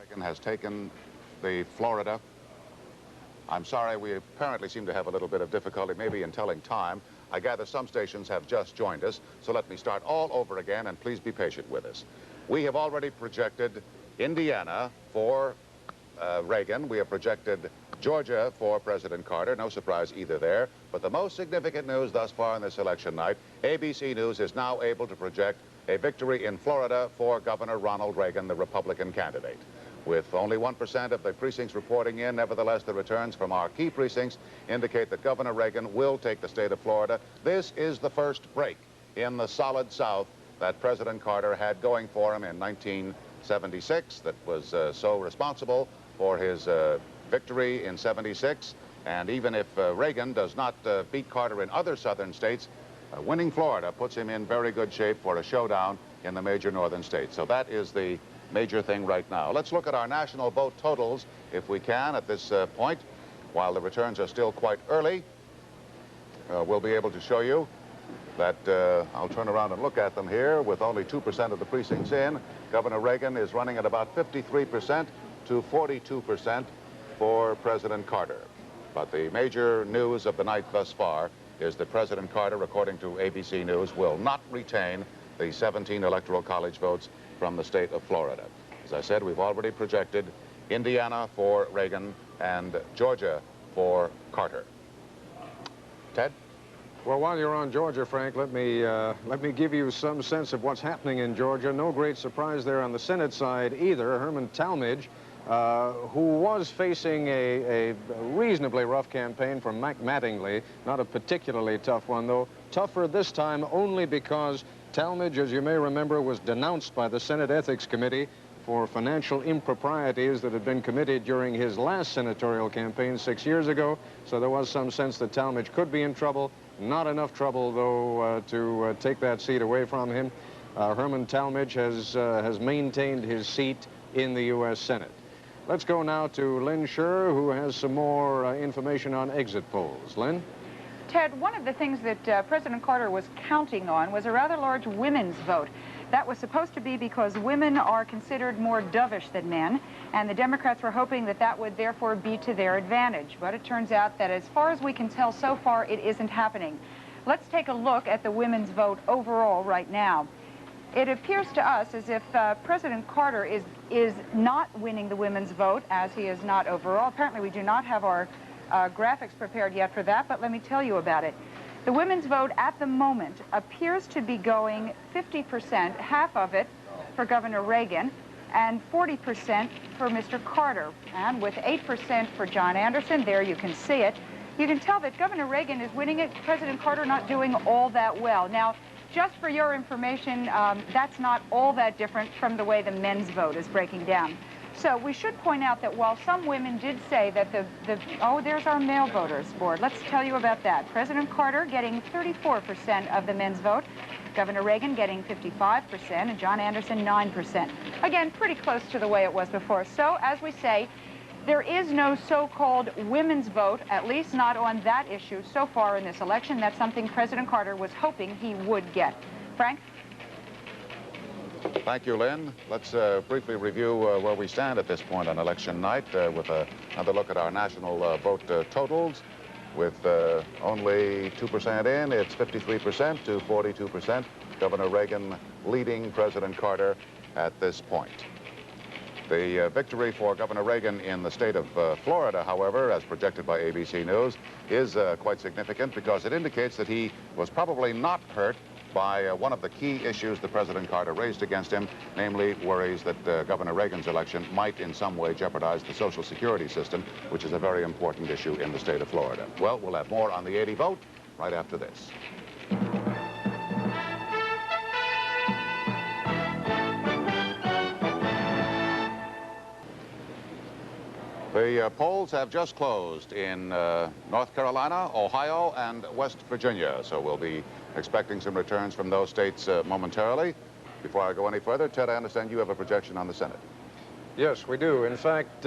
Reagan has taken the Florida. I'm sorry, we apparently seem to have a little bit of difficulty maybe in telling time. I gather some stations have just joined us, so let me start all over again, and please be patient with us. We have already projected Indiana for Reagan. We have projected Georgia for President Carter. No surprise either there. But the most significant news thus far on this election night, ABC News is now able to project a victory in Florida for Governor Ronald Reagan, the Republican candidate. With only 1% of the precincts reporting in, nevertheless, the returns from our key precincts indicate that Governor Reagan will take the state of Florida. This is the first break in the solid South that President Carter had going for him in 1976 that was so responsible for his victory in '76. And even if Reagan does not beat Carter in other southern states, winning Florida puts him in very good shape for a showdown in the major northern states. So that is the major thing right now. Let's look at our national vote totals, if we can, at this point. While the returns are still quite early, we'll be able to show you that, I'll turn around and look at them here, with only 2% of the precincts in. Governor Reagan is running at about 53% to 42% for President Carter. But the major news of the night thus far is that President Carter, according to ABC News, will not retain the 17 Electoral College votes from the state of Florida. As I said, we've already projected Indiana for Reagan and Georgia for Carter. Ted? Well, while you're on Georgia, Frank, let me give you some sense of what's happening in Georgia. No great surprise there on the Senate side either. Herman Talmadge, who was facing a reasonably rough campaign from Mac Mattingly, not a particularly tough one, though. Tougher this time only because Talmadge, as you may remember, was denounced by the Senate Ethics Committee for financial improprieties that had been committed during his last senatorial campaign 6 years ago. So there was some sense that Talmadge could be in trouble. Not enough trouble, though, to take that seat away from him. Herman Talmadge has maintained his seat in the U.S. Senate. Let's go now to Lynn Scherr, who has some more information on exit polls. Lynn? Ted, one of the things that President Carter was counting on was a rather large women's vote. That was supposed to be because women are considered more dovish than men, and the Democrats were hoping that that would therefore be to their advantage. But it turns out that as far as we can tell so far, it isn't happening. Let's take a look at the women's vote overall right now. It appears to us as if President Carter is not winning the women's vote, as he is not overall. Apparently, we do not have our graphics prepared yet for that, but let me tell you about it. The women's vote at the moment appears to be going 50%, half of it for Governor Reagan, and 40% for Mr. Carter. And with 8% for John Anderson, there you can see it. You can tell that Governor Reagan is winning it, President Carter not doing all that well. Now, just for your information, that's not all that different from the way the men's vote is breaking down. So we should point out that while some women did say that oh, there's our male voters board. Let's tell you about that. President Carter getting 34% of the men's vote, Governor Reagan getting 55%, and John Anderson 9%. Again, pretty close to the way it was before. So, as we say, there is no so-called women's vote, at least not on that issue so far in this election. That's something President Carter was hoping he would get. Frank? Thank you, Lynn. Let's briefly review where we stand at this point on election night with another look at our national vote totals. With only 2% in, it's 53% to 42%. Governor Reagan leading President Carter at this point. The victory for Governor Reagan in the state of Florida, however, as projected by ABC News, is quite significant because it indicates that he was probably not hurt by one of the key issues that President Carter raised against him, namely worries that Governor Reagan's election might in some way jeopardize the Social Security system, which is a very important issue in the state of Florida. Well, we'll have more on the 80 vote right after this. The polls have just closed in North Carolina, Ohio, and West Virginia, so we'll be expecting some returns from those states momentarily. Before I go any further, Ted, I understand you have a projection on the Senate. Yes, we do. In fact,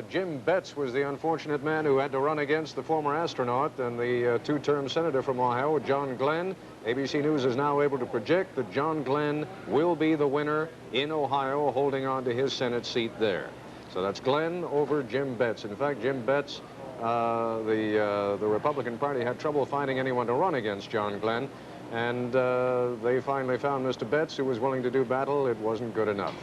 Jim Betts was the unfortunate man who had to run against the former astronaut and the two-term senator from Ohio, John Glenn. ABC News is now able to project that John Glenn will be the winner in Ohio, holding on to his Senate seat there. So that's Glenn over Jim Betts. In fact, Jim Betts, the Republican Party had trouble finding anyone to run against John Glenn, and they finally found Mr. Betts, who was willing to do battle. It wasn't good enough.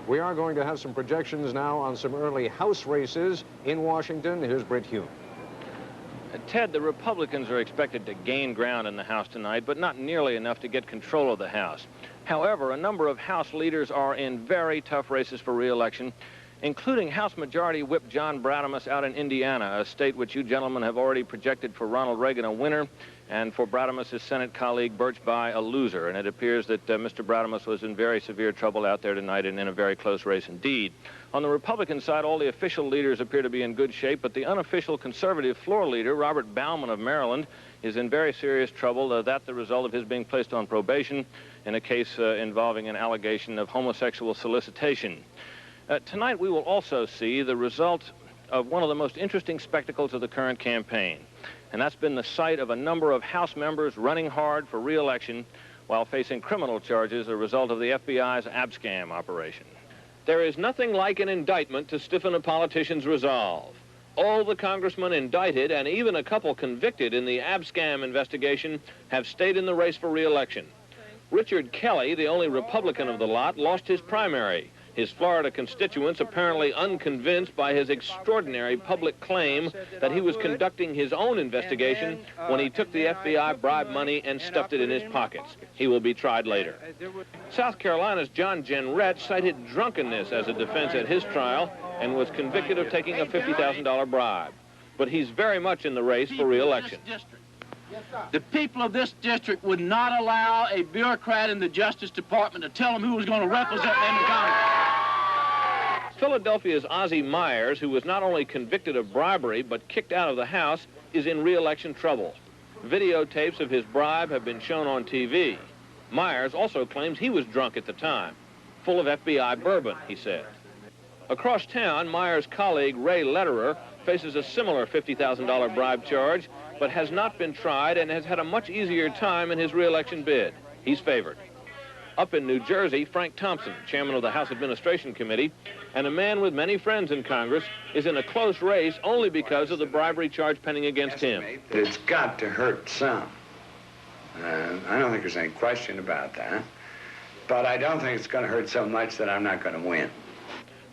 We are going to have some projections now on some early House races in Washington. Here's Britt Hume. Ted, the Republicans are expected to gain ground in the House tonight, but not nearly enough to get control of the House. However, a number of House leaders are in very tough races for re-election, including House Majority Whip John Bradamus out in Indiana, a state which you gentlemen have already projected for Ronald Reagan a winner, and for Bradamus' Senate colleague Birch Bayh a loser. And it appears that Mr. Bradamus was in very severe trouble out there tonight and in a very close race indeed. On the Republican side, all the official leaders appear to be in good shape, but the unofficial conservative floor leader, Robert Bauman of Maryland, is in very serious trouble. That's the result of his being placed on probation in a case involving an allegation of homosexual solicitation. Tonight, we will also see the result of one of the most interesting spectacles of the current campaign, and that's been the sight of a number of House members running hard for re-election while facing criminal charges, a result of the FBI's abscam operation. There is nothing like an indictment to stiffen a politician's resolve. All the congressmen indicted and even a couple convicted in the abscam investigation have stayed in the race for re-election. Richard Kelly, the only Republican of the lot, lost his primary. His Florida constituents apparently unconvinced by his extraordinary public claim that he was conducting his own investigation when he took the FBI bribe money and stuffed it in his pockets. He will be tried later. South Carolina's John Jenrette cited drunkenness as a defense at his trial and was convicted of taking a $50,000 bribe. But he's very much in the race for re-election. The people of this district would not allow a bureaucrat in the Justice Department to tell them who was going to represent them in Congress. Philadelphia's Ozzie Myers, who was not only convicted of bribery but kicked out of the House, is in re-election trouble. Videotapes of his bribe have been shown on TV. Myers also claims he was drunk at the time, full of FBI bourbon, he said. Across town, Myers' colleague Ray Lederer faces a similar $50,000 bribe charge, but has not been tried and has had a much easier time in his re-election bid. He's favored. Up in New Jersey, Frank Thompson, chairman of the House Administration Committee, and a man with many friends in Congress, is in a close race only because of the bribery charge pending against him. It's got to hurt some. I don't think there's any question about that. But I don't think it's going to hurt so much that I'm not going to win.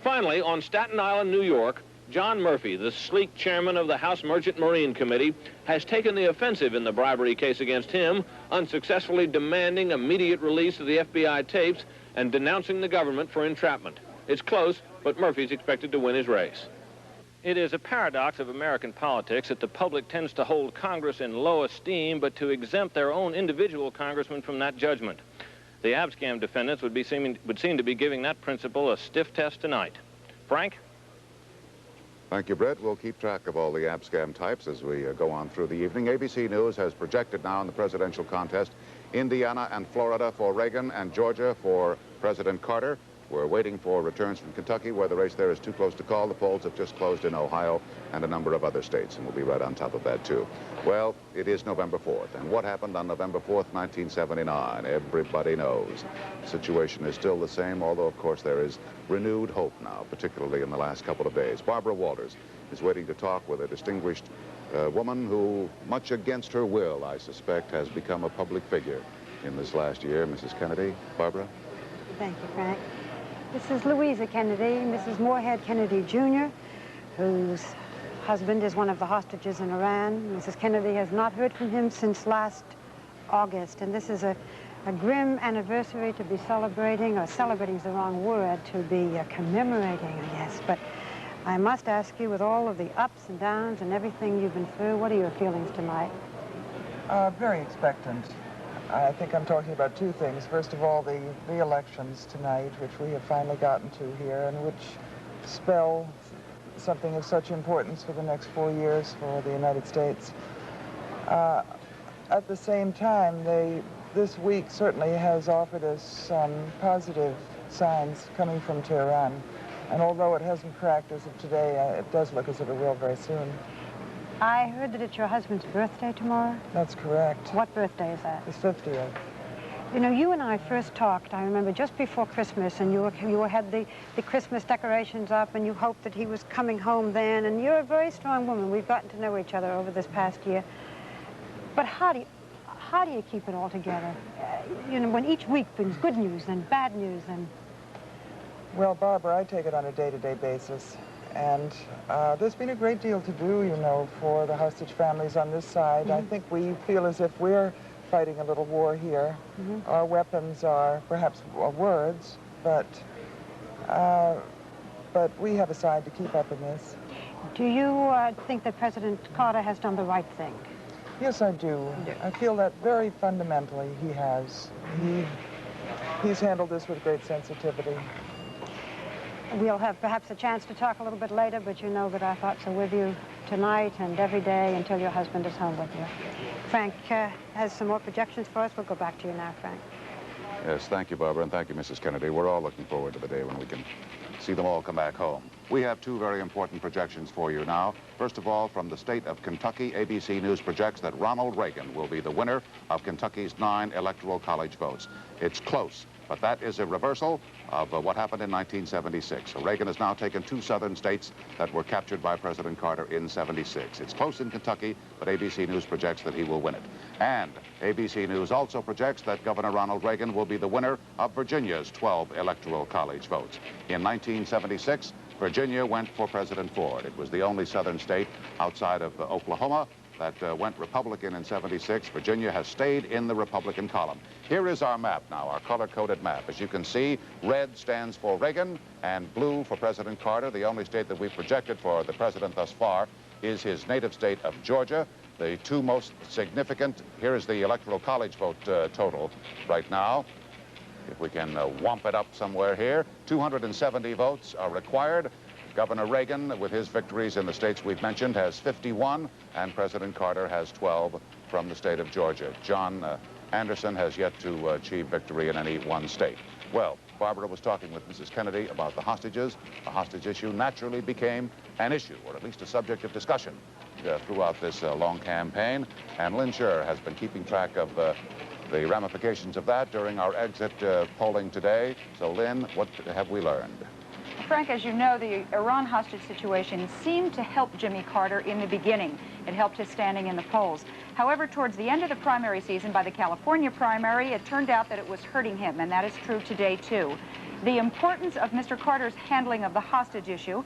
Finally, on Staten Island, New York, John Murphy, the sleek chairman of the House Merchant Marine Committee, has taken the offensive in the bribery case against him, unsuccessfully demanding immediate release of the FBI tapes and denouncing the government for entrapment. It's close, but Murphy's expected to win his race. It is a paradox of American politics that the public tends to hold Congress in low esteem, but to exempt their own individual congressmen from that judgment. The abscam defendants would seem to be giving that principle a stiff test tonight. Frank? Thank you, Brett. We'll keep track of all the abscam types as we go on through the evening. ABC News has projected now in the presidential contest Indiana and Florida for Reagan and Georgia for President Carter. We're waiting for returns from Kentucky, where the race there is too close to call. The polls have just closed in Ohio and a number of other states, and we'll be right on top of that, too. Well, it is November 4th, and what happened on November 4th, 1979? Everybody knows. The situation is still the same, although, of course, there is renewed hope now, particularly in the last couple of days. Barbara Walters is waiting to talk with a distinguished woman who, much against her will, I suspect, has become a public figure in this last year. Mrs. Kennedy, Barbara? Thank you, Frank. This is Louisa Kennedy, Mrs. Moorhead Kennedy, Jr., whose husband is one of the hostages in Iran. Mrs. Kennedy has not heard from him since last August, and this is a grim anniversary to be celebrating, or celebrating is the wrong word, to be commemorating, I guess. But I must ask you, with all of the ups and downs and everything you've been through, what are your feelings tonight? Very expectant. I think I'm talking about two things. First of all, the elections tonight, which we have finally gotten to here, and which spell something of such importance for the next 4 years for the United States. At the same time, this week certainly has offered us some positive signs coming from Tehran. And although it hasn't cracked as of today, it does look as if it will very soon. I heard that it's your husband's birthday tomorrow. That's correct. What birthday is that? His 50th. You know, you and I first talked, I remember, just before Christmas, and you had the Christmas decorations up, and you hoped that he was coming home then, and you're a very strong woman. We've gotten to know each other over this past year. But how do you keep it all together? You know, when each week brings good news and bad news and... Well, Barbara, I take it on a day-to-day basis. And there's been a great deal to do, you know, for the hostage families on this side. I think we feel as if we're fighting a little war here. Our weapons are perhaps words, but we have a side to keep up in this. Do you think that President Carter has done the right thing? Yes, I do. I feel that very fundamentally he has. He's handled this with great sensitivity. We'll have perhaps a chance to talk a little bit later, but you know that our thoughts are with you tonight and every day until your husband is home with you. Frank has some more projections for us. We'll go back to you now, Frank. Yes, thank you, Barbara, and thank you, Mrs. Kennedy. We're all looking forward to the day when we can see them all come back home. We have two very important projections for you now. First of all, from the state of Kentucky, ABC News projects that Ronald Reagan will be the winner of Kentucky's 9 Electoral College votes. It's close, but that is a reversal of what happened in 1976. So Reagan has now taken 2 southern states that were captured by President Carter in '76. It's close in Kentucky, but ABC News projects that he will win it. And ABC News also projects that Governor Ronald Reagan will be the winner of Virginia's 12 Electoral College votes. In 1976, Virginia went for President Ford. It was the only southern state outside of Oklahoma that went Republican in '76. Virginia has stayed in the Republican column. Here is our map now, our color-coded map. As you can see, red stands for Reagan and blue for President Carter. The only state that we've projected for the president thus far is his native state of Georgia. The two most significant, here is the Electoral College vote total right now. If we can whomp it up somewhere here, 270 votes are required. Governor Reagan, with his victories in the states we've mentioned, has 51, and President Carter has 12 from the state of Georgia. John Anderson has yet to achieve victory in any one state. Well, Barbara was talking with Mrs. Kennedy about the hostages. The hostage issue naturally became an issue, or at least a subject of discussion throughout this long campaign. And Lynn Scher has been keeping track of the ramifications of that during our exit polling today. So, Lynn, what have we learned? Frank, as you know, the Iran hostage situation seemed to help Jimmy Carter in the beginning. It helped his standing in the polls. However, towards the end of the primary season, by the California primary, it turned out that it was hurting him, and that is true today, too. The importance of Mr. Carter's handling of the hostage issue,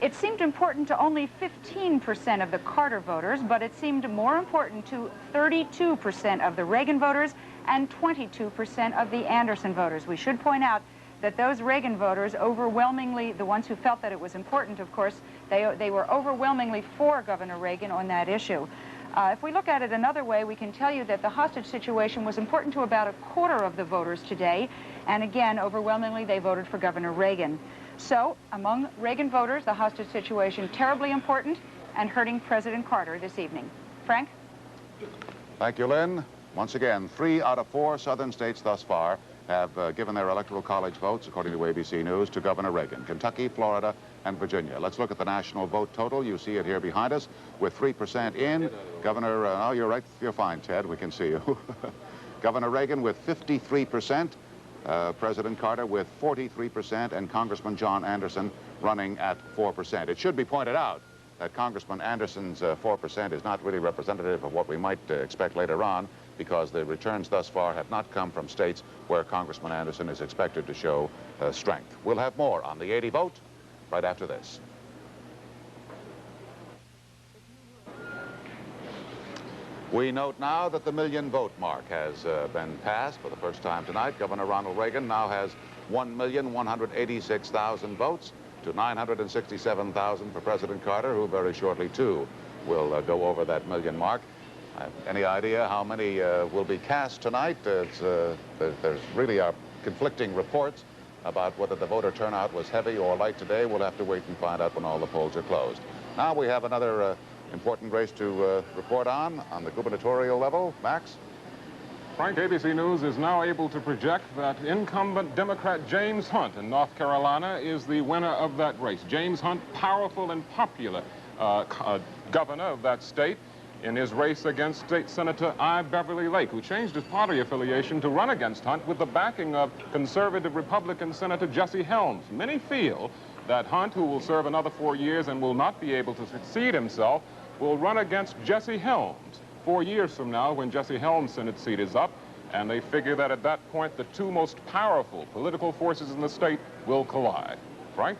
it seemed important to only 15% of the Carter voters, but it seemed more important to 32% of the Reagan voters and 22% of the Anderson voters. We should point out that those Reagan voters overwhelmingly, the ones who felt that it was important, of course, they were overwhelmingly for Governor Reagan on that issue. If we look at it another way, we can tell you that the hostage situation was important to about a quarter of the voters today, and again, overwhelmingly, they voted for Governor Reagan. So, among Reagan voters, the hostage situation terribly important and hurting President Carter this evening. Frank? Thank you, Lynn. Once again, 3 out of 4 southern states thus far have given their Electoral College votes, according to ABC News, to Governor Reagan. Kentucky, Florida, and Virginia. Let's look at the national vote total. You see it here behind us with 3% in. Governor, oh, you're right. You're fine, Ted. We can see you. Governor Reagan with 53%. President Carter with 43%, and Congressman John Anderson running at 4%. It should be pointed out that Congressman Anderson's 4% is not really representative of what we might expect later on, because the returns thus far have not come from states where Congressman Anderson is expected to show strength. We'll have more on the 80 vote right after this. We note now that the million vote mark has been passed for the first time tonight. Governor Ronald Reagan now has 1,186,000 votes to 967,000 for President Carter, who very shortly, too, will go over that million mark. Any idea how many will be cast tonight? There's really conflicting reports about whether the voter turnout was heavy or light today. We'll have to wait and find out when all the polls are closed. Now we have another important race to report on the gubernatorial level. Max? Frank, ABC News is now able to project that incumbent Democrat James Hunt in North Carolina is the winner of that race. James Hunt, powerful and popular governor of that state. in his race against State Senator I. Beverly Lake, who changed his party affiliation to run against Hunt with the backing of conservative Republican Senator Jesse Helms. Many feel that Hunt, who will serve another 4 years and will not be able to succeed himself, will run against Jesse Helms 4 years from now when Jesse Helms' Senate seat is up, and they figure that at that point the two most powerful political forces in the state will collide. Frank?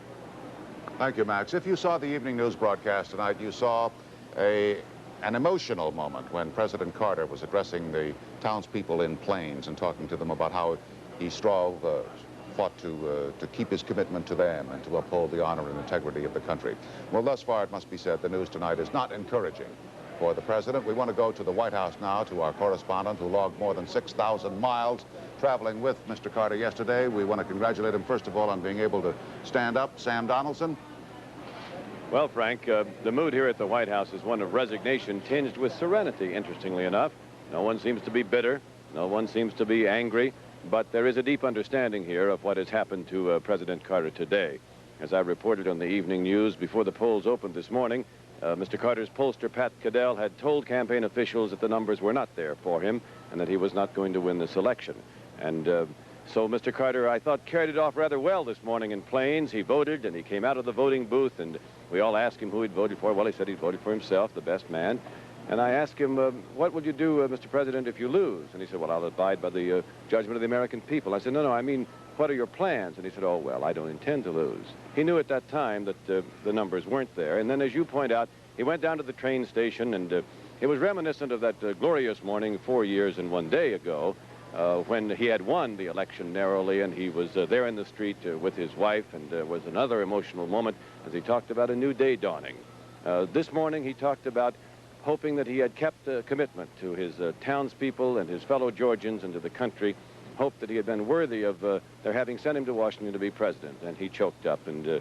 Thank you, Max. If you saw the evening news broadcast tonight, you saw an emotional moment when President Carter was addressing the townspeople in Plains and talking to them about how he fought to keep his commitment to them and to uphold the honor and integrity of the country. Well, thus far, it must be said, the news tonight is not encouraging for the president. We want to go to the White House now, to our correspondent who logged more than 6,000 miles traveling with Mr. Carter yesterday. We want to congratulate him, first of all, on being able to stand up. Sam Donaldson. Well, Frank, the mood here at the White House is one of resignation tinged with serenity, interestingly enough. No one seems to be bitter. No one seems to be angry. But there is a deep understanding here of what has happened to President Carter today. As I reported on the evening news before the polls opened this morning, Mr. Carter's pollster, Pat Caddell, had told campaign officials that the numbers were not there for him and that he was not going to win this election. And so Mr. Carter, I thought, carried it off rather well this morning in Plains. He voted, and he came out of the voting booth, and we all asked him who he'd voted for. Well, he said he'd voted for himself, the best man. And I asked him, what would you do, Mr. President, if you lose? And he said, well, I'll abide by the judgment of the American people. I said, no, I mean, what are your plans? And he said, oh, well, I don't intend to lose. He knew at that time that the numbers weren't there. And then, as you point out, he went down to the train station, and it was reminiscent of that glorious morning 4 years and 1 day ago when he had won the election narrowly, and he was there in the street with his wife, and was another emotional moment as he talked about a new day dawning. This morning, he talked about hoping that he had kept a commitment to his townspeople and his fellow Georgians and to the country, hoped that he had been worthy of their having sent him to Washington to be president. And he choked up and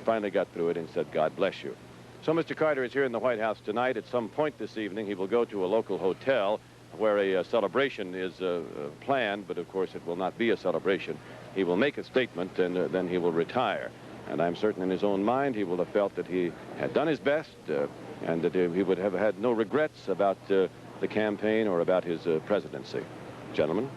finally got through it and said, God bless you. So Mr. Carter is here in the White House tonight. At some point this evening, he will go to a local hotel where a celebration is planned, but of course it will not be a celebration. He will make a statement, and then he will retire. And I'm certain in his own mind he will have felt that he had done his best, and that he would have had no regrets about the campaign or about his presidency. Gentlemen?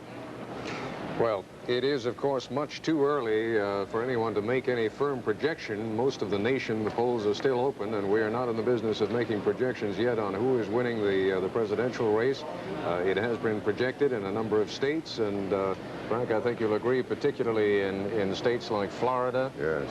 Well, it is, of course, much too early for anyone to make any firm projection. Most of the nation, the polls are still open, and we are not in the business of making projections yet on who is winning the presidential race. It has been projected in a number of states, and Frank, I think you'll agree, particularly in states like Florida, yes,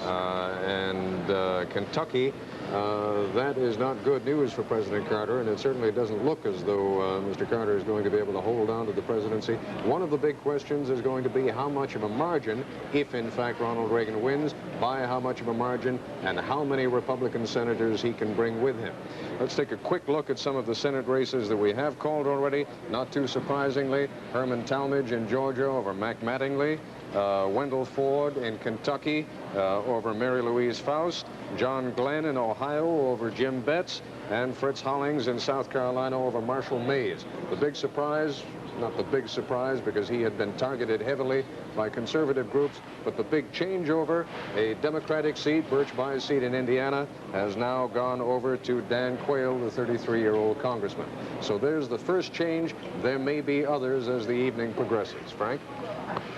and Kentucky, that is not good news for President Carter, and it certainly doesn't look as though Mr. Carter is going to be able to hold on to the presidency. One of the big questions is going to be how much of a margin, if in fact Ronald Reagan wins, by how much of a margin, and how many Republican senators he can bring with him. Let's take a quick look at some of the Senate races that we have called already. Not too surprisingly, Herman Talmadge in Georgia over Mac Mattingly, Wendell Ford in Kentucky over Mary Louise Faust, John Glenn in Ohio over Jim Betts, and Fritz Hollings in South Carolina over Marshall Mays. The big surprise, not the big surprise because he had been targeted heavily by conservative groups, but the big changeover, a Democratic seat, Birch Bayh's seat in Indiana, has now gone over to Dan Quayle, the 33-year-old congressman. So there's the first change. There may be others as the evening progresses. Frank?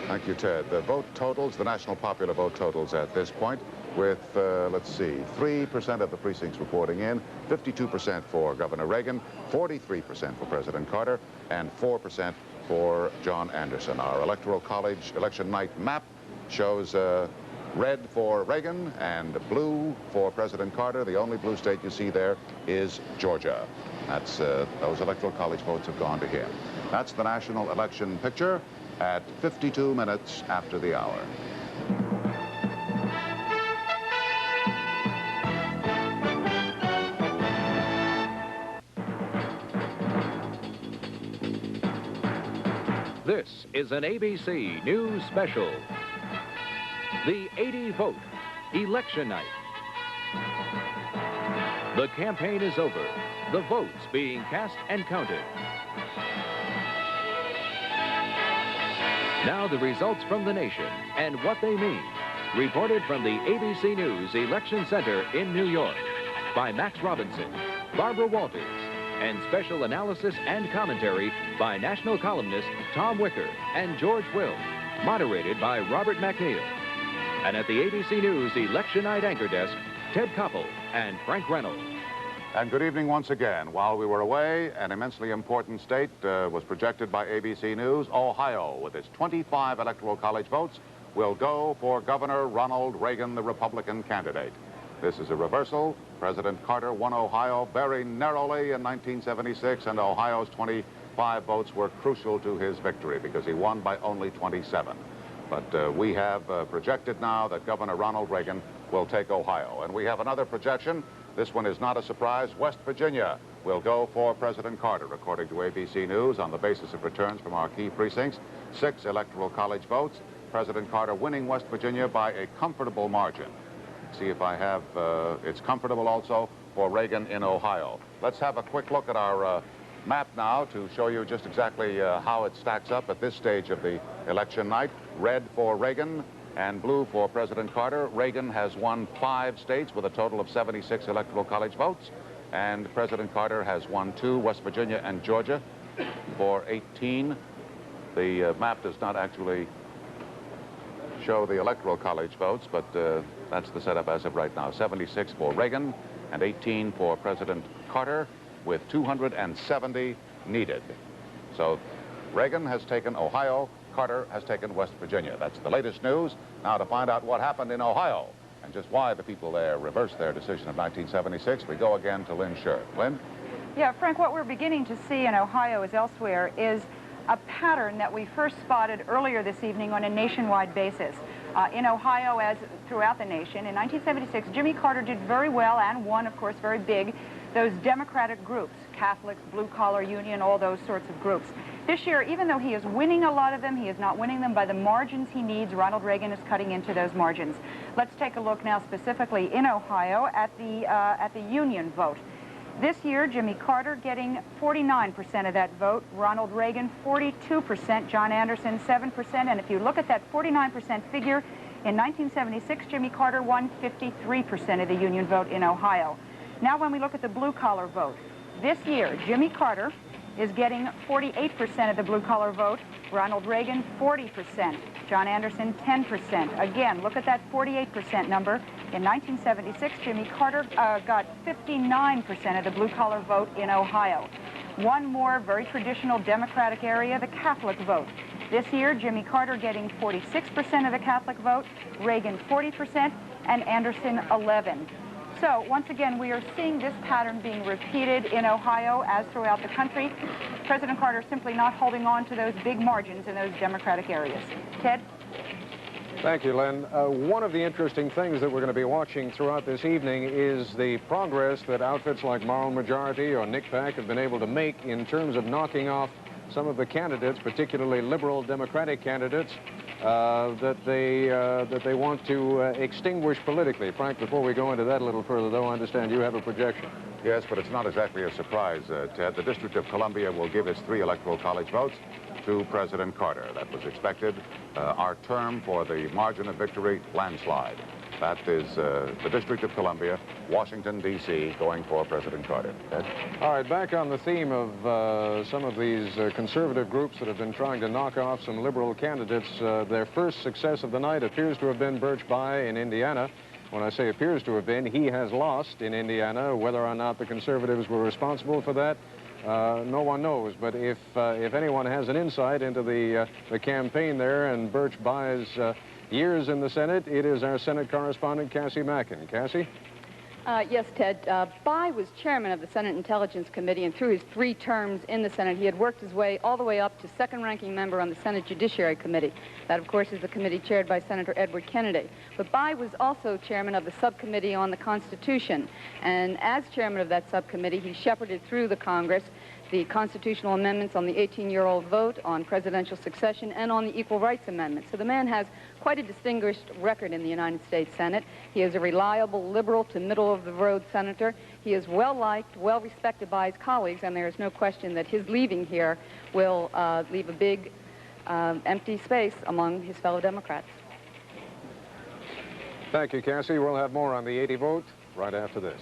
Thank you, Ted. The vote totals, the national popular vote totals at this point, with, let's see, 3% of the precincts reporting in, 52% for Governor Reagan, 43% for President Carter, and 4% for John Anderson. Our Electoral College election night map shows red for Reagan and blue for President Carter. The only blue state you see there is Georgia. That's, those Electoral College votes have gone to him. That's the national election picture at 52 minutes after the hour. This is an ABC News Special. The 80 vote, election night. The campaign is over, the votes being cast and counted. Now the results from the nation and what they mean. Reported from the ABC News Election Center in New York by Max Robinson, Barbara Walters, and special analysis and commentary by national columnist Tom Wicker and George Will, moderated by Robert McNeil. And at the ABC News Election Night Anchor Desk, Ted Koppel and Frank Reynolds. And good evening once again. While we were away, an immensely important state was projected by ABC News. Ohio, with its 25 Electoral College votes, will go for Governor Ronald Reagan, the Republican candidate. This is a reversal. President Carter won Ohio very narrowly in 1976, and Ohio's 25 votes were crucial to his victory because he won by only 27. But we have projected now that Governor Ronald Reagan will take Ohio. And we have another projection. This one is not a surprise. West Virginia will go for President Carter, according to ABC News, on the basis of returns from our key precincts. 6 Electoral College votes. President Carter winning West Virginia by a comfortable margin. See if I have, it's comfortable also for Reagan in Ohio. Let's have a quick look at our map now to show you just exactly how it stacks up at this stage of the election night. Red for Reagan and blue for President Carter. Reagan has won 5 states with a total of 76 Electoral College votes, and President Carter has won 2, West Virginia and Georgia, for 18. The map does not actually show the Electoral College votes, but that's the setup as of right now. 76 for Reagan and 18 for President Carter, with 270 needed. So Reagan has taken Ohio, Carter has taken West Virginia. That's the latest news. Now to find out what happened in Ohio and just why the people there reversed their decision of 1976, we go again to Lynn Scherr. Lynn? Yeah, Frank, what we're beginning to see in Ohio as elsewhere is a pattern that we first spotted earlier this evening on a nationwide basis. In Ohio, as throughout the nation, in 1976, Jimmy Carter did very well and won, of course, very big, those Democratic groups, Catholics, blue-collar union, all those sorts of groups. This year, even though he is winning a lot of them, he is not winning them by the margins he needs. Ronald Reagan is cutting into those margins. Let's take a look now specifically in Ohio at the union vote. This year, Jimmy Carter getting 49% of that vote, Ronald Reagan 42%, John Anderson 7%, and if you look at that 49% figure, in 1976, Jimmy Carter won 53% of the union vote in Ohio. Now when we look at the blue-collar vote, this year, Jimmy Carter is getting 48% of the blue-collar vote, Ronald Reagan 40%, John Anderson 10%. Again, look at that 48% number. In 1976, Jimmy Carter got 59% of the blue-collar vote in Ohio. One more very traditional Democratic area, the Catholic vote. This year, Jimmy Carter getting 46% of the Catholic vote, Reagan 40%, and Anderson 11%. So, once again, we are seeing this pattern being repeated in Ohio as throughout the country. President Carter simply not holding on to those big margins in those Democratic areas. Ted? Thank you, Len. One of the interesting things that we're going to be watching throughout this evening is the progress that outfits like Moral Majority or NCPAC have been able to make in terms of knocking off some of the candidates, particularly liberal Democratic candidates, that they want to extinguish politically. Frank, before we go into that a little further, though, I understand you have a projection. Yes, but it's not exactly a surprise, Ted. The District of Columbia will give its 3 Electoral College votes to President Carter. That was expected. Our term for the margin of victory, landslide. That is the District of Columbia, Washington, D.C., going for President Carter. Ted? All right, back on the theme of some of these conservative groups that have been trying to knock off some liberal candidates, their first success of the night appears to have been Birch Bayh in Indiana. When I say appears to have been, he has lost in Indiana. Whether or not the conservatives were responsible for that, no one knows. But if anyone has an insight into the campaign there and Birch Bayh's years in the Senate, it is our Senate correspondent, Cassie Mackin. Cassie? Yes, Ted. Bayh was chairman of the Senate Intelligence Committee, and through his 3 terms in the Senate, he had worked his way all the way up to second-ranking member on the Senate Judiciary Committee. That, of course, is the committee chaired by Senator Edward Kennedy. But Bayh was also chairman of the subcommittee on the Constitution, and as chairman of that subcommittee, he shepherded through the Congress the constitutional amendments on the 18-year-old vote, on presidential succession, and on the Equal Rights Amendment. So the man has quite a distinguished record in the United States Senate. He is a reliable, liberal to middle-of-the-road senator. He is well-liked, well-respected by his colleagues, and there is no question that his leaving here will leave a big empty space among his fellow Democrats. Thank you, Cassie. We'll have more on the 80 vote right after this.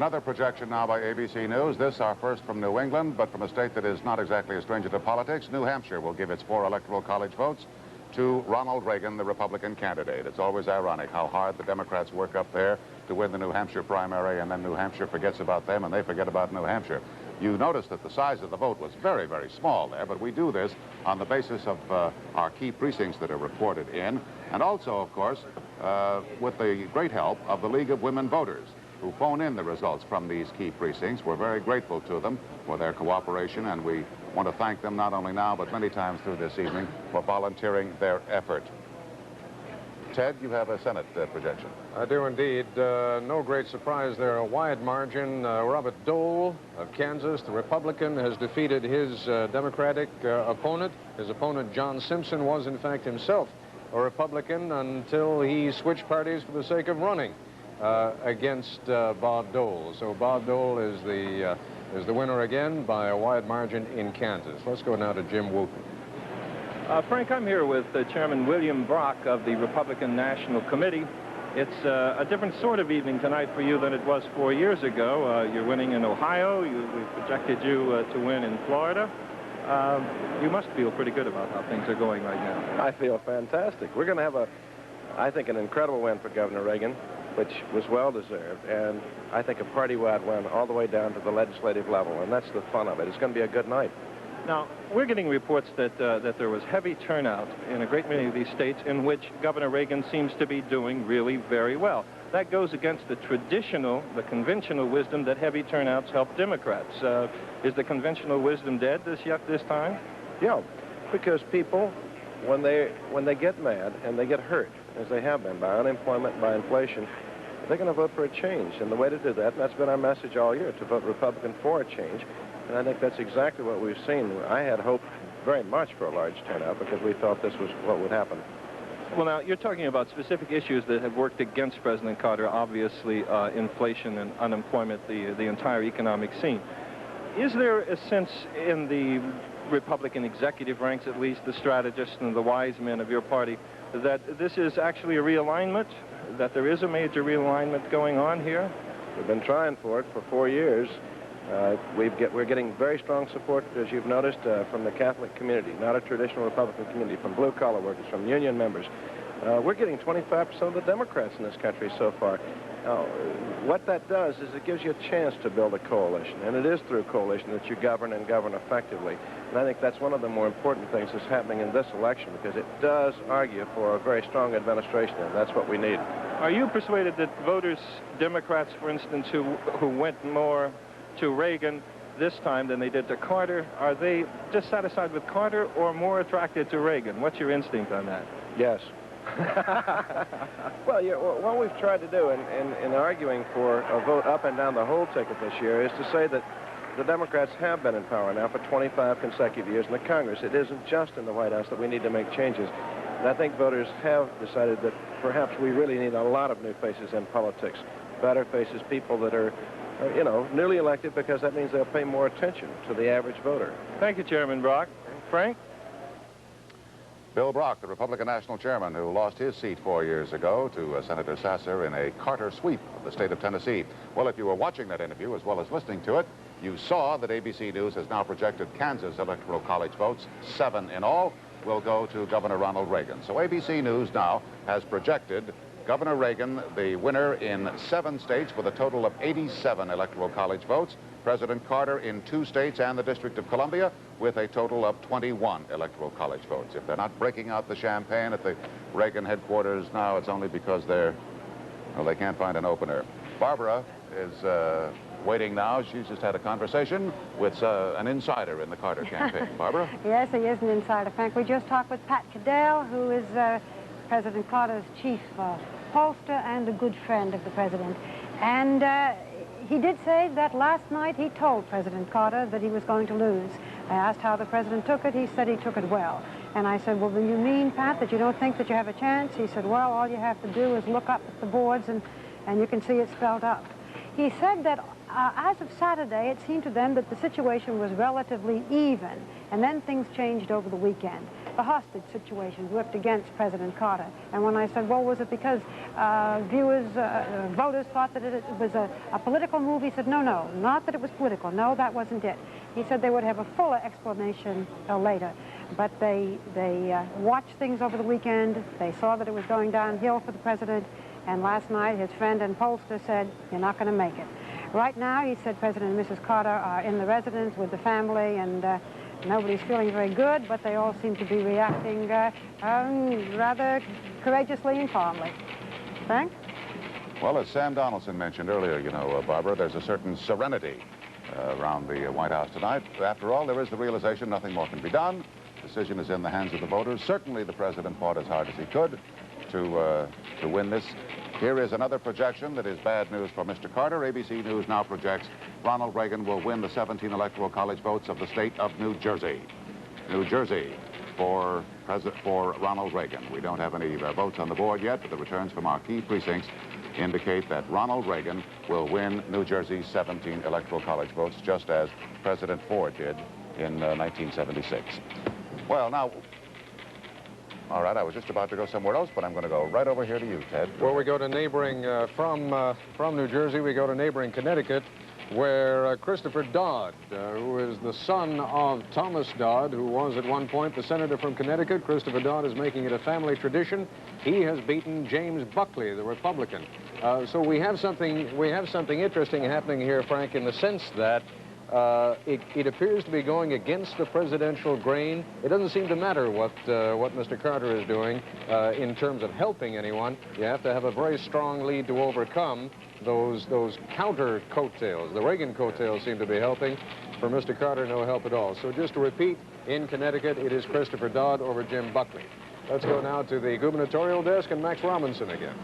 Another projection now by ABC News. This, our first from New England, but from a state that is not exactly a stranger to politics. New Hampshire will give its 4 electoral college votes to Ronald Reagan, the Republican candidate. It's always ironic how hard the Democrats work up there to win the New Hampshire primary, and then New Hampshire forgets about them, and they forget about New Hampshire. You notice that the size of the vote was very, very small there, but we do this on the basis of our key precincts that are reported in, and also, of course, with the great help of the League of Women Voters, who phone in the results from these key precincts. We're very grateful to them for their cooperation, and we want to thank them not only now, but many times through this evening for volunteering their effort. Ted, you have a Senate projection. I do indeed. No great surprise there. A wide margin. Robert Dole of Kansas, the Republican, has defeated his Democratic opponent. His opponent, John Simpson, was in fact himself a Republican until he switched parties for the sake of running against Bob Dole. So Bob Dole is the winner again by a wide margin in Kansas. Let's go now to Jim Wooten. Frank, I'm here with Chairman William Brock of the Republican National Committee. It's a different sort of evening tonight for you than it was 4 years ago. You're winning in Ohio. We projected you to win in Florida. You must feel pretty good about how things are going right now. I feel fantastic. We're going to have I think, an incredible win for Governor Reagan, which was well-deserved, and I think a party-wide win all the way down to the legislative level, and that's the fun of it. It's going to be a good night. Now, we're getting reports that there was heavy turnout in a great many of these states in which Governor Reagan seems to be doing really very well. That goes against the conventional wisdom that heavy turnouts help Democrats. Is the conventional wisdom dead this time? Yeah, because people, when they get mad and they get hurt, as they have been by unemployment, by inflation, they're going to vote for a change. And the way to do that, and that's been our message all year, to vote Republican for a change. And I think that's exactly what we've seen. I had hoped very much for a large turnout because we thought this was what would happen. Well, now, you're talking about specific issues that have worked against President Carter, obviously inflation and unemployment, the entire economic scene. Is there a sense in the Republican executive ranks, at least the strategists and the wise men of your party, that this is actually a realignment, that there is a major realignment going on here? We've been trying for it for 4 years. We're getting very strong support, as you've noticed, from the Catholic community, not a traditional Republican community, from blue-collar workers, from union members. We're getting 25% of the Democrats in this country so far. What that does is it gives you a chance to build a coalition, and it is through coalition that you govern and govern effectively. And I think that's one of the more important things that's happening in this election, because it does argue for a very strong administration, and that's what we need. Are you persuaded that voters, Democrats, for instance, who went more to Reagan this time than they did to Carter, are they dissatisfied with Carter or more attracted to Reagan? What's your instinct on that? Yes. Well, what we've tried to do in arguing for a vote up and down the whole ticket this year is to say that the Democrats have been in power now for 25 consecutive years in the Congress. It isn't just in the White House that we need to make changes. And I think voters have decided that perhaps we really need a lot of new faces in politics, better faces, people that are newly elected, because that means they'll pay more attention to the average voter. Thank you, Chairman Brock. Frank? Bill Brock, the Republican National Chairman, who lost his seat 4 years ago to Senator Sasser in a Carter sweep of the state of Tennessee. Well, if you were watching that interview as well as listening to it, you saw that ABC News has now projected Kansas electoral college votes, 7 in all, will go to Governor Ronald Reagan. So ABC News now has projected Governor Reagan the winner in 7 states with a total of 87 electoral college votes. President Carter in 2 states and the District of Columbia with a total of 21 electoral college votes. If they're not breaking out the champagne at the Reagan headquarters now, it's only because they can't find an opener. Barbara is waiting now. She's just had a conversation with an insider in the Carter campaign. Barbara? Yes, he is an insider, Frank. We just talked with Pat Cadell, who is President Carter's chief pollster and a good friend of the president. And he did say that last night he told President Carter that he was going to lose. I asked how the president took it. He said he took it well. And I said, well, do you mean, Pat, that you don't think that you have a chance? He said, well, all you have to do is look up at the boards and you can see it spelled out. He said that as of Saturday, it seemed to them that the situation was relatively even, and then things changed over the weekend. The hostage situation worked against President Carter. And when I said, well, was it because voters thought that it was a political move, he said, no, not that it was political. No, that wasn't it. He said they would have a fuller explanation later. But they watched things over the weekend. They saw that it was going downhill for the president. And last night, his friend and pollster said, you're not going to make it. Right now, he said President and Mrs. Carter are in the residence with the family, and nobody's feeling very good, but they all seem to be reacting rather courageously and calmly. Frank? Well, as Sam Donaldson mentioned earlier, you know, Barbara, there's a certain serenity around the White House tonight. After all, there is the realization nothing more can be done. The decision is in the hands of the voters. Certainly, the president fought as hard as he could to win this. Here is another projection that is bad news for Mr. Carter. ABC News now projects Ronald Reagan will win the 17 Electoral College votes of the state of New Jersey. New Jersey for Ronald Reagan. We don't have any votes on the board yet, but the returns from our key precincts indicate that Ronald Reagan will win New Jersey's 17 Electoral College votes, just as President Ford did in 1976. Well, now, all right, I was just about to go somewhere else, but I'm going to go right over here to you, Ted. Well, we go to neighboring, from New Jersey, we go to neighboring Connecticut, where Christopher Dodd, who is the son of Thomas Dodd, who was at one point the senator from Connecticut. Christopher Dodd is making it a family tradition. He has beaten James Buckley, the Republican. So we have something interesting happening here, Frank, in the sense that it appears to be going against the presidential grain. It doesn't seem to matter what Mr. Carter is doing in terms of helping anyone. You have to have a very strong lead to overcome those counter coattails. The Reagan coattails seem to be helping. For Mr. Carter, no help at all. So just to repeat, in Connecticut, it is Christopher Dodd over Jim Buckley. Let's go now to the gubernatorial desk and Max Robinson again.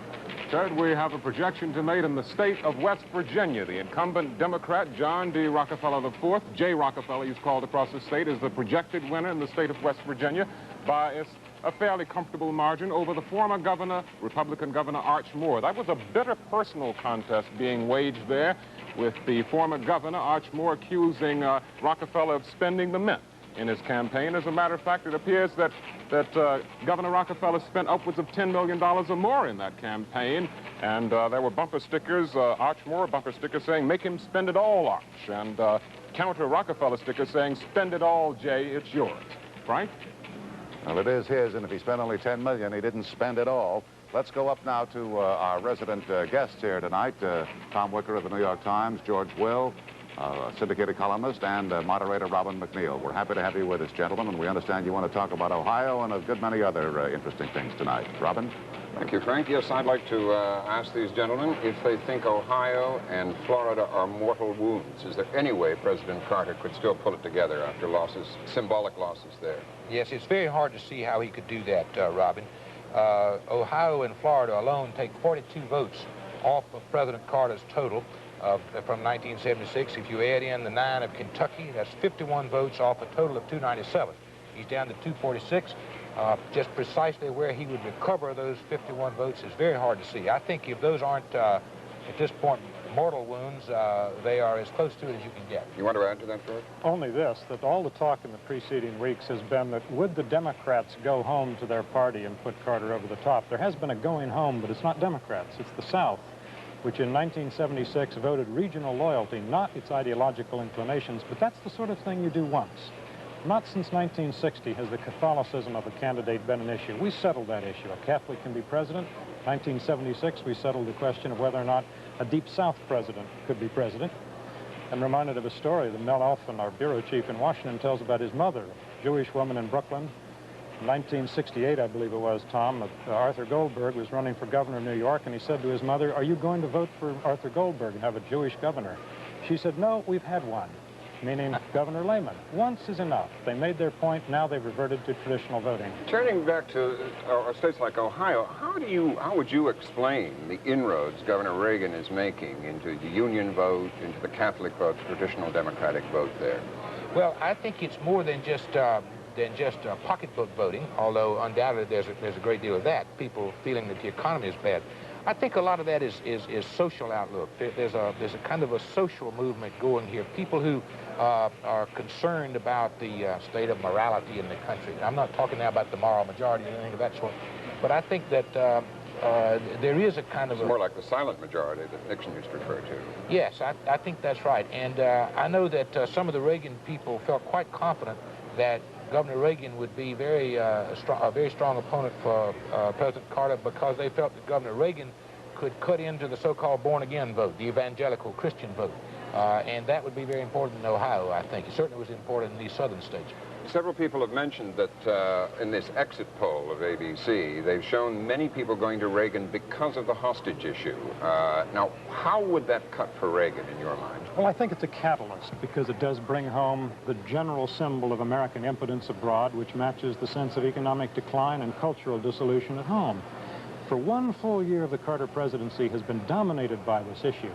Ted, we have a projection tonight in the state of West Virginia. The incumbent Democrat, John D. Rockefeller IV, J. Rockefeller, he's called across the state, is the projected winner in the state of West Virginia by a fairly comfortable margin over the former governor, Republican Governor Arch Moore. That was a bitter personal contest being waged there, with the former governor, Arch Moore, accusing Rockefeller of spending the mint in his campaign. As a matter of fact, it appears that Governor Rockefeller spent upwards of $10 million or more in that campaign. And there were bumper stickers, Arch Moore bumper stickers saying, make him spend it all, Arch. And counter Rockefeller stickers saying, spend it all, Jay, it's yours. Frank? Well, it is his, and if he spent only $10 million, he didn't spend it all. Let's go up now to our resident guests here tonight, Tom Wicker of the New York Times, George Will, syndicated columnist, and moderator Robin McNeil. We're happy to have you with us, gentlemen, and we understand you want to talk about Ohio and a good many other interesting things tonight. Robin? Thank you, Frank. Yes, I'd like to ask these gentlemen if they think Ohio and Florida are mortal wounds. Is there any way President Carter could still pull it together after losses, symbolic losses there? Yes, it's very hard to see how he could do that, Robin. Ohio and Florida alone take 42 votes off of President Carter's total from 1976. If you add in the 9 of Kentucky, that's 51 votes off a total of 297. He's down to 246. Just precisely where he would recover those 51 votes is very hard to see. I think if those aren't, at this point, mortal wounds, they are as close to it as you can get. You want to add to that, George? Only this, that all the talk in the preceding weeks has been that would the Democrats go home to their party and put Carter over the top? There has been a going home, but it's not Democrats, it's the South, which in 1976 voted regional loyalty, not its ideological inclinations, but that's the sort of thing you do once. Not since 1960 has the Catholicism of a candidate been an issue. We settled that issue. A Catholic can be president. 1976, we settled the question of whether or not a Deep South president could be president. I'm reminded of a story that Mel Elfin, our bureau chief in Washington, tells about his mother, a Jewish woman in Brooklyn. In 1968, I believe it was, Tom, Arthur Goldberg was running for governor of New York, and he said to his mother, are you going to vote for Arthur Goldberg and have a Jewish governor? She said, no, we've had one, meaning Governor Lehman. Once is enough. They made their point. Now they've reverted to traditional voting. Turning back to states like Ohio, how would you explain the inroads Governor Reagan is making into the union vote, into the Catholic vote, traditional Democratic vote there? Well, I think it's more than just pocketbook voting, although undoubtedly there's a great deal of that, people feeling that the economy is bad. I think a lot of that is social outlook. There's a kind of a social movement going here. People who are concerned about the state of morality in the country. I'm not talking now about the moral majority or anything of that sort, but I think that there is a kind of... It's more like the silent majority that Nixon used to refer to. Yes, I think that's right. And I know that some of the Reagan people felt quite confident that Governor Reagan would be a very strong opponent for President Carter, because they felt that Governor Reagan could cut into the so-called born-again vote, the evangelical Christian vote. And that would be very important in Ohio, I think. It certainly was important in these southern states. Several people have mentioned that in this exit poll of ABC, they've shown many people going to Reagan because of the hostage issue. Now, how would that cut for Reagan in your mind? Well, I think it's a catalyst because it does bring home the general symbol of American impotence abroad, which matches the sense of economic decline and cultural dissolution at home. For one full year of the Carter presidency has been dominated by this issue.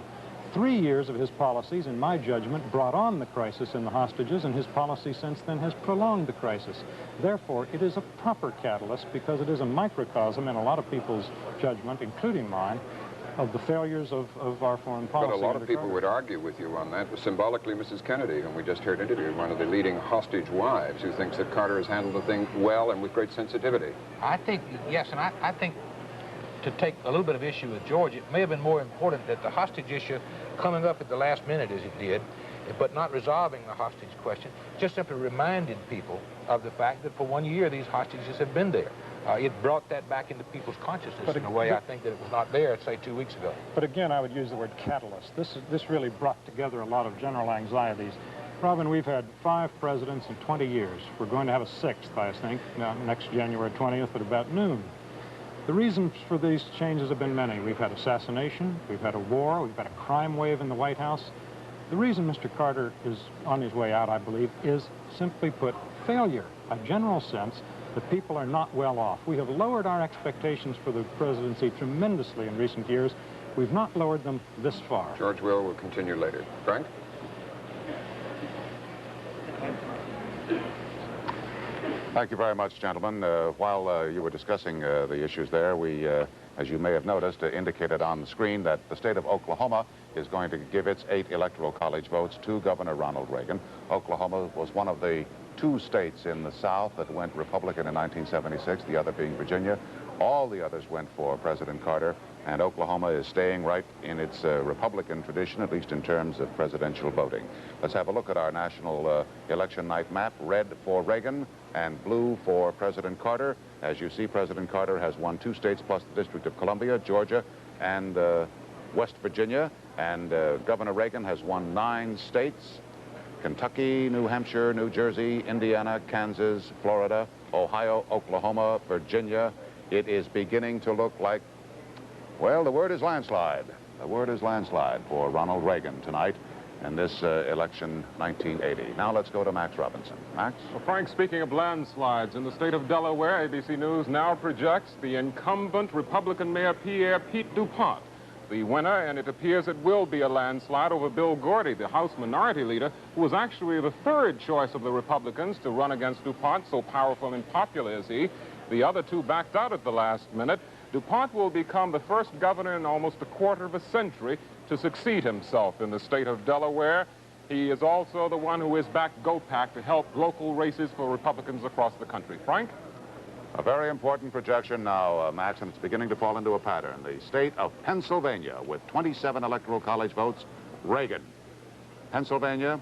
3 years of his policies, in my judgment, brought on the crisis in the hostages, and his policy since then has prolonged the crisis. Therefore, it is a proper catalyst because it is a microcosm in a lot of people's judgment, including mine, of the failures of our foreign policy. But a lot of people would argue with you on that. Symbolically, Mrs. Kennedy, whom we just heard interview, one of the leading hostage wives, who thinks that Carter has handled the thing well and with great sensitivity. I think, yes, and I think to take a little bit of issue with George, it may have been more important that the hostage issue coming up at the last minute as it did, but not resolving the hostage question, just simply reminded people of the fact that for 1 year these hostages have been there. It brought that back into people's consciousness in a way I think that it was not there, say, 2 weeks ago. But again, I would use the word catalyst. This really brought together a lot of general anxieties. Robin, we've had 5 presidents in 20 years. We're going to have a 6th, I think, next January 20th at about noon. The reasons for these changes have been many. We've had assassination, we've had a war, we've had a crime wave in the White House. The reason Mr. Carter is on his way out, I believe, is simply put failure, a general sense that people are not well off. We have lowered our expectations for the presidency tremendously in recent years. We've not lowered them this far. George will continue later. Frank? Thank you very much, gentlemen. While you were discussing the issues there, we, as you may have noticed, indicated on the screen that the state of Oklahoma is going to give its 8 electoral college votes to Governor Ronald Reagan. Oklahoma was one of the 2 states in the South that went Republican in 1976, the other being Virginia. All the others went for President Carter, and Oklahoma is staying right in its Republican tradition, at least in terms of presidential voting. Let's have a look at our national election night map. Red for Reagan and blue for President Carter. As you see, President Carter has won 2 states plus the District of Columbia, Georgia, and West Virginia. And Governor Reagan has won 9 states: Kentucky, New Hampshire, New Jersey, Indiana, Kansas, Florida, Ohio, Oklahoma, Virginia. It is beginning to look like, well, the word is landslide. The word is landslide for Ronald Reagan tonight in this election 1980. Now let's go to Max Robinson. Max? Well, Frank, speaking of landslides, in the state of Delaware, ABC News now projects the incumbent Republican Mayor Pierre Pete DuPont the winner, and it appears it will be a landslide over Bill Gordy, the House Minority Leader, who was actually the 3rd choice of the Republicans to run against DuPont, so powerful and popular is he. The other 2 backed out at the last minute. DuPont will become the first governor in almost a quarter of a century to succeed himself in the state of Delaware. He is also the one who has backed GOPAC to help local races for Republicans across the country. Frank? A very important projection now, Max, and it's beginning to fall into a pattern. The state of Pennsylvania, with 27 electoral college votes, Reagan. Pennsylvania,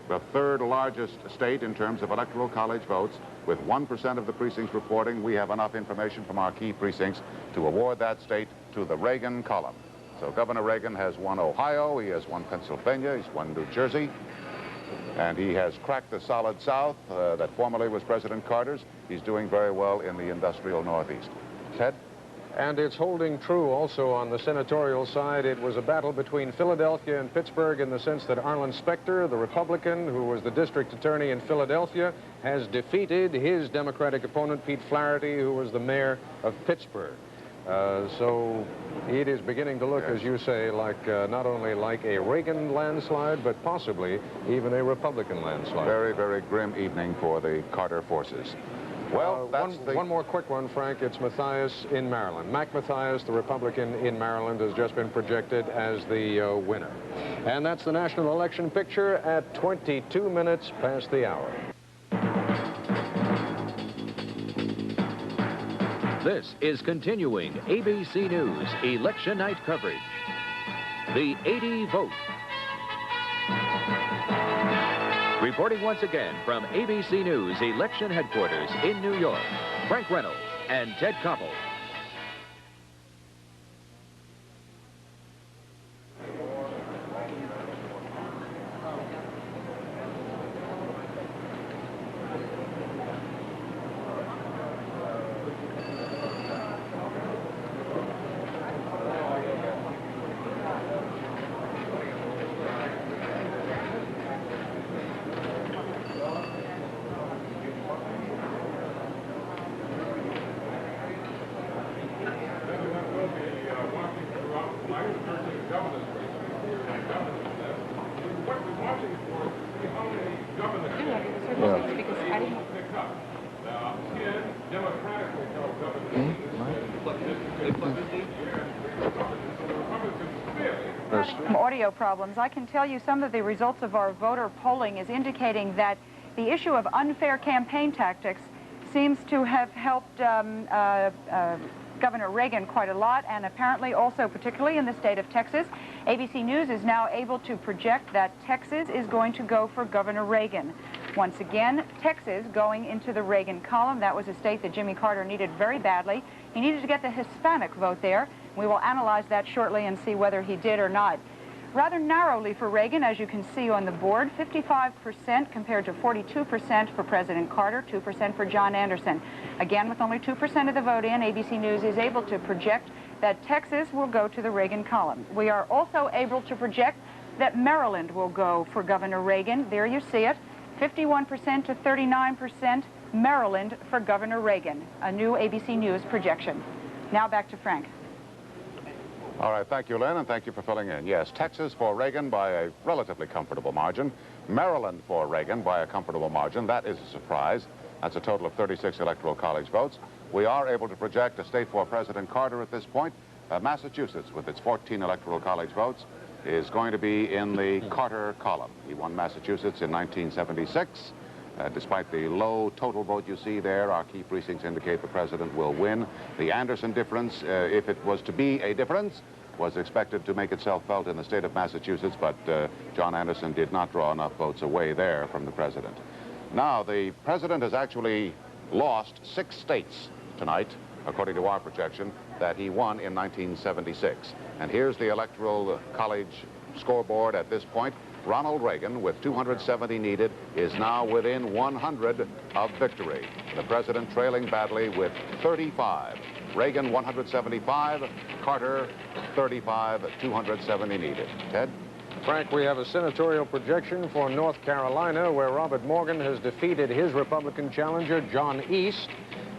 the 3rd largest state in terms of electoral college votes, with 1% of the precincts reporting. We have enough information from our key precincts to award that state to the Reagan column. So Governor Reagan has won Ohio, he has won Pennsylvania, he's won New Jersey, and he has cracked the solid South that formerly was President Carter's. He's doing very well in the industrial Northeast. Ted? And it's holding true also on the senatorial side. It was a battle between Philadelphia and Pittsburgh in the sense that Arlen Specter, the Republican, who was the district attorney in Philadelphia, has defeated his Democratic opponent, Pete Flaherty, who was the mayor of Pittsburgh. So it is beginning to look, as you say, like not only like a Reagan landslide, but possibly even a Republican landslide. Very, very grim evening for the Carter forces. Well, that's one more quick one, Frank. It's Mathias in Maryland. Mac Mathias, the Republican in Maryland, has just been projected as the winner. And that's the national election picture at 22 minutes past the hour. This is continuing ABC News election night coverage. The 80 vote. Reporting once again from ABC News election headquarters in New York, Frank Reynolds and Ted Koppel. Audio problems. I can tell you some of the results of our voter polling is indicating that the issue of unfair campaign tactics seems to have helped Governor Reagan quite a lot, and apparently also particularly in the state of Texas. ABC News is now able to project that Texas is going to go for Governor Reagan. Once again, Texas going into the Reagan column. That was a state that Jimmy Carter needed very badly. He needed to get the Hispanic vote there. We will analyze that shortly and see whether he did or not. Rather narrowly for Reagan, as you can see on the board, 55% compared to 42% for President Carter, 2% for John Anderson. Again, with only 2% of the vote in, ABC News is able to project that Texas will go to the Reagan column. We are also able to project that Maryland will go for Governor Reagan. There you see it, 51% to 39% Maryland for Governor Reagan, a new ABC News projection. Now back to Frank. All right, thank you, Lynn, and thank you for filling in. Yes, Texas for Reagan by a relatively comfortable margin. Maryland for Reagan by a comfortable margin. That is a surprise. That's a total of 36 Electoral College votes. We are able to project a state for President Carter at this point. Massachusetts, with its 14 Electoral College votes, is going to be in the Carter column. He won Massachusetts in 1976. Despite the low total vote you see there, our key precincts indicate the president will win. The Anderson difference, if it was to be a difference, was expected to make itself felt in the state of Massachusetts, but John Anderson did not draw enough votes away there from the president. Now, the president has actually lost 6 states tonight, according to our projection, that he won in 1976. And here's the Electoral College scoreboard at this point. Ronald Reagan, with 270 needed, is now within 100 of victory. The president trailing badly with 35. Reagan 175, Carter 35, 270 needed. Ted? Frank, we have a senatorial projection for North Carolina, where Robert Morgan has defeated his Republican challenger, John East.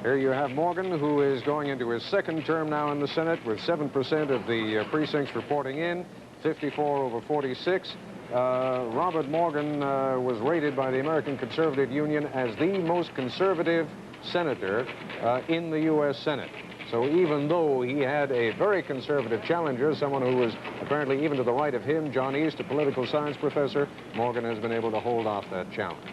Here you have Morgan, who is going into his second term now in the Senate, with 7% of the precincts reporting in, 54 over 46. Robert Morgan was rated by the American Conservative Union as the most conservative senator in the U.S. Senate. So even though he had a very conservative challenger, someone who was apparently even to the right of him, John East, a political science professor, Morgan has been able to hold off that challenge.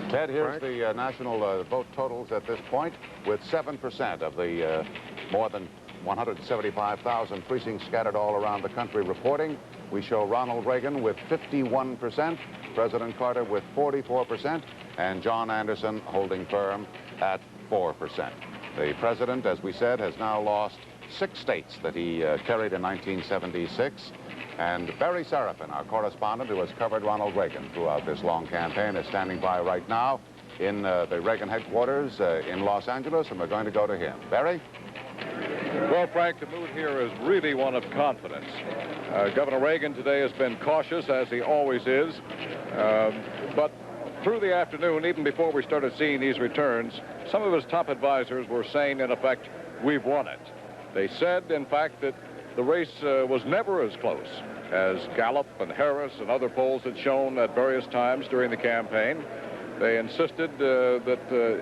Ted, here's the national vote totals at this point, with 7% of the more than 175,000 precincts scattered all around the country reporting. We show Ronald Reagan with 51%, President Carter with 44%, and John Anderson holding firm at 4%. The president, as we said, has now lost 6 states that he carried in 1976. And Barry Serafin, our correspondent who has covered Ronald Reagan throughout this long campaign, is standing by right now in the Reagan headquarters in Los Angeles, and we're going to go to him. Barry? Well, Frank, the mood here is really one of confidence. Governor Reagan today has been cautious, as he always is. But through the afternoon, even before we started seeing these returns, some of his top advisors were saying, in effect, we've won it. They said, in fact, that the race was never as close as Gallup and Harris and other polls had shown at various times during the campaign. They insisted that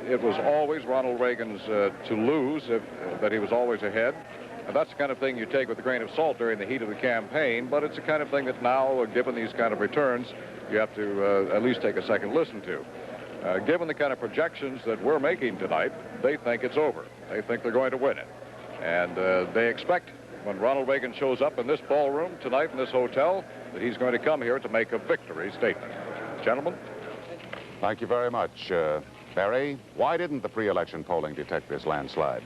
it was always Ronald Reagan's to lose, that he was always ahead. And that's the kind of thing you take with a grain of salt during the heat of the campaign, but it's the kind of thing that now, given these kind of returns, you have to at least take a second listen to. Given the kind of projections that we're making tonight, they think it's over. They think they're going to win it. And they expect, when Ronald Reagan shows up in this ballroom tonight in this hotel, that he's going to come here to make a victory statement. Gentlemen? Thank you very much. Barry, why didn't the pre-election polling detect this landslide?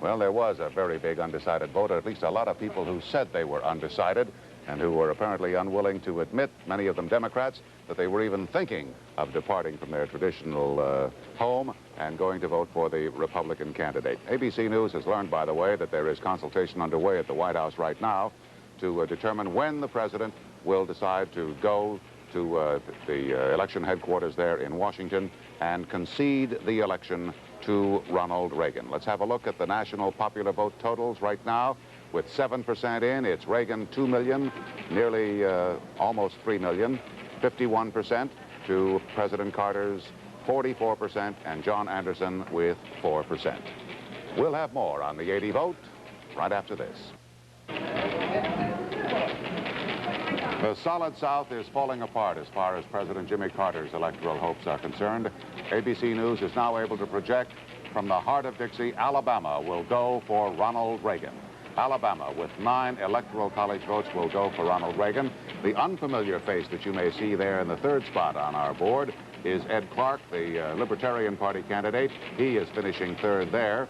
Well, there was a very big undecided vote, or at least a lot of people who said they were undecided and who were apparently unwilling to admit, many of them Democrats, that they were even thinking of departing from their traditional home and going to vote for the Republican candidate. ABC News has learned, by the way, that there is consultation underway at the White House right now to determine when the president will decide to go to the election headquarters there in Washington and concede the election to Ronald Reagan. Let's have a look at the national popular vote totals right now. With 7% in, it's Reagan 2 million, nearly almost 3 million, 51% to President Carter's 44%, and John Anderson with 4%. We'll have more on the 80 vote right after this. The solid South is falling apart as far as President Jimmy Carter's electoral hopes are concerned. ABC News is now able to project from the heart of Dixie, Alabama will go for Ronald Reagan. Alabama, with 9 electoral college votes, will go for Ronald Reagan. The unfamiliar face that you may see there in the third spot on our board is Ed Clark, the Libertarian Party candidate. He is finishing third there.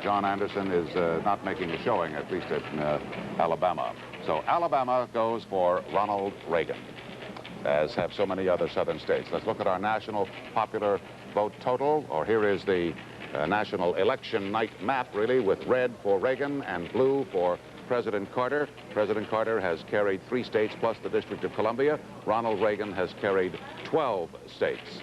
John Anderson is not making a showing, at least in Alabama. So Alabama goes for Ronald Reagan, as have so many other southern states. Let's look at our national popular vote total, or here is the national election night map, really, with red for Reagan and blue for President Carter. President Carter has carried 3 states plus the District of Columbia. Ronald Reagan has carried 12 states.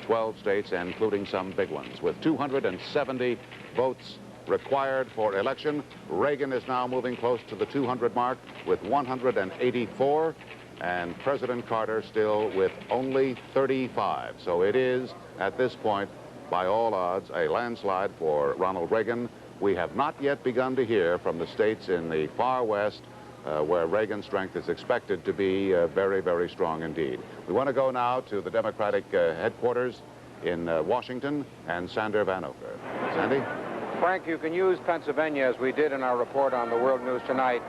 12 states, including some big ones. With 270 votes required for election, Reagan is now moving close to the 200 mark with 184, and President Carter still with only 35. So it is, at this point, by all odds, a landslide for Ronald Reagan. We have not yet begun to hear from the states in the far west where Reagan's strength is expected to be very, very strong indeed. We want to go now to the Democratic headquarters in Washington and Sander Van Oker. Sandy? Frank, you can use Pennsylvania, as we did in our report on the World News Tonight,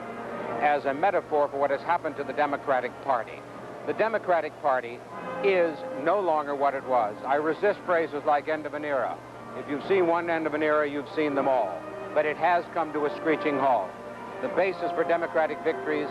as a metaphor for what has happened to the Democratic Party. The Democratic Party is no longer what it was. I resist phrases like end of an era. If you've seen one end of an era, you've seen them all. But it has come to a screeching halt. The basis for Democratic victories,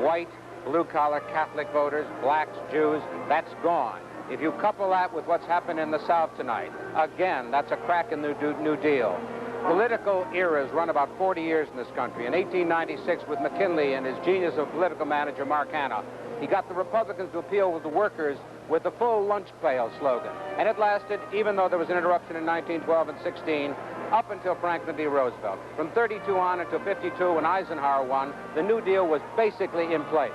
white, blue-collar Catholic voters, blacks, Jews, that's gone. If you couple that with what's happened in the South tonight, again, that's a crack in the New Deal. Political eras run about 40 years in this country. In 1896, with McKinley and his genius of political manager, Mark Hanna, he got the Republicans to appeal with the workers with the full lunch pail slogan. And it lasted, even though there was an interruption in 1912 and 16, up until Franklin D. Roosevelt. From 32 on until 52, when Eisenhower won, the New Deal was basically in place.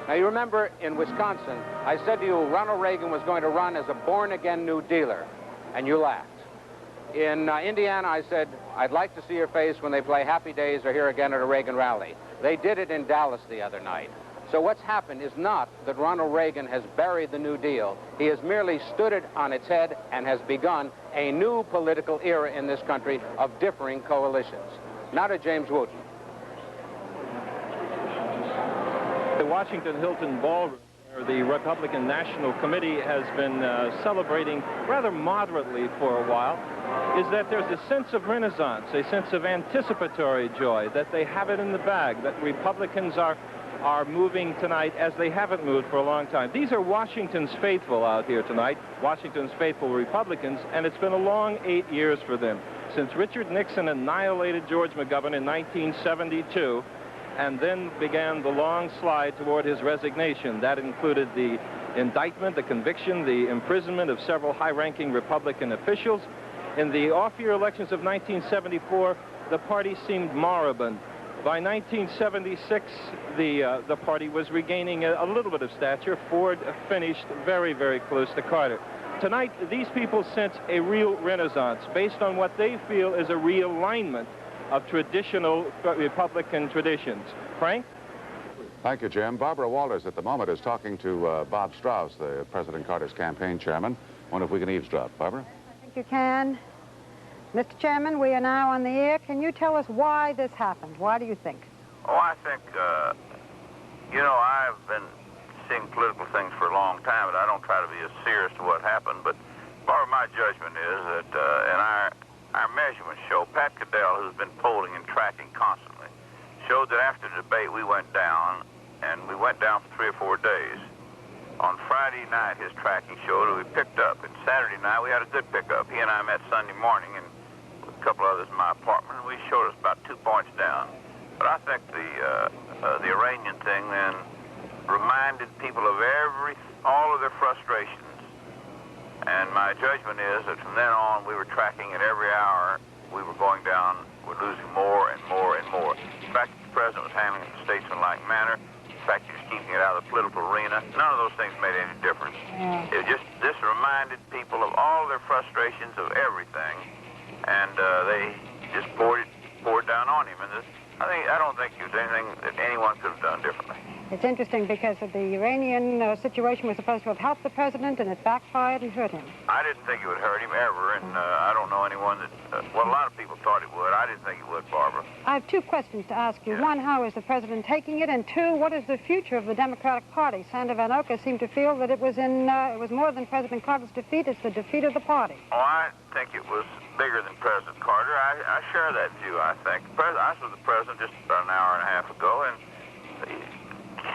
Now, you remember in Wisconsin, I said to you Ronald Reagan was going to run as a born-again New Dealer, and you laughed. In Indiana, I said, I'd like to see your face when they play Happy Days or here again at a Reagan rally. They did it in Dallas the other night. So what's happened is not that Ronald Reagan has buried the New Deal. He has merely stood it on its head and has begun a new political era in this country of differing coalitions. Now to James Wooten. The Washington Hilton Ballroom, where the Republican National Committee has been celebrating rather moderately for a while, is that there's a sense of renaissance, a sense of anticipatory joy, that they have it in the bag, that Republicans are moving tonight as they haven't moved for a long time. These are Washington's faithful out here tonight, Washington's faithful Republicans, and it's been a long 8 years for them. Since Richard Nixon annihilated George McGovern in 1972, and then began the long slide toward his resignation. That included the indictment, the conviction, the imprisonment of several high-ranking Republican officials. In the off-year elections of 1974, the party seemed moribund. By 1976, the party was regaining a little bit of stature. Ford finished very, very close to Carter. Tonight, these people sense a real renaissance based on what they feel is a realignment of traditional Republican traditions. Frank? Thank you, Jim. Barbara Walters at the moment is talking to Bob Strauss, the President Carter's campaign chairman. Wonder if we can eavesdrop. Barbara? I think you can. Mr. Chairman, we are now on the air. Can you tell us why this happened? Why do you think? Oh, I think, you know, I've been seeing political things for a long time, and I don't try to be as serious to what happened, but Barbara, my judgment is that in our measurements show, Pat Caddell, who's been polling and tracking constantly, showed that after the debate we went down, and we went down for 3 or 4 days. On Friday night, his tracking showed that we picked up, and Saturday night we had a good pickup. He and I met Sunday morning, and with a couple others in my apartment, and we showed us about 2 points down. But I think the Iranian thing then reminded people of all of their frustrations. And my judgment is that from then on, we were tracking it every hour. We were going down, we're losing more and more and more. The fact that the president was handling it in a statesmanlike manner, the fact he was keeping it out of the political arena, none of those things made any difference. This reminded people of all their frustrations of everything, and they just poured down on him. And I don't think there's anything that anyone could have done differently. It's interesting because the Iranian situation was supposed to have helped the president, and it backfired and hurt him. I didn't think it would hurt him ever, and I don't know anyone that, well, a lot of people thought it would. I didn't think it would, Barbara. I have 2 questions to ask you. One, how is the president taking it? And 2, what is the future of the Democratic Party? Sandra Van Oka seemed to feel that it was more than President Carter's defeat, it's the defeat of the party. Oh, I think it was bigger than President Carter. I share that view, I think. I was with the president just about an hour and a half ago, and he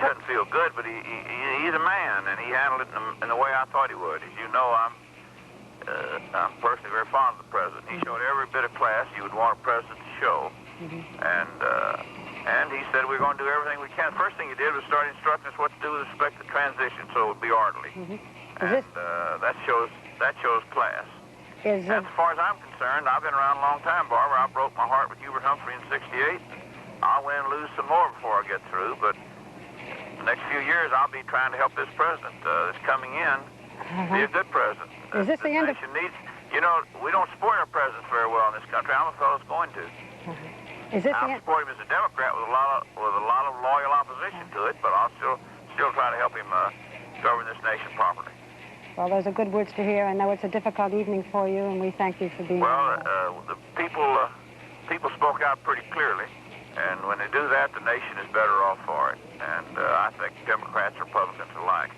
doesn't feel good, but he's a man, and he handled it in the way I thought he would. As you know, I'm personally very fond of the president. He showed every bit of class you would want a president to show, and he said we're going to do everything we can. First thing he did was start instructing us what to do with respect to transition, so it would be orderly. And that shows class. And as far as I'm concerned, I've been around a long time, Barbara. I broke my heart with Hubert Humphrey in '68. I'll win and lose some more before I get through, but the next few years I'll be trying to help this president that's coming in be a good president. Is this the end of... You know, we don't support our presidents very well in this country. I'm a fellow's going to. I'll support him as a Democrat with a lot of loyal opposition to it, but I'll still try to help him govern this nation properly. Well, those are good words to hear. I know it's a difficult evening for you, and we thank you for being here. Well, the people spoke out pretty clearly, and when they do that, the nation is better off for it. And I think Democrats and Republicans alike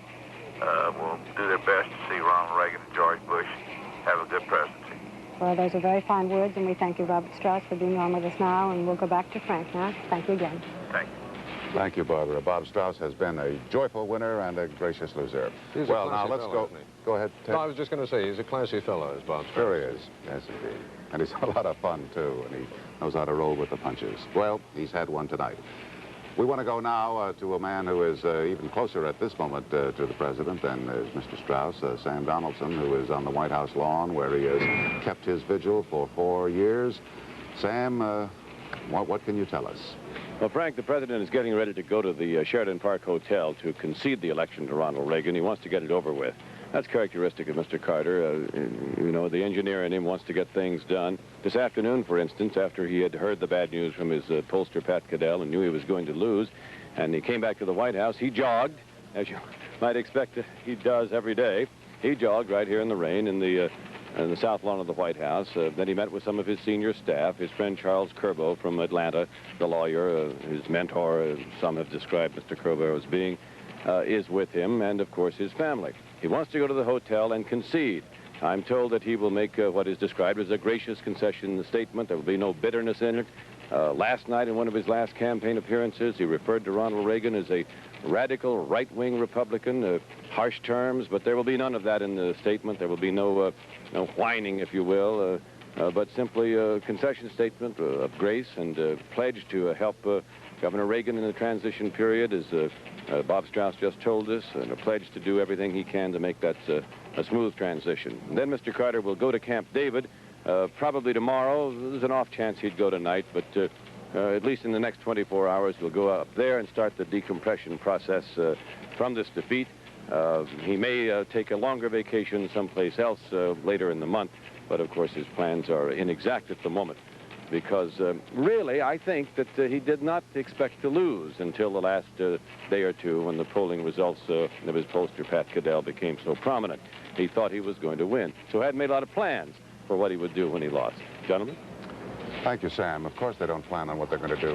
will do their best to see Ronald Reagan and George Bush have a good presidency. Well, those are very fine words, and we thank you, Robert Strauss, for being on with us now, and we'll go back to Frank now. Thank you again. Thank you. Thank you, Barbara. Bob Strauss has been a joyful winner and a gracious loser. Well, now let's go. Go ahead, Ted. No, I was just going to say, he's a classy fellow, is Bob Strauss. Sure he is. Yes, indeed. And he's a lot of fun, too, and he knows how to roll with the punches. Well, he's had one tonight. We want to go now to a man who is even closer at this moment to the president than is Mr. Strauss, Sam Donaldson, who is on the White House lawn where he has kept his vigil for 4 years. Sam, what can you tell us? Well, Frank, the president is getting ready to go to the Sheridan Park Hotel to concede the election to Ronald Reagan. He wants to get it over with. That's characteristic of Mr. Carter. You know, the engineer in him wants to get things done. This afternoon, for instance, after he had heard the bad news from his pollster, Pat Caddell, and knew he was going to lose, and he came back to the White House, he jogged, as you might expect he does every day. He jogged right here in the rain in the south lawn of the White House. Then he met with some of his senior staff. His friend Charles Curbo from Atlanta, the lawyer, his mentor, some have described Mr. Curbo as being, is with him, and of course his family. He wants to go to the hotel and concede. I'm told that he will make what is described as a gracious concession in the statement. There will be no bitterness in it. Last night in one of his last campaign appearances, he referred to Ronald Reagan as a radical right-wing Republican, harsh terms, but there will be none of that in the statement. There will be no whining, if you will, but simply a concession statement of grace and a pledge to help Governor Reagan in the transition period, as Bob Strauss just told us, and a pledge to do everything he can to make that a smooth transition. And then Mr. Carter will go to Camp David probably tomorrow. There's an off chance he'd go tonight, but at least in the next 24 hours, we'll go up there and start the decompression process from this defeat. He may take a longer vacation someplace else later in the month, but of course his plans are inexact at the moment. Because really, I think that he did not expect to lose until the last day or two when the polling results of his pollster, Pat Caddell, became so prominent. He thought he was going to win, so had made a lot of plans for what he would do when he lost. Gentlemen? Thank you, Sam. Of course they don't plan on what they're going to do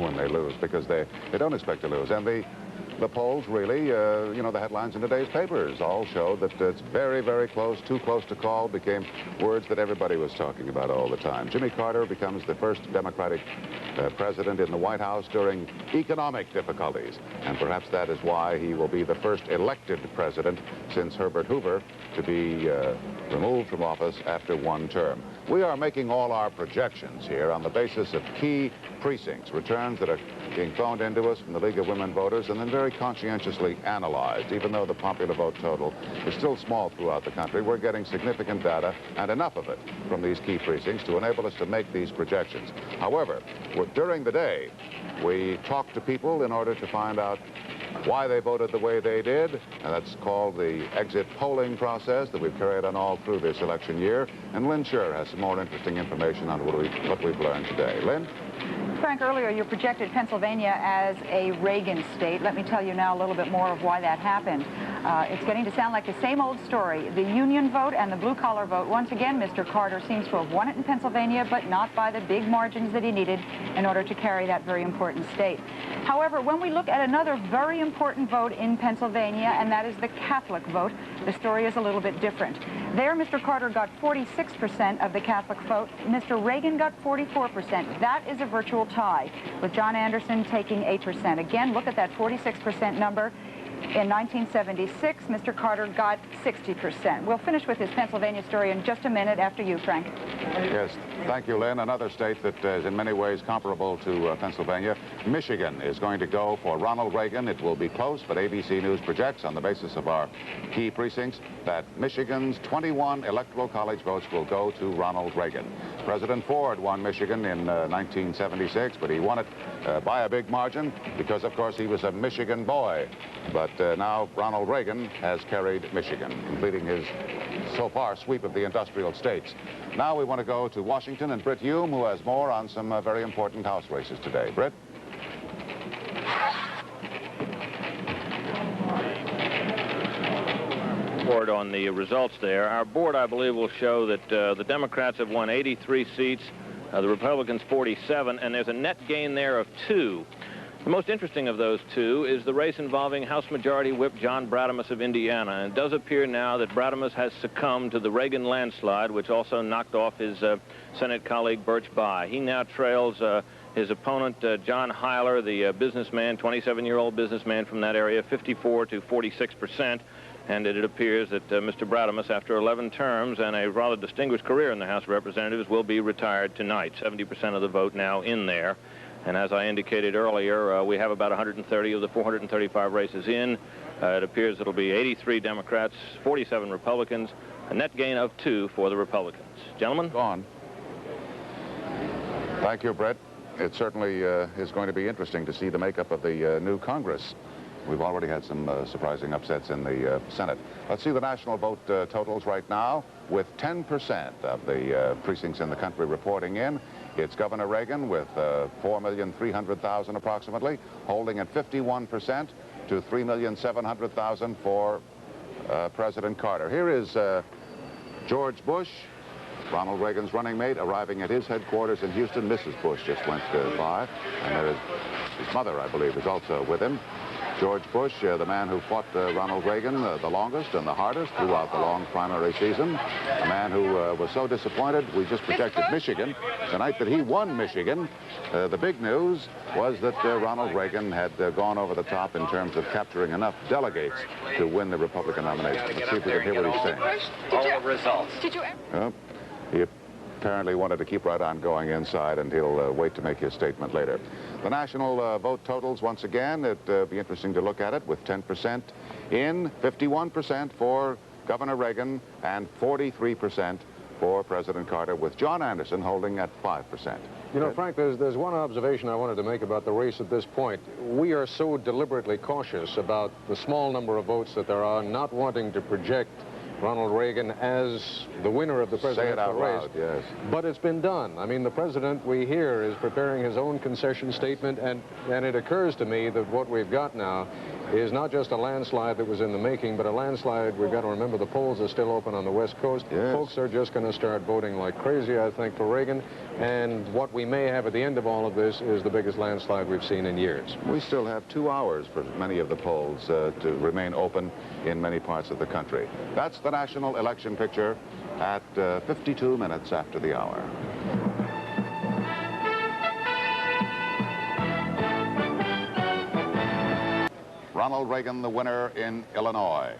when they lose, because they don't expect to lose. And the polls really, you know, the headlines in today's papers all showed that it's very, very close, too close to call, became words that everybody was talking about all the time. Jimmy Carter becomes the first Democratic president in the White House during economic difficulties. And perhaps that is why he will be the first elected president since Herbert Hoover to be removed from office after one term. We are making all our projections here on the basis of key precincts, returns that are being phoned into us from the League of Women Voters and then very conscientiously analyzed. Even though the popular vote total is still small throughout the country, we're getting significant data and enough of it from these key precincts to enable us to make these projections. However, during the day, we talk to people in order to find out why they voted the way they did, and that's called the exit polling process that we've carried on all through this election year. And Lynn Scher has some more interesting information on what we've learned today. Lynn? Frank, earlier you projected Pennsylvania as a Reagan state. Let me tell you now a little bit more of why that happened. It's getting to sound like the same old story. The union vote and the blue-collar vote. Once again, Mr. Carter seems to have won it in Pennsylvania, but not by the big margins that he needed in order to carry that very important state. However, when we look at another very important vote in Pennsylvania, and that is the Catholic vote, the story is a little bit different. There, Mr. Carter got 46% of the Catholic vote. Mr. Reagan got 44%. That is a virtual tie, with John Anderson taking 8%. Again, look at that 46% number. In 1976, Mr. Carter got 60%. We'll finish with his Pennsylvania story in just a minute after you, Frank. Yes, thank you, Lynn. Another state that is in many ways comparable to Pennsylvania, Michigan, is going to go for Ronald Reagan. It will be close, but ABC News projects on the basis of our key precincts that Michigan's 21 electoral college votes will go to Ronald Reagan. President Ford won Michigan in 1976, but he won it by a big margin because, of course, he was a Michigan boy. But now Ronald Reagan has carried Michigan, completing his, so far, sweep of the industrial states. Now we want to go to Washington and Britt Hume, who has more on some very important House races today. Britt? Report on the results there. Our board, I believe, will show that the Democrats have won 83 seats, the Republicans 47, and there's a net gain there of 2. The most interesting of those 2 is the race involving House Majority Whip John Bradamus of Indiana. And it does appear now that Bradamus has succumbed to the Reagan landslide, which also knocked off his Senate colleague Birch Bayh. He now trails his opponent, John Heiler, the businessman, 27-year-old businessman from that area, 54 to 46%. And it appears that Mr. Bradamus, after 11 terms and a rather distinguished career in the House of Representatives, will be retired tonight. 70% of the vote now in there. And as I indicated earlier, we have about 130 of the 435 races in. It appears it'll be 83 Democrats, 47 Republicans, a net gain of 2 for the Republicans. Gentlemen? Go on. Thank you, Brett. It certainly is going to be interesting to see the makeup of the new Congress. We've already had some surprising upsets in the Senate. Let's see the national vote totals right now, with 10% of the precincts in the country reporting in. It's Governor Reagan with 4,300,000 approximately, holding at 51% to 3,700,000 for President Carter. Here is George Bush, Ronald Reagan's running mate, arriving at his headquarters in Houston. Mrs. Bush just went by, and there is his mother, I believe, is also with him. George Bush, the man who fought Ronald Reagan the longest and the hardest throughout the long primary season, a man who was so disappointed we just projected Michigan. The night that he won Michigan, the big news was that Ronald Reagan had gone over the top in terms of capturing enough delegates to win the Republican nomination. Let's see if we can hear what he's saying. All the results. He apparently wanted to keep right on going inside, and he'll wait to make his statement later. The national vote totals, once again, it'd be interesting to look at it, with 10% in, 51% for Governor Reagan, and 43% for President Carter, with John Anderson holding at 5%. You know, Frank, there's one observation I wanted to make about the race at this point. We are so deliberately cautious about the small number of votes that there are, not wanting to project Ronald Reagan as the winner of the presidential race. Yes. But it's been done. I mean, the president, we hear, is preparing his own concession statement, and it occurs to me that what we've got now is not just a landslide that was in the making, but a landslide. We've got to remember the polls are still open on the West Coast. Yes. Folks are just going to start voting like crazy, I think, for Reagan. And what we may have at the end of all of this is the biggest landslide we've seen in years. We still have 2 hours for many of the polls to remain open in many parts of the country. That's the national election picture at 52 minutes after the hour. Ronald Reagan, the winner in Illinois.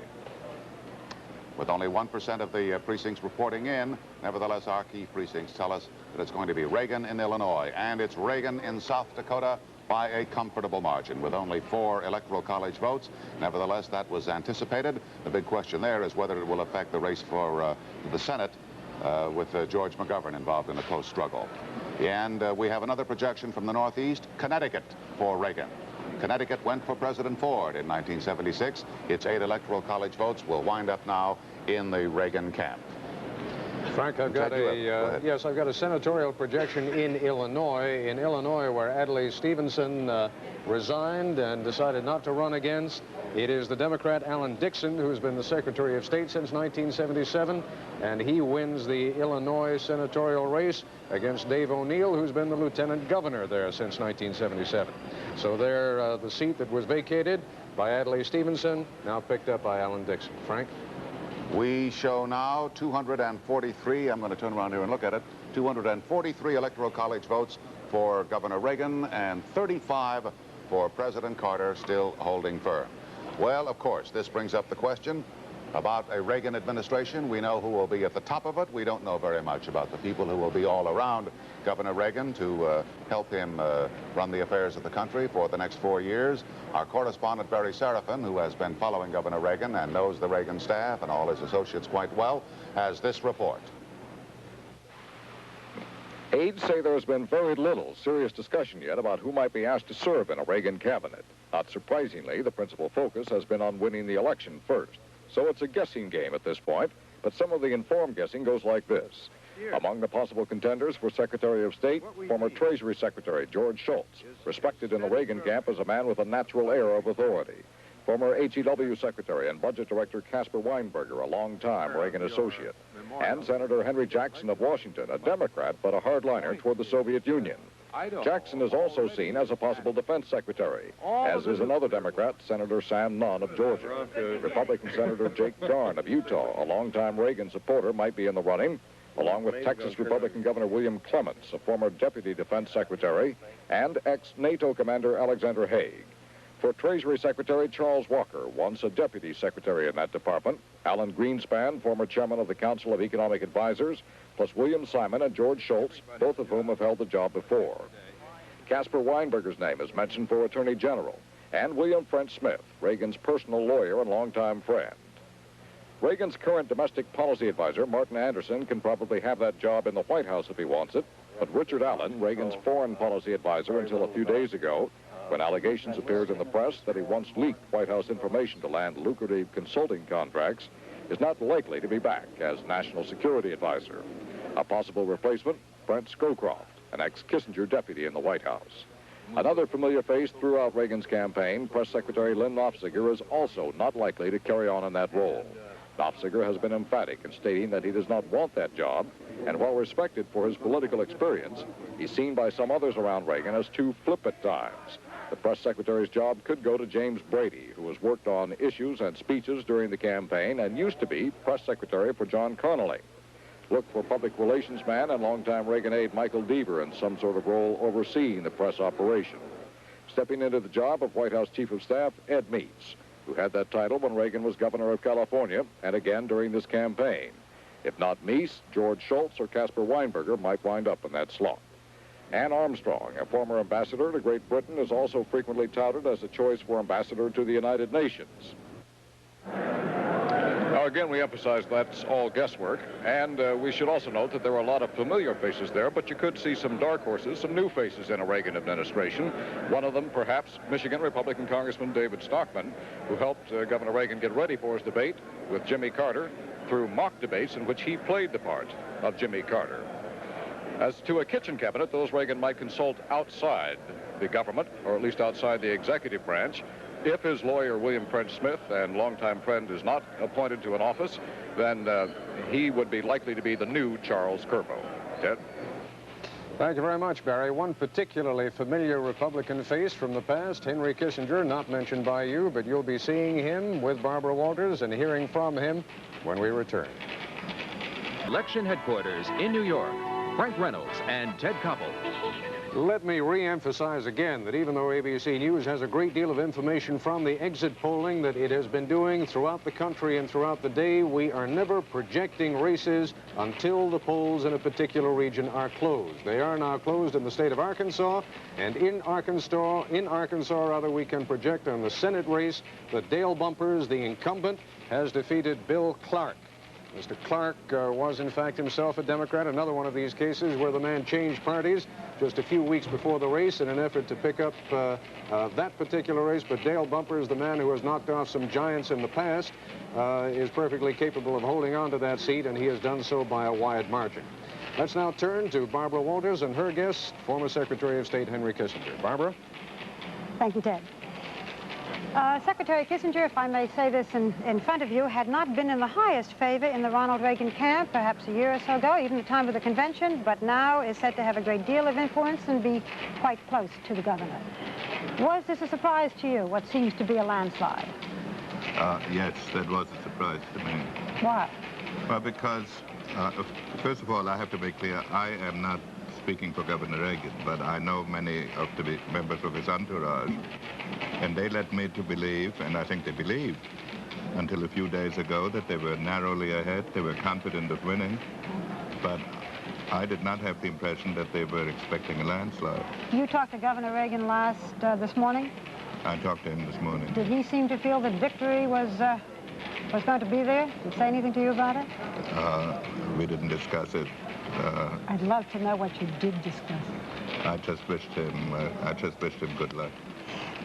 With only 1% of the precincts reporting in, nevertheless, our key precincts tell us that it's going to be Reagan in Illinois, and it's Reagan in South Dakota by a comfortable margin with only 4 Electoral College votes. Nevertheless, that was anticipated. The big question there is whether it will affect the race for the Senate with George McGovern involved in a close struggle. And we have another projection from the Northeast, Connecticut for Reagan. Connecticut went for President Ford in 1976. Its 8 Electoral College votes will wind up now in the Reagan camp. Frank, I've got a senatorial projection in Illinois. In Illinois, where Adlai Stevenson resigned and decided not to run against. It is the Democrat Alan Dixon, who's been the Secretary of State since 1977, and he wins the Illinois senatorial race against Dave O'Neill, who's been the Lieutenant Governor there since 1977. So there, the seat that was vacated by Adlai Stevenson, now picked up by Alan Dixon. Frank? We show now 243, I'm going to turn around here and look at it, 243 Electoral College votes for Governor Reagan and 35 for President Carter, still holding firm. Well, of course, this brings up the question about a Reagan administration. We know who will be at the top of it. We don't know very much about the people who will be all around Governor Reagan to help him run the affairs of the country for the next 4 years. Our correspondent, Barry Serafin, who has been following Governor Reagan and knows the Reagan staff and all his associates quite well, has this report. Aides say there has been very little serious discussion yet about who might be asked to serve in a Reagan cabinet. Not surprisingly, the principal focus has been on winning the election first. So it's a guessing game at this point, but some of the informed guessing goes like this. Among the possible contenders for Secretary of State, former Treasury Secretary George Shultz, respected in the Reagan camp as a man with a natural air of authority. Former HEW Secretary and Budget Director Caspar Weinberger, a longtime Reagan associate. And Senator Henry Jackson of Washington, a Democrat but a hardliner toward the Soviet Union. Jackson is also seen as a possible defense secretary, as is another Democrat, Senator Sam Nunn of Georgia. Republican Senator Jake Garn of Utah, a longtime Reagan supporter, might be in the running, along with Texas Republican Governor William Clements, a former deputy defense secretary, and ex-NATO commander Alexander Haig. For Treasury Secretary Charles Walker, once a deputy secretary in that department, Alan Greenspan, former chairman of the Council of Economic Advisors, plus William Simon and George Shultz, both of whom have held the job before. Caspar Weinberger's name is mentioned for Attorney General, and William French Smith, Reagan's personal lawyer and longtime friend. Reagan's current domestic policy advisor, Martin Anderson, can probably have that job in the White House if he wants it, but Richard Allen, Reagan's foreign policy advisor until a few days ago, when allegations appeared in the press that he once leaked White House information to land lucrative consulting contracts, is not likely to be back as National Security Advisor. A possible replacement, Brent Scowcroft, an ex-Kissinger deputy in the White House. Another familiar face throughout Reagan's campaign, Press Secretary Lynn Nofziger, is also not likely to carry on in that role. Nofziger has been emphatic in stating that he does not want that job, and while respected for his political experience, he's seen by some others around Reagan as too flip at times. The press secretary's job could go to James Brady, who has worked on issues and speeches during the campaign and used to be press secretary for John Connally. Look for public relations man and longtime Reagan aide Michael Deaver in some sort of role overseeing the press operation. Stepping into the job of White House Chief of Staff, Ed Meese, who had that title when Reagan was governor of California and again during this campaign. If not Meese, George Shultz or Caspar Weinberger might wind up in that slot. Anne Armstrong, a former ambassador to Great Britain, is also frequently touted as a choice for ambassador to the United Nations. again, we emphasize that's all guesswork. And we should also note that there are a lot of familiar faces there, but you could see some dark horses, some new faces in a Reagan administration. One of them, perhaps, Michigan Republican Congressman David Stockman, who helped Governor Reagan get ready for his debate with Jimmy Carter through mock debates in which he played the part of Jimmy Carter. As to a kitchen cabinet, those Reagan might consult outside the government, or at least outside the executive branch. If his lawyer, William French Smith, and longtime friend, is not appointed to an office, then he would be likely to be the new Charles Curbo. Ted? Thank you very much, Barry. One particularly familiar Republican face from the past, Henry Kissinger, not mentioned by you, but you'll be seeing him with Barbara Walters and hearing from him when we return. Election headquarters in New York. Frank Reynolds and Ted Koppel. Let me re-emphasize again that even though ABC News has a great deal of information from the exit polling that it has been doing throughout the country and throughout the day, we are never projecting races until the polls in a particular region are closed. They are now closed in the state of Arkansas, and in Arkansas, we can project on the Senate race that Dale Bumpers, the incumbent, has defeated Bill Clark. Mr. Clark was, in fact, himself a Democrat, another one of these cases where the man changed parties just a few weeks before the race in an effort to pick up that particular race. But Dale Bumpers, the man who has knocked off some giants in the past, is perfectly capable of holding on to that seat, and he has done so by a wide margin. Let's now turn to Barbara Walters and her guest, former Secretary of State Henry Kissinger. Barbara? Thank you, Ted. Secretary Kissinger, if I may say this in front of you, had not been in the highest favor in the Ronald Reagan camp perhaps a year or so ago, even at the time of the convention, but now is said to have a great deal of influence and be quite close to the governor. Was this a surprise to you, what seems to be a landslide? Yes, that was a surprise to me. Why? Well, because, first of all, I have to make clear, I am not speaking for Governor Reagan, but I know many of the members of his entourage, and they led me to believe, and I think they believed, until a few days ago, that they were narrowly ahead, they were confident of winning, but I did not have the impression that they were expecting a landslide. You talked to Governor Reagan this morning? I talked to him this morning. Did he seem to feel that victory was going to be there? Did he say anything to you about it? We didn't discuss it. I'd love to know what you did discuss. I just wished him good luck.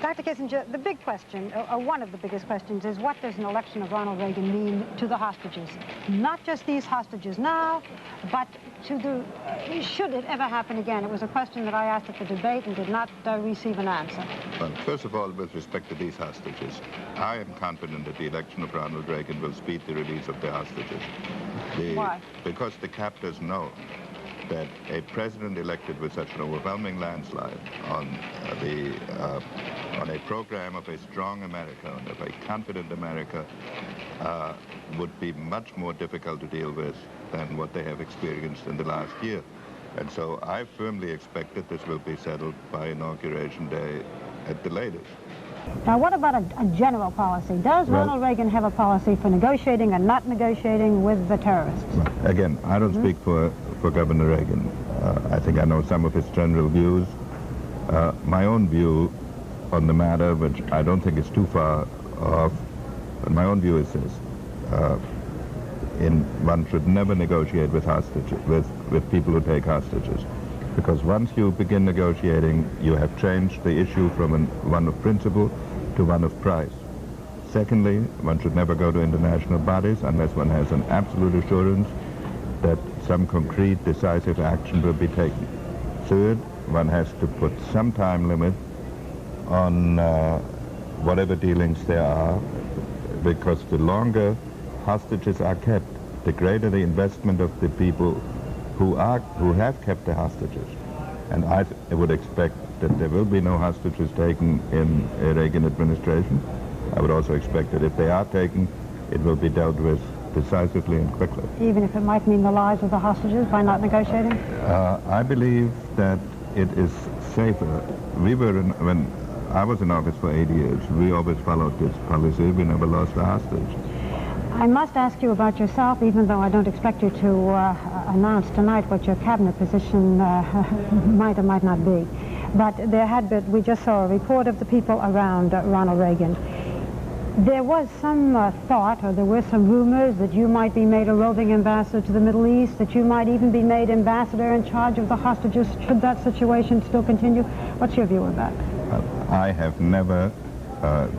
Dr. Kissinger, the big question, or one of the biggest questions, is what does an election of Ronald Reagan mean to the hostages? Not just these hostages now, but to the, should it ever happen again? It was a question that I asked at the debate and did not receive an answer. Well, first of all, with respect to these hostages, I am confident that the election of Ronald Reagan will speed the release of the hostages. Why? Because the captors know that a president elected with such an overwhelming landslide on a program of a strong America, of a confident America, would be much more difficult to deal with than what they have experienced in the last year. And so I firmly expect that this will be settled by Inauguration Day at the latest. Now, what about a general policy? Does Ronald Reagan have a policy for negotiating and not negotiating with the terrorists? Again, I don't speak for Governor Reagan. I think I know some of his general views. My own view on the matter, which I don't think is too far off, but my own view is this. One should never negotiate with hostages, with people who take hostages. Because once you begin negotiating, you have changed the issue from one of principle to one of price. Secondly, one should never go to international bodies unless one has an absolute assurance that some concrete, decisive action will be taken. Third, one has to put some time limit on whatever dealings there are, because the longer hostages are kept, the greater the investment of the people who have kept the hostages. And I would expect that there will be no hostages taken in a Reagan administration. I would also expect that if they are taken, it will be dealt with decisively and quickly. Even if it might mean the lives of the hostages by not negotiating? I believe that it is safer. When I was in office for 8 years, we always followed this policy. We never lost a hostage. I must ask you about yourself, even though I don't expect you to announce tonight what your cabinet position might or might not be. But we just saw a report of the people around Ronald Reagan. There was some thought, or there were some rumors, that you might be made a roving ambassador to the Middle East, that you might even be made ambassador in charge of the hostages, should that situation still continue. What's your view of that? I have never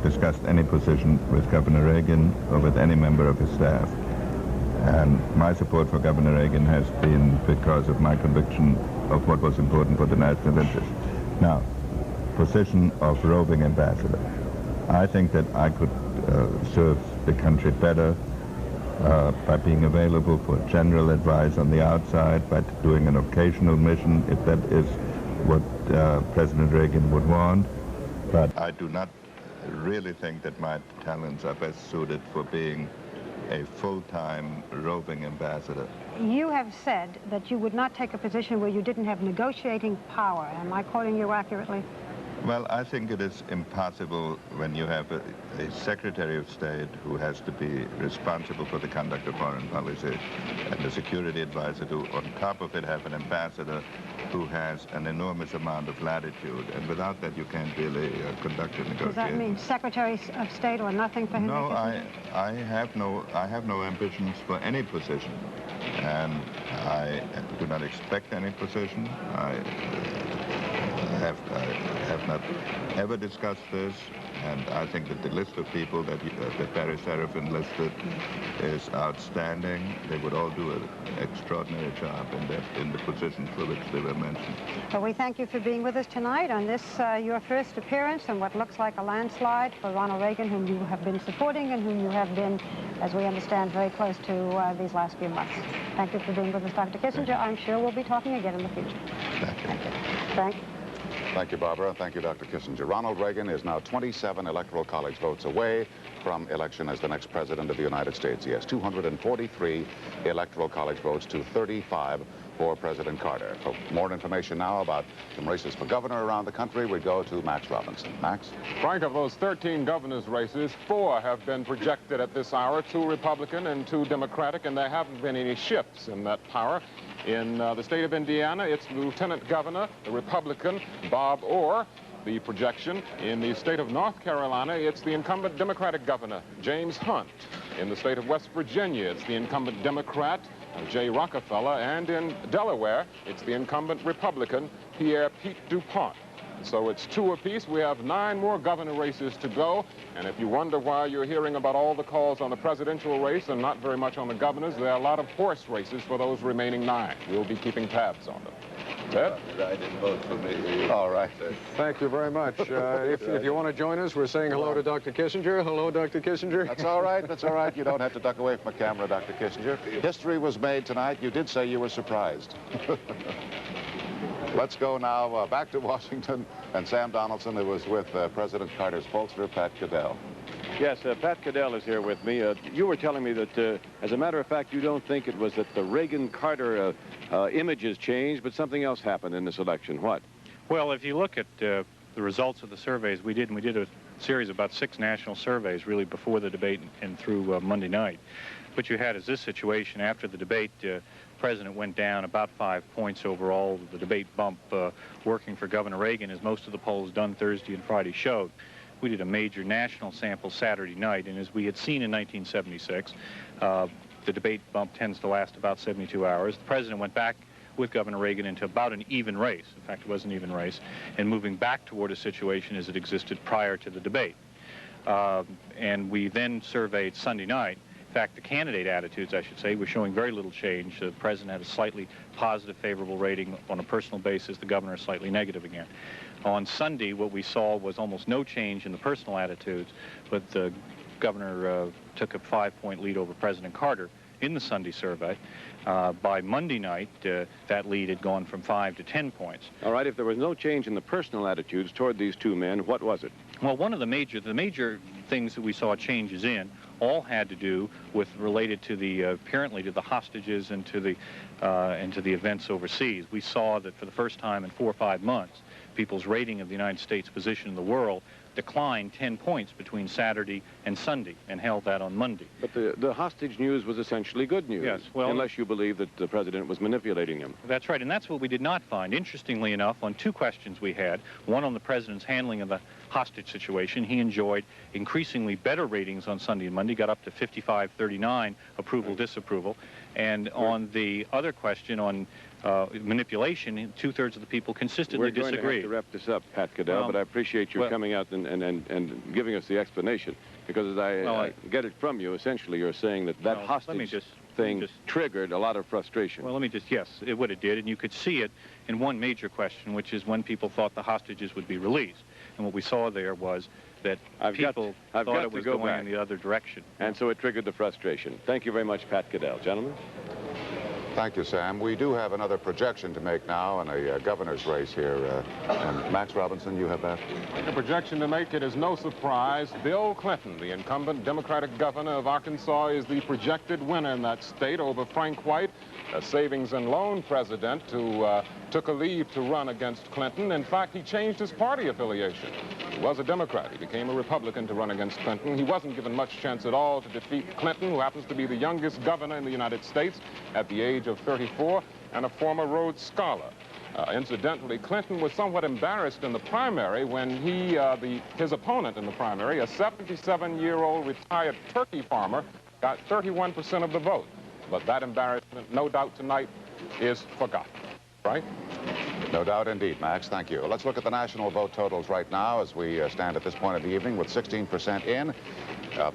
discussed any position with Governor Reagan or with any member of his staff. And my support for Governor Reagan has been because of my conviction of what was important for the national interest. Now, position of roving ambassador. I think that I could serve the country better by being available for general advice on the outside, by doing an occasional mission, if that is what President Reagan would want. But I do not really think that my talents are best suited for being a full-time roving ambassador. You have said that you would not take a position where you didn't have negotiating power. Am I quoting you accurately? Well, I think it is impossible when you have a Secretary of State who has to be responsible for the conduct of foreign policy and a security advisor to, on top of it, have an ambassador who has an enormous amount of latitude. And without that, you can't really conduct a negotiation. Does that mean Secretary of State or nothing for Henry Kissinger? No, I have no ambitions for any position. And I do not expect any position. I have not ever discussed this, and I think that the list of people that Barry Serafin listed is outstanding. They would all do an extraordinary job in the positions for which they were mentioned. Well, we thank you for being with us tonight on this, your first appearance in what looks like a landslide for Ronald Reagan, whom you have been supporting and whom you have been, as we understand, very close to these last few months. Thank you for being with us, Dr. Kissinger. I'm sure we'll be talking again in the future. Thank you. Thank you. Frank? Thank you, Barbara. Thank you, Dr. Kissinger. Ronald Reagan is now 27 Electoral College votes away from election as the next president of the United States. He has 243 Electoral College votes to 35 for President Carter. For more information now about some races for governor around the country, we go to Max Robinson. Max? Frank, of those 13 governor's races, 4 have been projected at this hour, 2 Republican and 2 Democratic, and there haven't been any shifts in that power. In the state of Indiana, it's Lieutenant Governor, the Republican, Bob Orr. The projection in the state of North Carolina, it's the incumbent Democratic governor, James Hunt. In the state of West Virginia, it's the incumbent Democrat, Jay Rockefeller. And in Delaware, it's the incumbent Republican, Pierre Pete DuPont. So it's 2 apiece. We have 9 more governor races to go. And if you wonder why you're hearing about all the calls on the presidential race and not very much on the governors, there are a lot of horse races for those remaining 9. We'll be keeping tabs on them. Ted? I didn't vote for me. All right. Thank you very much. If you want to join us, we're saying hello to Dr. Kissinger. Hello, Dr. Kissinger. That's all right. That's all right. You don't have to duck away from the camera, Dr. Kissinger. History was made tonight. You did say you were surprised. Let's go now back to Washington, and Sam Donaldson, who was with President Carter's pollster, Pat Caddell. Yes, Pat Caddell is here with me. You were telling me that, as a matter of fact, you don't think it was that the Reagan-Carter images changed, but something else happened in this election. What? Well, if you look at the results of the surveys we did a series of about 6 national surveys, really, before the debate and through Monday night. What you had is this situation after the debate. President went down about 5 points overall. The debate bump working for Governor Reagan, as most of the polls done Thursday and Friday showed. We did a major national sample Saturday night, and as we had seen in 1976, the debate bump tends to last about 72 hours. The president went back with Governor Reagan into about an even race. In fact, it was an even race, and moving back toward a situation as it existed prior to the debate. And we then surveyed Sunday night. In fact, the candidate attitudes, I should say, were showing very little change. The president had a slightly positive, favorable rating on a personal basis. The governor slightly negative again. On Sunday, what we saw was almost no change in the personal attitudes, but the governor took a 5-point lead over President Carter in the Sunday survey. By Monday night, that lead had gone from 5 to 10 points. All right, if there was no change in the personal attitudes toward these 2 men, what was it? Well, one of the major things that we saw changes in all had to do with related to the apparently to the hostages and to the events overseas. We saw that for the first time in 4 or 5 months, people's rating of the United States' position in the world declined 10 points between Saturday and Sunday and held that on Monday. But the hostage news was essentially good news. Yes, well, unless you believe that the president was manipulating him. That's right, and that's what we did not find. Interestingly enough, on two questions we had, one on the president's handling of the hostage situation, he enjoyed increasingly better ratings on Sunday and Monday, got up to 55-39 approval, disapproval. And on the other question on manipulation, two-thirds of the people consistently disagreed. We're going to have to wrap this up, Pat Caddell, but I appreciate you coming out and giving us the explanation, because as I get it from you, essentially you're saying that hostage thing triggered a lot of frustration. Well, yes, what it did, and you could see it in one major question, which is when people thought the hostages would be released. And what we saw there was that people thought it was going in the other direction. And so it triggered the frustration. Thank you very much, Pat Caddell. Gentlemen? Thank you, Sam. We do have another projection to make now in a governor's race here. And Max Robinson, you have that? The projection to make, it is no surprise. Bill Clinton, the incumbent Democratic governor of Arkansas, is the projected winner in that state over Frank White, a savings and loan president who took a leave to run against Clinton. In fact, he changed his party affiliation. He was a Democrat. He became a Republican to run against Clinton. He wasn't given much chance at all to defeat Clinton, who happens to be the youngest governor in the United States at the age of 34 and a former Rhodes Scholar. Incidentally, Clinton was somewhat embarrassed in the primary when his opponent in the primary, a 77-year-old retired turkey farmer, got 31% of the vote. But that embarrassment, no doubt tonight, is forgotten, right? No doubt indeed, Max. Thank you. Let's look at the national vote totals right now as we stand at this point of the evening with 16% in.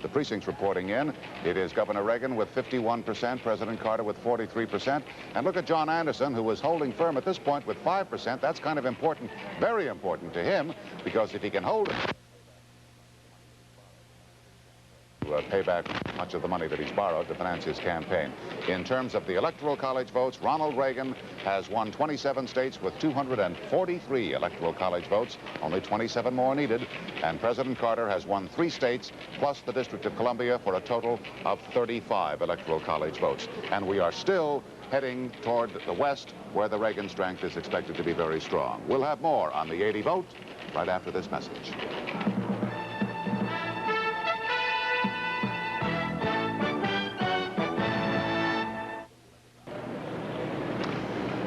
The precincts reporting in. It is Governor Reagan with 51%, President Carter with 43%. And look at John Anderson, who is holding firm at this point with 5%. That's kind of important, very important to him, because if he can hold it, pay back much of the money that he's borrowed to finance his campaign. In terms of the Electoral College votes, Ronald Reagan has won 27 states with 243 Electoral College votes, only 27 more needed, and President Carter has won 3 states plus the District of Columbia for a total of 35 Electoral College votes. And we are still heading toward the West, where the Reagan strength is expected to be very strong. We'll have more on the 80 vote right after this message.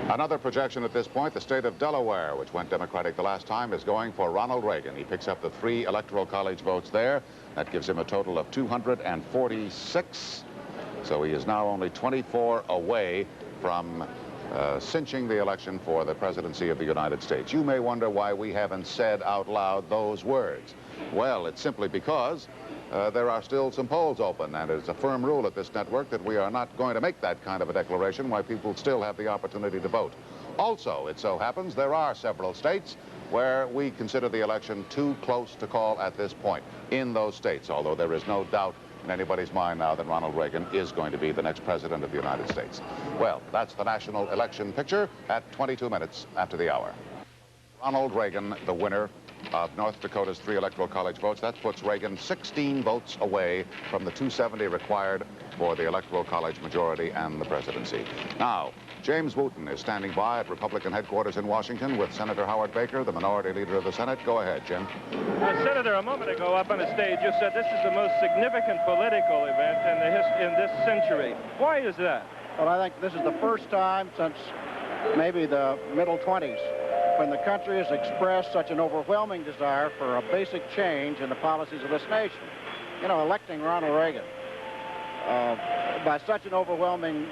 Another projection at this point, the state of Delaware, which went Democratic the last time, is going for Ronald Reagan. He picks up the 3 Electoral College votes there. That gives him a total of 246. So he is now only 24 away from cinching the election for the presidency of the United States. You may wonder why we haven't said out loud those words. Well, it's simply because there are still some polls open, and it's a firm rule at this network that we are not going to make that kind of a declaration while people still have the opportunity to vote. Also, it so happens there are several states where we consider the election too close to call at this point in those states, although there is no doubt in anybody's mind now that Ronald Reagan is going to be the next president of the United States. Well, that's the national election picture at 22 minutes after the hour. Ronald Reagan, the winner of North Dakota's 3 Electoral College votes. That puts Reagan 16 votes away from the 270 required for the Electoral College majority and the presidency. Now, James Wooten is standing by at Republican headquarters in Washington with Senator Howard Baker, the minority leader of the Senate. Go ahead, Jim. Senator, a moment ago up on the stage, you said this is the most significant political event in this century. Why is that? Well, I think this is the first time since maybe the middle 20s when the country has expressed such an overwhelming desire for a basic change in the policies of this nation. You know, electing Ronald Reagan by such an overwhelming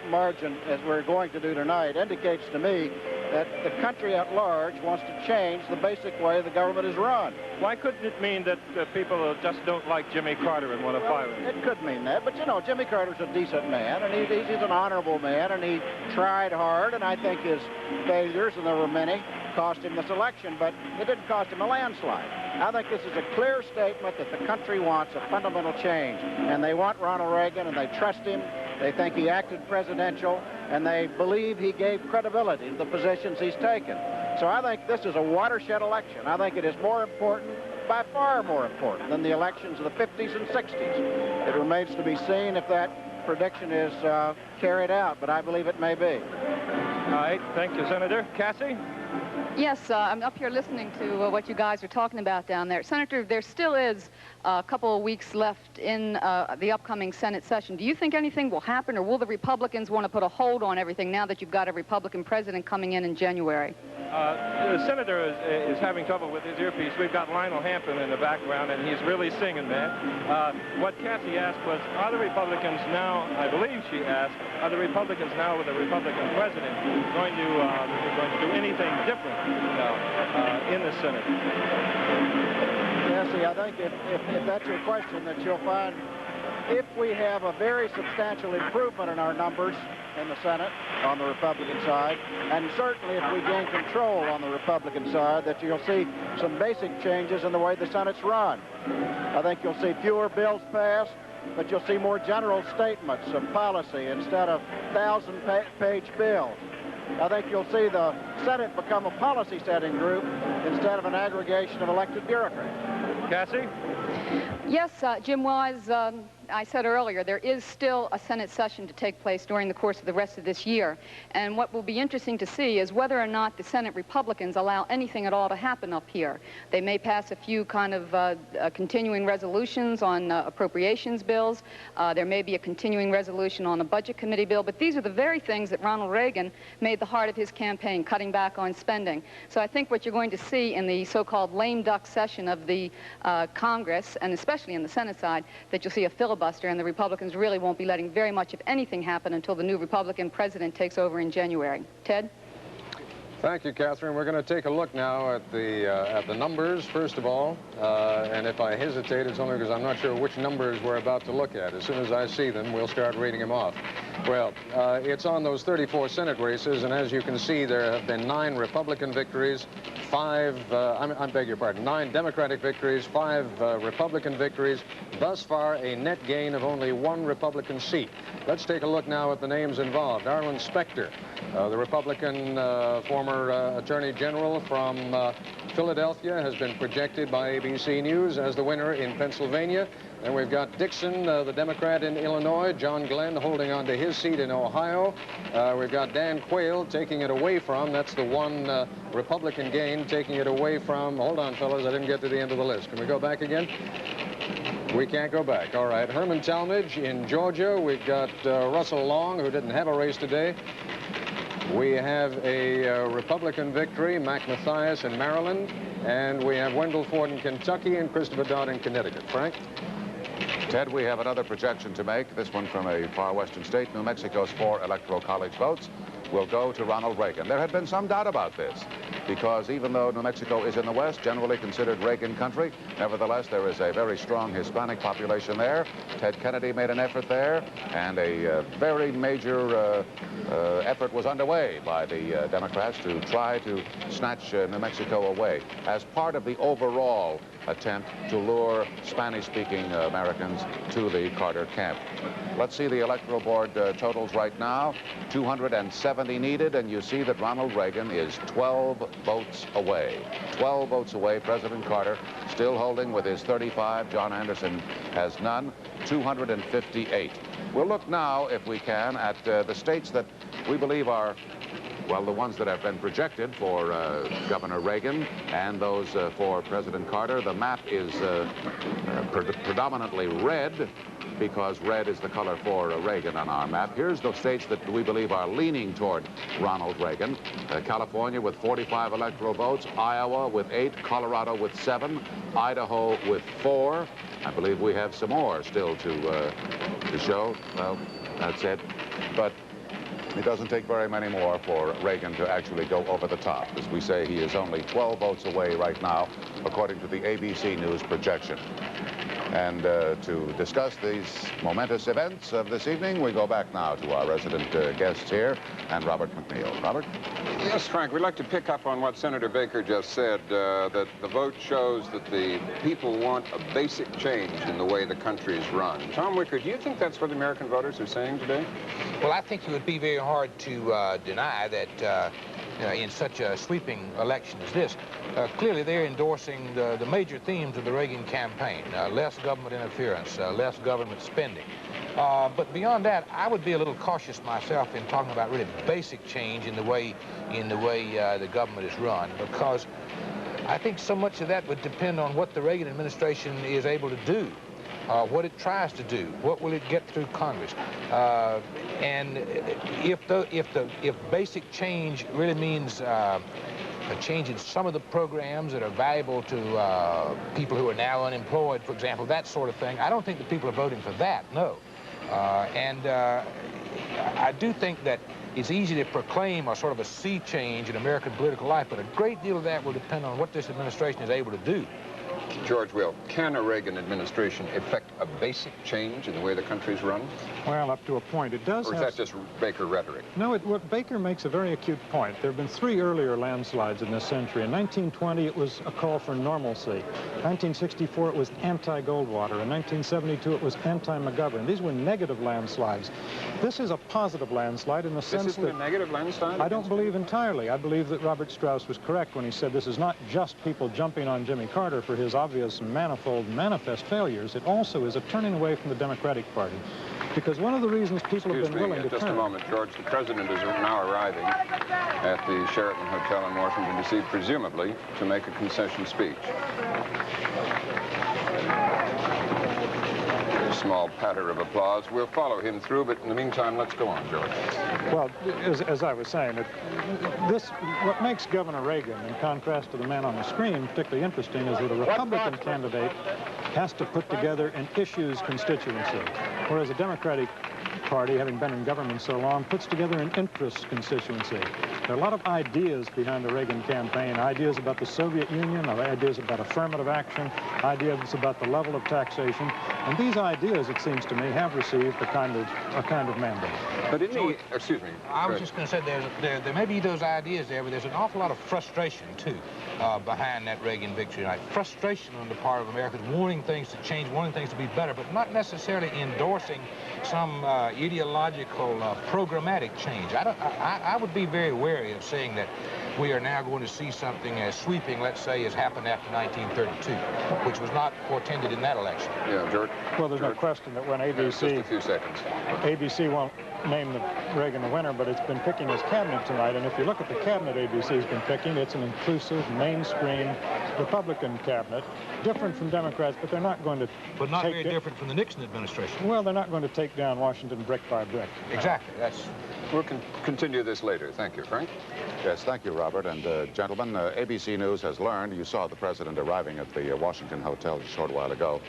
margin as we're going to do tonight indicates to me that the country at large wants to change the basic way the government is run. Why couldn't it mean that people just don't like Jimmy Carter and want to fire him? It could mean that, but you know, Jimmy Carter's a decent man, and he's an honorable man, and he tried hard, and I think his failures, and there were many, cost him this election, but it didn't cost him a landslide. I think this is a clear statement that the country wants a fundamental change, and they want Ronald Reagan, and they trust him. They think he acted presidential, and they believe he gave credibility to the positions he's taken. So I think this is a watershed election. I think it is more important, by far more important, than the elections of the 50s and 60s. It remains to be seen if that prediction is carried out, but I believe it may be. All right. Thank you, Senator. Cassie? Yes, I'm up here listening to what you guys are talking about down there. Senator, there still is a couple of weeks left in the upcoming Senate session. Do you think anything will happen, or will the Republicans want to put a hold on everything now that you've got a Republican president coming in January? The senator is having trouble with his earpiece. We've got Lionel Hampton in the background, and he's really singing, man. What Kathy asked was, are the Republicans now, I believe she asked, are the Republicans now with a Republican president going to do anything different in the Senate? Jesse, I think if that's your question, that you'll find if we have a very substantial improvement in our numbers in the Senate on the Republican side, and certainly if we gain control on the Republican side, that you'll see some basic changes in the way the Senate's run. I think you'll see fewer bills passed, but you'll see more general statements of policy instead of 1,000-page bills. I think you'll see the Senate become a policy-setting group instead of an aggregation of elected bureaucrats. Cassie? Yes, Jim, well, as I said earlier, there is still a Senate session to take place during the course of the rest of this year. And what will be interesting to see is whether or not the Senate Republicans allow anything at all to happen up here. They may pass a few kind of continuing resolutions on appropriations bills. There may be a continuing resolution on a budget committee bill. But these are the very things that Ronald Reagan made the heart of his campaign, cutting back on spending. So I think what you're going to see in the so-called lame duck session of the Congress, and especially in the Senate side, that you'll see a filibuster, and the Republicans really won't be letting very much of anything happen until the new Republican president takes over in January. Ted? Thank you, Catherine. We're going to take a look now at the numbers, first of all. And if I hesitate, it's only because I'm not sure which numbers we're about to look at. As soon as I see them, we'll start reading them off. Well, it's on those 34 Senate races, and as you can see, there have been 9 Republican victories, 9 Democratic victories, 5 Republican victories. Thus far, a net gain of only 1 Republican seat. Let's take a look now at the names involved. Arlen Specter, the Republican former Attorney General from Philadelphia, has been projected by ABC News as the winner in Pennsylvania. Then we've got Dixon, the Democrat in Illinois, John Glenn holding on to his seat in Ohio. We've got Dan Quayle taking it away from, that's the one Republican gain, taking it away from, hold on, fellas, I didn't get to the end of the list. Can we go back again? We can't go back. All right, Herman Talmadge in Georgia. We've got Russell Long, who didn't have a race today. We have a Republican victory, Mac Mathias in Maryland, and we have Wendell Ford in Kentucky and Christopher Dodd in Connecticut. Frank? Ted, we have another projection to make, this one from a far western state. New Mexico's 4 Electoral College votes will go to Ronald Reagan. There had been some doubt about this, because even though New Mexico is in the West, generally considered Reagan country, nevertheless, there is a very strong Hispanic population there. Ted Kennedy made an effort there, and a very major effort was underway by the Democrats to try to snatch New Mexico away as part of the overall attempt to lure Spanish-speaking Americans to the Carter camp. Let's see the Electoral Board totals right now. 270 needed, and you see that Ronald Reagan is 12 votes away. 12 votes away. President Carter still holding with his 35. John Anderson has none. 258. We'll look now, if we can, at the states that we believe are, well, the ones that have been projected for Governor Reagan and those for President Carter. The map is predominantly red, because red is the color for Reagan on our map. Here's the states that we believe are leaning toward Ronald Reagan. California with 45 electoral votes, Iowa with 8, Colorado with 7, Idaho with 4. I believe we have some more still to show. Well, that's it. But it doesn't take very many more for Reagan to actually go over the top. As we say, he is only 12 votes away right now, according to the ABC News projection. And to discuss these momentous events of this evening, we go back now to our resident guests here, and Robert McNeil. Robert? Yes, Frank, we'd like to pick up on what Senator Baker just said, that the vote shows that the people want a basic change in the way the country is run. Tom Wicker, do you think that's what the American voters are saying today? Well, I think it would be very hard to deny that in such a sweeping election as this. Clearly, they're endorsing the major themes of the Reagan campaign. Less government interference, less government spending, But beyond that, I would be a little cautious myself in talking about really basic change in the way the government is run, because I think so much of that would depend on what the Reagan administration is able to do, what it tries to do, what will it get through Congress, and if basic change really means a change in some of the programs that are valuable to people who are now unemployed, for example, that sort of thing, I don't think the people are voting for that, no. I do think that it's easy to proclaim a sort of a sea change in American political life, but a great deal of that will depend on what this administration is able to do. George Will, can a Reagan administration effect a basic change in the way the country's run? Well, up to a point. It does. Or is that just Baker rhetoric? No, what Baker makes a very acute point. There have been 3 earlier landslides in this century. In 1920, it was a call for normalcy. 1964, it was anti-Goldwater. In 1972, it was anti-McGovern. These were negative landslides. This is a positive landslide in the sense that... This isn't a negative landslide? I don't believe entirely. I believe that Robert Strauss was correct when he said this is not just people jumping on Jimmy Carter for his obvious manifold manifest failures. It also is a turning away from the Democratic Party. Because one of the reasons people have been willing to turn... Just a moment, George. The president is now arriving at the Sheraton Hotel in Washington, D.C., presumably to make a concession speech. A small patter of applause. We'll follow him through, but in the meantime, let's go on, George. Well, as I was saying, what makes Governor Reagan, in contrast to the man on the screen, particularly interesting is that a Republican candidate has to put together an issues constituency, whereas a Democratic Party, having been in government so long, puts together an interest constituency. There are a lot of ideas behind the Reagan campaign, ideas about the Soviet Union, ideas about affirmative action, ideas about the level of taxation, and these ideas, it seems to me, have received a kind of mandate. But in the... Excuse me. I was just going to say there may be those ideas there, but there's an awful lot of frustration, too, behind that Reagan victory tonight. Frustration on the part of Americans, wanting things to change, wanting things to be better, but not necessarily endorsing some ideological, programmatic change. I would be very wary of saying that we are now going to see something as sweeping, let's say, as happened after 1932, which was not portended in that election. Yeah, George. Well, there's no question that when ABC... Just a few seconds. ABC won't name Reagan the winner, but it's been picking his cabinet tonight, and if you look at the cabinet ABC's been picking, it's an inclusive, mainstream Republican cabinet, different from Democrats, but they're not going to... But not very different from the Nixon administration. Well, they're not going to take down Washington brick by brick. Exactly. We'll continue this later. Thank you, Frank. Yes, thank you, Robert. And gentlemen, ABC News has learned, you saw the president arriving at the Washington Hotel a short while ago.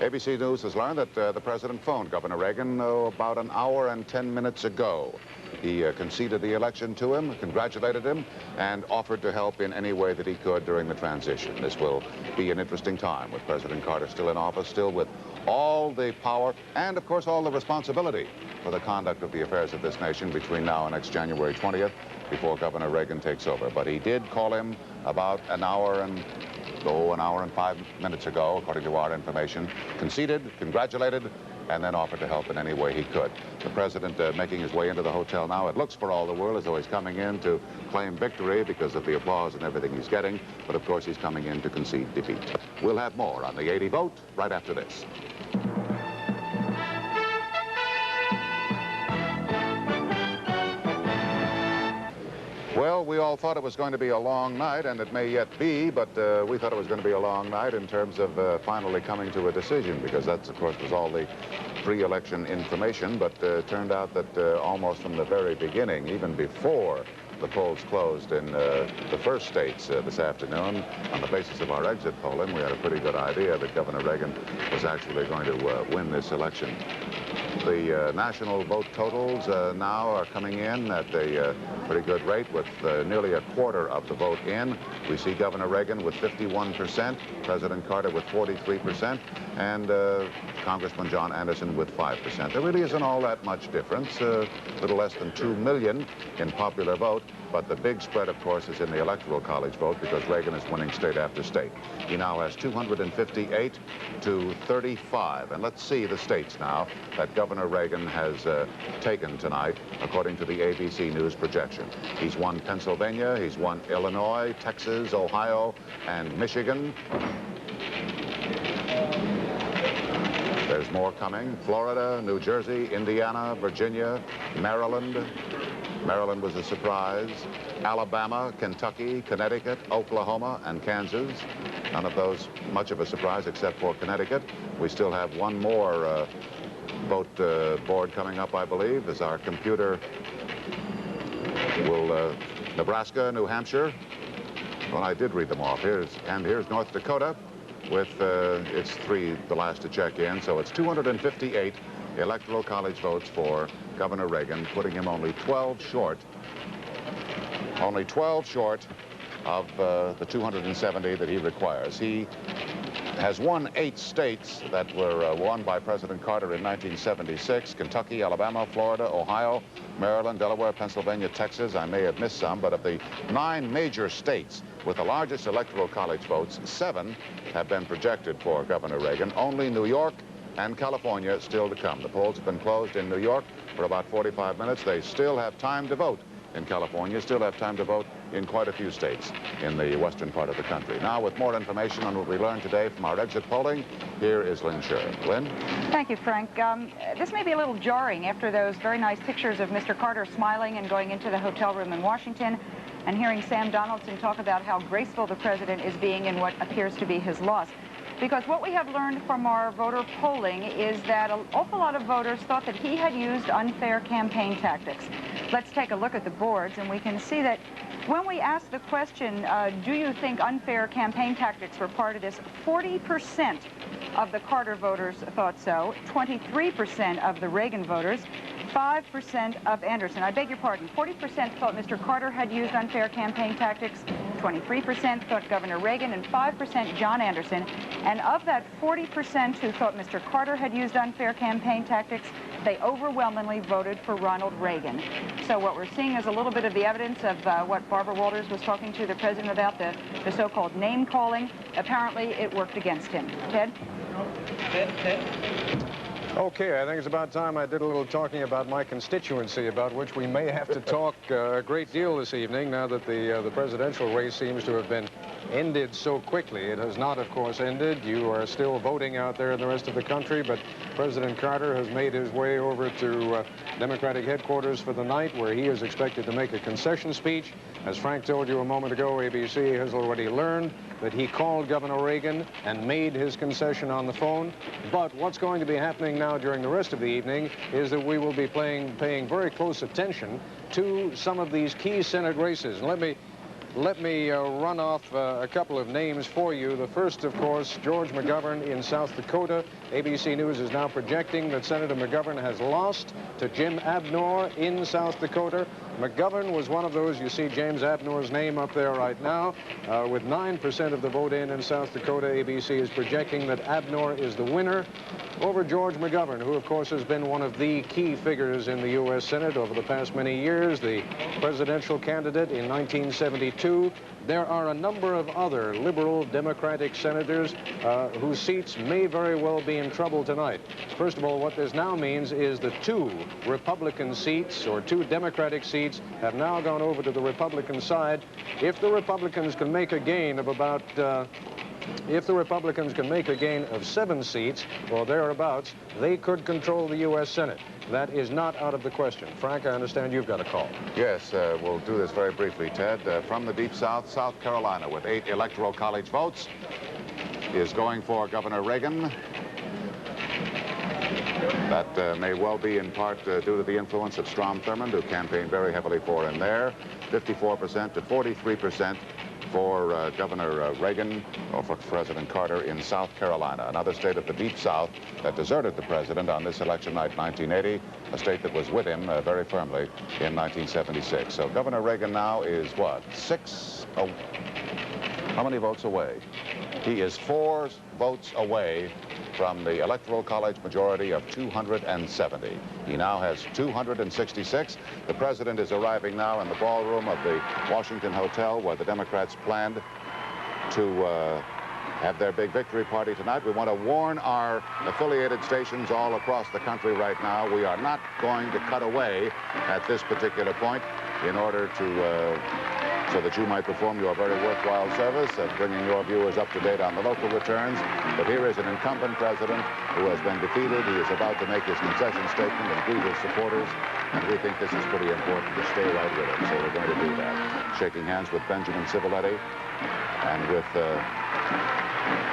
ABC News has learned that the president phoned Governor Reagan about an hour and 10 minutes ago. He conceded the election to him, congratulated him, and offered to help in any way that he could during the transition. This will be an interesting time with President Carter still in office, still with all the power and, of course, all the responsibility for the conduct of the affairs of this nation between now and next January 20th, before Governor Reagan takes over. But he did call him about an hour and 5 minutes ago, according to our information, conceded, congratulated, and then offered to help in any way he could. The president making his way into the hotel now. It looks for all the world as though he's coming in to claim victory because of the applause and everything he's getting, but of course he's coming in to concede defeat. We'll have more on the 80 vote right after this. Well, we all thought it was going to be a long night, and it may yet be, but we thought it was going to be a long night in terms of finally coming to a decision, because that, of course, was all the pre-election information, but turned out that almost from the very beginning, even before the polls closed in the first states this afternoon, on the basis of our exit polling, we had a pretty good idea that Governor Reagan was actually going to win this election. The national vote totals now are coming in at a pretty good rate, with nearly a quarter of the vote in. We see Governor Reagan with 51%, President Carter with 43%, and Congressman John Anderson with 5%. There really isn't all that much difference, a little less than 2 million in popular vote, but the big spread, of course, is in the Electoral College vote, because Reagan is winning state after state. He now has 258 to 35, and let's see the states now that Governor Reagan has taken tonight, according to the ABC News projection. He's won Pennsylvania, he's won Illinois, Texas, Ohio, and Michigan. There's There's more coming. Florida, New Jersey, Indiana, Virginia, Maryland. Maryland was a surprise. Alabama, Kentucky, Connecticut, Oklahoma, and Kansas. None of those much of a surprise except for Connecticut. We still have one more vote board coming up, I believe, as our computer will... Nebraska, New Hampshire. Well, I did read them off. Here's North Dakota with, it's 3, the last to check in, so it's 258 Electoral College votes for Governor Reagan, putting him only 12 short of the 270 that he requires. He has won 8 states that were won by President Carter in 1976, Kentucky, Alabama, Florida, Ohio, Maryland, Delaware, Pennsylvania, Texas. I may have missed some, but of the 9 major states with the largest Electoral College votes, 7 have been projected for Governor Reagan. Only New York and California still to come. The polls have been closed in New York for about 45 minutes. They still have time to vote in California, still have time to vote in quite a few states in the western part of the country. Now, with more information on what we learned today from our exit polling, here is Lynn Sherr. Lynn? Thank you, Frank. This may be a little jarring after those very nice pictures of Mr. Carter smiling and going into the hotel room in Washington and hearing Sam Donaldson talk about how graceful the president is being in what appears to be his loss. Because what we have learned from our voter polling is that an awful lot of voters thought that he had used unfair campaign tactics. Let's take a look at the boards, and we can see that when we asked the question, do you think unfair campaign tactics were part of this, 40% of the Carter voters thought so, 23% of the Reagan voters, 5% of Anderson. I beg your pardon, 40% thought Mr. Carter had used unfair campaign tactics, 23% thought Governor Reagan, and 5% John Anderson. And of that 40% who thought Mr. Carter had used unfair campaign tactics, they overwhelmingly voted for Ronald Reagan. So what we're seeing is a little bit of the evidence of what Barbara Walters was talking to the president about, the so-called name-calling. Apparently, it worked against him. Ted? Okay, I think it's about time I did a little talking about my constituency, about which we may have to talk a great deal this evening, now that the presidential race seems to have been ended so quickly. It has not, of course, ended. You are still voting out there in the rest of the country, but President Carter has made his way over to Democratic headquarters for the night, where he is expected to make a concession speech. As Frank told you a moment ago, ABC has already learned that he called Governor Reagan and made his concession on the phone. But what's going to be happening now during the rest of the evening is that we will be paying very close attention to some of these key Senate races. And let me run off a couple of names for you. The first, of course, George McGovern in South Dakota. ABC News is now projecting that Senator McGovern has lost to Jim Abnor in South Dakota. McGovern was one of those. You see James Abnor's name up there right now. With 9% of the vote in South Dakota, ABC is projecting that Abnor is the winner over George McGovern, who, of course, has been one of the key figures in the U.S. Senate over the past many years, the presidential candidate in 1972. There are a number of other liberal Democratic senators whose seats may very well be in trouble tonight. First of all, what this now means is that 2 Republican seats, or 2 Democratic seats, have now gone over to the Republican side. If the Republicans can make a gain of about... If the Republicans can make a gain of 7 seats, or thereabouts, they could control the U.S. Senate. That is not out of the question. Frank, I understand you've got a call. Yes, we'll do this very briefly, Ted. From the Deep South, South Carolina, with 8 Electoral College votes, is going for Governor Reagan. That may well be in part due to the influence of Strom Thurmond, who campaigned very heavily for him there. 54% to 43% for Governor Reagan, or for President Carter in South Carolina, another state of the Deep South that deserted the president on this election night 1980, a state that was with him very firmly in 1976. So Governor Reagan now is what, how many votes away? He is 4 votes away from the Electoral College majority of 270. He now has 266. The president is arriving now in the ballroom of the Washington Hotel, where the Democrats planned to have their big victory party tonight. We want to warn our affiliated stations all across the country right now. We are not going to cut away at this particular point. in order to so that you might perform your very worthwhile service of bringing your viewers up to date on the local returns. But here is an incumbent president who has been defeated. He is about to make his concession statement and greet his supporters, and we think this is pretty important to stay right with him, so we're going to do that. Shaking hands with Benjamin Civiletti and with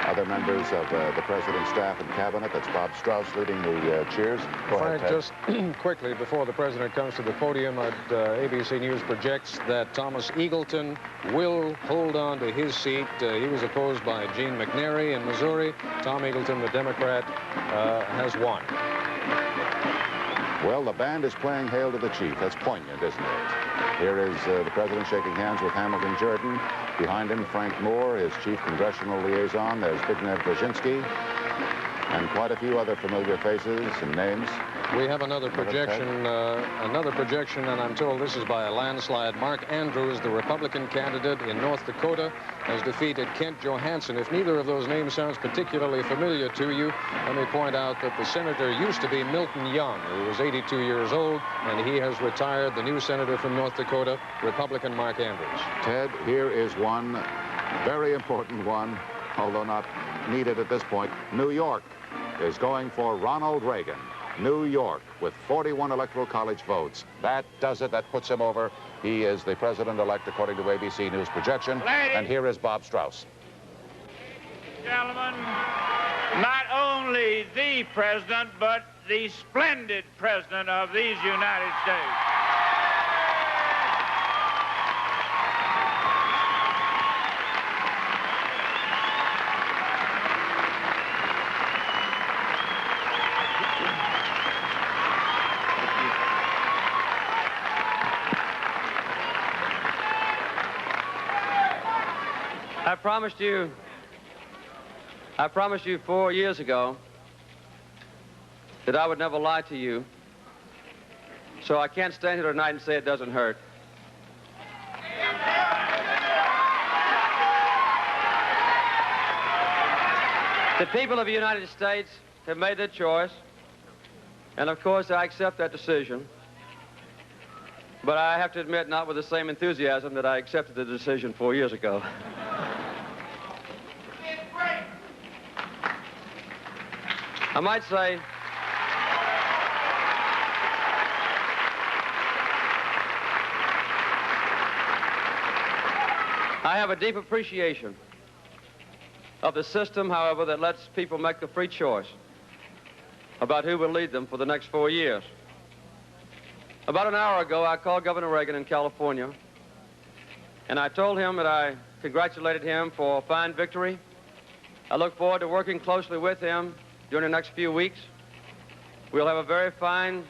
other members of the president's staff and cabinet. That's Bob Strauss leading the cheers. Go ahead, Ted. Just quickly, before the president comes to the podium, ABC News projects that Thomas Eagleton will hold on to his seat. He was opposed by Gene McNary in Missouri. Tom Eagleton, the Democrat, has won. Well, the band is playing Hail to the Chief. That's poignant, isn't it? Here is the president shaking hands with Hamilton Jordan. Behind him, Frank Moore, his chief congressional liaison. There's Zbigniew Brzezinski, and quite a few other familiar faces and names. We have another projection, and I'm told this is by a landslide. Mark Andrews, the Republican candidate in North Dakota, has defeated Kent Johansson. If neither of those names sounds particularly familiar to you, let me point out that the senator used to be Milton Young, who was 82 years old, and he has retired. The new senator from North Dakota, Republican Mark Andrews. Ted, here is one very important one, although not needed at this point. New York is going for Ronald Reagan. New York with 41 Electoral College votes. That does it. That puts him over. He is the president-elect according to ABC News projection. And here is Bob Strauss. Gentlemen, not only the president, but the splendid president of these United States. I promised you 4 years ago that I would never lie to you, so I can't stand here tonight and say it doesn't hurt. The people of the United States have made their choice, and of course I accept that decision, but I have to admit not with the same enthusiasm that I accepted the decision 4 years ago. I might say I have a deep appreciation of the system, however, that lets people make the free choice about who will lead them for the next 4 years. About an hour ago, I called Governor Reagan in California, and I told him that I congratulated him for a fine victory. I look forward to working closely with him during the next few weeks. We'll have a very fine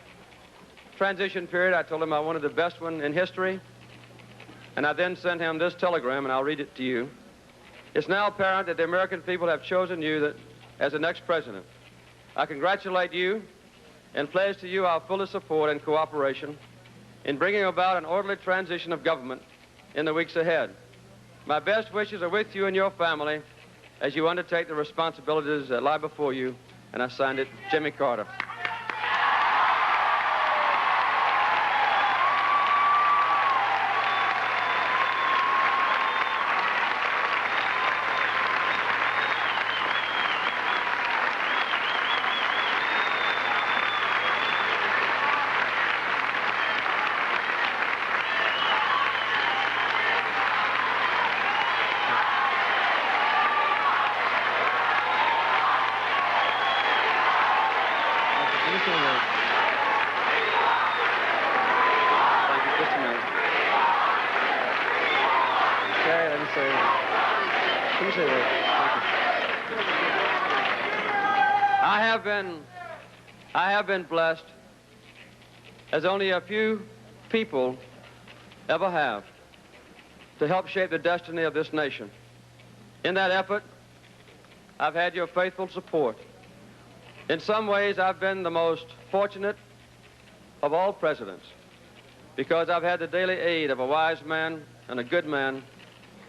transition period. I told him I wanted the best one in history. And I then sent him this telegram, and I'll read it to you. It's now apparent that the American people have chosen you as the next president. I congratulate you and pledge to you our fullest support and cooperation in bringing about an orderly transition of government in the weeks ahead. My best wishes are with you and your family as you undertake the responsibilities that lie before you. And I signed it, Jimmy Carter. I have been blessed, as only a few people ever have, to help shape the destiny of this nation. In that effort, I've had your faithful support. In some ways, I've been the most fortunate of all presidents because I've had the daily aid of a wise man and a good man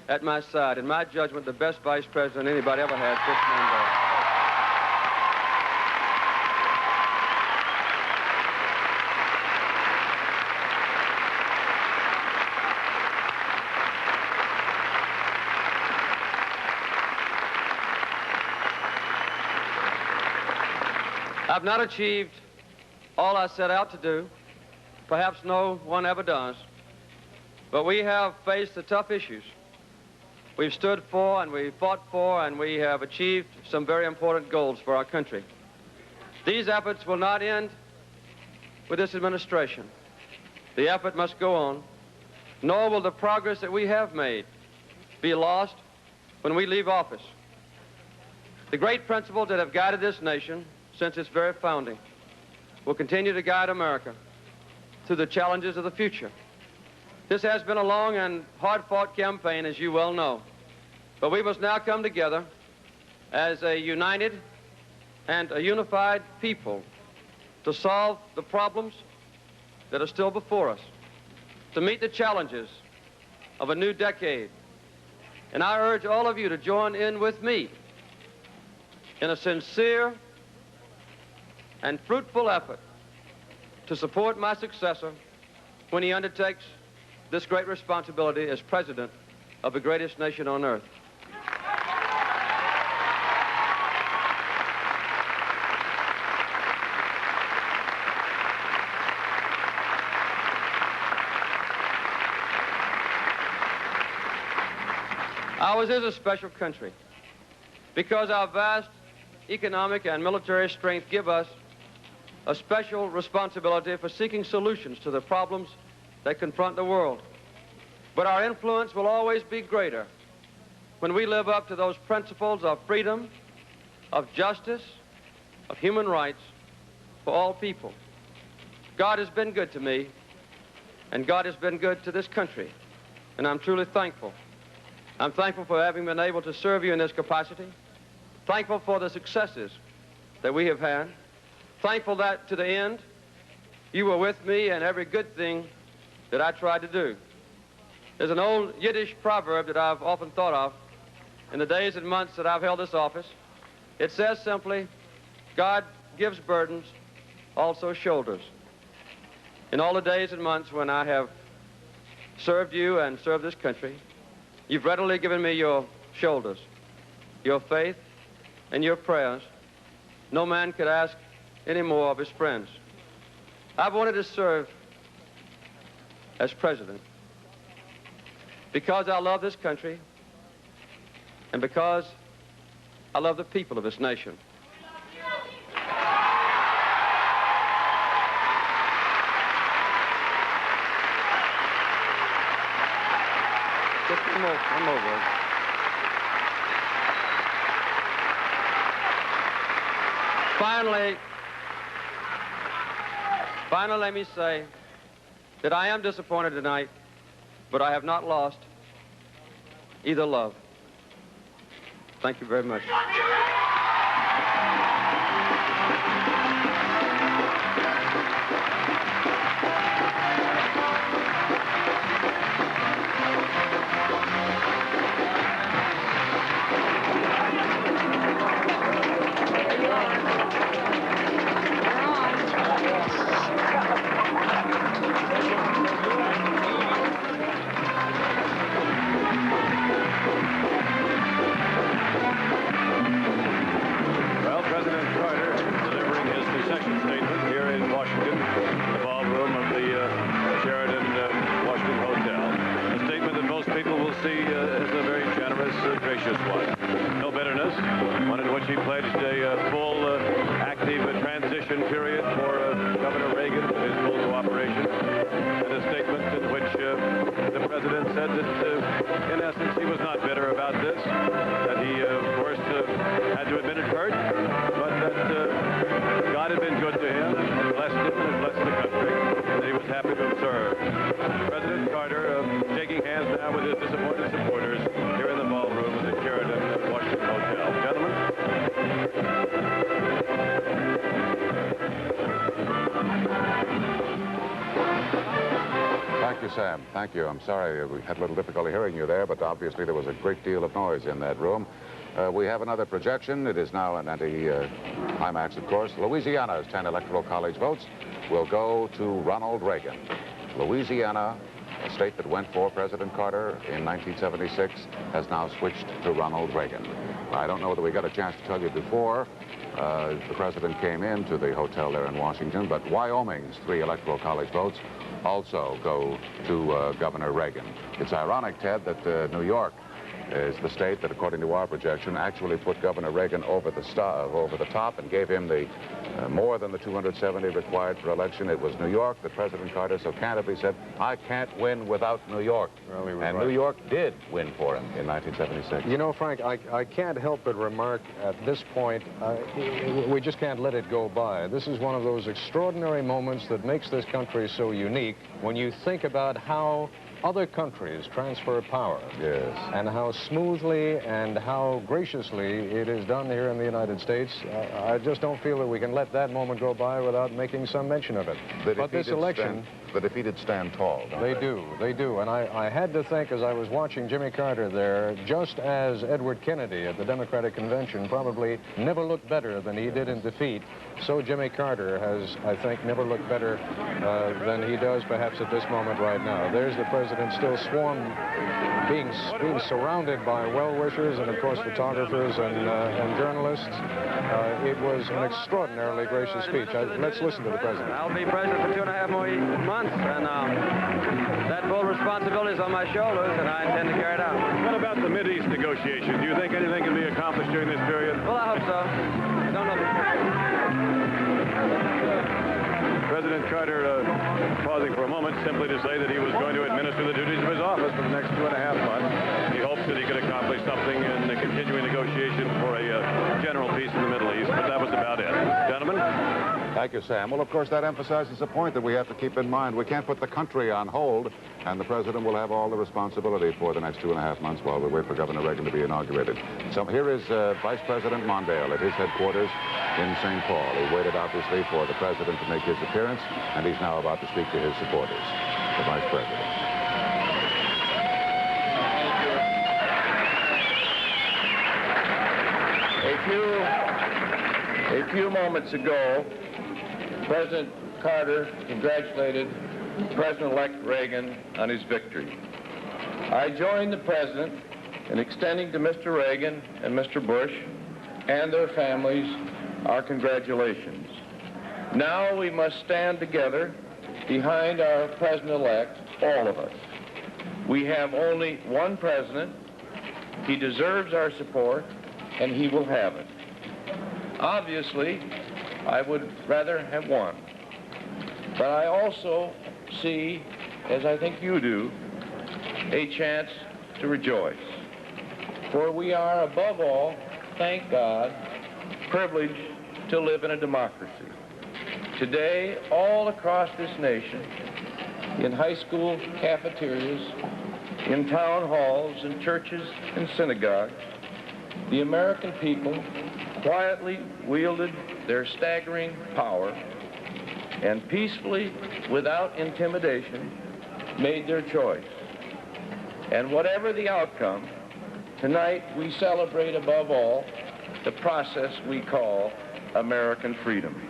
at my side. In my judgment, the best vice president anybody ever had, Fitz Mandel. I've not achieved all I set out to do. Perhaps no one ever does. But we have faced the tough issues. We've stood for and we fought for and we have achieved some very important goals for our country. These efforts will not end with this administration. The effort must go on, nor will the progress that we have made be lost when we leave office. The great principles that have guided this nation since its very founding will continue to guide America through the challenges of the future. This has been a long and hard-fought campaign, as you well know. But we must now come together as a united and a unified people to solve the problems that are still before us, to meet the challenges of a new decade. And I urge all of you to join in with me in a sincere and fruitful effort to support my successor when he undertakes this great responsibility as president of the greatest nation on earth. Ours is a special country because our vast economic and military strength give us a special responsibility for seeking solutions to the problems that confront the world. But our influence will always be greater when we live up to those principles of freedom, of justice, of human rights for all people. God has been good to me, and God has been good to this country, and I'm truly thankful. I'm thankful for having been able to serve you in this capacity, thankful for the successes that we have had, thankful that to the end you were with me in every good thing that I tried to do. There's an old Yiddish proverb that I've often thought of in the days and months that I've held this office. It says simply, God gives burdens, also shoulders. In all the days and months when I have served you and served this country, you've readily given me your shoulders, your faith, and your prayers. No man could ask any more of his friends. I've wanted to serve as president because I love this country and because I love the people of this nation. Just one more word. Finally, let me say that I am disappointed tonight, but I have not lost either love. Thank you very much. Sam, thank you. I'm sorry we had a little difficulty hearing you there, but obviously there was a great deal of noise in that room. We have another projection. It is now an anti-climax, of course. Louisiana's 10 Electoral College votes will go to Ronald Reagan. Louisiana a state that went for President Carter in 1976, has now switched to Ronald Reagan. I don't know whether we got a chance to tell you before the president came into the hotel there in Washington, but Wyoming's 3 Electoral College votes also go to Governor Reagan. It's ironic, Ted, that New York is the state that, according to our projection, actually put Governor Reagan over the top and gave him the more than the 270 required for election. It was New York that President Carter so candidly said, I can't win without New York. Well, he was and right. New York did win for him in 1976. You know, Frank, I can't help but remark at this point, we just can't let it go by. This is one of those extraordinary moments that makes this country so unique when you think about how other countries transfer power. Yes. And how smoothly and how graciously it is done here in the United States. I just don't feel that we can let that moment go by without making some mention of it. But this election... The defeated stand tall, don't they? They do. And I had to think, as I was watching Jimmy Carter there, just as Edward Kennedy at the Democratic Convention probably never looked better than he did in defeat, so Jimmy Carter has, I think, never looked better than he does perhaps at this moment right now. There's the president still swarmed, being surrounded by well-wishers and, of course, photographers and journalists. It was an extraordinarily gracious speech. Let's listen to the president. I'll be president for 2.5 more months, and that full responsibility is on my shoulders, and I intend to carry it out. What about the Mideast negotiation? Do you think anything can be accomplished during this period? Well, I hope so. Don't know. President Carter pausing for a moment simply to say that he was going to administer the duties of his office for the next 2.5 months. He hopes that he could accomplish something in the continuing negotiation for a general peace in the Middle East, but that was about it. Gentlemen? Thank you, Sam. Well, of course, that emphasizes a point that we have to keep in mind. We can't put the country on hold, and the president will have all the responsibility for the next 2.5 months while we wait for Governor Reagan to be inaugurated. So here is Vice President Mondale at his headquarters in St. Paul. He waited, obviously, for the president to make his appearance, and he's now about to speak to his supporters. The Vice President. A few moments ago, President Carter congratulated President-elect Reagan on his victory. I join the President in extending to Mr. Reagan and Mr. Bush and their families our congratulations. Now we must stand together behind our President-elect, all of us. We have only one President. He deserves our support, and he will have it. Obviously, I would rather have one. But I also see, as I think you do, a chance to rejoice. For we are, above all, thank God, privileged to live in a democracy. Today, all across this nation, in high school cafeterias, in town halls, in churches and synagogues, the American people quietly wielded their staggering power and peacefully, without intimidation, made their choice. And whatever the outcome, tonight we celebrate above all the process we call American freedom.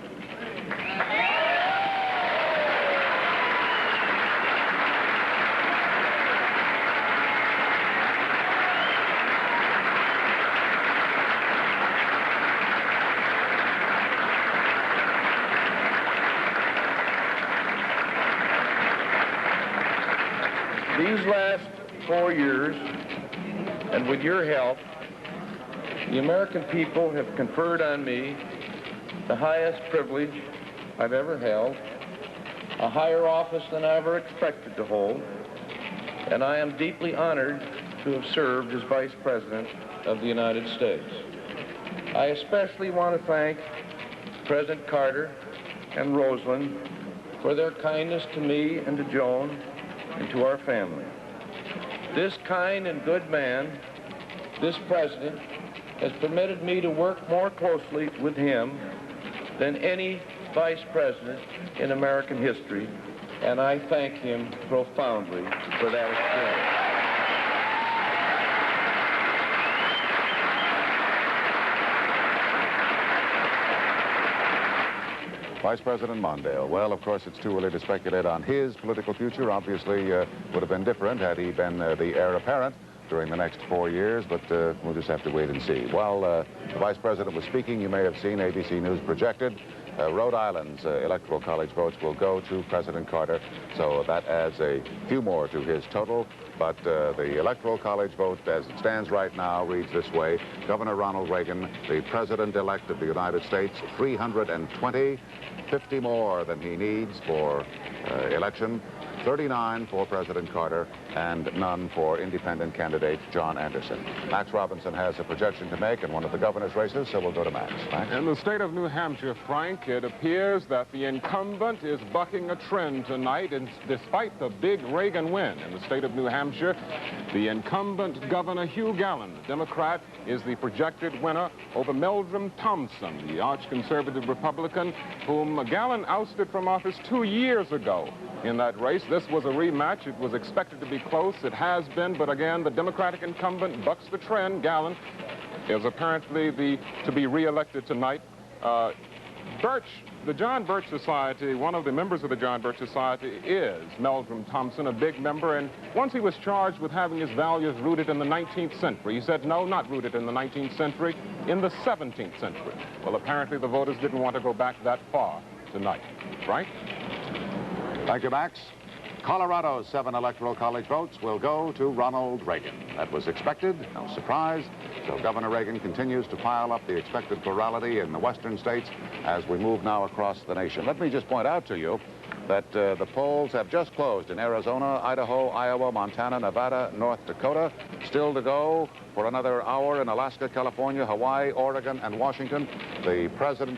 These last 4 years, and with your help, the American people have conferred on me the highest privilege I've ever held, a higher office than I ever expected to hold, and I am deeply honored to have served as Vice President of the United States. I especially want to thank President Carter and Rosalind for their kindness to me and to Joan and to our family. This kind and good man, this president, has permitted me to work more closely with him than any vice president in American history, and I thank him profoundly for that experience. Vice President Mondale. Well, of course, it's too early to speculate on his political future. Obviously, would have been different had he been the heir apparent during the next 4 years, but we'll just have to wait and see. While the Vice President was speaking, you may have seen ABC News projected Rhode Island's Electoral College votes will go to President Carter, so that adds a few more to his total. But the Electoral College vote, as it stands right now, reads this way. Governor Ronald Reagan, the President-elect of the United States, 320, 50 more than he needs for election. 39 for President Carter, and none for independent candidate John Anderson. Max Robinson has a projection to make in one of the governor's races, so we'll go to Max. Max? In the state of New Hampshire, Frank, it appears that the incumbent is bucking a trend tonight, and despite the big Reagan win in the state of New Hampshire, the incumbent Governor Hugh Gallen, the Democrat, is the projected winner over Meldrum Thompson, the arch-conservative Republican, whom Gallen ousted from office 2 years ago in that race. This was a rematch. It was expected to be close. It has been, but again, the Democratic incumbent bucks the trend. Gallen is apparently to be re-elected tonight. The John Birch Society, one of the members of the John Birch Society is Meldrum Thompson, a big member, and once he was charged with having his values rooted in the 19th century. He said, no, not rooted in the 19th century, in the 17th century. Well, apparently the voters didn't want to go back that far tonight. Right? Thank you, Max. Colorado's 7 Electoral College votes will go to Ronald Reagan. That was expected, no surprise. So Governor Reagan continues to pile up the expected plurality in the western states as we move now across the nation. Let me just point out to you that the polls have just closed in Arizona, Idaho, Iowa, Montana, Nevada, North Dakota. Still to go for another hour in Alaska, California, Hawaii, Oregon, and Washington. The president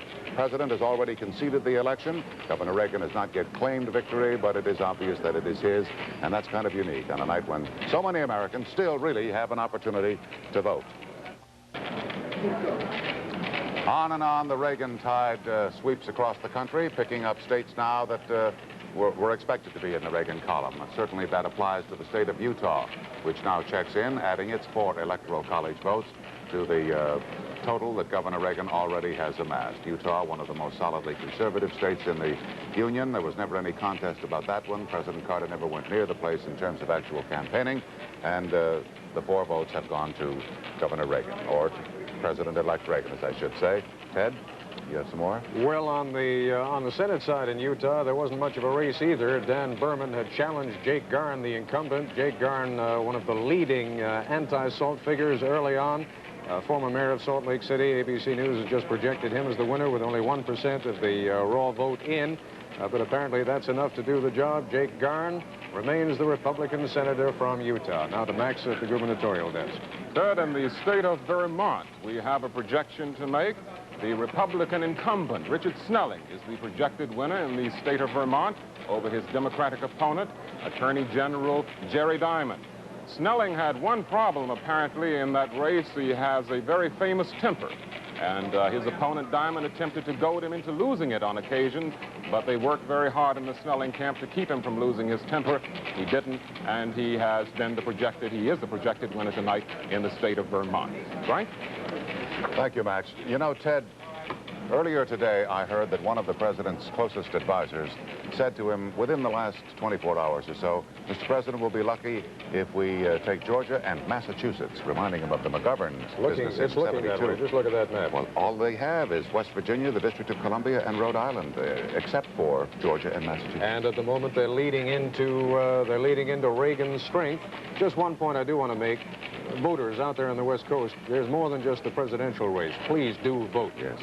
has already conceded the election. Governor Reagan has not yet claimed victory, but it is obvious that it is his, and that's kind of unique on a night when so many Americans still really have an opportunity to vote. On and on, the Reagan tide sweeps across the country, picking up states now that were expected to be in the Reagan column. And certainly that applies to the state of Utah, which now checks in, adding its 4 Electoral College votes to the total that Governor Reagan already has amassed. Utah, one of the most solidly conservative states in the Union. There was never any contest about that one. President Carter never went near the place in terms of actual campaigning, and the 4 votes have gone to Governor Reagan, or to President-elect Reagan, as I should say. Ted, you have some more? Well, on the Senate side in Utah, there wasn't much of a race either. Dan Berman had challenged Jake Garn, the incumbent. Jake Garn, one of the leading anti-SALT figures early on. Former mayor of Salt Lake City. ABC News has just projected him as the winner with only 1% of the raw vote in. But apparently that's enough to do the job. Jake Garn remains the Republican senator from Utah. Now to Max at the gubernatorial desk. Third, in the state of Vermont, we have a projection to make. The Republican incumbent, Richard Snelling, is the projected winner in the state of Vermont over his Democratic opponent, Attorney General Jerry Diamond. Snelling had one problem, apparently, in that race. He has a very famous temper. And his opponent, Diamond, attempted to goad him into losing it on occasion, but they worked very hard in the Snelling camp to keep him from losing his temper. He didn't, and he is the projected winner tonight in the state of Vermont. Frank? Thank you, Max. You know, Ted, earlier today I heard that one of the president's closest advisors said to him within the last 24 hours or so, Mr. President, we'll be lucky if we take Georgia and Massachusetts, reminding him of the McGovern business in 72. Just look at that map. Well, all they have is West Virginia, the District of Columbia, and Rhode Island, except for Georgia and Massachusetts. And at the moment, they're leading into Reagan's strength. Just one point I do want to make. Voters out there on the West Coast, there's more than just the presidential race. Please do vote. Yes.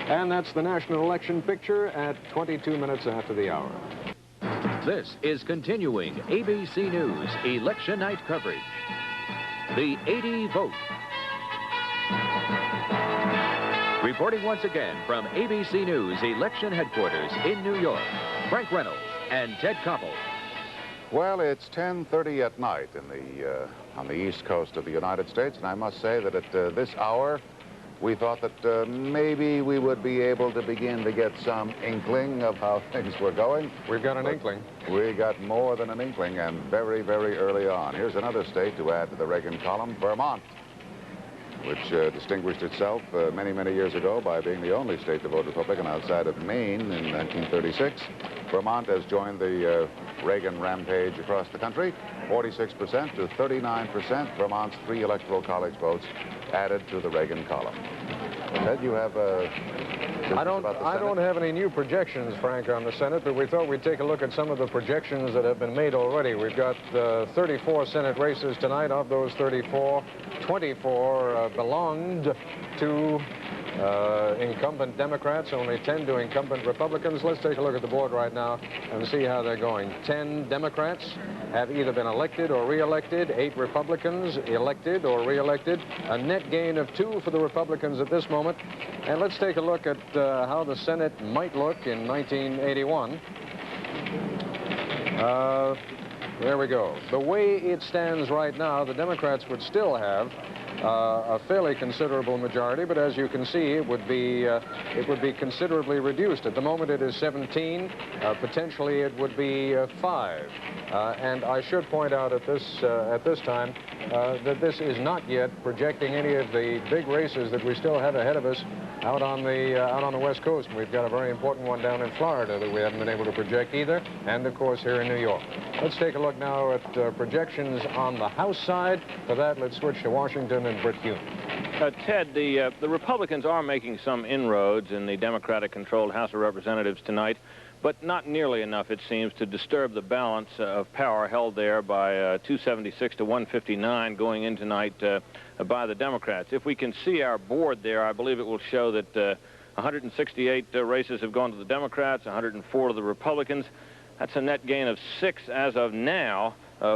And that's the national election picture at 22 minutes after the hour. This is continuing ABC News election night coverage. The 80 vote. Reporting once again from ABC News election headquarters in New York, Frank Reynolds and Ted Koppel. Well, it's 10:30 at night on the east coast of the United States, and I must say that at this hour, we thought that maybe we would be able to begin to get some inkling of how things were going. We've got an inkling. We got more than an inkling, and very, very early on. Here's another state to add to the Reagan column, Vermont. which distinguished itself many, many years ago by being the only state to vote Republican outside of Maine in 1936. Vermont has joined the Reagan rampage across the country, 46% to 39%. Vermont's 3 electoral college votes added to the Reagan column. Ted, you have I don't have any new projections, Frank, on the Senate, but we thought we'd take a look at some of the projections that have been made already. We've got 34 Senate races tonight. Of those 34, 24 belonged to incumbent Democrats, only 10 to incumbent Republicans. Let's take a look at the board right now and see how they're going. 10 Democrats have either been elected or re-elected, 8 Republicans elected or re-elected, a net gain of 2 for the Republicans at this moment. And let's take a look at how the Senate might look in 1981. There we go. The way it stands right now, the Democrats would still have a fairly considerable majority, but as you can see, it would be considerably reduced. At the moment, it is 17. Potentially, it would be 5. And I should point out at this time that this is not yet projecting any of the big races that we still have ahead of us out on the West Coast. We've got a very important one down in Florida that we haven't been able to project either, and of course here in New York. Let's take a look now at projections on the House side. For that, let's switch to Washington and Britt Hume. Ted, the Republicans are making some inroads in the Democratic-controlled House of Representatives tonight, but not nearly enough, it seems, to disturb the balance of power held there by 276 to 159 going in tonight by the Democrats. If we can see our board there, I believe it will show that 168 races have gone to the Democrats, 104 to the Republicans. That's a net gain of 6 as of now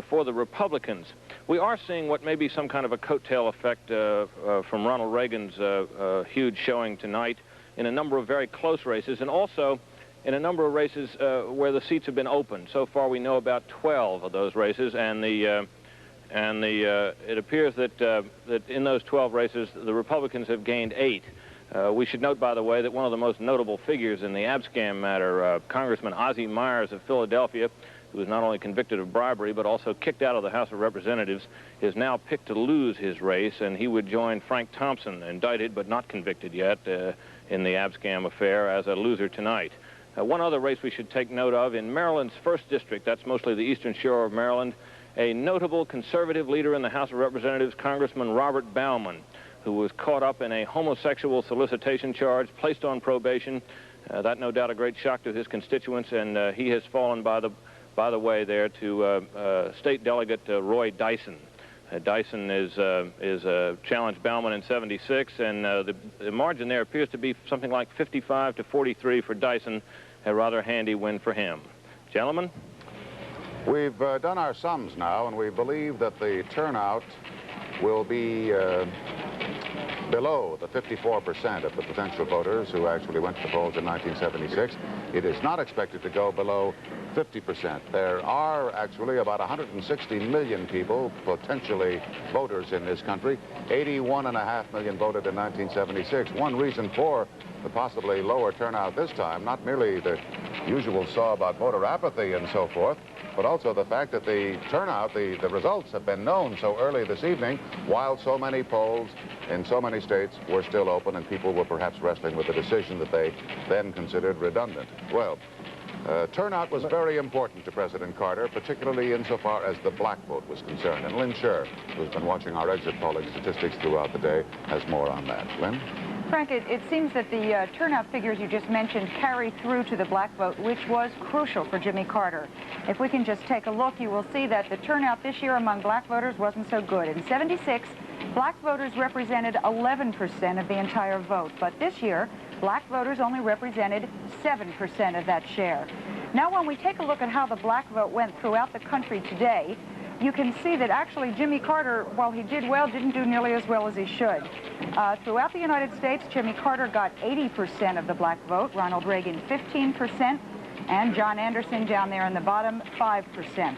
for the Republicans. We are seeing what may be some kind of a coattail effect from Ronald Reagan's huge showing tonight in a number of very close races, and also in a number of races where the seats have been open. So far, we know about 12 of those races, and it appears that that in those 12 races, the Republicans have gained 8. We should note, by the way, that one of the most notable figures in the Abscam matter, Congressman Ozzie Myers of Philadelphia, who was not only convicted of bribery but also kicked out of the House of Representatives, is now picked to lose his race, and he would join Frank Thompson, indicted but not convicted yet in the Abscam affair, as a loser tonight. One other race we should take note of, in Maryland's 1st District, that's mostly the eastern shore of Maryland, a notable conservative leader in the House of Representatives, Congressman Robert Bauman, who was caught up in a homosexual solicitation charge, placed on probation. That, no doubt, a great shock to his constituents, and he has fallen by the way there to State Delegate Roy Dyson. Dyson challenged Bauman in '76, and the margin there appears to be something like 55 to 43 for Dyson, a rather handy win for him. Gentlemen? We've done our sums now, and we believe that the turnout will be below the 54% of the potential voters who actually went to the polls in 1976. It is not expected to go below 50%. There are actually about 160 million people, potentially voters in this country. 81.5 million voted in 1976. One reason for the possibly lower turnout this time, not merely the usual saw about voter apathy and so forth, but also the fact that the turnout, the results have been known so early this evening, while so many polls in so many states were still open and people were perhaps wrestling with a decision that they then considered redundant. Well, turnout was very important to President Carter, particularly insofar as the black vote was concerned. And Lynn Scher, who's been watching our exit polling statistics throughout the day, has more on that. Lynn? Frank, it seems that the turnout figures you just mentioned carry through to the black vote, which was crucial for Jimmy Carter. If we can just take a look, you will see that the turnout this year among black voters wasn't so good. In '76, black voters represented 11% of the entire vote, but this year, black voters only represented 7% of that share. Now, when we take a look at how the black vote went throughout the country today, you can see that actually Jimmy Carter, while he did well, didn't do nearly as well as he should. Throughout the United States, Jimmy Carter got 80% of the black vote, Ronald Reagan 15%, and John Anderson down there in the bottom, 5%.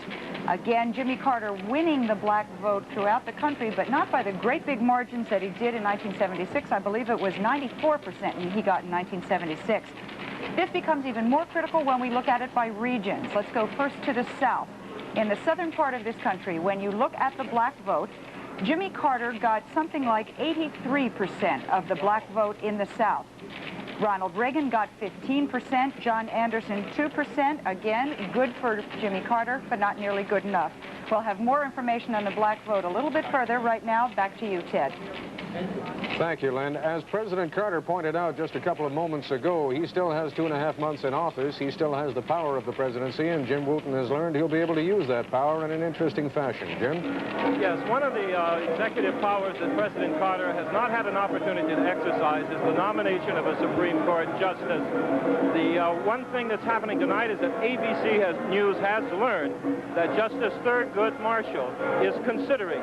Again, Jimmy Carter winning the black vote throughout the country, but not by the great big margins that he did in 1976. I believe it was 94% he got in 1976. This becomes even more critical when we look at it by regions. Let's go first to the South. In the southern part of this country, when you look at the black vote, Jimmy Carter got something like 83% of the black vote in the South. Ronald Reagan got 15%, John Anderson 2%. Again, good for Jimmy Carter, but not nearly good enough. We'll have more information on the black vote a little bit further. Right now, back to you, Ted. Thank you, Lynn. As President Carter pointed out just a couple of moments ago, he still has 2.5 months in office. He still has the power of the presidency, and Jim Wooten has learned he'll be able to use that power in an interesting fashion. Jim? Yes, one of the executive powers that President Carter has not had an opportunity to exercise is the nomination of a Supreme Court justice. The one thing that's happening tonight is that ABC News has learned that Justice Thurgood Marshall is considering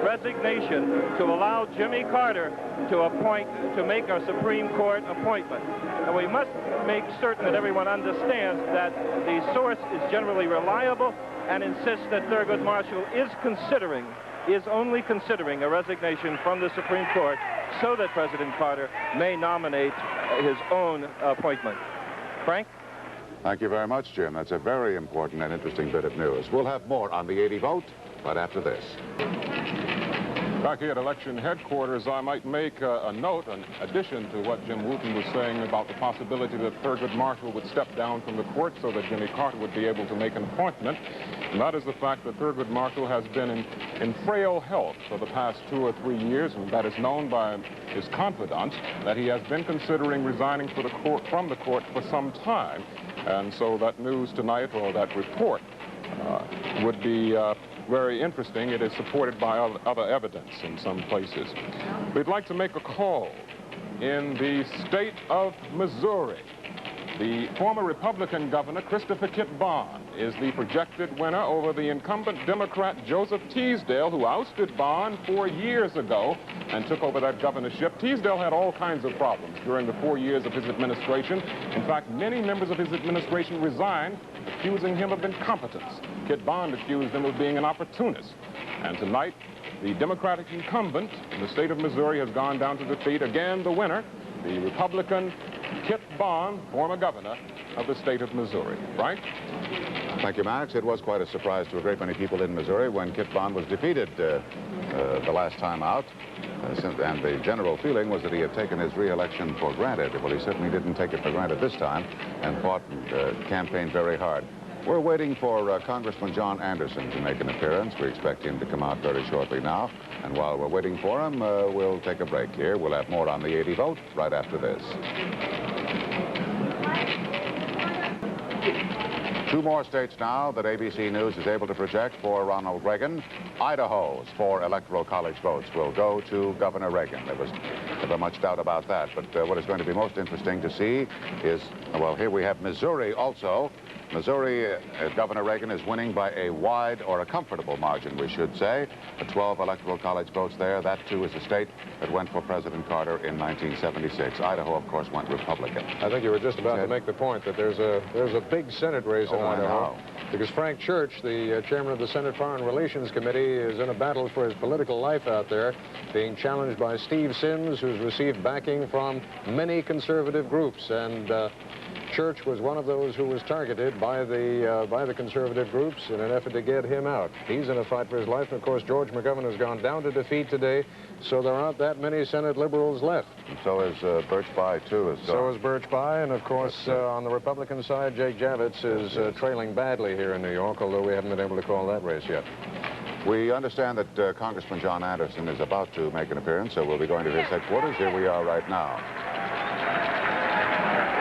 resignation to allow Jimmy Carter to make a Supreme Court appointment. And we must make certain that everyone understands that the source is generally reliable and insists that Thurgood Marshall is only considering a resignation from the Supreme Court so that President Carter may nominate his own appointment. Frank? Thank you very much, Jim. That's a very important and interesting bit of news. We'll have more on the 80 vote right after this. Back here at election headquarters, I might make a note, an addition to what Jim Wooten was saying about the possibility that Thurgood Marshall would step down from the court so that Jimmy Carter would be able to make an appointment. And that is the fact that Thurgood Marshall has been in frail health for the past 2 or 3 years, and that is known by his confidants, that he has been considering resigning from the court for some time. And so that news tonight, or that report, would be very interesting. It is supported by other evidence in some places. We'd like to make a call. In the state of Missouri, the former Republican governor, Christopher Kit Bond, is the projected winner over the incumbent Democrat Joseph Teasdale, who ousted Bond 4 years ago and took over that governorship. Teasdale had all kinds of problems during the 4 years of his administration. In fact, many members of his administration resigned, accusing him of incompetence. Kit Bond accused him of being an opportunist. And tonight, the Democratic incumbent in the state of Missouri has gone down to defeat again the winner, the Republican Kit Bond, former governor of the state of Missouri. Frank? Thank you, Max. It was quite a surprise to a great many people in Missouri when Kit Bond was defeated the last time out. And the general feeling was that he had taken his re-election for granted. Well, he certainly didn't take it for granted this time and fought and campaigned very hard. We're waiting for Congressman John Anderson to make an appearance. We expect him to come out very shortly now. And while we're waiting for him, we'll take a break here. We'll have more on the 80 vote right after this. 2 more states now that ABC News is able to project for Ronald Reagan. Idaho's 4 electoral college votes will go to Governor Reagan. There was never much doubt about that. But what is going to be most interesting to see is, well, here we have Missouri also. Missouri, Governor Reagan is winning by a wide, or a comfortable margin, we should say. The 12 electoral college votes there. That, too, is a state that went for President Carter in 1976. Idaho, of course, went Republican. I think you were just about to make the point that there's a big Senate race in Idaho. Because Frank Church, the chairman of the Senate Foreign Relations Committee, is in a battle for his political life out there, being challenged by Steve Sims, who's received backing from many conservative groups. And Church was one of those who was targeted by the conservative groups in an effort to get him out. He's in a fight for his life. And of course, George McGovern has gone down to defeat today, so there aren't that many Senate liberals left. And so is Birch Bayh, too. So is Birch Bayh, and of course, on the Republican side, Jake Javits is trailing badly here in New York, although we haven't been able to call that race yet. We understand that Congressman John Anderson is about to make an appearance, so we'll be going to his headquarters. Here we are right now.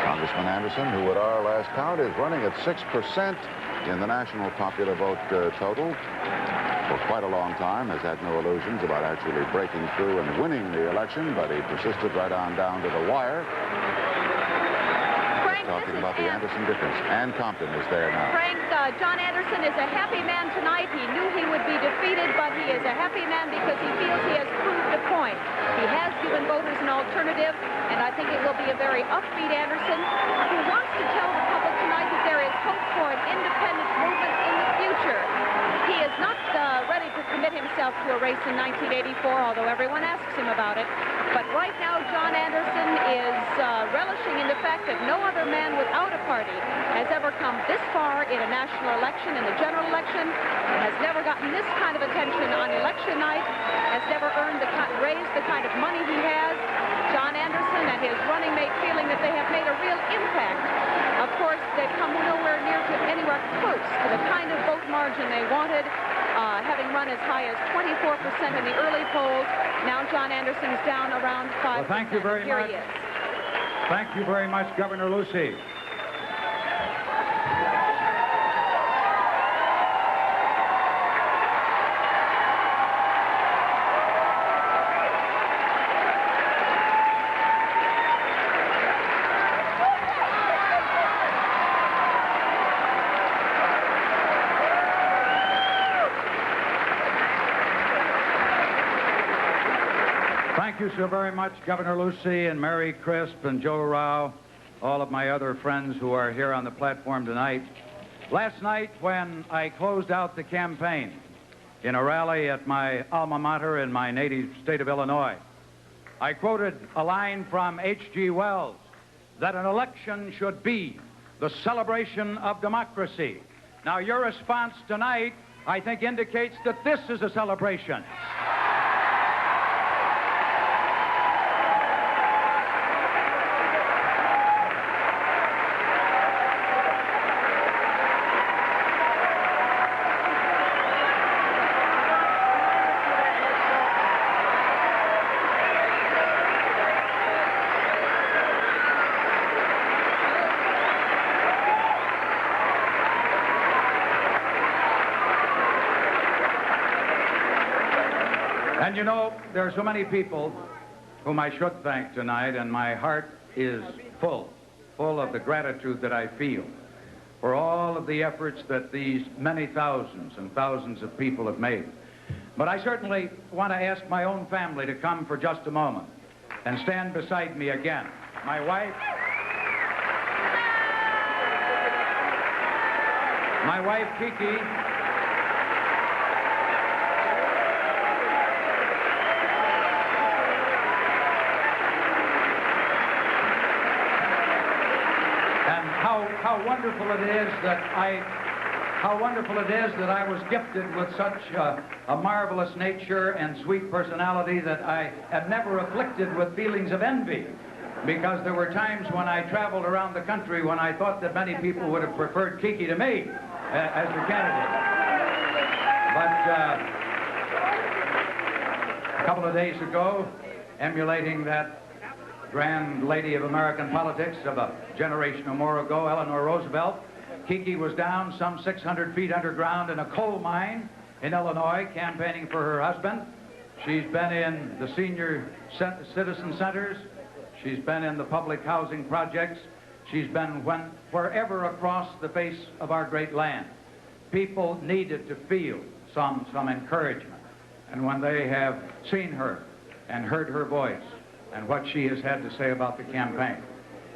Congressman Anderson, who at our last count is running at 6% in the national popular vote total. For quite a long time, has had no illusions about actually breaking through and winning the election, but he persisted right on down to the wire. Talking about the Anderson difference. Ann Compton is there now. Frank, John Anderson is a happy man tonight. He knew he would be defeated, but he is a happy man because he feels he has proved a point. He has given voters an alternative, and I think it will be a very upbeat Anderson who wants to tell the public tonight that there is hope for an independent movement in the future. He is not ready to commit himself to a race in 1984, although everyone asks him about it. But right now, John Anderson is relishing in the fact that no other man without a party has ever come this far in a national election, in a general election, and has never gotten this kind of attention on election night, has never raised the kind of money he has. John Anderson and his running mate feeling that they have made a real impact. Of course, they've come nowhere near to anywhere close to the kind of vote margin they wanted, having run as high as 24% in the early polls. Now John Anderson's down around 5%. Well, thank you very much. He is. Thank you very much, Governor Lucey. Thank you so very much, Governor Lucey and Mary Crisp and Joe Rao, all of my other friends who are here on the platform tonight. Last night, when I closed out the campaign in a rally at my alma mater in my native state of Illinois, I quoted a line from H.G. Wells, that an election should be the celebration of democracy. Now, your response tonight, I think, indicates that this is a celebration. And you know, there are so many people whom I should thank tonight, and my heart is full of the gratitude that I feel for all of the efforts that these many thousands and thousands of people have made. But I certainly want to ask my own family to come for just a moment and stand beside me again. My wife, Kiki, how wonderful it is that I was gifted with such a marvelous nature and sweet personality that I am never afflicted with feelings of envy, because there were times when I traveled around the country when I thought that many people would have preferred Kiki to me as the candidate. But a couple of days ago, emulating that grand lady of American politics of a generation or more ago, Eleanor Roosevelt, Kiki was down some 600 feet underground in a coal mine in Illinois campaigning for her husband. She's been in the senior citizen centers. She's been in the public housing projects. She's been wherever across the face of our great land. People needed to feel some encouragement. And when they have seen her and heard her voice, and what she has had to say about the campaign,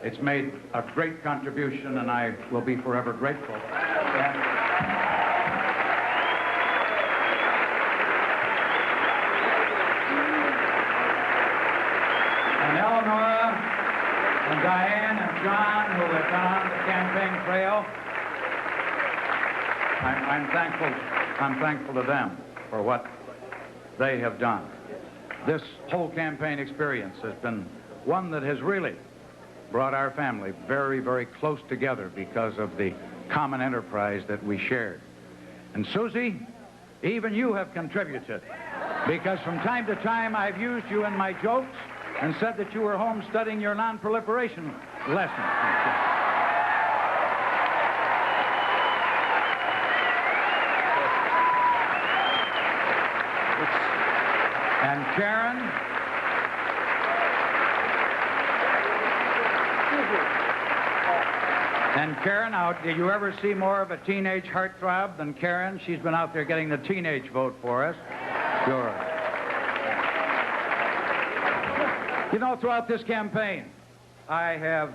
it's made a great contribution, and I will be forever grateful. And Eleanor and Diane and John, who have been on the campaign trail, I'm thankful to them for what they have done. This whole campaign experience has been one that has really brought our family very, very close together because of the common enterprise that we shared. And Susie, even you have contributed, because from time to time I've used you in my jokes and said that you were home studying your non-proliferation lesson. And Karen, now, did you ever see more of a teenage heartthrob than Karen? She's been out there getting the teenage vote for us. Sure. You know, throughout this campaign, I have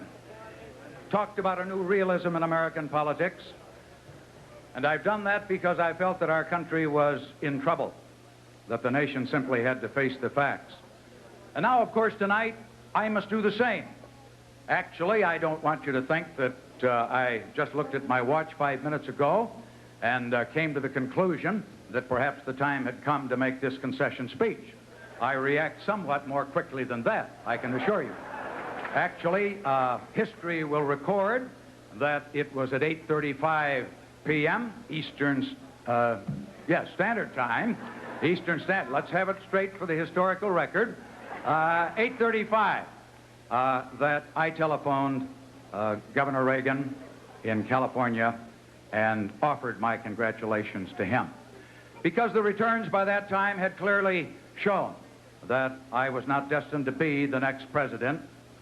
talked about a new realism in American politics, and I've done that because I felt that our country was in trouble. that the nation simply had to face the facts. And now, of course, tonight, I must do the same. Actually, I don't want you to think that I just looked at my watch 5 minutes ago and came to the conclusion that perhaps the time had come to make this concession speech. I react somewhat more quickly than that, I can assure you. Actually, history will record that it was at 8:35 p.m. Eastern, Standard Time. Eastern Standard. Let's have it straight for the historical record. 8:35 that I telephoned Governor Reagan in California and offered my congratulations to him. Because the returns by that time had clearly shown that I was not destined to be the next president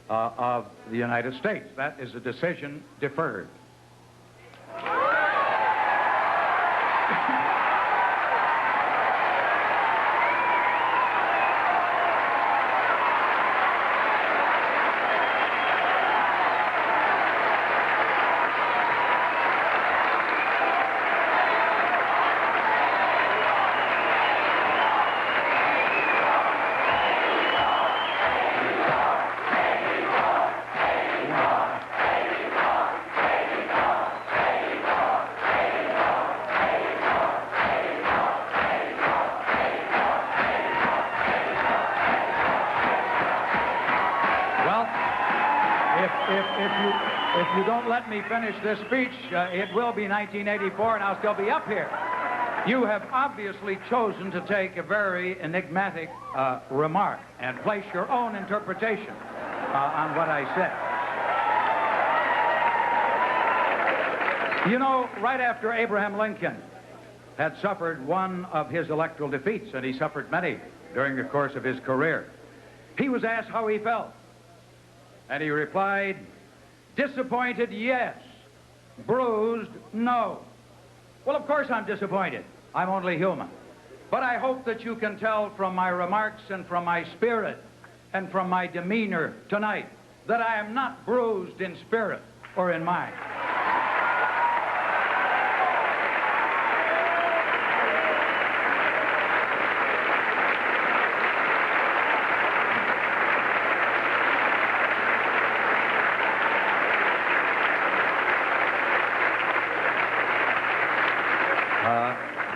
of the United States. That is a decision deferred. If you don't let me finish this speech, it will be 1984 and I'll still be up here. You have obviously chosen to take a very enigmatic remark and place your own interpretation on what I said. You know, right after Abraham Lincoln had suffered one of his electoral defeats, and he suffered many during the course of his career, he was asked how he felt. And he replied, disappointed, yes. Bruised, no. Well, of course I'm disappointed. I'm only human. But I hope that you can tell from my remarks and from my spirit and from my demeanor tonight that I am not bruised in spirit or in mind.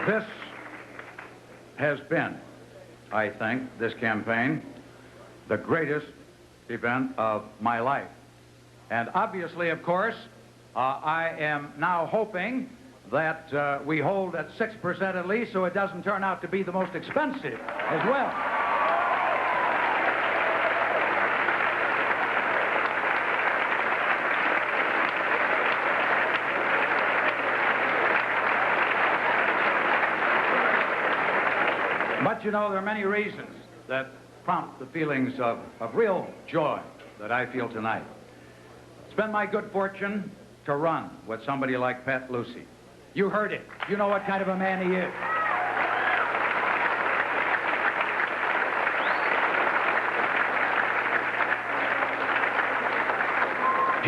This has been, I think, this campaign, the greatest event of my life. And obviously, of course, I am now hoping that we hold at 6% at least so it doesn't turn out to be the most expensive as well. But, you know, there are many reasons that prompt the feelings of real joy that I feel tonight. It's been my good fortune to run with somebody like Pat Lucey. You heard it. You know what kind of a man he is.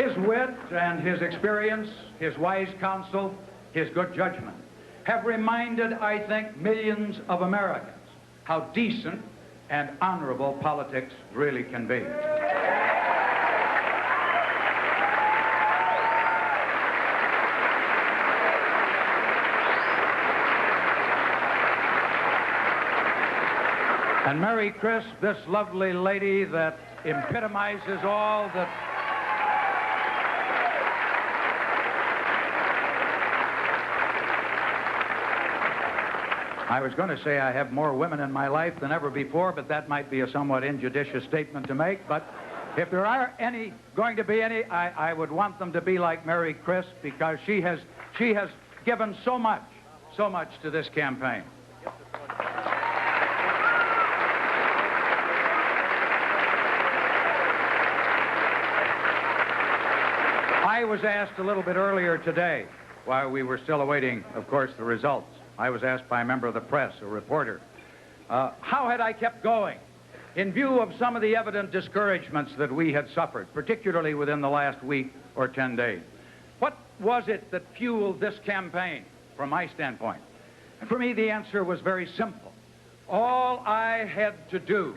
His wit and his experience, his wise counsel, his good judgment have reminded, I think, millions of Americans how decent and honorable politics really can be. And Mary Crisp, this lovely lady that epitomizes all that I was going to say I have more women in my life than ever before, but that might be a somewhat injudicious statement to make. But if there are any, going to be any, I would want them to be like Mary Crisp, because she has given so much to this campaign. I was asked a little bit earlier today, while we were still awaiting, of course, the results. I was asked by a member of the press, a reporter, how had I kept going in view of some of the evident discouragements that we had suffered, particularly within the last week or 10 days. What was it that fueled this campaign from my standpoint? And for me, the answer was very simple. all I had to do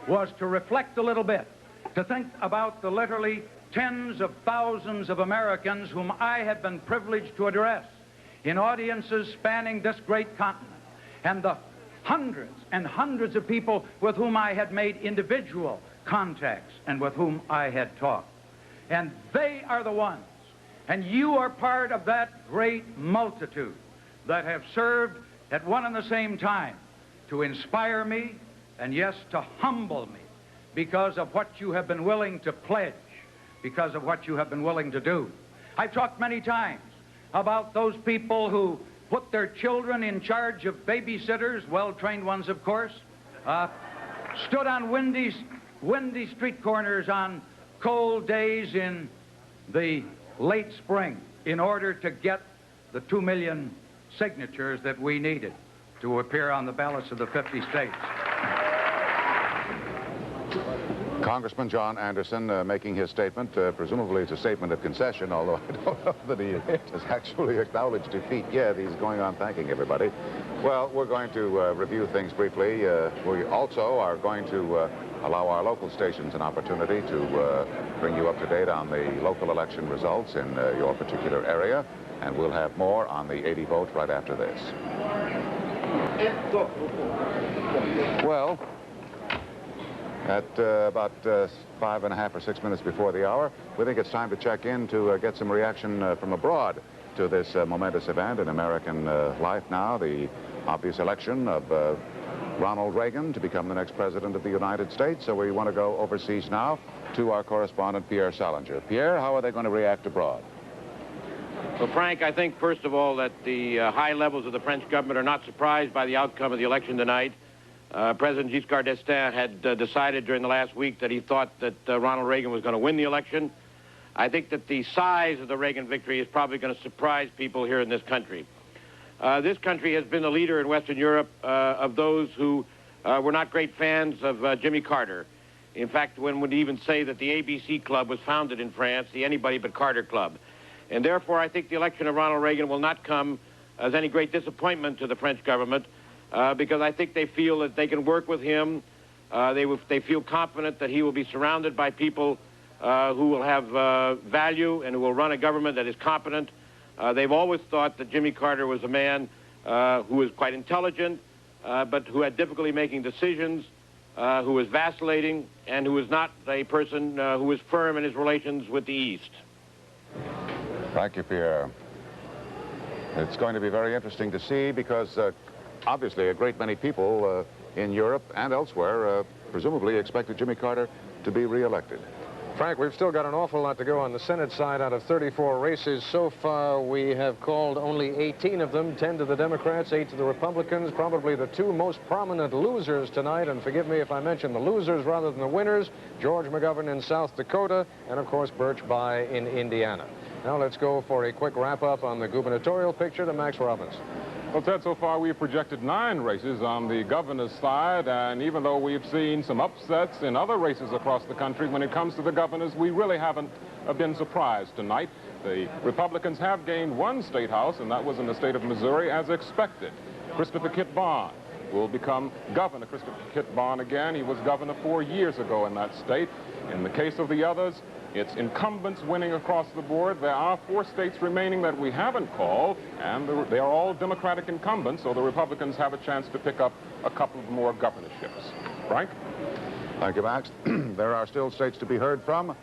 was to reflect a little bit, to think about the literally tens of thousands of Americans whom I had been privileged to address in audiences spanning this great continent, and the hundreds and hundreds of people with whom I had made individual contacts and with whom I had talked. And they are the ones, and you are part of that great multitude that have served at one and the same time to inspire me and, yes, to humble me because of what you have been willing to pledge, because of what you have been willing to do. I've talked many times about those people who put their children in charge of babysitters, well-trained ones, of course, stood on windy street corners on cold days in the late spring in order to get the 2 million signatures that we needed to appear on the ballots of the 50 states. Congressman John Anderson making his statement. Presumably it's a statement of concession, although I don't know that he has actually acknowledged defeat yet. He's going on thanking everybody. Well, we're going to review things briefly. We also are going to allow our local stations an opportunity to bring you up to date on the local election results in your particular area, and we'll have more on the 80 vote right after this. Well, at about 5.5 or 6 minutes before the hour, we think it's time to check in to get some reaction from abroad to this momentous event in American life now, the obvious election of Ronald Reagan to become the next president of the United States. So we want to go overseas now to our correspondent, Pierre Salinger. Pierre, how are they going to react abroad? Well, Frank, I think, first of all, that the high levels of the French government are not surprised by the outcome of the election tonight. President Giscard d'Estaing had decided during the last week that he thought that Ronald Reagan was going to win the election. I think that the size of the Reagan victory is probably going to surprise people here in this country. This country has been the leader in Western Europe of those who were not great fans of Jimmy Carter. In fact, one would even say that the ABC Club was founded in France, the Anybody But Carter Club. And therefore, I think the election of Ronald Reagan will not come as any great disappointment to the French government, because I think they feel that they can work with him. They feel confident that he will be surrounded by people who will have value and who will run a government that is competent. They've always thought that Jimmy Carter was a man who was quite intelligent, but who had difficulty making decisions, who was vacillating, and who was not a person who was firm in his relations with the East. Thank you, Pierre. It's going to be very interesting to see because obviously a great many people in Europe and elsewhere presumably expected Jimmy Carter to be reelected. Frank, we've still got an awful lot to go on the Senate side. Out of 34 races so far, we have called only 18 of them, 10 to the Democrats, 8 to the Republicans. Probably the two most prominent losers tonight, and forgive me if I mention the losers rather than the winners, George McGovern in South Dakota, and of course Birch Bayh in Indiana. Now let's go for a quick wrap-up on the gubernatorial picture to Max Robbins. Well, Ted, so far we've projected 9 races on the governor's side, and even though we've seen some upsets in other races across the country, when it comes to the governors, we really haven't been surprised tonight. The Republicans have gained 1 state house, and that was in the state of Missouri, as expected. Christopher Kit Bond will become governor. Christopher Kit Bond again, he was governor 4 years ago in that state. In the case of the others, it's incumbents winning across the board. There are 4 states remaining that we haven't called, and they are all Democratic incumbents, so the Republicans have a chance to pick up a couple of more governorships. Frank? Thank you, Max. There are still states to be heard from,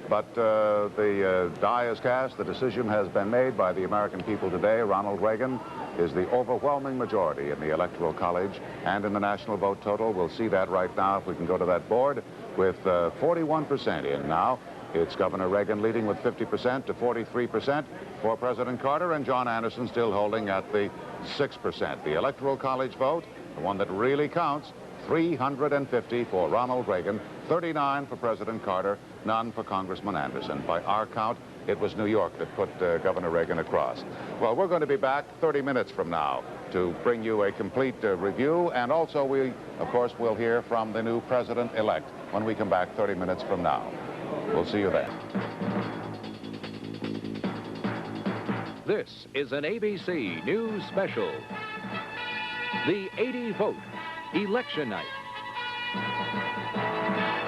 but the die is cast. The decision has been made by the American people today. Ronald Reagan is the overwhelming majority in the Electoral College and in the national vote total. We'll see that right now if we can go to that board with 41% in now. It's Governor Reagan leading with 50% to 43% for President Carter, and John Anderson still holding at the 6%. The Electoral College vote, the one that really counts, 350 for Ronald Reagan, 39 for President Carter, none for Congressman Anderson. By our count, it was New York that put Governor Reagan across. Well, we're going to be back 30 minutes from now to bring you a complete review, and also we, of course, will hear from the new president-elect when we come back 30 minutes from now. We'll see you then. This is an ABC News Special. The 80 Vote, Election Night.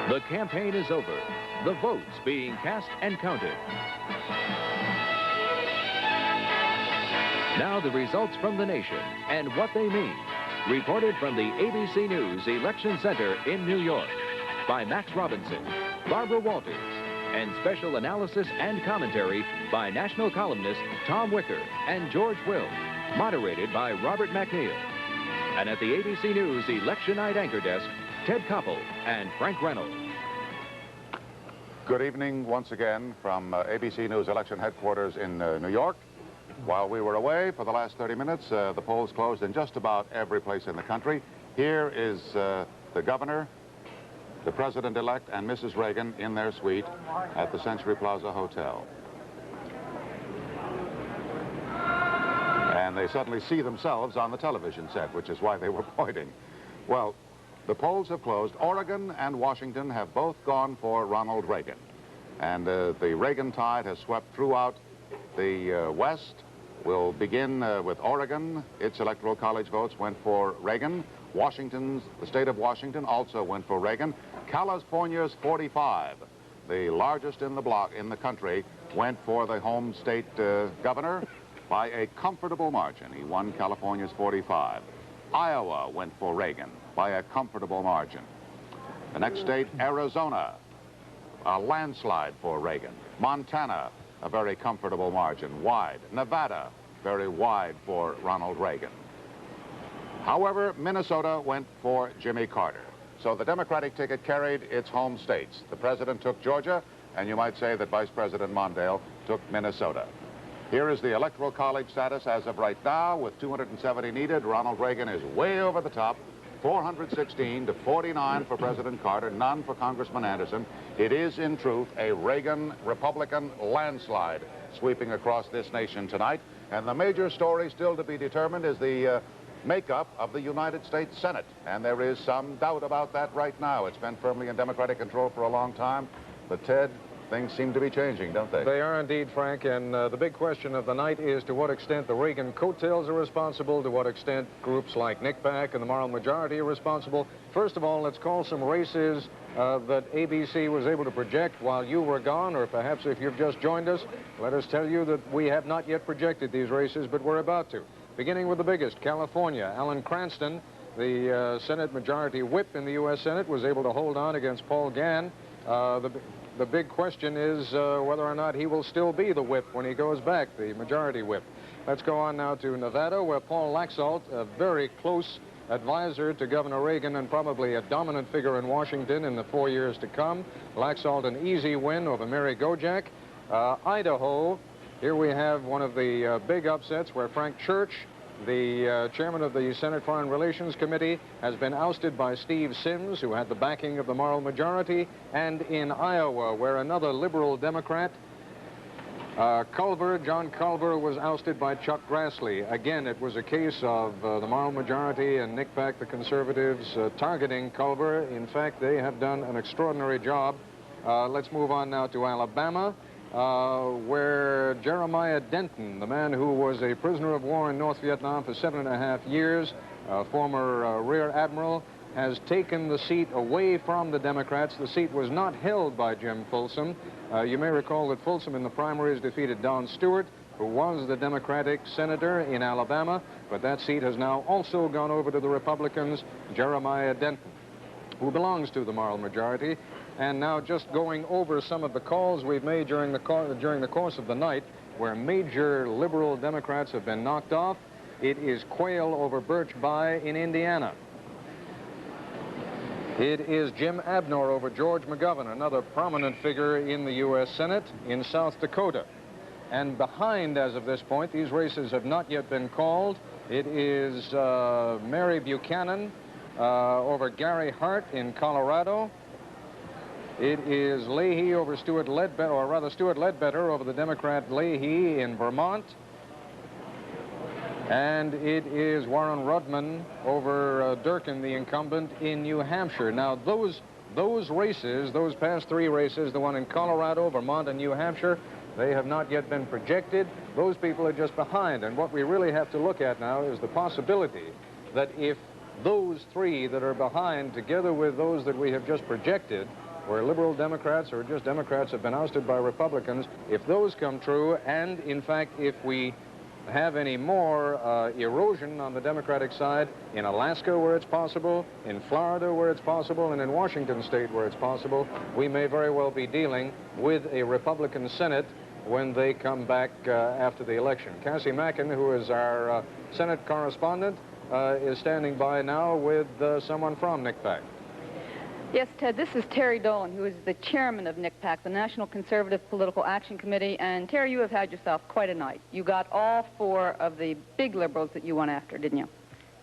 The campaign is over, the votes being cast and counted. Now the results from the nation and what they mean. Reported from the ABC News Election Center in New York by Max Robinson, Barbara Walters, and special analysis and commentary by national columnist Tom Wicker and George Will, moderated by Robert MacNeil. And at the ABC News Election Night Anchor Desk, Ted Koppel and Frank Reynolds. Good evening once again from ABC News Election Headquarters in New York. While we were away for the last 30 minutes, the polls closed in just about every place in the country. Here is the governor, the president-elect, and Mrs. Reagan in their suite at the Century Plaza Hotel. And they suddenly see themselves on the television set, which is why they were pointing. Well, the polls have closed. Oregon and Washington have both gone for Ronald Reagan. And the Reagan tide has swept throughout the West. We'll begin with Oregon. Its electoral college votes went for Reagan. The state of Washington also went for Reagan. California's 45, the largest in the block in the country, went for the home state governor by a comfortable margin. He won California's 45. Iowa went for Reagan by a comfortable margin. The next state, Arizona, a landslide for Reagan. Montana, a very comfortable margin, wide. Nevada, very wide for Ronald Reagan. However, Minnesota went for Jimmy Carter. So the Democratic ticket carried its home states. The president took Georgia, and you might say that Vice President Mondale took Minnesota. Here is the Electoral College status as of right now. With 270 needed, Ronald Reagan is way over the top. 416 to 49 for President Carter, none for Congressman Anderson. It is, in truth, a Reagan Republican landslide sweeping across this nation tonight. And the major story still to be determined is the makeup of the United States Senate. And there is some doubt about that right now. It's been firmly in Democratic control for a long time. But, Ted, things seem to be changing, don't they? They are indeed, Frank, and the big question of the night is to what extent the Reagan coattails are responsible, to what extent groups like NCPAC and the moral majority are responsible. First of all, let's call some races that ABC was able to project while you were gone, or perhaps if you've just joined us, let us tell you that we have not yet projected these races, but we're about to. Beginning with the biggest, California. Alan Cranston, the Senate Majority Whip in the U.S. Senate, was able to hold on against Paul Gahn. The big question is whether or not he will still be the whip when he goes back, the majority whip. Let's go on now to Nevada, where Paul Laxalt, a very close advisor to Governor Reagan and probably a dominant figure in Washington in the 4 years to come. Laxalt, an easy win over Mary Gojak. Idaho, here we have one of the big upsets where Frank Church, the chairman of the Senate Foreign Relations Committee, has been ousted by Steve Sims, who had the backing of the moral majority. And in Iowa, where another liberal Democrat, John Culver, was ousted by Chuck Grassley. Again, it was a case of the moral majority and NCPAC, the conservatives, targeting Culver. In fact, they have done an extraordinary job. Let's move on now to Alabama, where Jeremiah Denton, the man who was a prisoner of war in North Vietnam for 7.5 years, former Rear Admiral, has taken the seat away from the Democrats. The seat was not held by Jim Folsom. You may recall that Folsom in the primaries defeated Don Stewart, who was the Democratic senator in Alabama, but that seat has now also gone over to the Republicans. Jeremiah Denton, who belongs to the moral majority. And now just going over some of the calls we've made during the course of the night, where major liberal Democrats have been knocked off. It is Quayle over Birch Bayh in Indiana. It is Jim Abner over George McGovern, another prominent figure in the U.S. Senate, in South Dakota. And behind, as of this point, these races have not yet been called. It is Mary Buchanan over Gary Hart in Colorado. It is Leahy over Stuart Ledbetter, or rather Stuart Ledbetter over the Democrat Leahy in Vermont. And it is Warren Rudman over Durkin, the incumbent, in New Hampshire. Now, those races, those past 3 races, the one in Colorado, Vermont, and New Hampshire, they have not yet been projected. Those people are just behind. And what we really have to look at now is the possibility that if those three that are behind, together with those that we have just projected, where liberal Democrats or just Democrats have been ousted by Republicans, if those come true, and in fact, if we have any more erosion on the Democratic side in Alaska where it's possible, in Florida where it's possible, and in Washington state where it's possible, we may very well be dealing with a Republican Senate when they come back after the election. Cassie Mackin, who is our Senate correspondent, is standing by now with someone from NCPAC. Yes, Ted, this is Terry Dolan, who is the chairman of NCPAC, the National Conservative Political Action Committee. And Terry, you have had yourself quite a night. You got all four of the big liberals that you went after, didn't you?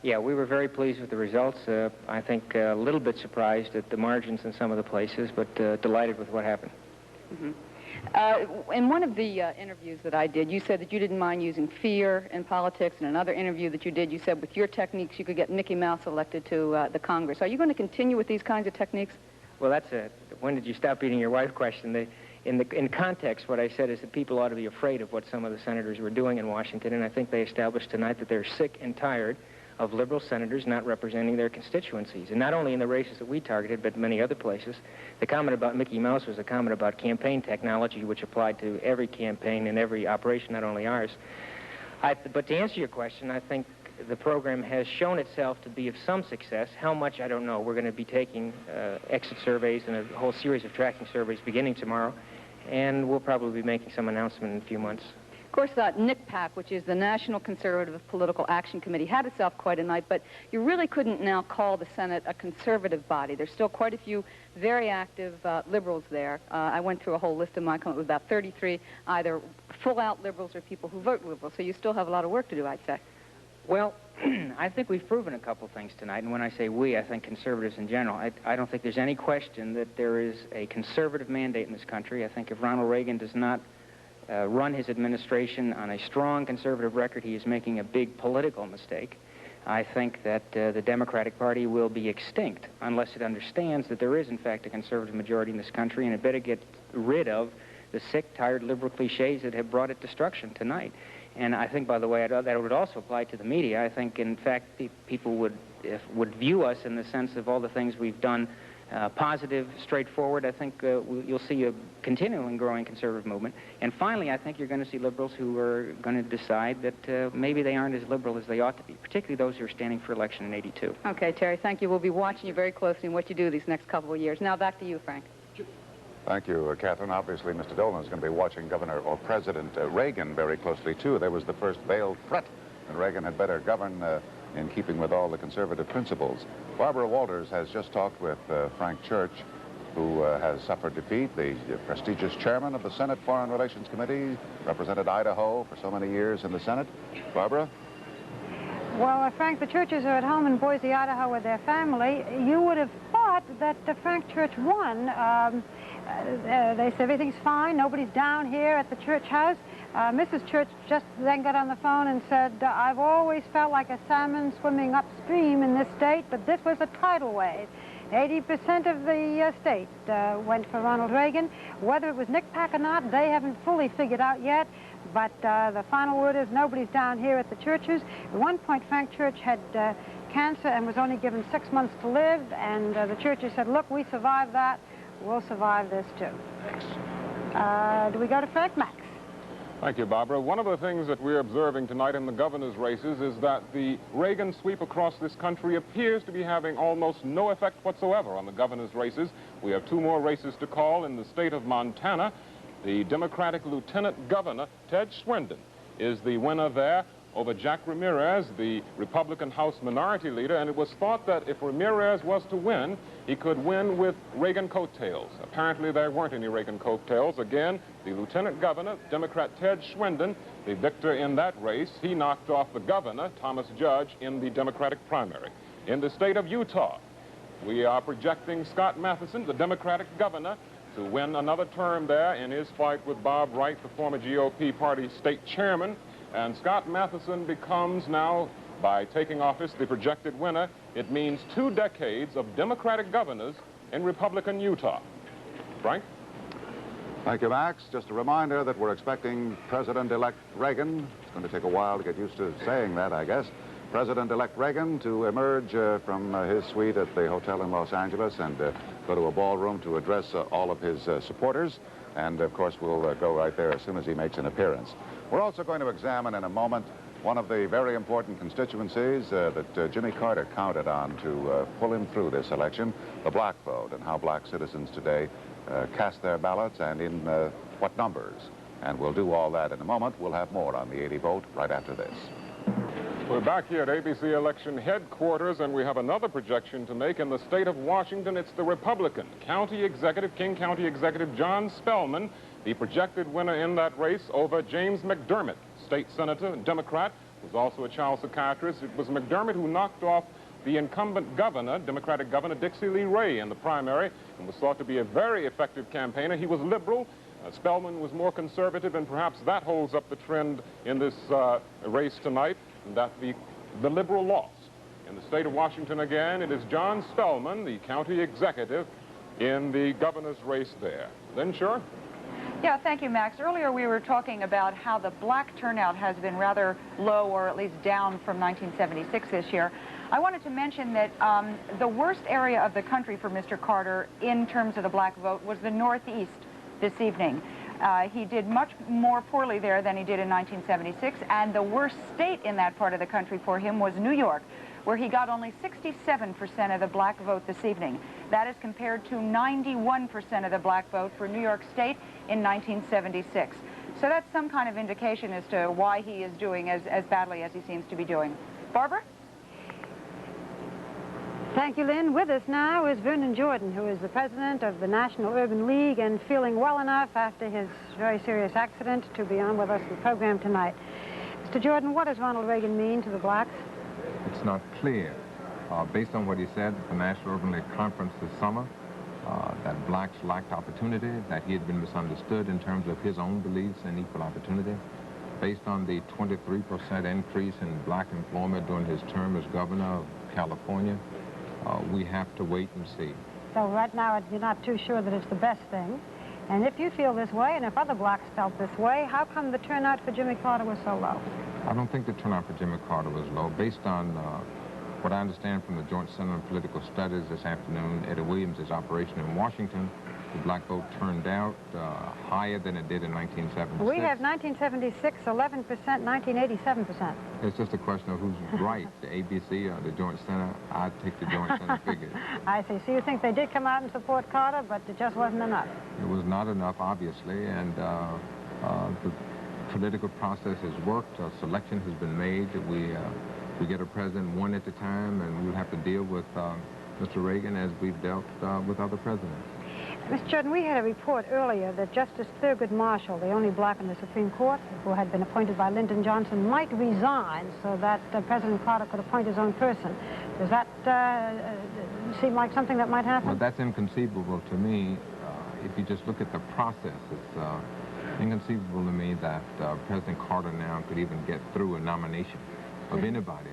Yeah, we were very pleased with the results. I think a little bit surprised at the margins in some of the places, but delighted with what happened. Mm-hmm. In one of the interviews that I did, you said that you didn't mind using fear in politics. In another interview that you did, you said with your techniques you could get Mickey Mouse elected to the Congress. Are you going to continue with these kinds of techniques? Well, that's a when did you stop beating your wife question. In context, what I said is that people ought to be afraid of what some of the senators were doing in Washington, and I think they established tonight that they're sick and tired of liberal senators not representing their constituencies, and not only in the races that we targeted, but many other places. The comment about Mickey Mouse was a comment about campaign technology, which applied to every campaign and every operation, not only ours. But to answer your question, I think the program has shown itself to be of some success. How much, I don't know. We're going to be taking exit surveys and a whole series of tracking surveys beginning tomorrow, and we'll probably be making some announcement in a few months. Of course, NCPAC, which is the National Conservative Political Action Committee, had itself quite a night, but you really couldn't now call the Senate a conservative body. There's still quite a few very active liberals there. I went through a whole list of mine, with about 33 either full-out liberals or people who vote liberal, so you still have a lot of work to do, I'd say. Well, I think we've proven a couple things tonight, and when I say we, I think conservatives in general. I don't think there's any question that there is a conservative mandate in this country. I think if Ronald Reagan does not run his administration on a strong conservative record, he is making a big political mistake. I think that the Democratic Party will be extinct unless it understands that there is, in fact, a conservative majority in this country, and it better get rid of the sick, tired liberal cliches that have brought it destruction tonight. And I think, by the way, that would also apply to the media. I think, in fact, people would view us in the sense of all the things we've done positive, straightforward. I think you'll see a continuing growing conservative movement. And finally, I think you're going to see liberals who are going to decide that maybe they aren't as liberal as they ought to be, particularly those who are standing for election in '82. Okay, Terry, thank you. We'll be watching you very closely in what you do these next couple of years. Now back to you, Frank. Thank you, Catherine. Obviously, Mr. Dolan is going to be watching Governor or President Reagan very closely, too. There was the first veiled threat that Reagan had better govern in keeping with all the conservative principles. Barbara Walters has just talked with Frank Church, who has suffered defeat, the prestigious chairman of the Senate Foreign Relations Committee, represented Idaho for so many years in the Senate. Barbara? Well, Frank, the Churches are at home in Boise, Idaho with their family. You would have thought that Frank Church won. They said everything's fine, nobody's down here at the church house. Mrs. Church just then got on the phone and said, I've always felt like a salmon swimming upstream in this state, but this was a tidal wave. 80% of the state went for Ronald Reagan. Whether it was NCPAC or not, they haven't fully figured out yet, but the final word is nobody's down here at the churches. At one point, Frank Church had cancer and was only given 6 months to live, and the churches said, look, we survived that. We'll survive this, too. Do we go to Frank? Max? Thank you, Barbara. One of the things that we're observing tonight in the governor's races is that the Reagan sweep across this country appears to be having almost no effect whatsoever on the governor's races. We have 2 more races to call in the state of Montana. The Democratic Lieutenant Governor, Ted Swindon, is the winner there over Jack Ramirez, the Republican House Minority Leader, and it was thought that if Ramirez was to win, he could win with Reagan coattails. Apparently, there weren't any Reagan coattails. Again, the Lieutenant Governor, Democrat Ted Swindon, the victor in that race, he knocked off the governor, Thomas Judge, in the Democratic primary. In the state of Utah, we are projecting Scott Matheson, the Democratic governor, to win another term there in his fight with Bob Wright, the former GOP party state chairman. And Scott Matheson becomes now, by taking office, the projected winner. It means 2 decades of Democratic governors in Republican Utah. Frank? Thank you, Max. Just a reminder that we're expecting President-elect Reagan. It's going to take a while to get used to saying that, I guess. President-elect Reagan to emerge from his suite at the hotel in Los Angeles and go to a ballroom to address all of his supporters. And, of course, we'll go right there as soon as he makes an appearance. We're also going to examine in a moment one of the very important constituencies that Jimmy Carter counted on to pull him through this election, the black vote, and how black citizens today cast their ballots and in what numbers. And we'll do all that in a moment. We'll have more on the 80 vote right after this. We're back here at ABC election headquarters, and we have another projection to make in the state of Washington. It's the Republican County Executive, King County Executive John Spellman, the projected winner in that race over James McDermott, state senator, Democrat, who's also a child psychiatrist. It was McDermott who knocked off the incumbent governor, Democratic Governor Dixie Lee Ray, in the primary, and was thought to be a very effective campaigner. He was liberal. Spellman was more conservative, and perhaps that holds up the trend in this race tonight, that the liberal lost. In the state of Washington again, it is John Spellman, the county executive, in the governor's race there. Lynn, sure? Yeah, thank you, Max. Earlier we were talking about how the black turnout has been rather low, or at least down from 1976 this year. I wanted to mention that the worst area of the country for Mr. Carter in terms of the black vote was the Northeast this evening. He did much more poorly there than he did in 1976, and the worst state in that part of the country for him was New York, where he got only 67% of the black vote this evening. That is compared to 91% of the black vote for New York State in 1976. So that's some kind of indication as to why he is doing as badly as he seems to be doing. Barbara? Thank you, Lynn. With us now is Vernon Jordan, who is the president of the National Urban League and feeling well enough after his very serious accident to be on with us in the program tonight. Mr. Jordan, what does Ronald Reagan mean to the blacks? It's not clear. Based on what he said at the National Urban League Conference this summer, that blacks lacked opportunity, that he had been misunderstood in terms of his own beliefs in equal opportunity. Based on the 23% increase in black employment during his term as governor of California, we have to wait and see. So right now you're not too sure that it's the best thing. And if you feel this way, and if other blacks felt this way, how come the turnout for Jimmy Carter was so low? I don't think the turnout for Jimmy Carter was low. Based on what I understand from the Joint Center on Political Studies this afternoon, Eddie Williams' operation in Washington, the black vote turned out higher than it did in 1976. We have 1976, 11%, 1987%. It's just a question of who's right, the ABC or the Joint Center. I'd take the Joint Center figure. I see. So you think they did come out and support Carter, but it just wasn't enough? It was not enough, obviously, and the political process has worked. A selection has been made. We get a president one at a time, and we'll have to deal with Mr. Reagan as we've dealt with other presidents. Mr. Jordan, we had a report earlier that Justice Thurgood Marshall, the only black in the Supreme Court, who had been appointed by Lyndon Johnson, might resign so that President Carter could appoint his own person. Does that seem like something that might happen? Well, that's inconceivable to me. If you just look at the process, it's inconceivable to me that President Carter now could even get through a nomination of anybody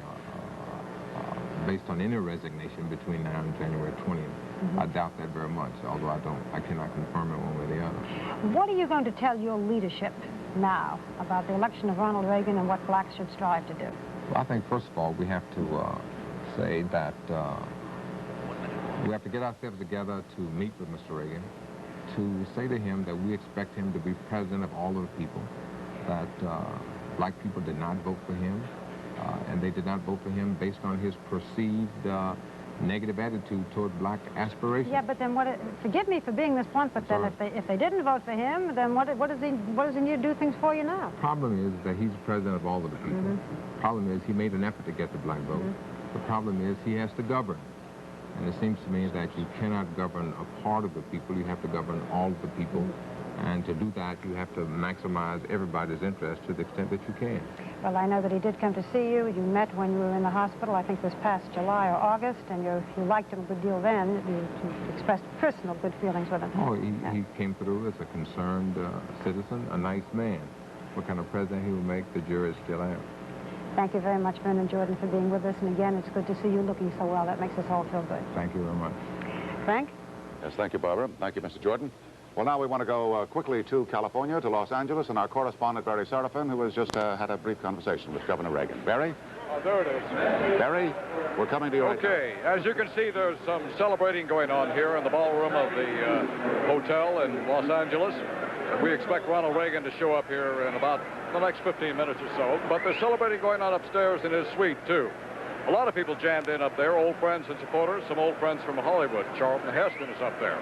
based on any resignation between now and January 20th. I doubt that very much, although I cannot confirm it one way or the other. What are you going to tell your leadership now about the election of Ronald Reagan and what blacks should strive to do? Well, I think, first of all, we have to say that we have to get ourselves together to meet with Mr. Reagan, to say to him that we expect him to be president of all of the people, that black people did not vote for him, and they did not vote for him based on his perceived negative attitude toward black aspirations. Yeah, but then forgive me for being this blunt, but then if they didn't vote for him, then what does he need to do things for you now? The problem is that he's president of all of the people. The problem is he made an effort to get the black vote. The problem is he has to govern. And it seems to me that you cannot govern a part of the people, you have to govern all of the people. And to do that, you have to maximize everybody's interest to the extent that you can. Well, I know that he did come to see you. You met when you were in the hospital, I think this past July or August, and you liked him a good deal then. You expressed personal good feelings with him. Oh, he came through as a concerned citizen, a nice man. What kind of president he will make, the jury is still out. Thank you very much, Vernon Jordan, for being with us. And again, it's good to see you looking so well. That makes us all feel good. Thank you very much. Frank? Yes, thank you, Barbara. Thank you, Mr. Jordan. Well, now we want to go quickly to California, to Los Angeles, and our correspondent, Barry Serafin, who has just had a brief conversation with Governor Reagan. Barry? Oh, there it is. Barry, we're coming to you. Okay, as you can see, there's some celebrating going on here in the ballroom of the hotel in Los Angeles. We expect Ronald Reagan to show up here in about the next 15 minutes or so, but there's celebrating going on upstairs in his suite, too. A lot of people jammed in up there, old friends and supporters, some old friends from Hollywood. Charlton Heston is up there.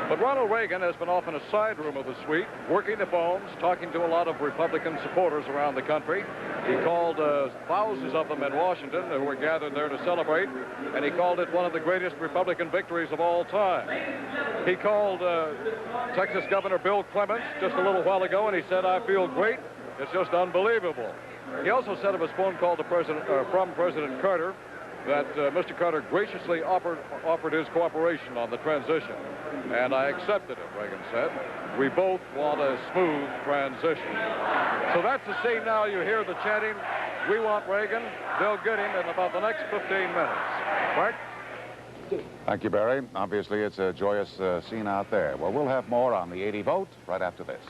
But Ronald Reagan has been off in a side room of the suite, working the phones, talking to a lot of Republican supporters around the country. He called thousands of them in Washington who were gathered there to celebrate, and he called it one of the greatest Republican victories of all time. He called Texas Governor Bill Clements just a little while ago, and he said, "I feel great. It's just unbelievable." He also said of his phone call to from President Carter that Mr. Carter graciously offered his cooperation on the transition. And I accepted it, Reagan said. We both want a smooth transition. So that's the scene now. You hear the chanting, "We want Reagan." They'll get him in about the next 15 minutes. Frank? Thank you, Barry. Obviously, it's a joyous scene out there. Well, we'll have more on the 80 vote right after this.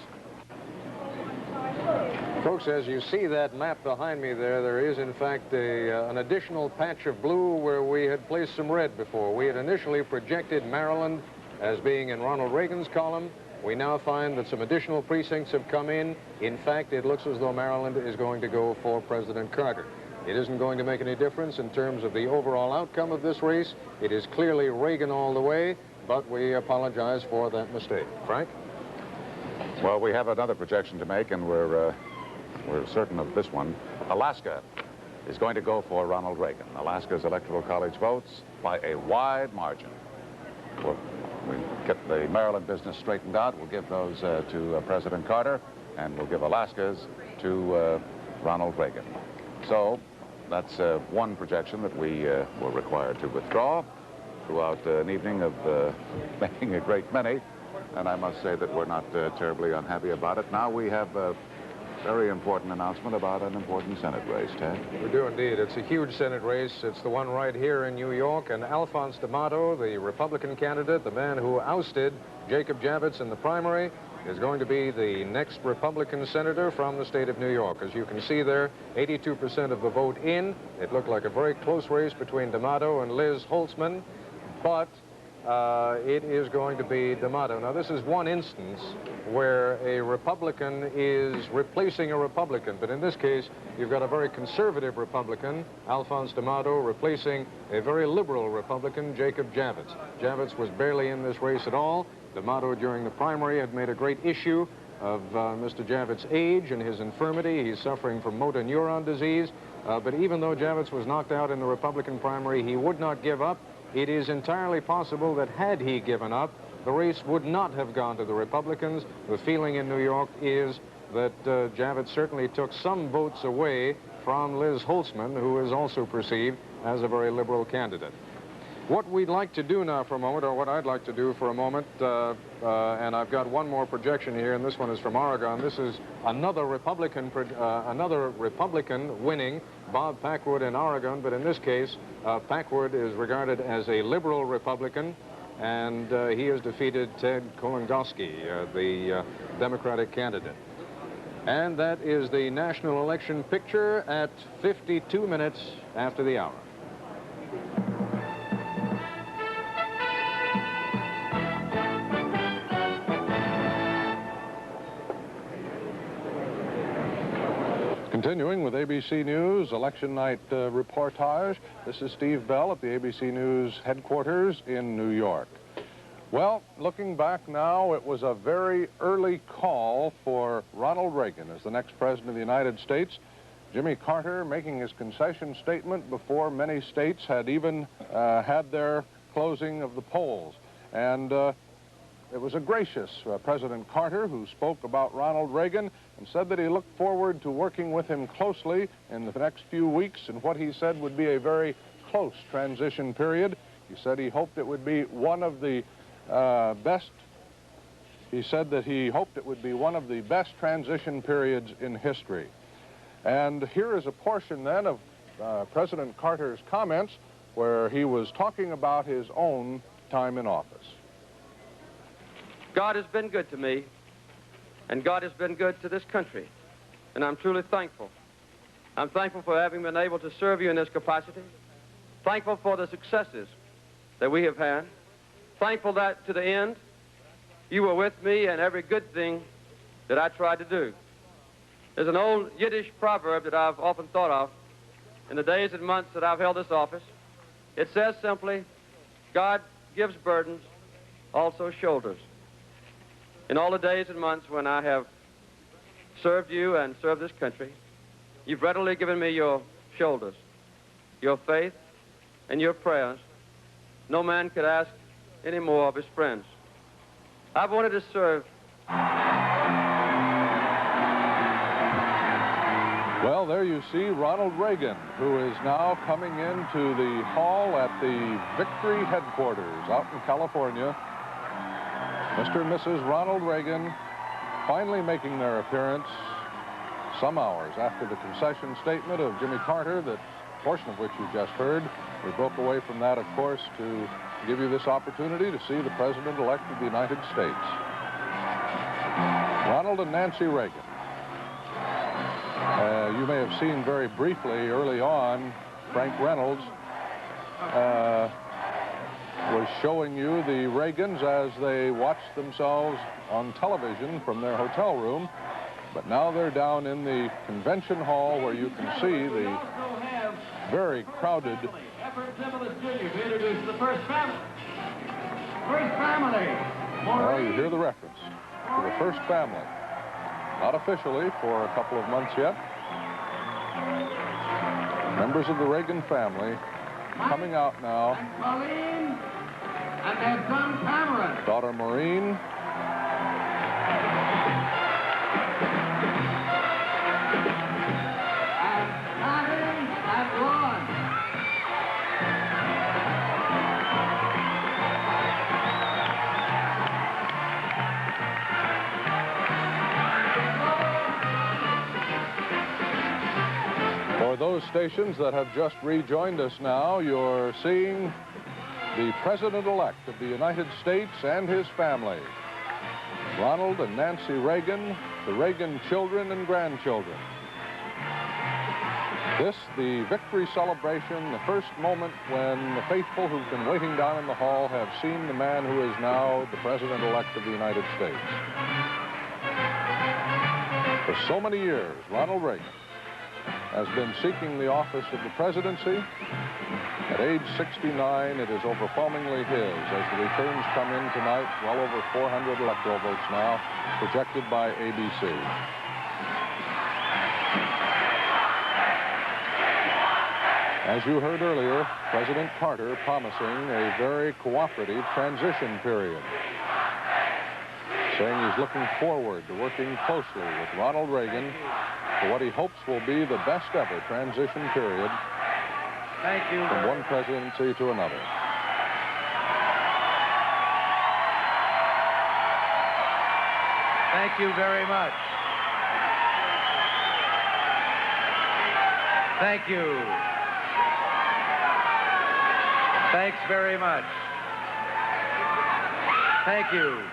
Folks, as you see that map behind me there is, in fact, an additional patch of blue where we had placed some red before. We had initially projected Maryland as being in Ronald Reagan's column. We now find that some additional precincts have come in. In fact, it looks as though Maryland is going to go for President Carter. It isn't going to make any difference in terms of the overall outcome of this race. It is clearly Reagan all the way, but we apologize for that mistake. Frank? Well, we have another projection to make, and we're certain of this one. Alaska is going to go for Ronald Reagan. Alaska's Electoral College votes by a wide margin. We'll get the Maryland business straightened out. We'll give those to President Carter, and we'll give Alaska's to Ronald Reagan. So that's one projection that we were required to withdraw throughout an evening of making a great many. And I must say that we're not terribly unhappy about it. Now we have a very important announcement about an important Senate race, Ted. We do indeed. It's a huge Senate race. It's the one right here in New York. And Alphonse D'Amato, the Republican candidate, the man who ousted Jacob Javits in the primary, is going to be the next Republican senator from the state of New York. As you can see there, 82% of the vote in. It looked like a very close race between D'Amato and Liz Holtzman, but it is going to be D'Amato. Now, this is one instance where a Republican is replacing a Republican, but in this case, you've got a very conservative Republican, Alphonse D'Amato, replacing a very liberal Republican, Jacob Javits. Javits was barely in this race at all. D'Amato, during the primary, had made a great issue of Mr. Javits' age and his infirmity. He's suffering from motor neuron disease, but even though Javits was knocked out in the Republican primary, he would not give up. It is entirely possible that had he given up, the race would not have gone to the Republicans. The feeling in New York is that Javits certainly took some votes away from Liz Holtzman, who is also perceived as a very liberal candidate. What we'd like to do now for a moment, or what I'd like to do for a moment, and I've got one more projection here, and this one is from Oregon. This is another Republican winning, Bob Packwood in Oregon, but in this case, Packwood is regarded as a liberal Republican, and he has defeated Ted Kolongoski, the Democratic candidate. And that is the national election picture at 52 minutes after the hour. Continuing with ABC News Election Night reportage, this is Steve Bell at the ABC News headquarters in New York. Well, looking back now, it was a very early call for Ronald Reagan as the next president of the United States. Jimmy Carter making his concession statement before many states had even had their closing of the polls. And it was a gracious President Carter who spoke about Ronald Reagan and said that he looked forward to working with him closely in the next few weeks in what he said would be a very close transition period. He said he hoped it would be one of the best transition periods in history. And here is a portion then of President Carter's comments where he was talking about his own time in office. God has been good to me, and God has been good to this country, and I'm truly thankful. I'm thankful for having been able to serve you in this capacity. Thankful for the successes that we have had. Thankful that, to the end, you were with me in every good thing that I tried to do. There's an old Yiddish proverb that I've often thought of in the days and months that I've held this office. It says simply, God gives burdens, also shoulders. In all the days and months when I have served you and served this country, you've readily given me your shoulders, your faith, and your prayers. No man could ask any more of his friends. I've wanted to serve. Well, there you see Ronald Reagan, who is now coming into the hall at the Victory headquarters out in California. Mr. and Mrs. Ronald Reagan finally making their appearance some hours after the concession statement of Jimmy Carter, that portion of which you just heard. We broke away from that, of course, to give you this opportunity to see the President-elect of the United States. Ronald and Nancy Reagan. You may have seen very briefly early on, Frank Reynolds was showing you the Reagans as they watched themselves on television from their hotel room. But now they're down in the convention hall where you can see the very crowded. Well, you hear the reference to the first family. Not officially for a couple of months yet. Members of the Reagan family coming out now. Colleen and their son Cameron. Daughter Maureen. And Patty and Ron. For those stations that have just rejoined us now, you're seeing the President-elect of the United States and his family. Ronald and Nancy Reagan, the Reagan children and grandchildren. This, the victory celebration, the first moment when the faithful who've been waiting down in the hall have seen the man who is now the President-elect of the United States. For so many years, Ronald Reagan has been seeking the office of the presidency. At age 69, it is overwhelmingly his as the returns come in tonight, well over 400 electoral votes now, projected by ABC. As you heard earlier, President Carter promising a very cooperative transition period, saying he's looking forward to working closely with Ronald Reagan for what he hopes will be the best ever transition period. Thank you. From one presidency to another. Thank you very much. Thank you. Thanks very much. Thank you.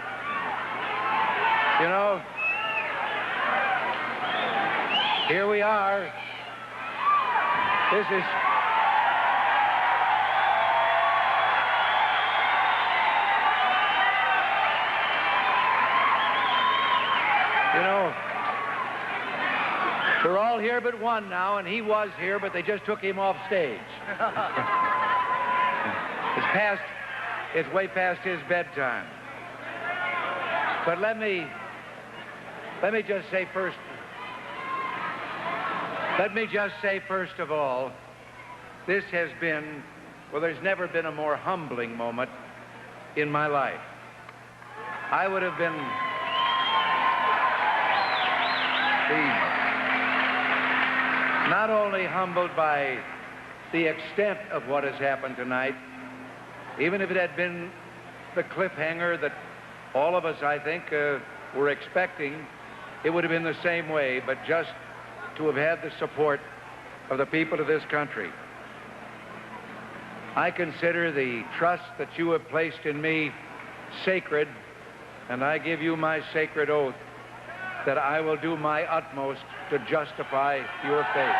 You know, here we are. This is... You know, we're all here but one now, and he was here, but they just took him off stage. It's way past his bedtime. But let me just say first of all, this has been, well, there's never been a more humbling moment in my life. I would have been not only humbled by the extent of what has happened tonight, even if it had been the cliffhanger that all of us, I think, were expecting, it would have been the same way, but just to have had the support of the people of this country. I consider the trust that you have placed in me sacred, and I give you my sacred oath that I will do my utmost to justify your faith.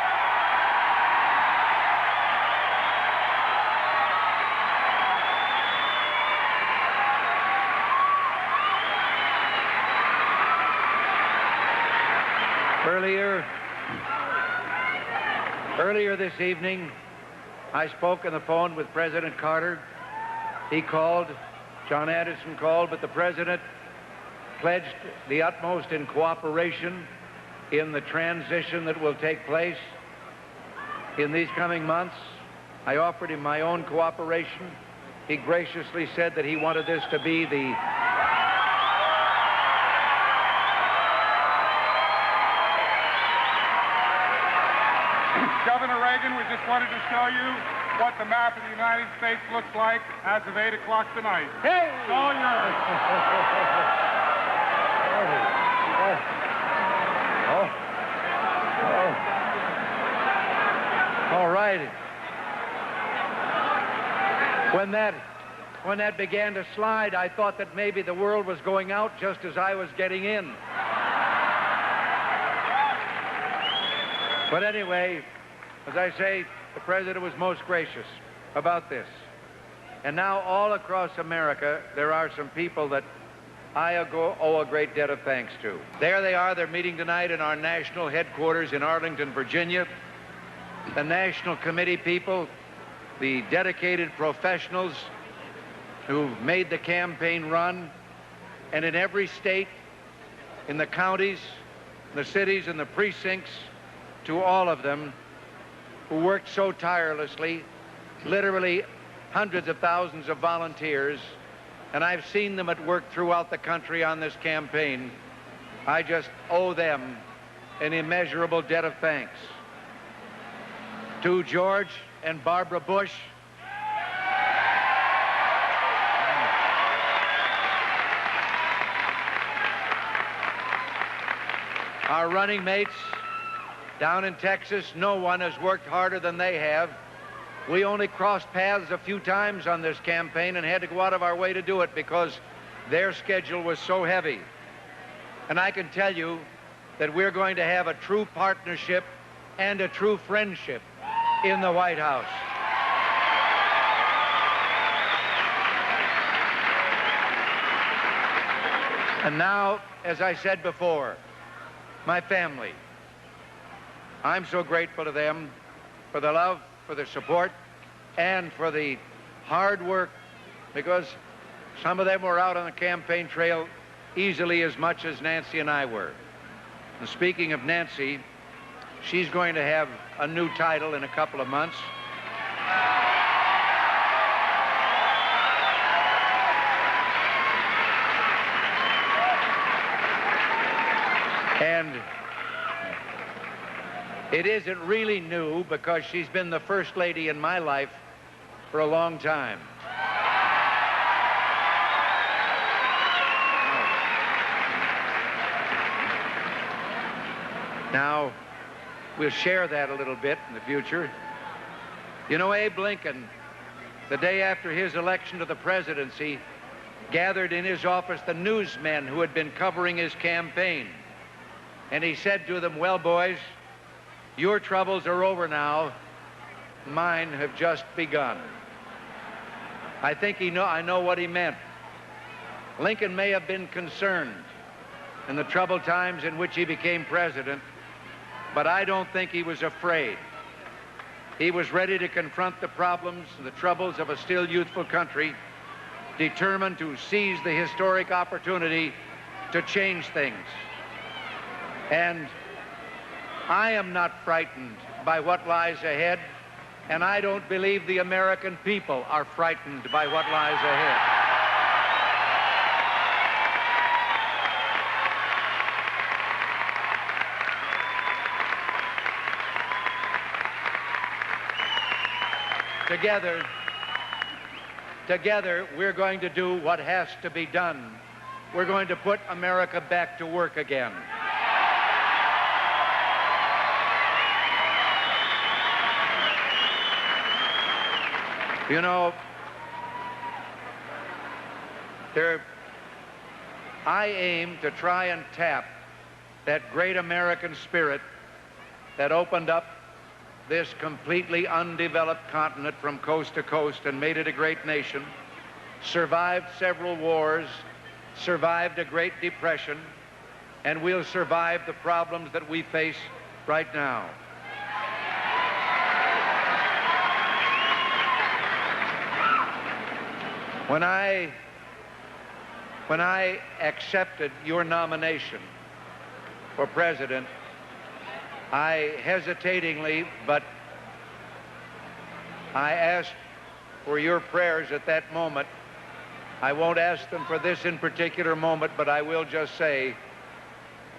Earlier this evening, I spoke on the phone with President Carter. He called, John Addison called, but the President pledged the utmost in cooperation in the transition that will take place in these coming months. I offered him my own cooperation. He graciously said that he wanted this to be the Governor Reagan, we just wanted to show you what the map of the United States looks like as of 8 o'clock tonight. Hey! It's all yours. All right. When that began to slide, I thought that maybe the world was going out just as I was getting in. But anyway, as I say, the President was most gracious about this. And now all across America, there are some people that I owe a great debt of thanks to. There they are. They're meeting tonight in our national headquarters in Arlington, Virginia. The National Committee people, the dedicated professionals who made the campaign run, and in every state, in the counties, the cities, and the precincts, to all of them who worked so tirelessly, literally hundreds of thousands of volunteers, and I've seen them at work throughout the country on this campaign. I just owe them an immeasurable debt of thanks. To George and Barbara Bush, our running mates down in Texas, no one has worked harder than they have. We only crossed paths a few times on this campaign and had to go out of our way to do it because their schedule was so heavy. And I can tell you that we're going to have a true partnership and a true friendship in the White House. And now, as I said before, my family. I'm so grateful to them for the love, for the support, and for the hard work, because some of them were out on the campaign trail easily as much as Nancy and I were. And speaking of Nancy, she's going to have a new title in a couple of months. And it isn't really new because she's been the first lady in my life for a long time. Now, we'll share that a little bit in the future. You know, Abe Lincoln, the day after his election to the presidency, gathered in his office the newsmen who had been covering his campaign. And he said to them, "Well, boys, your troubles are over now. Mine have just begun." I think I know what he meant. Lincoln may have been concerned in the troubled times in which he became president, but I don't think he was afraid. He was ready to confront the problems and the troubles of a still youthful country, determined to seize the historic opportunity to change things. And I am not frightened by what lies ahead, and I don't believe the American people are frightened by what lies ahead. Together, we're going to do what has to be done. We're going to put America back to work again. You know, I aim to try and tap that great American spirit that opened up this completely undeveloped continent from coast to coast and made it a great nation, survived several wars, survived a Great Depression, and we'll survive the problems that we face right now. When I accepted your nomination for president, I hesitatingly, but I asked for your prayers at that moment. I won't ask them for this in particular moment, but I will just say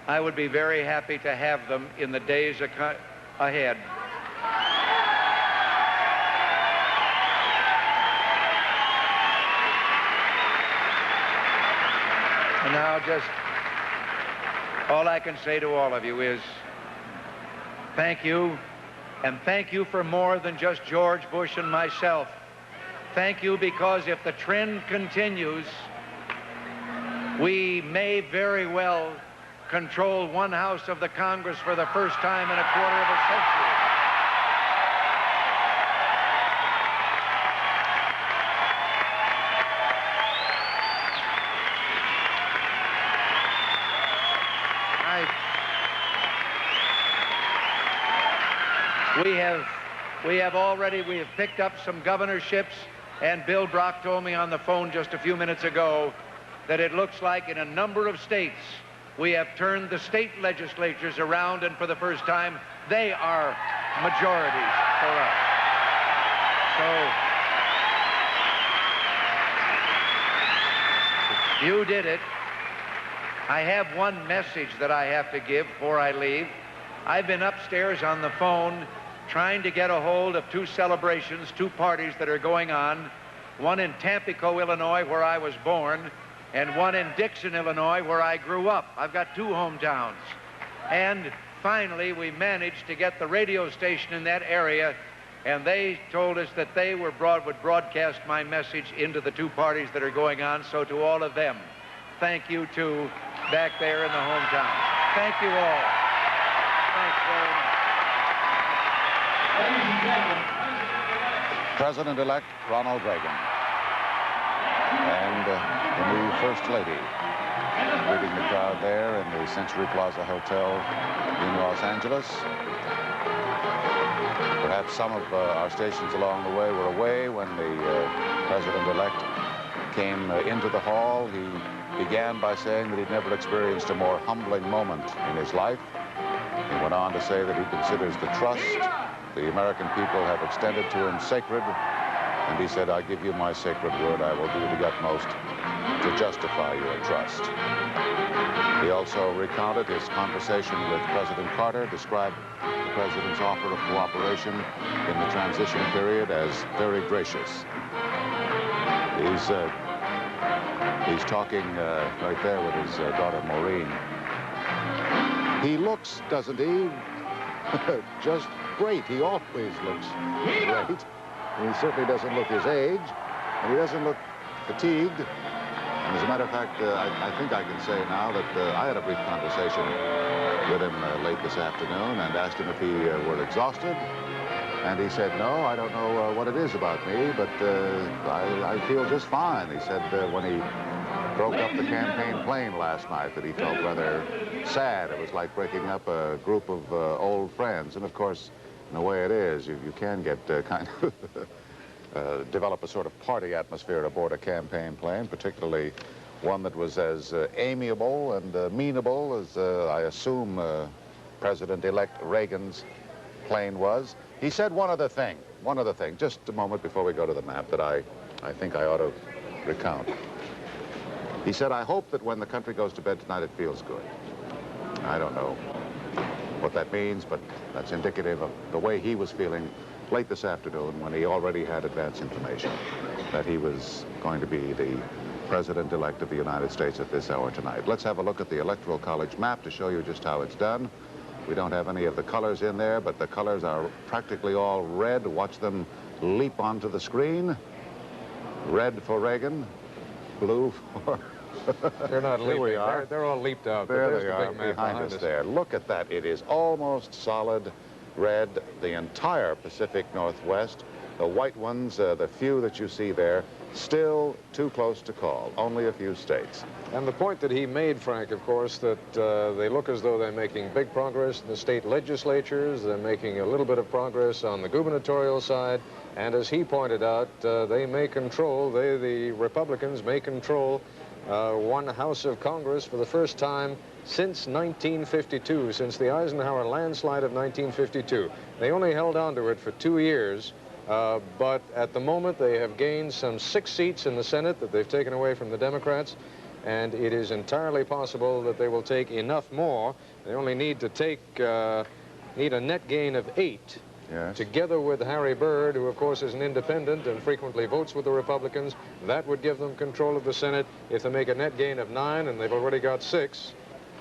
I would be very happy to have them in the days ahead. And now just all I can say to all of you is thank you, and thank you for more than just George Bush and myself. Thank you because if the trend continues, we may very well control one house of the Congress for the first time in a quarter of a century. We have picked up some governorships, and Bill Brock told me on the phone just a few minutes ago that it looks like in a number of states we have turned the state legislatures around, and for the first time they are majorities for us. So you did it. I have one message that I have to give before I leave. I've been upstairs on the phone trying to get a hold of two celebrations, two parties that are going on, one in Tampico, Illinois, where I was born, and one in Dixon, Illinois, where I grew up. I've got two hometowns. And finally, we managed to get the radio station in that area, and they told us that they would broadcast my message into the two parties that are going on. So to all of them, thank you, too, back there in the hometown. Thank you all. Thanks very much. President-elect Ronald Reagan and the new First Lady greeting the crowd there in the Century Plaza Hotel in Los Angeles. Perhaps some of our stations along the way were away when the President-elect came into the hall. He began by saying that he'd never experienced a more humbling moment in his life. He went on to say that he considers the trust the American people have extended to him sacred, and he said, I give you my sacred word, I will do the utmost to justify your trust. He also recounted his conversation with President Carter, described the president's offer of cooperation in the transition period as very gracious. He's talking right there with his daughter Maureen. He looks, doesn't he, just great. He always looks great. He certainly doesn't look his age, and he doesn't look fatigued. And as a matter of fact, I think I can say now that I had a brief conversation with him late this afternoon and asked him if he were exhausted. And he said, no, I don't know what it is about me, but I feel just fine. He said when he broke up the campaign plane last night that he felt rather sad. It was like breaking up a group of old friends. And of course, in the way it is, you can get kind of develop a sort of party atmosphere aboard a campaign plane, particularly one that was as amiable and amenable as I assume President-elect Reagan's plane was. He said one other thing, just a moment before we go to the map that I think I ought to recount. He said, I hope that when the country goes to bed tonight, it feels good. I don't know what that means, but that's indicative of the way he was feeling late this afternoon when he already had advance information that he was going to be the President-elect of the United States at this hour tonight. Let's have a look at the Electoral College map to show you just how it's done. We don't have any of the colors in there, but the colors are practically all red. Watch them leap onto the screen. Red for Reagan, blue for... They're not leaping. Here we are. They're all leaped out. There they are behind us there. Look at that. It is almost solid red, the entire Pacific Northwest. The white ones, the few that you see there, still too close to call. Only a few states. And the point that he made, Frank, of course, that they look as though they're making big progress in the state legislatures. They're making a little bit of progress on the gubernatorial side. And as he pointed out, they may control, the Republicans may control one house of Congress for the first time since 1952, since the Eisenhower landslide of 1952. They only held on to it for 2 years. But at the moment, they have gained some 6 seats in the Senate that they've taken away from the Democrats, and it is entirely possible that they will take enough more. They only need to take, need a net gain of 8. Yes. Together with Harry Byrd, who of course is an independent and frequently votes with the Republicans. That would give them control of the Senate. If they make a net gain of 9, and they've already got 6,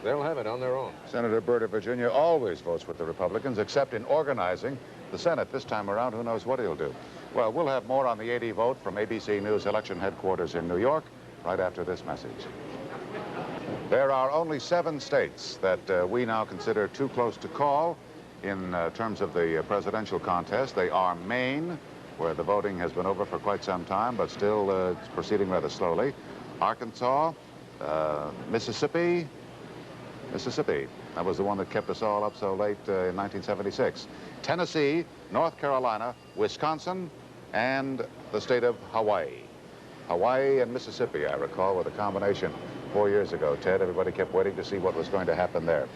they'll have it on their own. Senator Byrd of Virginia always votes with the Republicans, except in organizing the Senate. This time around, who knows what he'll do. Well, we'll have more on the 80 vote from ABC News election headquarters in New York right after this message. There are only 7 states that we now consider too close to call in terms of the presidential contest. They are Maine, where the voting has been over for quite some time, but still it's proceeding rather slowly. Arkansas, Mississippi. That was the one that kept us all up so late in 1976. Tennessee, North Carolina, Wisconsin, and the state of Hawaii. Hawaii and Mississippi, I recall, were the combination 4 years ago, Ted. Everybody kept waiting to see what was going to happen there.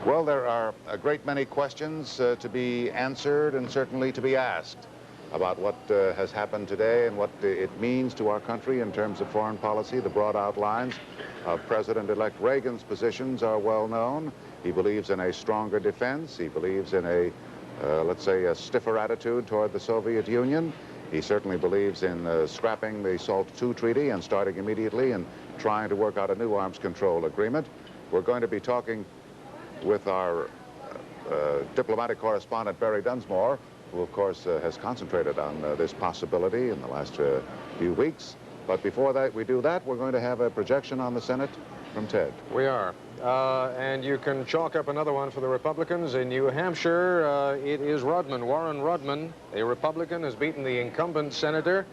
Well, there are a great many questions to be answered and certainly to be asked about what has happened today and what it means to our country in terms of foreign policy. The broad outlines of President-elect Reagan's positions are well known. He believes in a stronger defense. He believes in a, let's say, a stiffer attitude toward the Soviet Union. He certainly believes in scrapping the SALT II treaty and starting immediately and trying to work out a new arms control agreement. We're going to be talking with our diplomatic correspondent, Barry Dunsmore, who, of course, has concentrated on this possibility in the last few weeks. But before that, we do that, we're going to have a projection on the Senate from Ted. We are. And you can chalk up another one for the Republicans. In New Hampshire, it is Rudman. Warren Rudman, a Republican, has beaten the incumbent senator,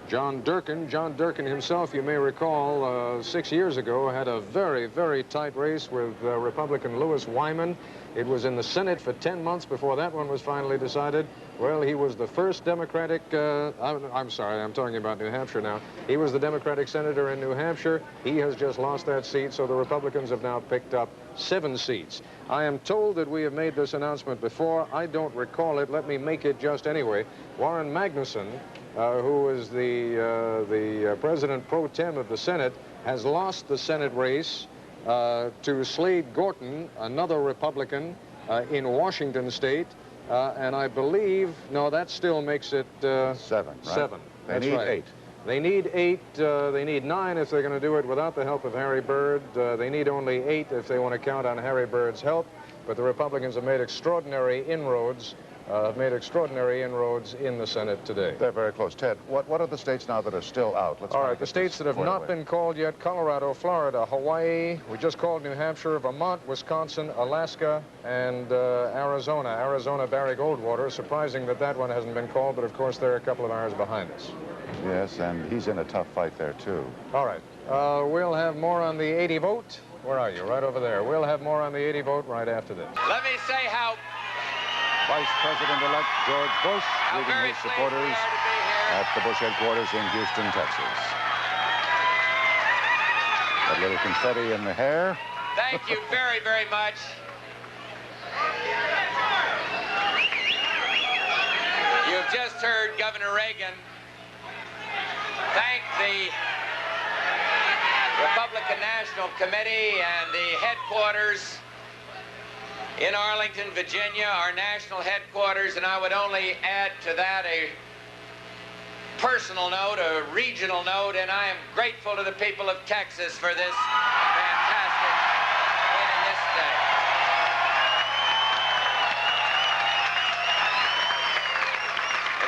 John Durkin. John Durkin himself, you may recall, 6 years ago had a very, very tight race with Republican Louis Wyman. It was in the Senate for 10 months before that one was finally decided. Well, he was the first Democratic, I'm sorry, I'm talking about New Hampshire now. He was the Democratic senator in New Hampshire. He has just lost that seat, so the Republicans have now picked up 7 seats. I am told that we have made this announcement before. I don't recall it. Let me make it just anyway. Warren Magnuson, who is the president pro tem of the Senate, has lost the Senate race to Slade Gorton, another Republican in Washington State. And I believe, no, that still makes it 7, right? 7. They That's need right. 8. They need 8. They need 9 if they're going to do it without the help of Harry Byrd. They need only 8 if they want to count on Harry Byrd's help. But the Republicans have made extraordinary inroads. In the Senate today. They're very close. Ted, what are the states now that are still out? All right, the states that have not been called yet: Colorado, Florida, Hawaii. We just called New Hampshire, Vermont, Wisconsin, Alaska, and Arizona. Arizona, Barry Goldwater. Surprising that that one hasn't been called, but of course they're a couple of hours behind us. Yes, and he's in a tough fight there, too. All right. We'll have more on the 80 vote. Where are you? Right over there. We'll have more on the 80 vote right after this. Let me say how Vice President-elect George Bush greeting his supporters at the Bush headquarters in Houston, Texas. A little confetti in the hair. Thank you very, very much. You've just heard Governor Reagan thank the Republican National Committee and the headquarters in Arlington, Virginia, our national headquarters, and I would only add to that a personal note, a regional note, and I am grateful to the people of Texas for this fantastic win in this day.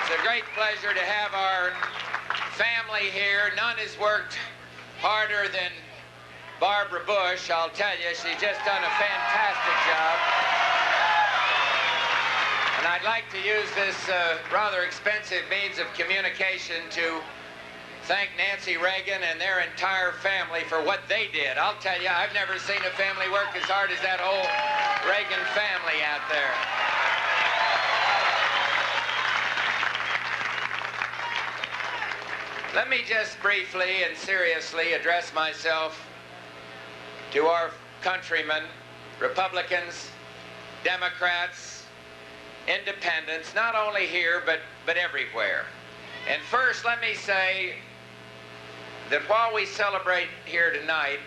It's a great pleasure to have our family here. None has worked harder than Barbara Bush, I'll tell you. She's just done a fantastic job. And I'd like to use this rather expensive means of communication to thank Nancy Reagan and their entire family for what they did. I'll tell you, I've never seen a family work as hard as that whole Reagan family out there. Let me just briefly and seriously address myself to our countrymen, Republicans, Democrats, independents, not only here, but everywhere. And first, let me say that while we celebrate here tonight,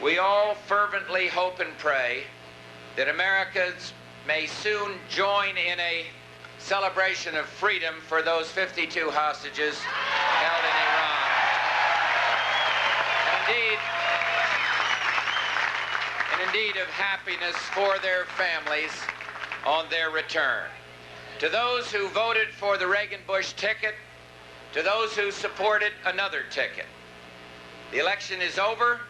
we all fervently hope and pray that Americans may soon join in a celebration of freedom for those 52 hostages held in Iran. And indeed of happiness for their families on their return. To those who voted for the Reagan-Bush ticket, to those who supported another ticket, the election is over,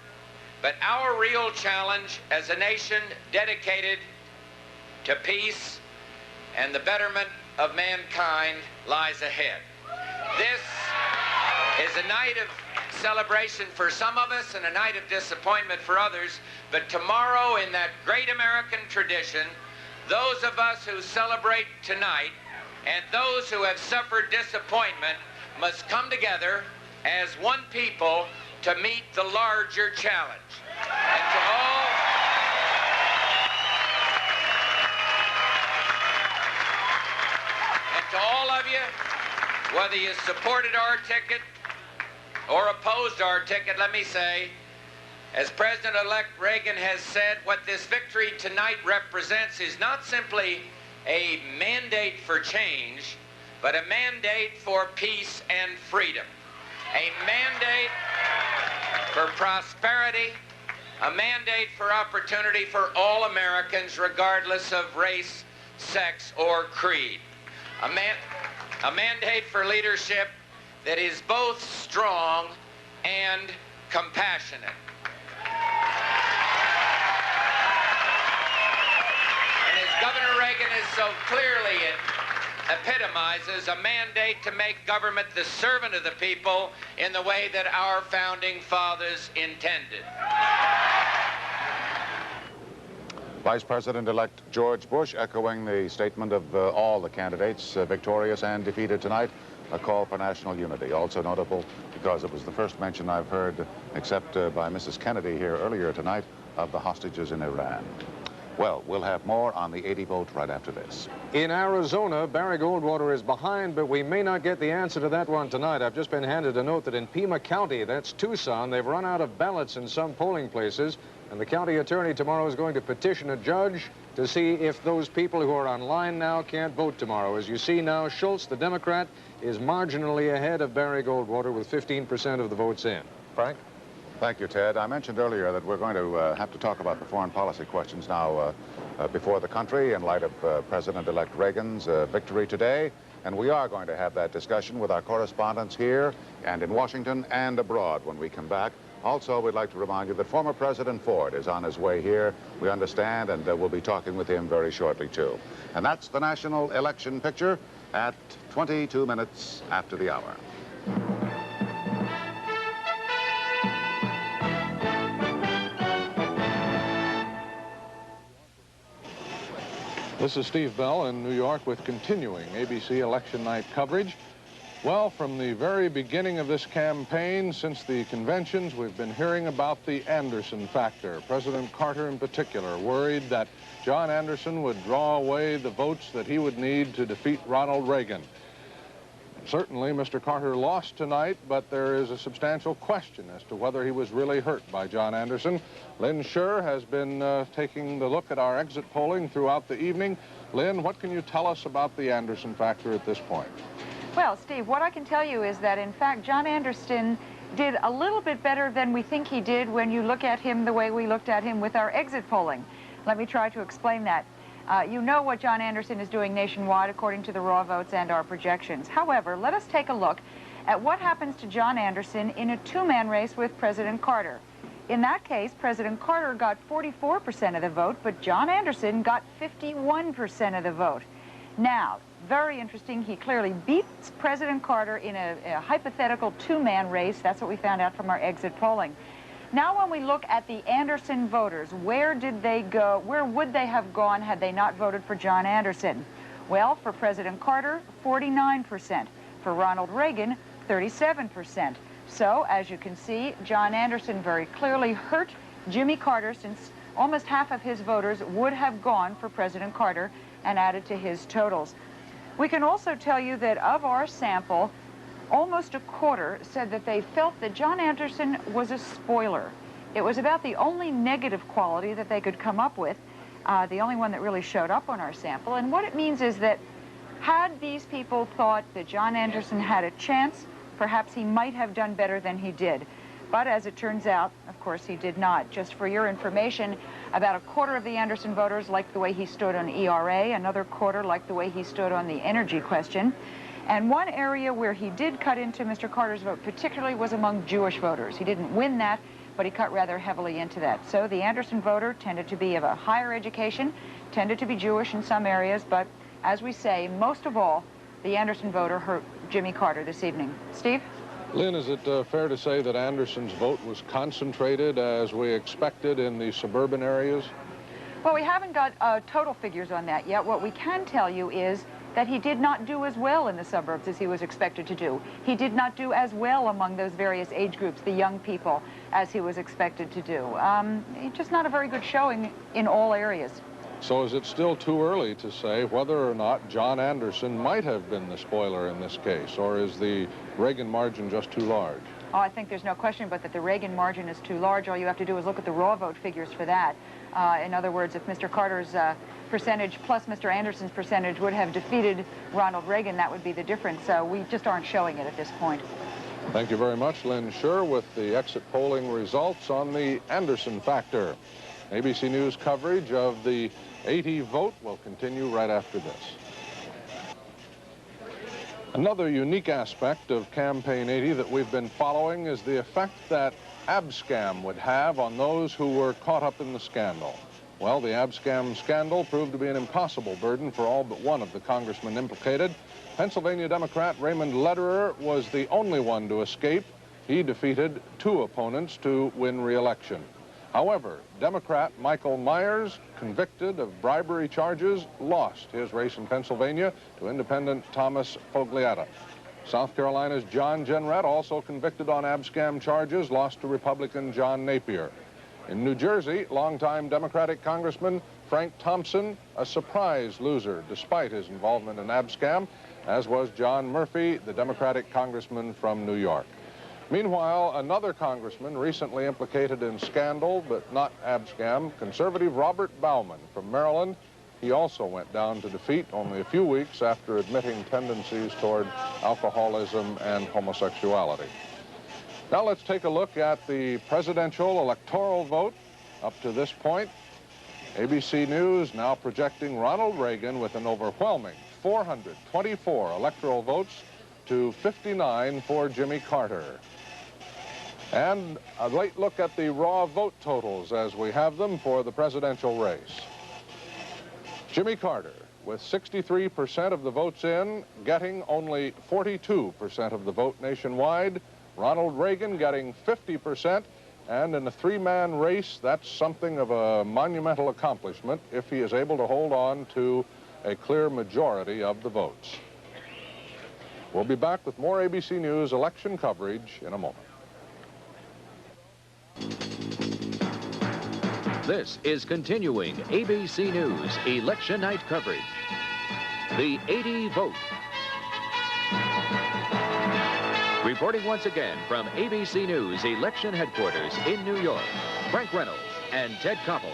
but our real challenge as a nation dedicated to peace and the betterment of mankind lies ahead. This is a night of celebration for some of us and a night of disappointment for others, but tomorrow, in that great American tradition, those of us who celebrate tonight and those who have suffered disappointment must come together as one people to meet the larger challenge. And to all of you, whether you supported our ticket or opposed our ticket, let me say, as President-elect Reagan has said, what this victory tonight represents is not simply a mandate for change, but a mandate for peace and freedom. A mandate for prosperity, a mandate for opportunity for all Americans, regardless of race, sex, or creed. A mandate for leadership that is both strong and compassionate. And as Governor Reagan has so clearly epitomizes, a mandate to make government the servant of the people in the way that our founding fathers intended. Vice President-elect George Bush echoing the statement of all the candidates victorious and defeated tonight, a call for national unity. Also notable because it was the first mention I've heard, except by Mrs. Kennedy here earlier tonight, of the hostages in Iran. Well, we'll have more on the 80 vote right after this. In Arizona, Barry Goldwater is behind, but we may not get the answer to that one tonight. I've just been handed a note that in Pima County, that's Tucson, they've run out of ballots in some polling places, and the county attorney tomorrow is going to petition a judge to see if those people who are online now can't vote tomorrow. As you see now, Schultz, the Democrat, is marginally ahead of Barry Goldwater with 15% of the votes in. Frank? Thank you, Ted. I mentioned earlier that we're going to have to talk about the foreign policy questions now before the country in light of President-elect Reagan's victory today. And we are going to have that discussion with our correspondents here and in Washington and abroad when we come back. Also, we'd like to remind you that former President Ford is on his way here, we understand, and we'll be talking with him very shortly, too. And that's the national election picture at 22 minutes after the hour. This is Steve Bell in New York with continuing ABC Election Night coverage. Well, from the very beginning of this campaign, since the conventions, we've been hearing about the Anderson factor. President Carter in particular worried that John Anderson would draw away the votes that he would need to defeat Ronald Reagan. Certainly, Mr. Carter lost tonight, but there is a substantial question as to whether he was really hurt by John Anderson. Lynn Scherr has been taking the look at our exit polling throughout the evening. Lynn, what can you tell us about the Anderson factor at this point? Well, Steve, what I can tell you is that, in fact, John Anderson did a little bit better than we think he did when you look at him the way we looked at him with our exit polling. Let me try to explain that. You know what John Anderson is doing nationwide according to the raw votes and our projections. However, let us take a look at what happens to John Anderson in a two-man race with President Carter. In that case, President Carter got 44% of the vote, but John Anderson got 51% of the vote. Now, Very interesting. He clearly beats President Carter in a hypothetical two-man race. That's what we found out from our exit polling. Now when we look at the Anderson voters, where did they go? Where would they have gone had they not voted for John Anderson? Well, for President Carter, 49%. For Ronald Reagan, 37%. So, as you can see, John Anderson very clearly hurt Jimmy Carter, since almost half of his voters would have gone for President Carter and added to his totals. We can also tell you that of our sample, almost a quarter said that they felt that John Anderson was a spoiler. It was about the only negative quality that they could come up with, the only one that really showed up on our sample. And what it means is that had these people thought that John Anderson had a chance, perhaps he might have done better than he did. But as it turns out, of course, he did not. Just for your information, about a quarter of the Anderson voters liked the way he stood on ERA, another quarter liked the way he stood on the energy question. And one area where he did cut into Mr. Carter's vote particularly was among Jewish voters. He didn't win that, but he cut rather heavily into that. So the Anderson voter tended to be of a higher education, tended to be Jewish in some areas, but as we say, most of all, the Anderson voter hurt Jimmy Carter this evening. Steve? Lynn, is it fair to say that Anderson's vote was concentrated, as we expected, in the suburban areas? Well, we haven't got total figures on that yet. What we can tell you is that he did not do as well in the suburbs as he was expected to do. He did not do as well among those various age groups, the young people, as he was expected to do. Just not a very good showing in all areas. So is it still too early to say whether or not John Anderson might have been the spoiler in this case, or is the Reagan margin just too large? Oh, I think there's no question but that the Reagan margin is too large. All you have to do is look at the raw vote figures for that. In other words, if Mr. Carter's percentage plus Mr. Anderson's percentage would have defeated Ronald Reagan, that would be the difference. So we just aren't showing it at this point. Thank you very much, Lynn Scher, with the exit polling results on the Anderson factor. ABC News coverage of the 80 vote will continue right after this. Another unique aspect of Campaign 80 that we've been following is the effect that Abscam would have on those who were caught up in the scandal. Well, the Abscam scandal proved to be an impossible burden for all but one of the congressmen implicated. Pennsylvania Democrat Raymond Lederer was the only one to escape. He defeated two opponents to win re-election. However, Democrat Michael Myers, convicted of bribery charges, lost his race in Pennsylvania to independent Thomas Foglietta. South Carolina's John Jenrette, also convicted on Abscam charges, lost to Republican John Napier. In New Jersey, longtime Democratic Congressman Frank Thompson, a surprise loser despite his involvement in Abscam, as was John Murphy, the Democratic congressman from New York. Meanwhile, another congressman recently implicated in scandal, but not Abscam, conservative Robert Bauman from Maryland. He also went down to defeat only a few weeks after admitting tendencies toward alcoholism and homosexuality. Now let's take a look at the presidential electoral vote up to this point. ABC News now projecting Ronald Reagan with an overwhelming 424 electoral votes to 59 for Jimmy Carter. And a late look at the raw vote totals as we have them for the presidential race. Jimmy Carter, with 63% of the votes in, getting only 42% of the vote nationwide. Ronald Reagan getting 50%, and in a three-man race, that's something of a monumental accomplishment if he is able to hold on to a clear majority of the votes. We'll be back with more ABC News election coverage in a moment. This is continuing ABC News election night coverage. The 80 vote. Reporting once again from ABC News election headquarters in New York, Frank Reynolds and Ted Koppel.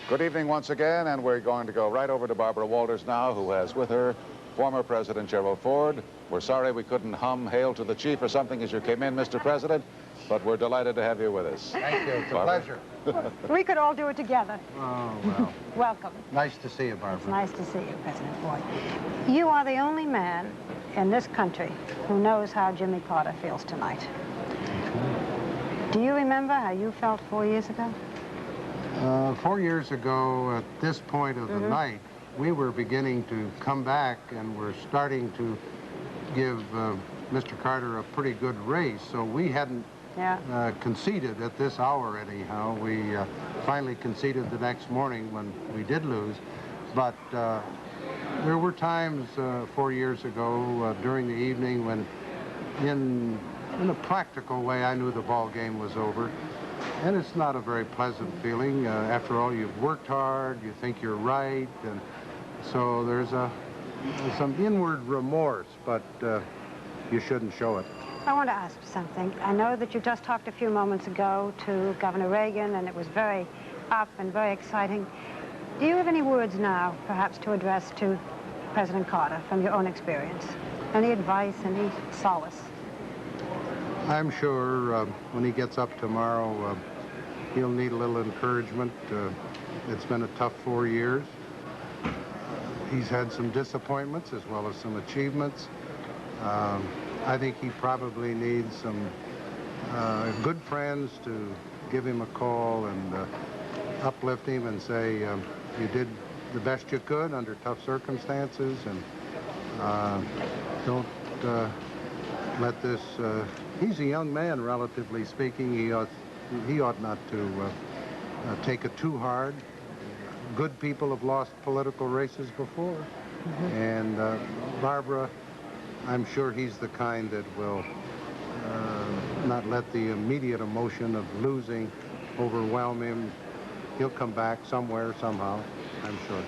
Good evening once again, and we're going to go right over to Barbara Walters now, who has with her former President Gerald Ford. We're sorry we couldn't hum "Hail to the Chief" or something as you came in, Mr. President, but we're delighted to have you with us. Thank you. It's a Barbara? pleasure. We could all do it together. Oh, well. Welcome. Nice to see you, Barbara. It's nice to see you, President Ford. You are the only man in this country who knows how Jimmy Carter feels tonight. Do you remember how you felt 4 years ago? 4 years ago, at this point of the night, we were beginning to come back and we're starting to give Mr. Carter a pretty good race. So we hadn't conceded at this hour anyhow. We finally conceded the next morning when we did lose. But there were times 4 years ago during the evening when in a practical way I knew the ball game was over. And it's not a very pleasant feeling. After all, you've worked hard, you think you're right, and so there's some inward remorse, but you shouldn't show it. I want to ask you something. I know that you just talked a few moments ago to Governor Reagan, and it was very up and very exciting. Do you have any words now, perhaps, to address to President Carter from your own experience? Any advice, any solace? I'm sure when he gets up tomorrow, he'll need a little encouragement. It's been a tough 4 years. He's had some disappointments as well as some achievements. I think he probably needs some good friends to give him a call and uplift him and say you did the best you could under tough circumstances, and don't let this... he's a young man, relatively speaking. He ought not to take it too hard. Good people have lost political races before. And Barbara, I'm sure he's the kind that will not let the immediate emotion of losing overwhelm him. He'll come back somewhere, somehow, I'm sure.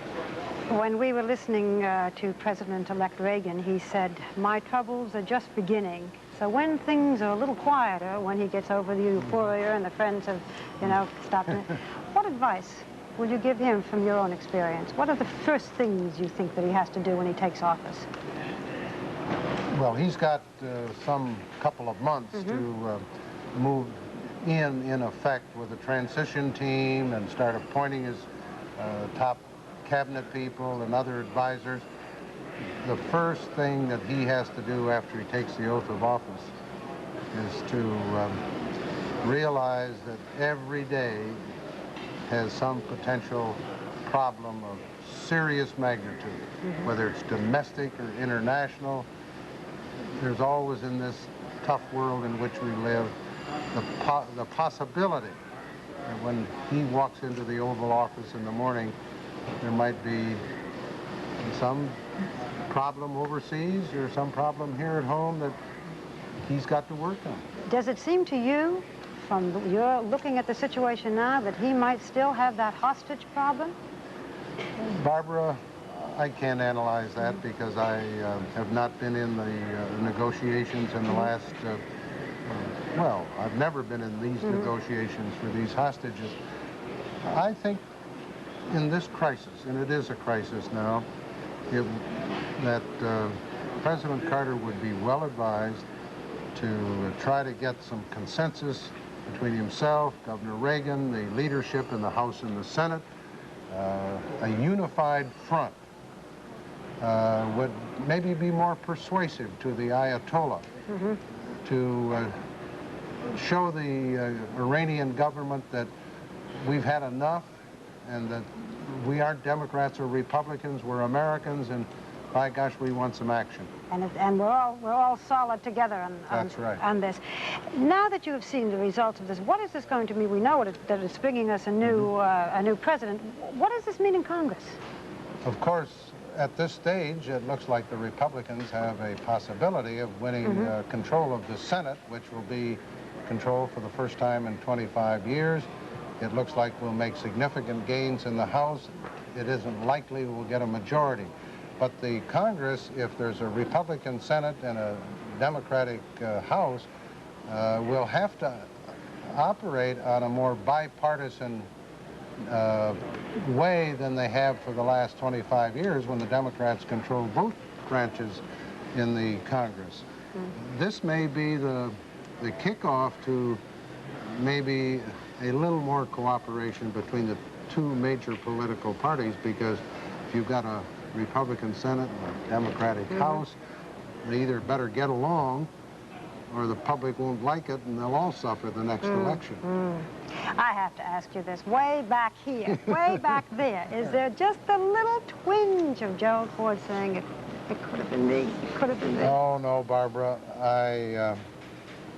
When we were listening to President-elect Reagan, he said, "My troubles are just beginning." So when things are a little quieter, when he gets over the euphoria and the friends have, you know, stopped him, what advice will you give him from your own experience? What are the first things you think that he has to do when he takes office? Well, he's got some couple of months to move in effect with a transition team and start appointing his top cabinet people and other advisors. The first thing that he has to do after he takes the oath of office is to realize that every day has some potential problem of serious magnitude, whether it's domestic or international. There's always in this tough world in which we live the possibility that when he walks into the Oval Office in the morning, there might be some problem overseas or some problem here at home that he's got to work on. Does it seem to you, from your looking at the situation now, that he might still have that hostage problem? Barbara, I can't analyze that because I have not been in the negotiations in the last, well, I've never been in these negotiations for these hostages. I think in this crisis, and it is a crisis now, that President Carter would be well advised to try to get some consensus between himself, Governor Reagan, the leadership in the House and the Senate. A unified front would maybe be more persuasive to the Ayatollah to show the Iranian government that we've had enough and that we aren't Democrats or Republicans, we're Americans, and by gosh, we want some action. And we're all solid together on this. Now that you have seen the results of this, what is this going to mean? We know that it's bringing us a new president. What does this mean in Congress? Of course, at this stage, it looks like the Republicans have a possibility of winning control of the Senate, which will be control for the first time in 25 years. It looks like we'll make significant gains in the House. It isn't likely we'll get a majority. But the Congress, if there's a Republican Senate and a Democratic House, will have to operate on a more bipartisan way than they have for the last 25 years when the Democrats control both branches in the Congress. This may be the kickoff to maybe a little more cooperation between the two major political parties, because if you've got a Republican Senate and a Democratic House, they either better get along or the public won't like it, and they'll all suffer the next election. I have to ask you this. Way back here, way back there, is there just a little twinge of Gerald Ford saying it could have been me, it could have been me? Oh, no, Barbara.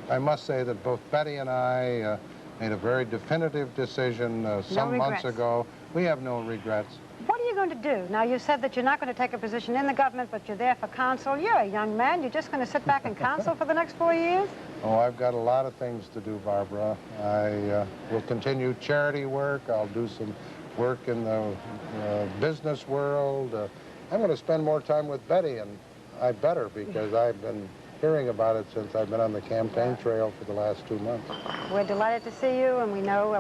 I must say that both Betty and I made a very definitive decision some months ago. We have no regrets. What are you going to do? Now, you said that you're not going to take a position in the government, but you're there for counsel. You're a young man. You're just going to sit back and counsel for the next 4 years? Oh, I've got a lot of things to do, Barbara. I will continue charity work. I'll do some work in the business world. I'm going to spend more time with Betty, and I better, because I've been hearing about it since I've been on the campaign trail for the last 2 months. We're delighted to see you, and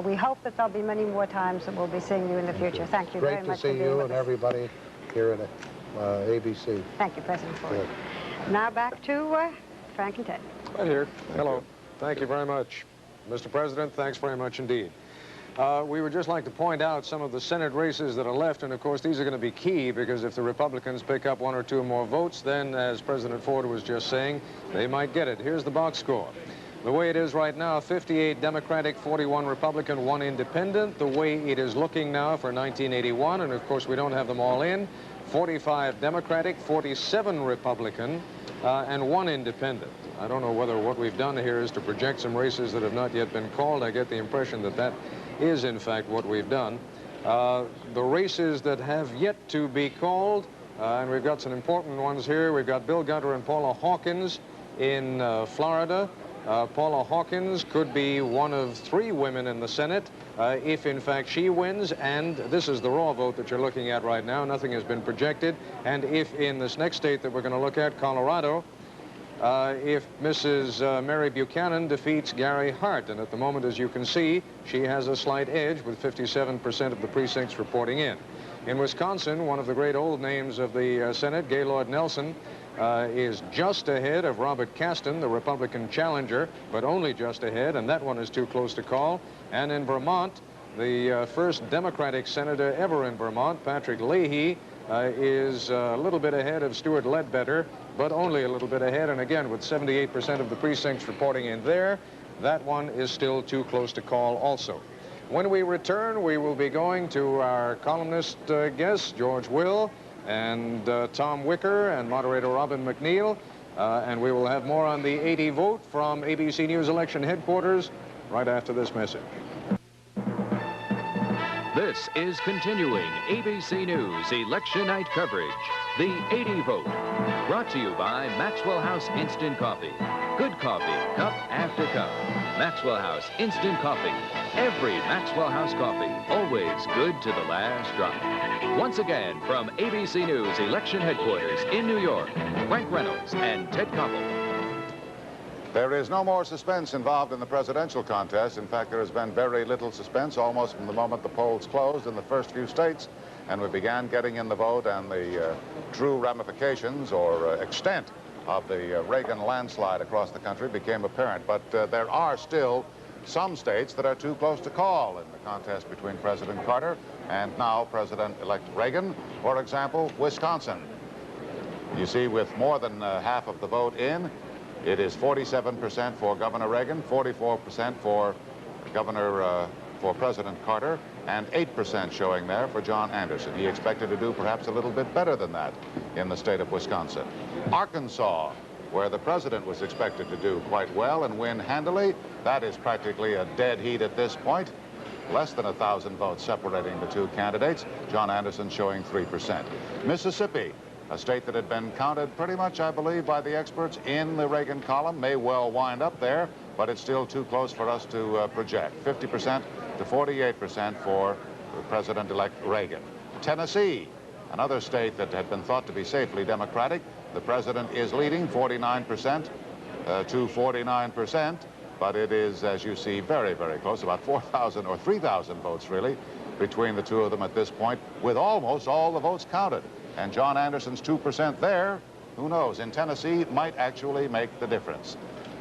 we hope that there'll be many more times that we'll be seeing you in the future. Thank you very much for being with us. Great to see you and everybody here at ABC. Thank you, President Ford. Good. Now back to Frank and Ted. Right here. Hello. Thank you very much. Mr. President, thanks very much indeed. We would just like to point out some of the Senate races that are left, and of course these are going to be key, because if the Republicans pick up 1 or 2 more votes, then, as President Ford was just saying, they might get it. Here's the box score. The way it is right now, 58 Democratic, 41 Republican, 1 Independent. The way it is looking now for 1981, and of course we don't have them all in, 45 Democratic, 47 Republican, and 1 Independent. I don't know whether what we've done here is to project some races that have not yet been called. I get the impression that that is, in fact, what we've done. The races that have yet to be called, and we've got some important ones here. We've got Bill Gunter and Paula Hawkins in Florida. Paula Hawkins could be one of 3 women in the Senate if, in fact, she wins. And this is the raw vote that you're looking at right now. Nothing has been projected. And if in this next state that we're going to look at, Colorado, if Mrs. Mary Buchanan defeats Gary Hart. And at the moment, as you can see, she has a slight edge with 57% of the precincts reporting in. In Wisconsin, one of the great old names of the Senate, Gaylord Nelson, is just ahead of Robert Kasten, the Republican challenger, but only just ahead, and that one is too close to call. And in Vermont, the first Democratic senator ever in Vermont, Patrick Leahy, is a little bit ahead of Stuart Ledbetter, but only a little bit ahead. And again, with 78% of the precincts reporting in there, that one is still too close to call also. When we return, we will be going to our columnist guests, George Will and Tom Wicker and moderator Robin McNeil. And we will have more on the 80 vote from ABC News Election Headquarters right after this message. This is continuing ABC News Election Night coverage, the 80 vote, brought to you by Maxwell House Instant Coffee. Good coffee, cup after cup. Maxwell House Instant Coffee. Every Maxwell House coffee, always good to the last drop. Once again, from ABC News Election Headquarters in New York, Frank Reynolds and Ted Koppel. There is no more suspense involved in the presidential contest. In fact, there has been very little suspense almost from the moment the polls closed in the first few states and we began getting in the vote, and the true ramifications or extent of the Reagan landslide across the country became apparent. But there are still some states that are too close to call in the contest between President Carter and now President-elect Reagan. For example, Wisconsin. You see, with more than half of the vote in, it is 47% for Governor Reagan, 44% for for President Carter, and 8% showing there for John Anderson. He expected to do perhaps a little bit better than that in the state of Wisconsin. Arkansas, where the president was expected to do quite well and win handily, that is practically a dead heat at this point. Less than 1,000 votes separating the two candidates. John Anderson showing 3%. Mississippi, a state that had been counted pretty much, I believe, by the experts in the Reagan column, may well wind up there, but it's still too close for us to project. 50% to 48% for President-elect Reagan. Tennessee, another state that had been thought to be safely Democratic. The president is leading 49% to 49%, but it is, as you see, very, very close, about 4,000 or 3,000 votes, really, between the two of them at this point, with almost all the votes counted. And John Anderson's 2% there, who knows, in Tennessee might actually make the difference.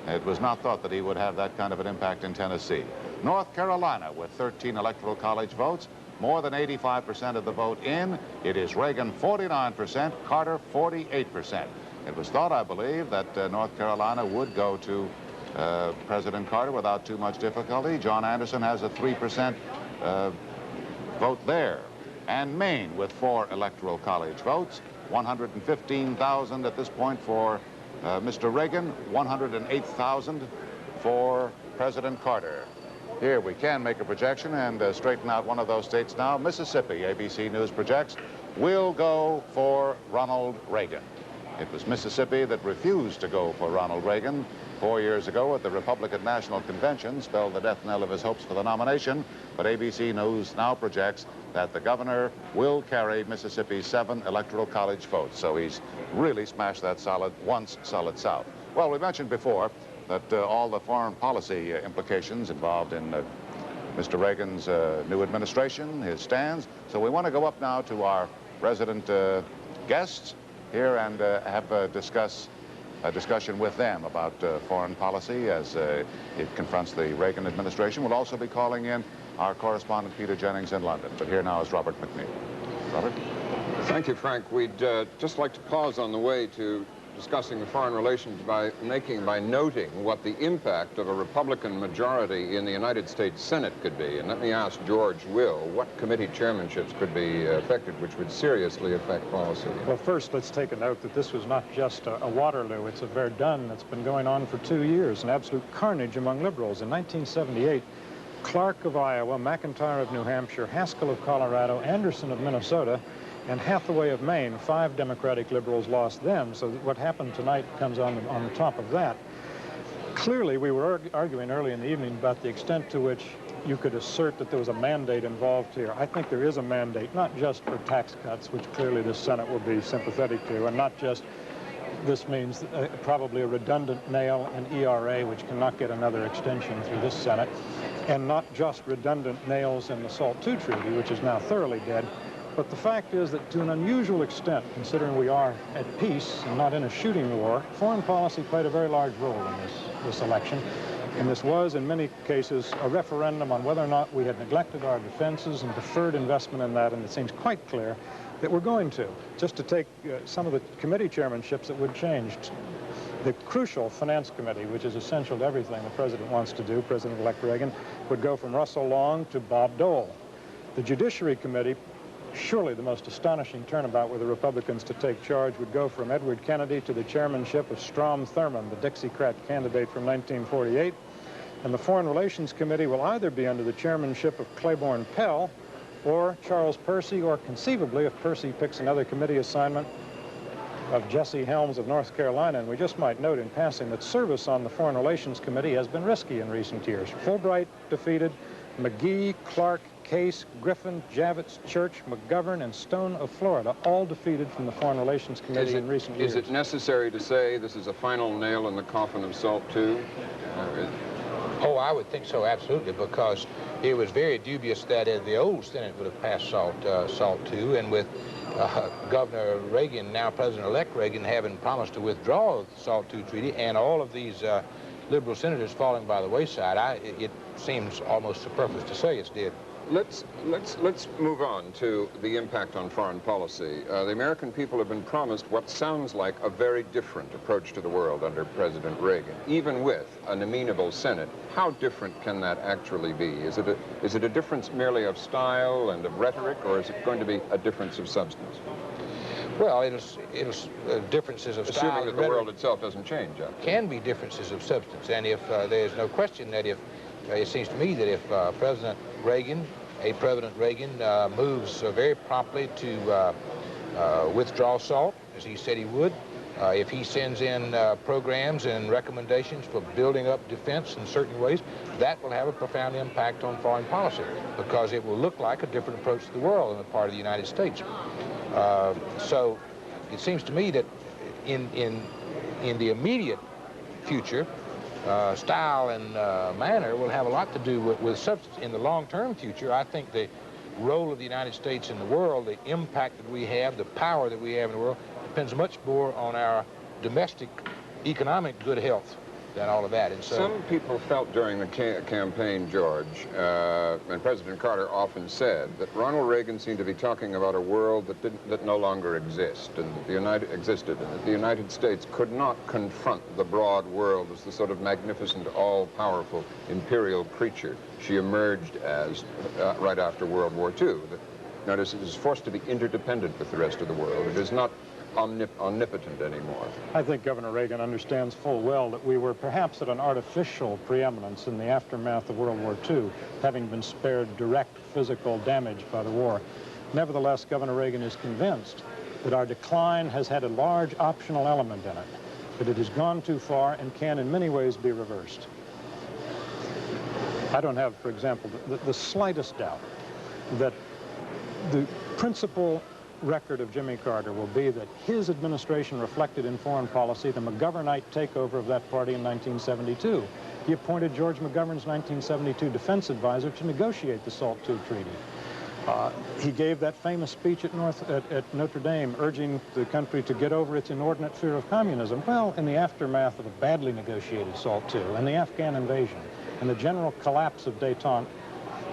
It was not thought that he would have that kind of an impact in Tennessee. North Carolina, with 13 Electoral College votes, more than 85% of the vote in. It is Reagan 49%, Carter 48%. It was thought, I believe, that North Carolina would go to President Carter without too much difficulty. John Anderson has a 3% vote there. And Maine with 4 electoral college votes, 115,000 at this point for Mr. Reagan, 108,000 for President Carter. Here we can make a projection and straighten out one of those states now. Mississippi, ABC News projects, will go for Ronald Reagan. It was Mississippi that refused to go for Ronald Reagan 4 years ago at the Republican National Convention, spelled the death knell of his hopes for the nomination. But ABC News now projects that the governor will carry Mississippi's 7 electoral college votes. So he's really smashed that once solid South. Well, we mentioned before that all the foreign policy implications involved in Mr. Reagan's new administration, his stands. So we want to go up now to our resident guests here and have a discussion with them about foreign policy as it confronts the Reagan administration. We'll also be calling in our correspondent Peter Jennings in London. But here now is Robert McNeil. Robert? Thank you, Frank. We'd just like to pause on the way to discussing the foreign relations by noting what the impact of a Republican majority in the United States Senate could be. And let me ask George Will, what committee chairmanships could be affected which would seriously affect policy? Well, first, let's take a note that this was not just a Waterloo. It's a Verdun that's been going on for 2 years, an absolute carnage among liberals. In 1978, Clark of Iowa, McIntyre of New Hampshire, Haskell of Colorado, Anderson of Minnesota, and Hathaway of Maine, 5 Democratic liberals lost them. So what happened tonight comes on the top of that. Clearly, we were arguing early in the evening about the extent to which you could assert that there was a mandate involved here. I think there is a mandate, not just for tax cuts, which clearly the Senate will be sympathetic to, and not just this means probably a redundant nail in ERA, which cannot get another extension through this Senate, and not just redundant nails in the SALT II treaty, which is now thoroughly dead. But the fact is that to an unusual extent, considering we are at peace and not in a shooting war, foreign policy played a very large role in this election. And this was, in many cases, a referendum on whether or not we had neglected our defenses and deferred investment in that, and it seems quite clear that we're going to. Just to take some of the committee chairmanships that would change. The crucial Finance Committee, which is essential to everything the President wants to do, President-elect Reagan, would go from Russell Long to Bob Dole. The Judiciary Committee, surely the most astonishing turnabout with the Republicans to take charge, would go from Edward Kennedy to the chairmanship of Strom Thurmond, the Dixiecrat candidate from 1948. And the Foreign Relations Committee will either be under the chairmanship of Claiborne Pell or Charles Percy, or conceivably, if Percy picks another committee assignment, of Jesse Helms of North Carolina. And we just might note in passing that service on the Foreign Relations Committee has been risky in recent years. Fulbright defeated, McGee, Clark, Case, Griffin, Javits, Church, McGovern, and Stone of Florida, all defeated from the Foreign Relations Committee in recent years. Is it necessary to say this is a final nail in the coffin of SALT II? Oh, I would think so, absolutely, because it was very dubious that the old Senate would have passed SALT II, and with Governor Reagan, now President-elect Reagan, having promised to withdraw the SALT II treaty, and all of these liberal senators falling by the wayside, it seems almost superfluous to say it's dead. Let's move on to the impact on foreign policy. The American people have been promised what sounds like a very different approach to the world under President Reagan. Even with an amenable Senate, how different can that actually be? Is it a difference merely of style and of rhetoric, or is it going to be a difference of substance? Well, it'll differences of style. Assuming that the world itself doesn't change. Can be differences of substance, and if there's no question that if it seems to me that if President Reagan moves very promptly to withdraw SALT, as he said he would, if he sends in programs and recommendations for building up defense in certain ways, that will have a profound impact on foreign policy, because it will look like a different approach to the world on the part of the United States. So it seems to me that in the immediate future, style and manner will have a lot to do with substance. In the long-term future, I think the role of the United States in the world, the impact that we have, the power that we have in the world, depends much more on our domestic economic good health than all of that. And so some people felt during the campaign, George, and President Carter often said that Ronald Reagan seemed to be talking about a world that no longer exists, and that the United States could not confront the broad world as the sort of magnificent, all-powerful imperial creature she emerged as right after World War II. Notice it is forced to be interdependent with the rest of the world. It is not omnipotent anymore. I think Governor Reagan understands full well that we were perhaps at an artificial preeminence in the aftermath of World War II, having been spared direct physical damage by the war. Nevertheless, Governor Reagan is convinced that our decline has had a large optional element in it, that it has gone too far and can in many ways be reversed. I don't have, for example, the slightest doubt that the principal record of Jimmy Carter will be that his administration reflected in foreign policy the McGovernite takeover of that party in 1972. He appointed George McGovern's 1972 defense advisor to negotiate the SALT II treaty. He gave that famous speech at Notre Dame, urging the country to get over its inordinate fear of communism. Well, in the aftermath of a badly negotiated SALT II and the Afghan invasion and the general collapse of détente,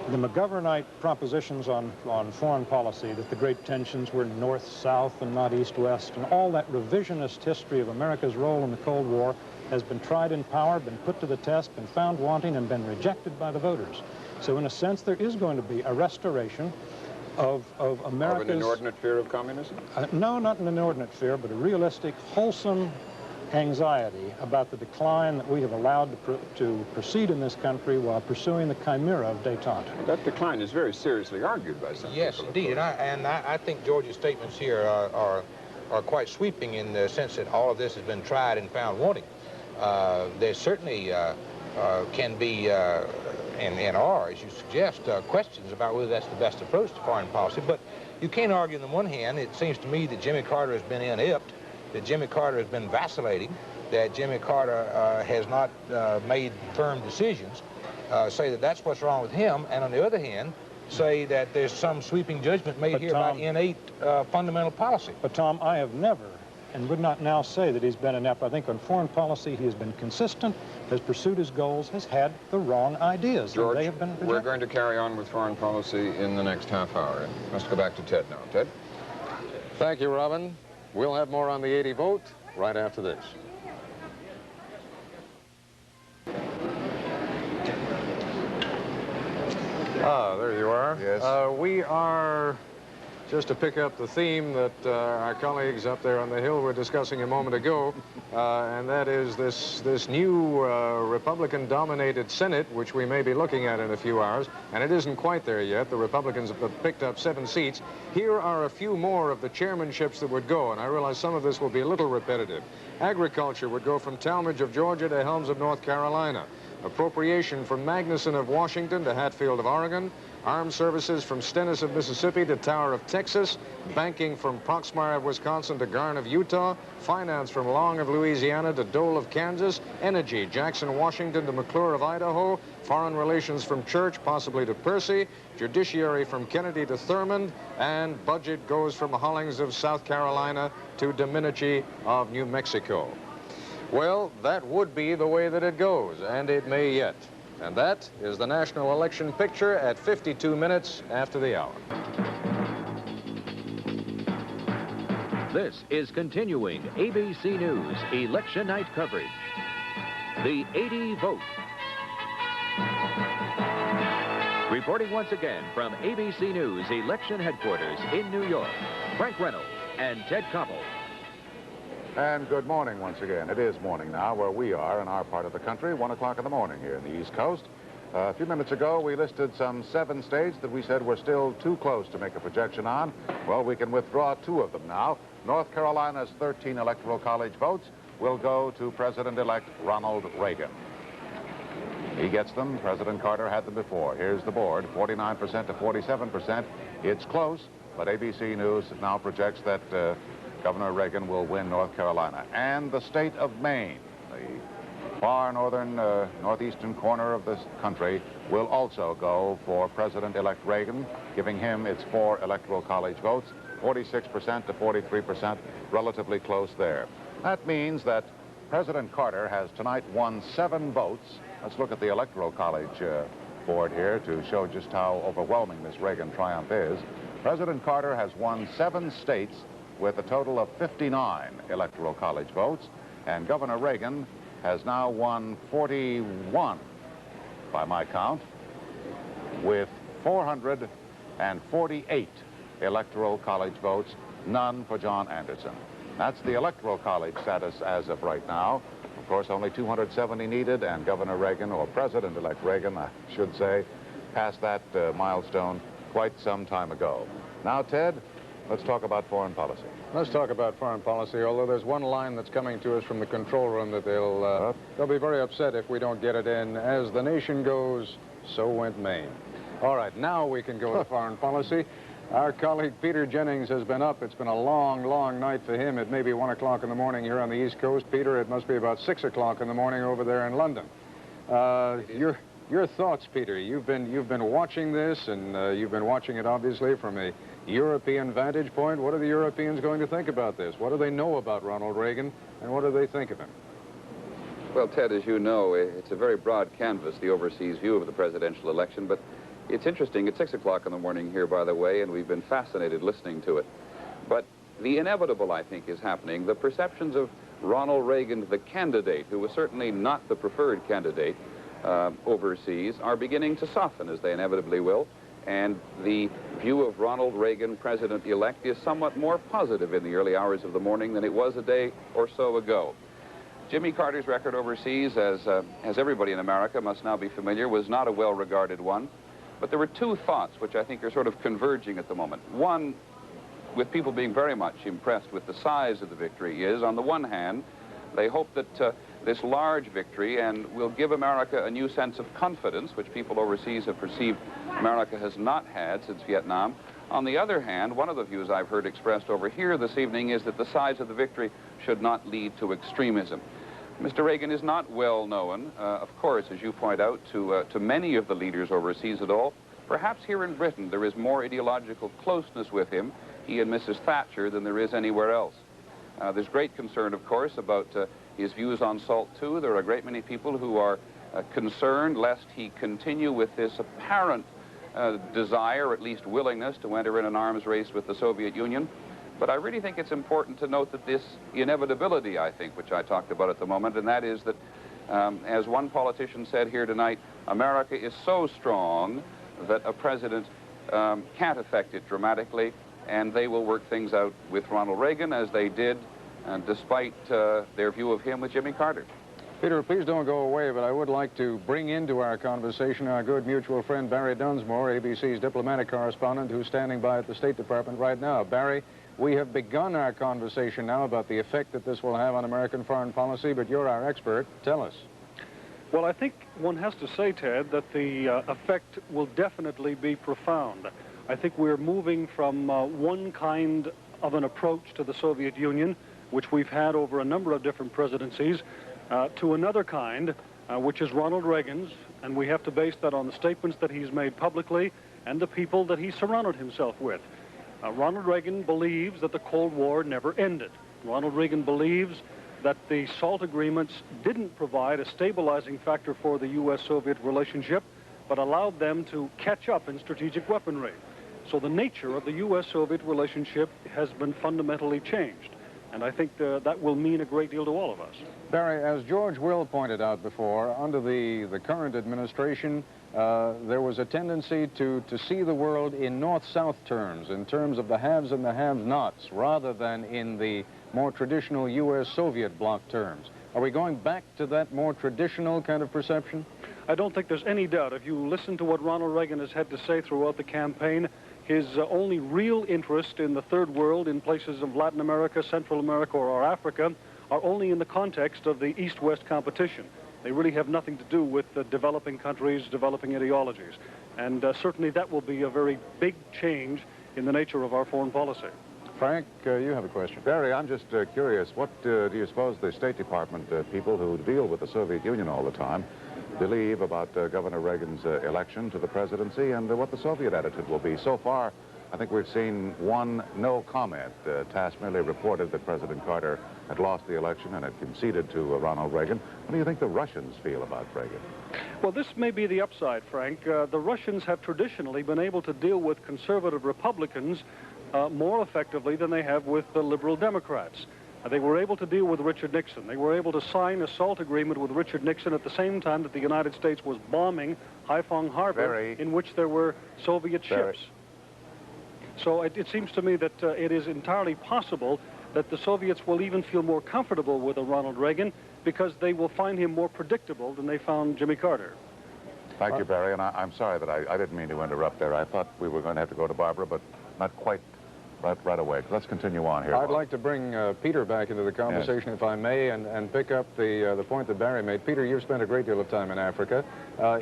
the McGovernite propositions on foreign policy, that the great tensions were north-south and not east-west, and all that revisionist history of America's role in the Cold War has been tried in power, been put to the test, been found wanting, and been rejected by the voters. So in a sense, there is going to be a restoration of America's... Of an inordinate fear of communism? No, not an inordinate fear, but a realistic, wholesome anxiety about the decline that we have allowed to proceed in this country while pursuing the chimera of détente. That decline is very seriously argued by some people. Yes, indeed, and I think George's statements here are quite sweeping in the sense that all of this has been tried and found wanting. There certainly can be, and are, as you suggest, questions about whether that's the best approach to foreign policy, but you can't argue on the one hand, it seems to me that Jimmy Carter has been inept, that Jimmy Carter has been vacillating, that Jimmy Carter has not made firm decisions, say that that's what's wrong with him, and on the other hand, say that there's some sweeping judgment made here about innate fundamental policy. But Tom, I have never, and would not now say that he's been inept. I think on foreign policy he has been consistent, has pursued his goals, has had the wrong ideas. George, and they have been rejected. We're going to carry on with foreign policy in the next half hour. Let's go back to Ted now. Ted? Thank you, Robin. We'll have more on the 80 vote right after this. Ah, there you are. Yes. We are, just to pick up the theme that our colleagues up there on the Hill were discussing a moment ago, and that is this new Republican-dominated Senate, which we may be looking at in a few hours, and it isn't quite there yet. The Republicans have picked up 7 seats. Here are a few more of the chairmanships that would go, and I realize some of this will be a little repetitive. Agriculture would go from Talmadge of Georgia to Helms of North Carolina. Appropriation from Magnuson of Washington to Hatfield of Oregon. Armed Services from Stennis of Mississippi to Tower of Texas. Banking from Proxmire of Wisconsin to Garn of Utah. Finance from Long of Louisiana to Dole of Kansas. Energy, Jackson, Washington to McClure of Idaho. Foreign Relations from Church, possibly to Percy. Judiciary from Kennedy to Thurmond. And budget goes from Hollings of South Carolina to Domenici of New Mexico. Well, that would be the way that it goes, and it may yet. And that is the national election picture at 52 minutes after the hour. This is continuing ABC News election night coverage. The 80 vote. Reporting once again from ABC News election headquarters in New York, Frank Reynolds and Ted Koppel. And good morning once again. It is morning now where we are in our part of the country, 1 o'clock in the morning here in the East Coast. A few minutes ago, we listed some 7 states that we said were still too close to make a projection on. Well, we can withdraw 2 of them now. North Carolina's 13 Electoral College votes will go to President-elect Ronald Reagan. He gets them. President Carter had them before. Here's the board, 49% to 47%. It's close, but ABC News now projects that Governor Reagan will win North Carolina. And the state of Maine, the far northern, northeastern corner of this country, will also go for President-elect Reagan, giving him its 4 Electoral College votes, 46% to 43%, relatively close there. That means that President Carter has tonight won 7 votes. Let's look at the Electoral College board here to show just how overwhelming this Reagan triumph is. President Carter has won 7 states with a total of 59 Electoral College votes, and Governor Reagan has now won 41, by my count, with 448 Electoral College votes, none for John Anderson. That's the Electoral College status as of right now. Of course, only 270 needed, and Governor Reagan, or President-elect Reagan, I should say, passed that milestone quite some time ago. Now, Ted, let's talk about foreign policy. Let's talk about foreign policy, although there's one line that's coming to us from the control room that they'll be very upset if we don't get it in. As the nation goes, so went Maine. All right, now we can go to foreign policy. Our colleague Peter Jennings has been up. It's been a long, long night for him. It may be 1 o'clock in the morning here on the East Coast. Peter, it must be about 6 o'clock in the morning over there in London. Your thoughts, Peter? You've been watching this, and you've been watching it obviously from a European vantage point. What are the Europeans going to think about this? What do they know about Ronald Reagan, and what do they think of him? Well, Ted, as you know, it's a very broad canvas, the overseas view of the presidential election, but it's interesting. It's 6 o'clock in the morning here, by the way, and we've been fascinated listening to it. But the inevitable, I think, is happening. The perceptions of Ronald Reagan, the candidate, who was certainly not the preferred candidate overseas, are beginning to soften, as they inevitably will. And the view of Ronald Reagan, president-elect, is somewhat more positive in the early hours of the morning than it was a day or so ago. Jimmy Carter's record overseas, as everybody in America must now be familiar, was not a well-regarded one. But there were 2 thoughts which I think are sort of converging at the moment. One, with people being very much impressed with the size of the victory, is, on the one hand, they hope that this large victory will give America a new sense of confidence, which people overseas have perceived America has not had since Vietnam. On the other hand, one of the views I've heard expressed over here this evening is that the size of the victory should not lead to extremism. Mr. Reagan is not well known, of course, as you point out, to many of the leaders overseas at all. Perhaps here in Britain there is more ideological closeness with him, he and Mrs. Thatcher, than there is anywhere else. There's great concern, of course, about his views on SALT II. There are a great many people who are concerned lest he continue with this apparent desire, or at least willingness, to enter in an arms race with the Soviet Union. But I really think it's important to note that this inevitability, I think, which I talked about at the moment, and that is that, as one politician said here tonight, America is so strong that a president can't affect it dramatically, and they will work things out with Ronald Reagan, as they did, despite their view of him with Jimmy Carter. Peter, please don't go away, but I would like to bring into our conversation our good mutual friend Barry Dunsmore, ABC's diplomatic correspondent, who's standing by at the State Department right now. Barry, we have begun our conversation now about the effect that this will have on American foreign policy, but you're our expert. Tell us. Well, I think one has to say, Ted, that the effect will definitely be profound. I think we're moving from one kind of an approach to the Soviet Union, which we've had over a number of different presidencies, to another kind, which is Ronald Reagan's, and we have to base that on the statements that he's made publicly and the people that he surrounded himself with. Ronald Reagan believes that the Cold War never ended. Ronald Reagan believes that the SALT agreements didn't provide a stabilizing factor for the U.S.-Soviet relationship, but allowed them to catch up in strategic weaponry. So the nature of the U.S.-Soviet relationship has been fundamentally changed. And I think that will mean a great deal to all of us. Barry, as George Will pointed out before, under the current administration, there was a tendency to see the world in north-south terms, in terms of the haves and the have-nots, rather than in the more traditional U.S.-Soviet bloc terms. Are we going back to that more traditional kind of perception? I don't think there's any doubt. If you listen to what Ronald Reagan has had to say throughout the campaign, his only real interest in the third world, in places of Latin America, Central America, or Africa, are only in the context of the East-West competition. They really have nothing to do with developing countries, developing ideologies. And certainly that will be a very big change in the nature of our foreign policy. Frank, you have a question. Barry, I'm just curious, what do you suppose the State Department people who deal with the Soviet Union all the time believe about Governor Reagan's election to the presidency, and what the Soviet attitude will be? So far, I think we've seen one no comment. TASS merely reported that President Carter had lost the election and had conceded to Ronald Reagan. What do you think the Russians feel about Reagan? Well, this may be the upside, Frank. The Russians have traditionally been able to deal with conservative Republicans more effectively than they have with the liberal Democrats. They were able to deal with Richard Nixon. They were able to sign a SALT agreement with Richard Nixon at the same time that the United States was bombing Haiphong Harbor, in which there were Soviet ships. So it seems to me that it is entirely possible that the Soviets will even feel more comfortable with a Ronald Reagan because they will find him more predictable than they found Jimmy Carter. Thank you, Barry, and I'm sorry that I didn't mean to interrupt there. I thought we were going to have to go to Barbara, but not quite right away. Let's continue on here. I'd like to bring Peter back into the conversation, if I may, and pick up the point that Barry made. Peter, you've spent a great deal of time in Africa.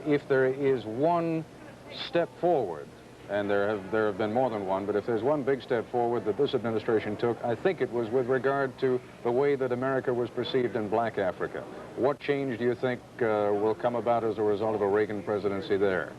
If there is one step forward, and there have been more than one, but if there's one big step forward that this administration took, I think it was with regard to the way that America was perceived in black Africa. What change do you think will come about as a result of a Reagan presidency there?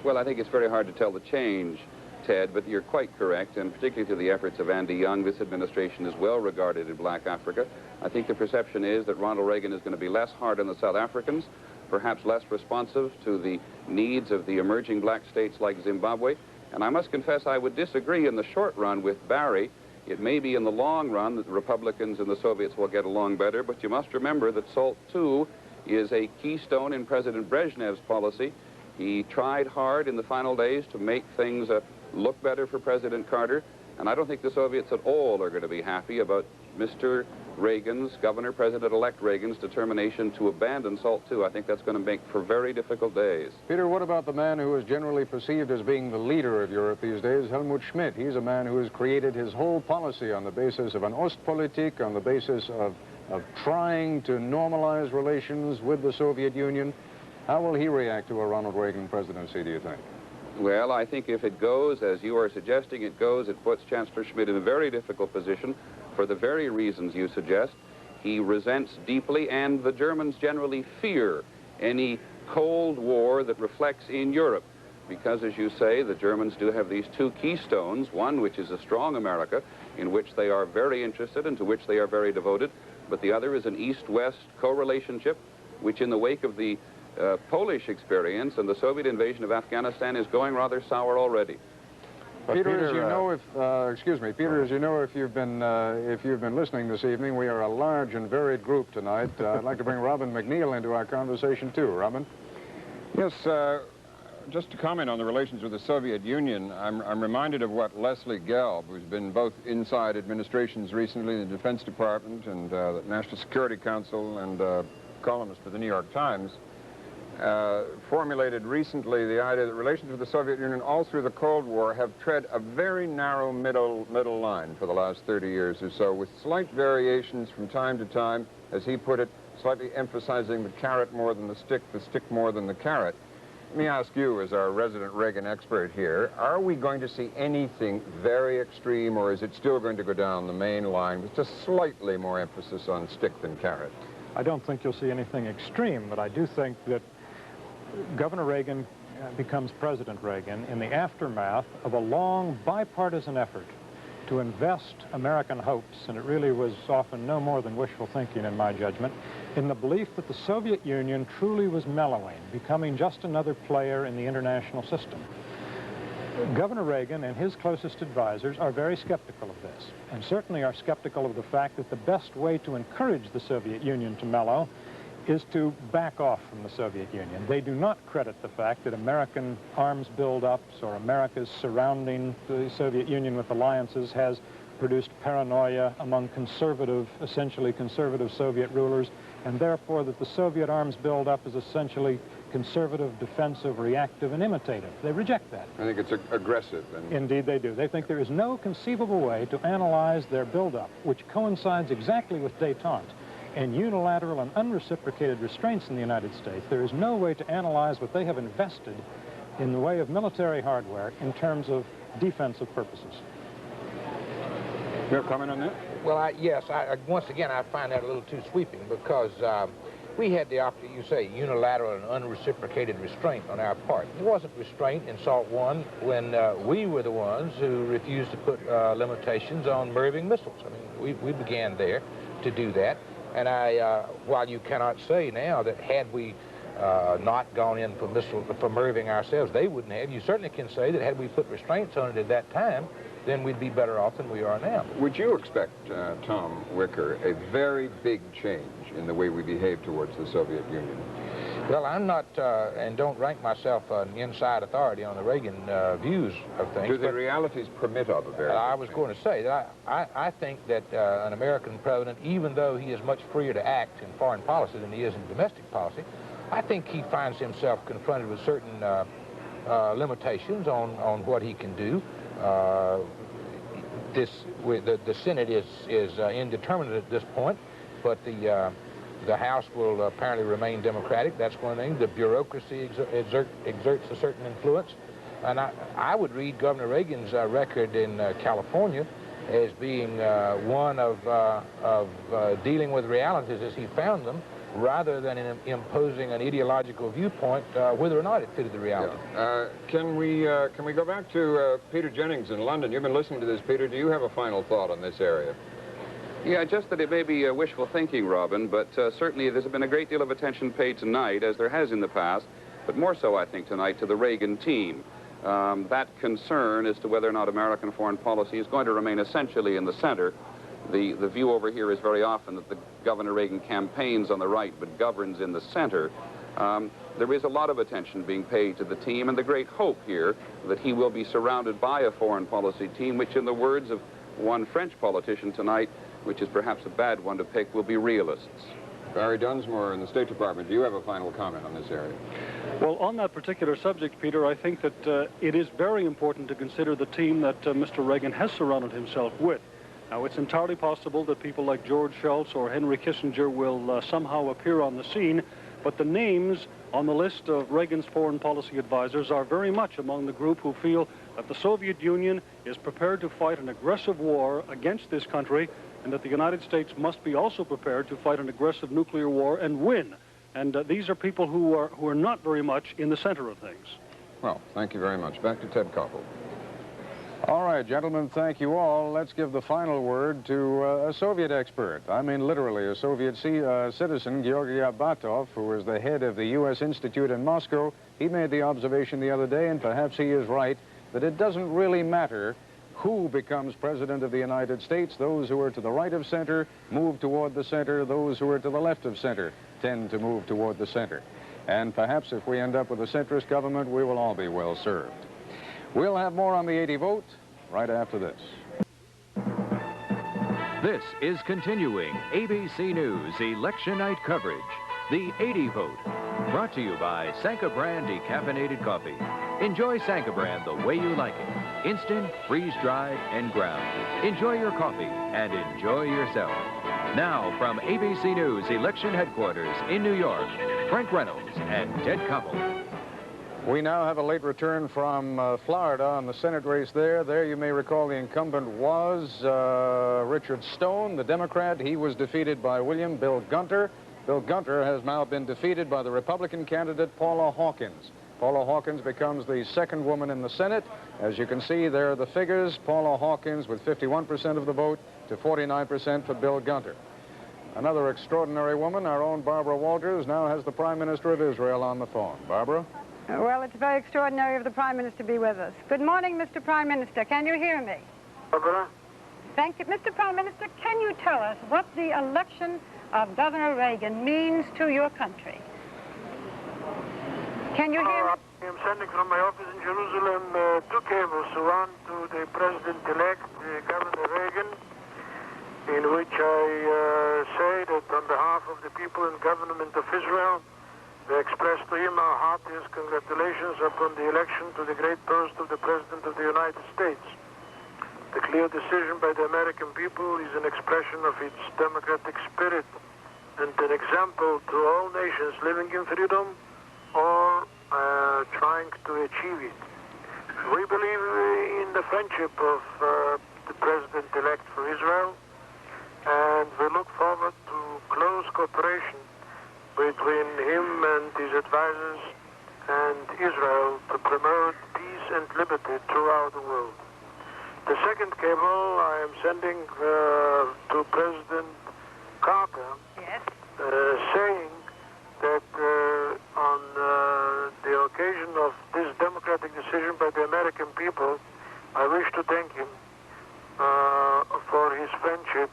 Well, I think it's very hard to tell the change, Ted, but you're quite correct, and particularly to the efforts of Andy Young, this administration is well regarded in black Africa. I think the perception is that Ronald Reagan is going to be less hard on the South Africans, perhaps less responsive to the needs of the emerging black states like Zimbabwe. And I must confess I would disagree in the short run with Barry. It may be in the long run that the Republicans and the Soviets will get along better, but you must remember that SALT II is a keystone in President Brezhnev's policy. He tried hard in the final days to make things look better for President Carter, and I don't think the Soviets at all are going to be happy about Mr. Reagan's, President-elect Reagan's determination to abandon SALT II. I think that's going to make for very difficult days. Peter, what about the man who is generally perceived as being the leader of Europe these days, Helmut Schmidt? He's a man who has created his whole policy on the basis of an Ostpolitik, on the basis of trying to normalize relations with the Soviet Union. How will he react to a Ronald Reagan presidency, do you think? Well, I think if it goes, as you are suggesting it goes, it puts Chancellor Schmidt in a very difficult position for the very reasons you suggest. He resents deeply, and the Germans generally fear any Cold War that reflects in Europe. Because, as you say, the Germans do have these two keystones, one which is a strong America, in which they are very interested and to which they are very devoted, but the other is an East-West co-relationship, which in the wake of the Polish experience and the Soviet invasion of Afghanistan is going rather sour already. Peter, as you know, if you've been listening this evening, we are a large and varied group tonight. I'd like to bring Robin McNeil into our conversation too. Robin. Yes, just to comment on the relations with the Soviet Union, I'm reminded of what Leslie Gelb, who's been both inside administrations recently in the Defense Department and the National Security Council and columnist for the New York Times, formulated recently the idea that relations with the Soviet Union all through the Cold War have tread a very narrow middle line for the last 30 years or so, with slight variations from time to time, as he put it, slightly emphasizing the carrot more than the stick more than the carrot. Let me ask you, as our resident Reagan expert here, are we going to see anything very extreme, or is it still going to go down the main line with just slightly more emphasis on stick than carrot? I don't think you'll see anything extreme, but I do think that Governor Reagan becomes President Reagan in the aftermath of a long bipartisan effort to invest American hopes, and it really was often no more than wishful thinking in my judgment, in the belief that the Soviet Union truly was mellowing, becoming just another player in the international system. Governor Reagan and his closest advisors are very skeptical of this, and certainly are skeptical of the fact that the best way to encourage the Soviet Union to mellow is to back off from the Soviet Union. They do not credit the fact that American arms buildups or America's surrounding the Soviet Union with alliances has produced paranoia among essentially conservative Soviet rulers, and therefore that the Soviet arms buildup is essentially conservative, defensive, reactive, and imitative. They reject that. I think it's aggressive. Indeed, they do. They think there is no conceivable way to analyze their buildup, which coincides exactly with détente and unilateral and unreciprocated restraints in the United States. There is no way to analyze what they have invested in the way of military hardware in terms of defensive purposes. You have a comment on that? Well, yes. Once again, I find that a little too sweeping because we had the opportunity, you say, unilateral and unreciprocated restraint on our part. It wasn't restraint in SALT I when we were the ones who refused to put limitations on MIRVing missiles. I mean, we began there to do that. And while you cannot say now that had we not gone in for MIRVing ourselves, they wouldn't have, you certainly can say that had we put restraints on it at that time, then we'd be better off than we are now. Would you expect, Tom Wicker, a very big change in the way we behave towards the Soviet Union? Well, I'm not, and don't rank myself an inside authority on the Reagan views of things. Do the realities permit of a very I was going to say that I think that an American president, even though he is much freer to act in foreign policy than he is in domestic policy, I think he finds himself confronted with certain limitations on what he can do. The Senate is indeterminate at this point, but the House will apparently remain Democratic. That's one thing. The bureaucracy exerts a certain influence. And I would read Governor Reagan's record in California as being one of dealing with realities as he found them, rather than in imposing an ideological viewpoint, whether or not it fitted the reality. Yeah. Can we go back to Peter Jennings in London? You've been listening to this, Peter. Do you have a final thought on this area? Yeah, just that it may be wishful thinking, Robin, but certainly there's been a great deal of attention paid tonight, as there has in the past, but more so, I think, tonight to the Reagan team. That concern as to whether or not American foreign policy is going to remain essentially in the center. The view over here is very often that the Governor Reagan campaigns on the right but governs in the center. There is a lot of attention being paid to the team, and the great hope here that he will be surrounded by a foreign policy team, which in the words of one French politician tonight, which is perhaps a bad one to pick, will be realists. Barry Dunsmore in the State Department, do you have a final comment on this area? Well, on that particular subject, Peter, I think that it is very important to consider the team that Mr. Reagan has surrounded himself with. Now, it's entirely possible that people like George Shultz or Henry Kissinger will somehow appear on the scene, but the names on the list of Reagan's foreign policy advisors are very much among the group who feel that the Soviet Union is prepared to fight an aggressive war against this country, and that the United States must be also prepared to fight an aggressive nuclear war and win. And these are people who are not very much in the center of things. Well, thank you very much. Back to Ted Koppel. All right, gentlemen, thank you all. Let's give the final word to a Soviet expert. I mean, literally, a Soviet citizen, Georgy Abatov, who is the head of the U.S. Institute in Moscow. He made the observation the other day, and perhaps he is right, that it doesn't really matter who becomes president of the United States. Those who are to the right of center move toward the center. Those who are to the left of center tend to move toward the center. And perhaps if we end up with a centrist government, we will all be well served. We'll have more on the 80 vote right after this. This is continuing ABC News Election Night coverage, the 80 vote, brought to you by Sanka Brand Decaffeinated Coffee. Enjoy Sanka Brand the way you like it. Instant, freeze-dried, and ground. Enjoy your coffee and enjoy yourself. Now, from ABC News Election Headquarters in New York, Frank Reynolds and Ted Koppel. We now have a late return from Florida on the Senate race there. There, you may recall, the incumbent was Richard Stone, the Democrat. He was defeated by Bill Gunter. Bill Gunter has now been defeated by the Republican candidate, Paula Hawkins. Paula Hawkins becomes the second woman in the Senate. As you can see, there are the figures. Paula Hawkins with 51% of the vote to 49% for Bill Gunter. Another extraordinary woman, our own Barbara Walters, now has the Prime Minister of Israel on the phone. Barbara? Well, it's very extraordinary of the Prime Minister to be with us. Good morning, Mr. Prime Minister. Can you hear me? Barbara? Thank you. Mr. Prime Minister, can you tell us what the election of Governor Reagan means to your country? Can you hear me? I am sending from my office in Jerusalem 2 cables to one to the President-elect, Governor Reagan, in which I say that on behalf of the people and government of Israel, they express to him our heartiest congratulations upon the election to the great post of the President of the United States. The clear decision by the American people is an expression of its democratic spirit and an example to all nations living in freedom or trying to achieve it. We believe in the friendship of the President-elect for Israel, and we look forward to close cooperation between him and his advisors and Israel to promote peace and liberty throughout the world. The second cable I am sending to President Carter, saying that on the occasion of this democratic decision by the American people, I wish to thank him for his friendship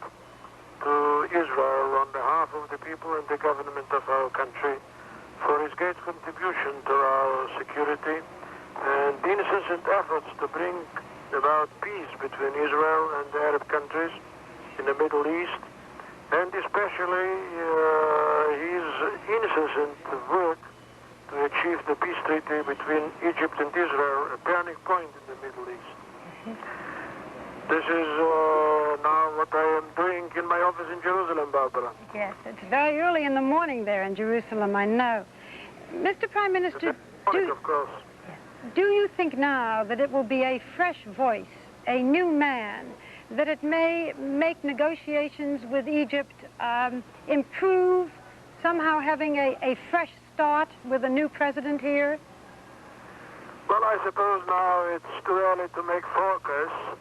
to Israel on behalf of the people and the government of our country, for his great contribution to our security and incessant efforts to bring about peace between Israel and the Arab countries in the Middle East, and especially his incessant work to achieve the peace treaty between Egypt and Israel, a turning point in the Middle East. This is now what I am doing in my office in Jerusalem, Barbara. Yes, it's very early in the morning there in Jerusalem, I know. Mr. Prime Minister, do you think now that it will be a fresh voice, a new man, that it may make negotiations with Egypt improve, somehow having a fresh start with a new president here? Well, I suppose now it's too early to make forecasts.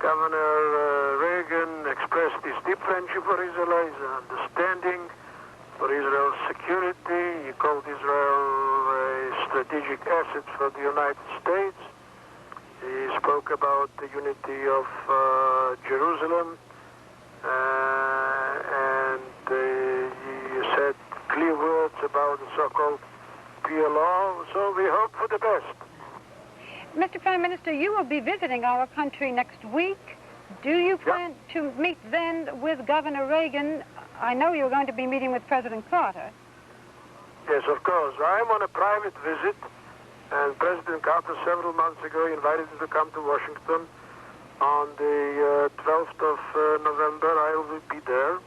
Governor Reagan expressed his deep friendship for Israel, his understanding for Israel's security. He called Israel a strategic asset for the United States. He spoke about the unity of Jerusalem, and he said clear words about the so-called PLO. So we hope for the best. Mr. Prime Minister, you will be visiting our country next week. Do you plan to meet then with Governor Reagan? I know you're going to be meeting with President Carter. Yes, of course. I'm on a private visit, and President Carter several months ago invited me to come to Washington. On the 12th of November, I will be there.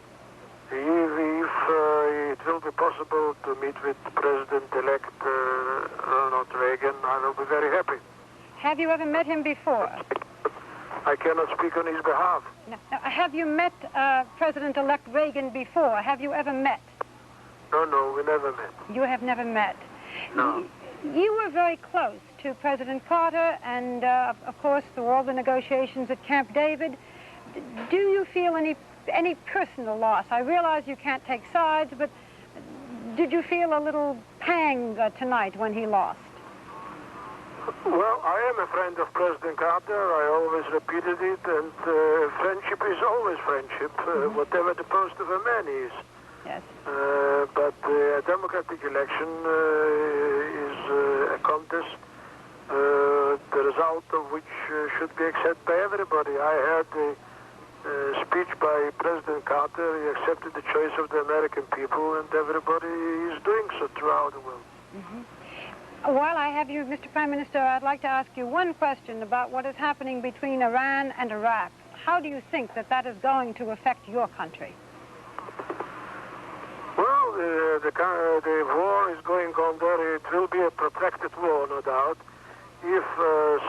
If it will be possible to meet with President-elect Ronald Reagan, I will be very happy. Have you ever met him before? I cannot speak on his behalf. No. Have you met President-elect Reagan before? Have you ever met? No, we never met. You have never met? No. You were very close to President Carter and, of course, through all the negotiations at Camp David. Do you feel any personal loss? I realize you can't take sides, but did you feel a little pang tonight when he lost? Well, I am a friend of President Carter. I always repeated it, and friendship is always friendship, whatever the post of a man is. Yes. But a democratic election is a contest, the result of which should be accepted by everybody. I heard the speech by President Carter. He accepted the choice of the American people, and everybody is doing so throughout the world. While I have you, Mr. Prime Minister, I'd like to ask you one question about what is happening between Iran and Iraq. How do you think that is going to affect your country? Well, the war is going on there. It will be a protracted war, no doubt. If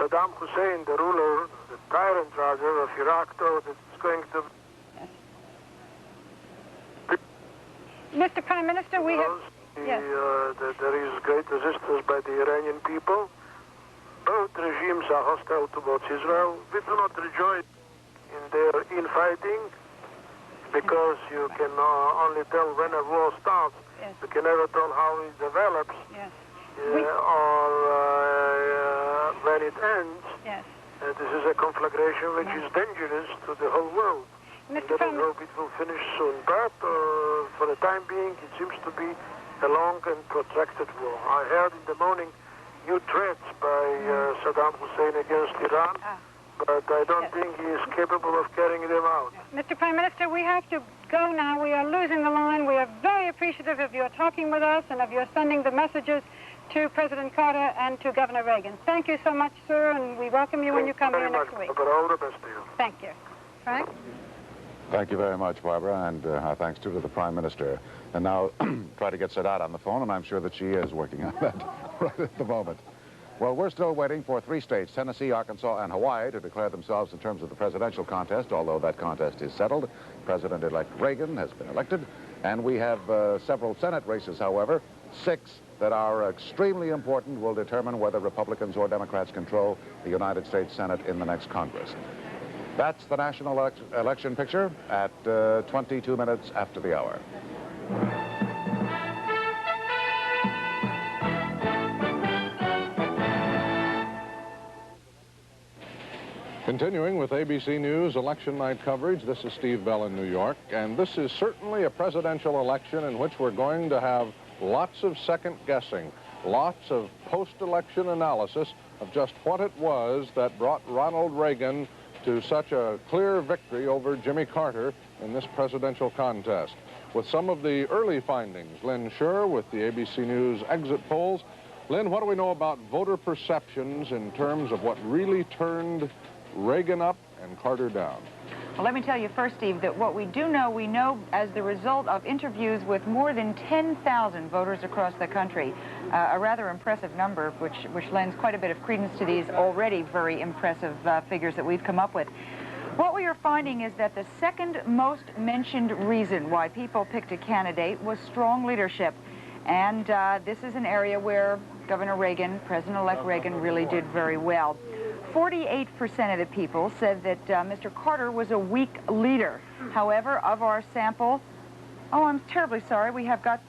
Saddam Hussein, the ruler, the tyrant rather, of Iraq, thought it's going to... Mr. Prime Minister, we have... there is great resistance by the Iranian people. Both regimes are hostile towards Israel. We do not rejoice in their infighting because you can only tell when a war starts. You can never tell how it develops or when it ends. And this is a conflagration which is dangerous to the whole world. Let us hope it will finish soon. But for the time being, it seems to be a long and protracted war. I heard in the morning new threats by Saddam Hussein against Iran, but I don't think he is capable of carrying them out. Mr. Prime Minister, we have to go now. We are losing the line. We are very appreciative of your talking with us and of your sending the messages to President Carter and to Governor Reagan. Thank you so much, sir, and we welcome you when you come here next week. All the best to you. Thank you. Frank? Thank you very much, Barbara, and our thanks too to the Prime Minister. And now try to get Sadat on the phone, and I'm sure that she is working on that right at the moment. Well, we're still waiting for 3 states, Tennessee, Arkansas, and Hawaii, to declare themselves in terms of the presidential contest, although that contest is settled. President-elect Reagan has been elected, And we have several Senate races, however, 6 that are extremely important, will determine whether Republicans or Democrats control the United States Senate in the next Congress. That's the national election picture at 22 minutes after the hour. Continuing with ABC News election night coverage, this is Steve Bell in New York, and this is certainly a presidential election in which we're going to have lots of second guessing, lots of post-election analysis of just what it was that brought Ronald Reagan to such a clear victory over Jimmy Carter in this presidential contest. With some of the early findings, Lynn Scher with the ABC News exit polls. Lynn, what do we know about voter perceptions in terms of what really turned Reagan up and Carter down? Well, let me tell you first, Steve, that what we know as the result of interviews with more than 10,000 voters across the country, a rather impressive number, which lends quite a bit of credence to these already very impressive figures that we've come up with. What we are finding is that the second most mentioned reason why people picked a candidate was strong leadership. And this is an area where Governor Reagan, President-elect Reagan, really did very well. 48% of the people said that Mr. Carter was a weak leader. However, of our sample, oh, I'm terribly sorry, we have got,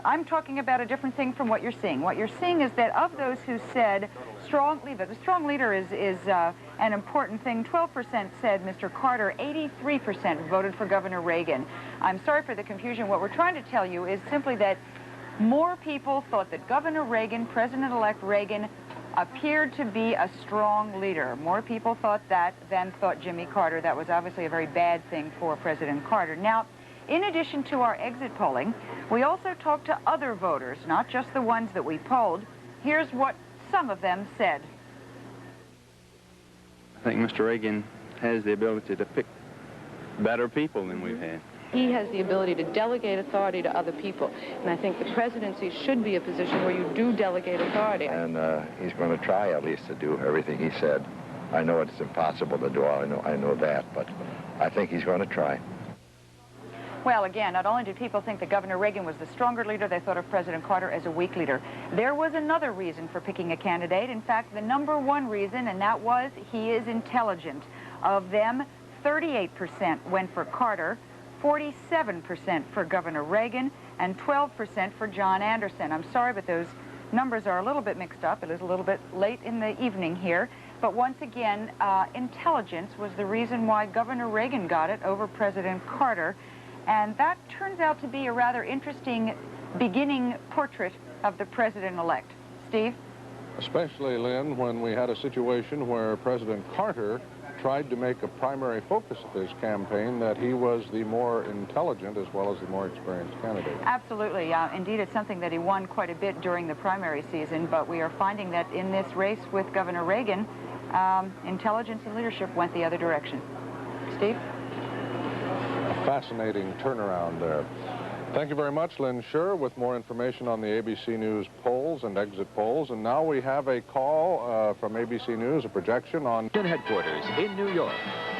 I'm talking about a different thing from what you're seeing. What you're seeing is that of those who said strong leader, the strong leader is an important thing. 12% said Mr. Carter, 83% voted for Governor Reagan. I'm sorry for the confusion. What we're trying to tell you is simply that more people thought that Governor Reagan, President-elect Reagan, appeared to be a strong leader. More people thought that than thought Jimmy Carter. That was obviously a very bad thing for President Carter. Now, in addition to our exit polling, we also talked to other voters, not just the ones that we polled. Here's what some of them said. I think Mr. Reagan has the ability to pick better people than we've had. He has the ability to delegate authority to other people. And I think the presidency should be a position where you do delegate authority. And he's going to try at least to do everything he said. I know it's impossible to do all, I know that, but I think he's going to try. Well, again, not only did people think that Governor Reagan was the stronger leader, they thought of President Carter as a weak leader. There was another reason for picking a candidate. In fact, the #1 reason, and that was he is intelligent. Of them, 38% went for Carter, 47% for Governor Reagan, and 12% for John Anderson. I'm sorry, but those numbers are a little bit mixed up. It is a little bit late in the evening here. But once again, intelligence was the reason why Governor Reagan got it over President Carter. And that turns out to be a rather interesting beginning portrait of the president-elect. Steve? Especially, Lynn, when we had a situation where President Carter tried to make a primary focus of his campaign that he was the more intelligent as well as the more experienced candidate. Absolutely. Indeed, it's something that he won quite a bit during the primary season, but we are finding that in this race with Governor Reagan, intelligence and leadership went the other direction. Steve? A fascinating turnaround there. Thank you very much, Lynn Scher, with more information on the ABC News polls and exit polls. And now we have a call from ABC News, a projection on headquarters in New York.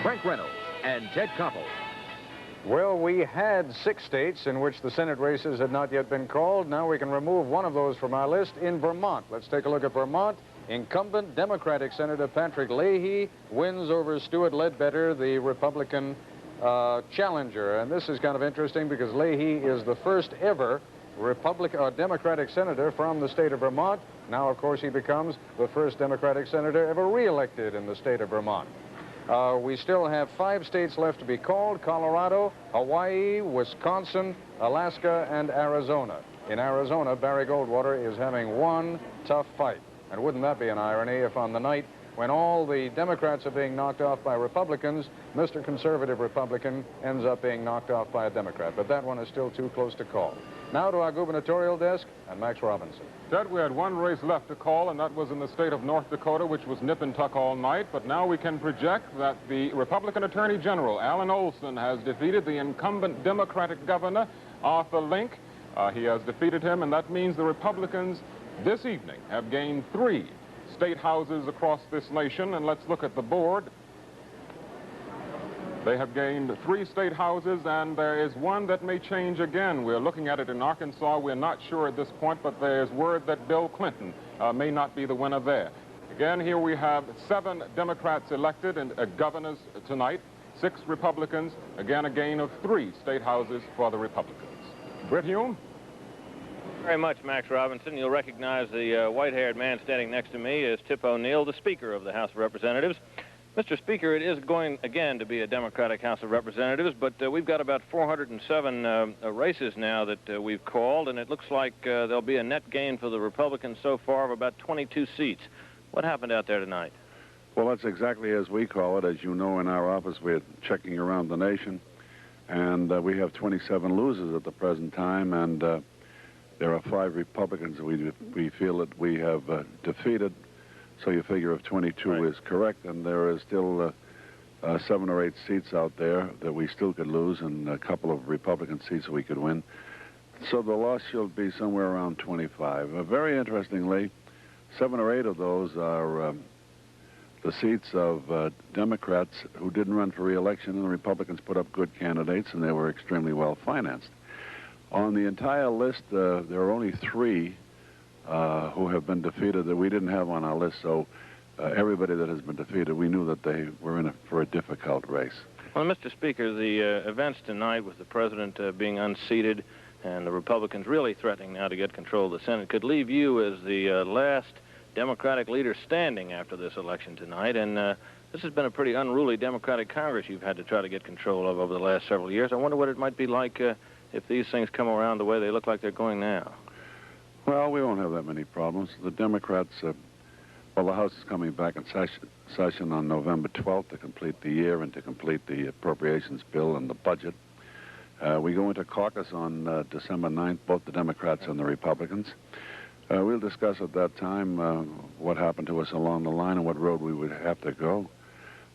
Frank Reynolds and Ted Koppel. Well, we had 6 states in which the Senate races had not yet been called. Now we can remove one of those from our list in Vermont. Let's take a look at Vermont. Incumbent Democratic Senator Patrick Leahy wins over Stuart Ledbetter, the Republican challenger. And this is kind of interesting because Leahy is the first ever Democratic senator from the state of Vermont. Now, of course, he becomes the first Democratic senator ever re-elected in the state of Vermont. We still have 5 states left to be called: Colorado, Hawaii, Wisconsin, Alaska, and Arizona. In Arizona, Barry Goldwater is having one tough fight. And wouldn't that be an irony if on the night when all the Democrats are being knocked off by Republicans, Mr. Conservative Republican ends up being knocked off by a Democrat. But that one is still too close to call. Now to our gubernatorial desk and Max Robinson. Ted, we had one race left to call, and that was in the state of North Dakota, which was nip and tuck all night. But now we can project that the Republican Attorney General, Alan Olson, has defeated the incumbent Democratic governor, Arthur Link. He has defeated him, and that means the Republicans this evening have gained 3 state houses across this nation. And let's look at the board. They have gained 3 state houses, and there is one that may change again. We're looking at it in Arkansas. We're not sure at this point, but there's word that Bill Clinton may not be the winner there. Again, here we have 7 Democrats elected and governors tonight, 6 Republicans. Again, a gain of 3 state houses for the Republicans. Britt Hume? Very much, Max Robinson. You'll recognize the white-haired man standing next to me as Tip O'Neill, the Speaker of the House of Representatives. Mr. Speaker, it is going again to be a Democratic House of Representatives, but we've got about 407 races now that we've called, and it looks like there'll be a net gain for the Republicans so far of about 22 seats. What happened out there tonight? Well, that's exactly as we call it. As you know, in our office, we're checking around the nation, and we have 27 losers at the present time, and there are 5 Republicans that we feel that we have defeated. So your figure of 22 is correct, and there is still 7 or 8 seats out there that we still could lose, and a couple of Republican seats that we could win. So the loss should be somewhere around 25. Very interestingly, 7 or 8 of those are the seats of Democrats who didn't run for re-election, and the Republicans put up good candidates, and they were extremely well financed. On the entire list, there are only 3 who have been defeated that we didn't have on our list, so everybody that has been defeated, we knew that they were in for a difficult race. Well, Mr. Speaker, the events tonight with the president being unseated and the Republicans really threatening now to get control of the Senate could leave you as the last Democratic leader standing after this election tonight, and this has been a pretty unruly Democratic Congress you've had to try to get control of over the last several years. I wonder what it might be like if these things come around the way they look like they're going now. Well, we won't have that many problems. The Democrats, well, the House is coming back in session on November 12th to complete the year and to complete the appropriations bill and the budget. We go into caucus on December 9th, both the Democrats and the Republicans. We'll discuss at that time what happened to us along the line and what road we would have to go.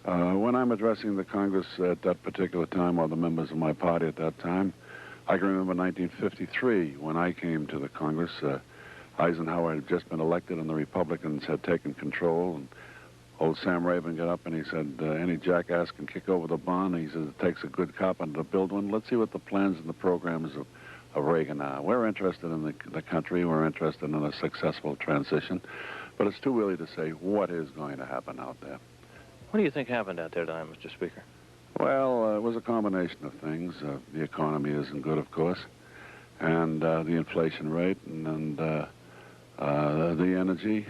When I'm addressing the Congress at that particular time, or the members of my party at that time, I can remember 1953 when I came to the Congress. Eisenhower had just been elected and the Republicans had taken control. And old Sam Raven got up and he said, any jackass can kick over the bond. He says, it takes a good carpenter to build one. Let's see what the plans and the programs of Reagan are. We're interested in the country. We're interested in a successful transition. But it's too early to say what is going to happen out there. What do you think happened out there tonight, Mr. Speaker? Well, it was a combination of things. The economy isn't good, of course, and the inflation rate and the energy,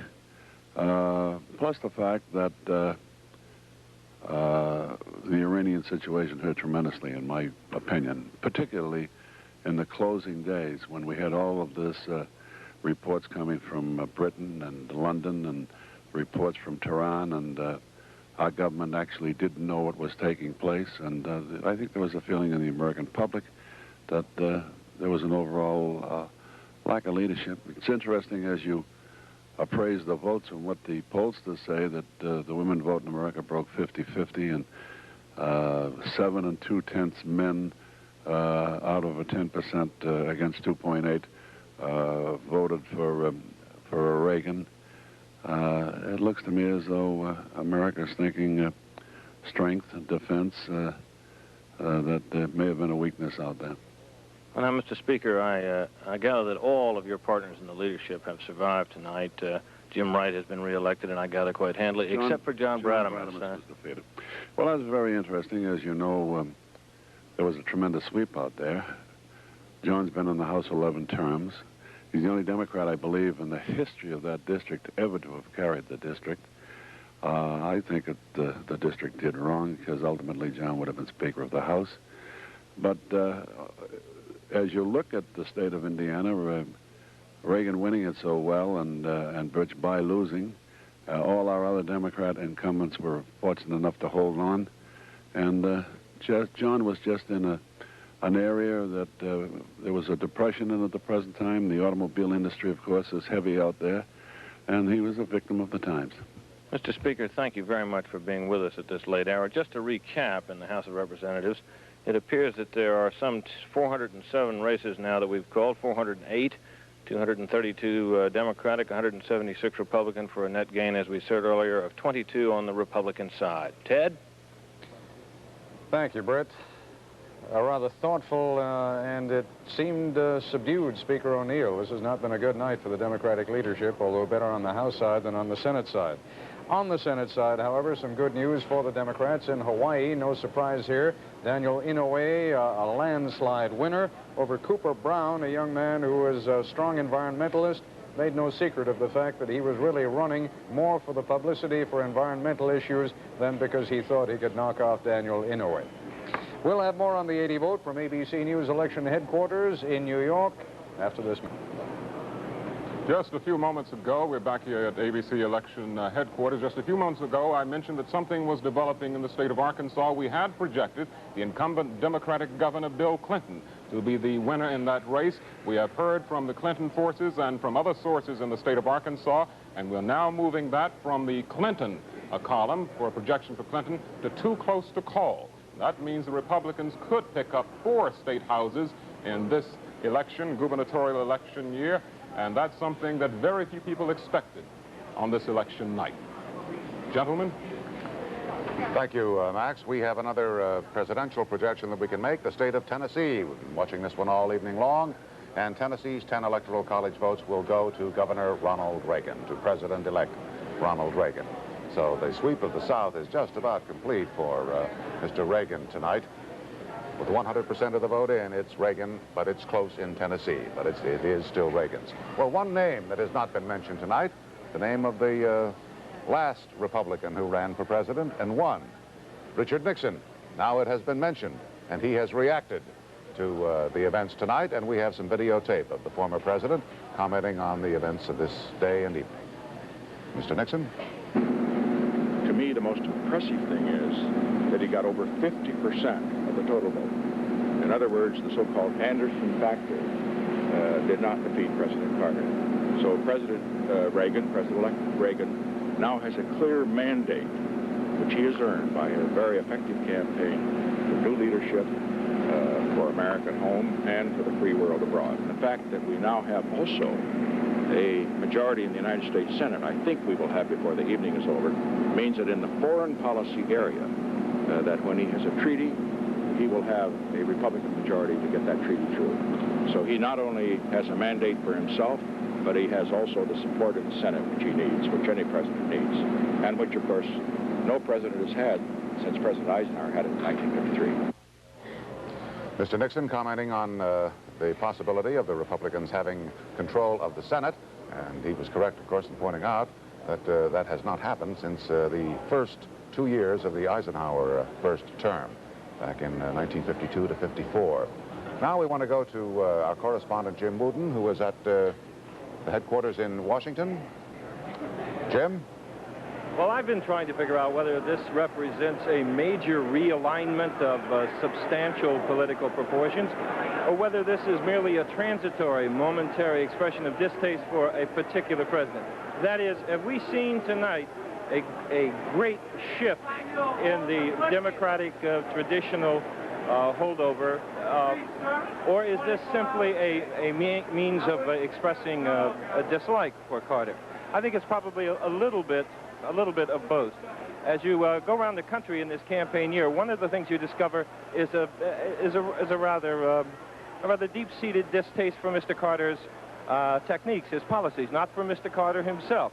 plus the fact that the Iranian situation hurt tremendously, in my opinion, particularly in the closing days when we had all of this reports coming from Britain and London and reports from Tehran, and our government actually didn't know what was taking place, and I think there was a feeling in the American public that there was an overall lack of leadership. It's interesting as you appraise the votes and what the pollsters say that the women vote in America broke 50-50, and 7 2/10 men out of a 10% against 2.8 voted for Reagan. It looks to me as though America is thinking strength and defense, that there may have been a weakness out there. Well, now, Mr. Speaker, I gather that all of your partners in the leadership have survived tonight. Jim Wright has been reelected, and I gather quite handily, except for John Bradaman. Was defeated. Well, that was very interesting. As you know, there was a tremendous sweep out there. John's been in the House 11 terms. He's the only Democrat, I believe, in the history of that district ever to have carried the district. I think that the district did wrong because ultimately John would have been Speaker of the House. But as you look at the state of Indiana, Reagan winning it so well and Birch Bayh losing, all our other Democrat incumbents were fortunate enough to hold on. And John was just in an area that there was a depression in at the present time. The automobile industry, of course, is heavy out there, and he was a victim of the times. Mr. Speaker, thank you very much for being with us at this late hour. Just to recap, in the House of Representatives, it appears that there are some 407 races now that we've called, 408, 232 Democratic, 176 Republican, for a net gain, as we said earlier, of 22 on the Republican side. Ted? Thank you, Britt. A rather thoughtful and it seemed subdued Speaker O'Neill. This has not been a good night for the Democratic leadership, although better on the House side than on the Senate side. On the Senate side, however, some good news for the Democrats in Hawaii. No surprise here. Daniel Inouye, a landslide winner over Cooper Brown, a young man who is a strong environmentalist, made no secret of the fact that he was really running more for the publicity for environmental issues than because he thought he could knock off Daniel Inouye. We'll have more on the 80 vote from ABC News election headquarters in New York after this. Just a few moments ago, we're back here at ABC election headquarters. Just a few moments ago, I mentioned that something was developing in the state of Arkansas. We had projected the incumbent Democratic Governor Bill Clinton to be the winner in that race. We have heard from the Clinton forces and from other sources in the state of Arkansas, and we're now moving that from the Clinton column for a projection for Clinton to too close to call. That means the Republicans could pick up 4 state houses in this election, gubernatorial election year, and that's something that very few people expected on this election night. Gentlemen? Thank you, Max. We have another presidential projection that we can make, the state of Tennessee. We've been watching this one all evening long, and Tennessee's 10 electoral college votes will go to Governor Ronald Reagan, to President-elect Ronald Reagan. So the sweep of the South is just about complete for Mr. Reagan tonight. With 100% of the vote in, it's Reagan, but it's close in Tennessee, but it is still Reagan's. Well, one name that has not been mentioned tonight, the name of the last Republican who ran for president and won, Richard Nixon. Now it has been mentioned, and he has reacted to the events tonight, and we have some videotape of the former president commenting on the events of this day and evening. Mr. Nixon? To me, the most impressive thing is that he got over 50% of the total vote. In other words, the so-called Anderson factor did not defeat President Carter. So President Reagan, President-elect Reagan, now has a clear mandate, which he has earned by a very effective campaign for new leadership for America at home and for the free world abroad. And the fact that we now have also a majority in the United States Senate, I think we will have before the evening is over, means that in the foreign policy area, that when he has a treaty, he will have a Republican majority to get that treaty through. So he not only has a mandate for himself, but he has also the support of the Senate, which he needs, which any president needs, and which, of course, no president has had since President Eisenhower had it in 1953. Mr. Nixon commenting on the possibility of the Republicans having control of the Senate, and he was correct, of course, in pointing out that that has not happened since the first 2 years of the Eisenhower first term, back in 1952 to 54. Now we want to go to our correspondent, Jim Wooten, who is at the headquarters in Washington. Jim? Well, I've been trying to figure out whether this represents a major realignment of substantial political proportions, or whether this is merely a transitory, momentary expression of distaste for a particular president. That is, have we seen tonight a great shift in the Democratic traditional holdover, or is this simply a means of expressing a dislike for Carter? I think it's probably a little bit of both. As you go around the country in this campaign year, one of the things you discover is a rather deep-seated distaste for Mr. Carter's techniques, his policies, not for Mr. Carter himself.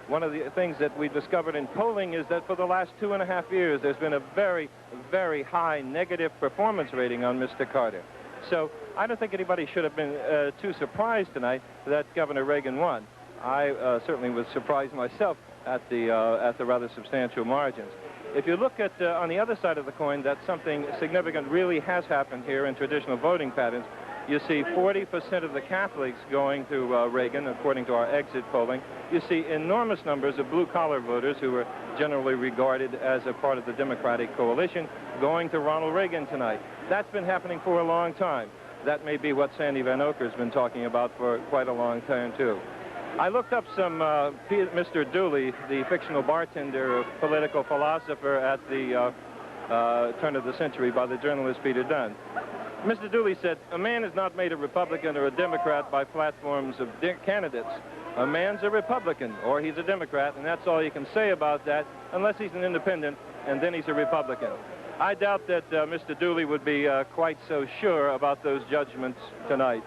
One of the things that we discovered in polling is that for the last 2.5 years, there's been a very, very high negative performance rating on Mr. Carter. So I don't think anybody should have been too surprised tonight that Governor Reagan won. I certainly was surprised myself at the rather substantial margins. If you look at on the other side of the coin, that something significant really has happened here in traditional voting patterns. You see 40% of the Catholics going to Reagan, according to our exit polling. You see enormous numbers of blue-collar voters who were generally regarded as a part of the Democratic coalition going to Ronald Reagan tonight. That's been happening for a long time. That may be what Sandy Van Oker's been talking about for quite a long time, too. I looked up some Mr. Dooley, the fictional bartender, political philosopher at the turn of the century by the journalist Peter Dunn. Mr. Dooley said, a man is not made a Republican or a Democrat by platforms of candidates. A man's a Republican or he's a Democrat, and that's all you can say about that, unless he's an independent, and then he's a Republican. I doubt that Mr. Dooley would be quite so sure about those judgments tonight.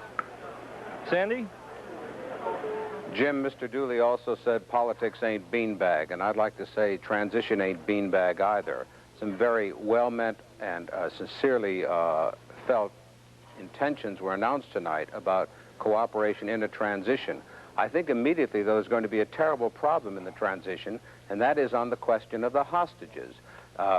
Sandy? Jim, Mr. Dooley also said politics ain't beanbag, and I'd like to say transition ain't beanbag either. Some very well-meant and sincerely felt intentions were announced tonight about cooperation in a transition. I think immediately there's going to be a terrible problem in the transition, and that is on the question of the hostages.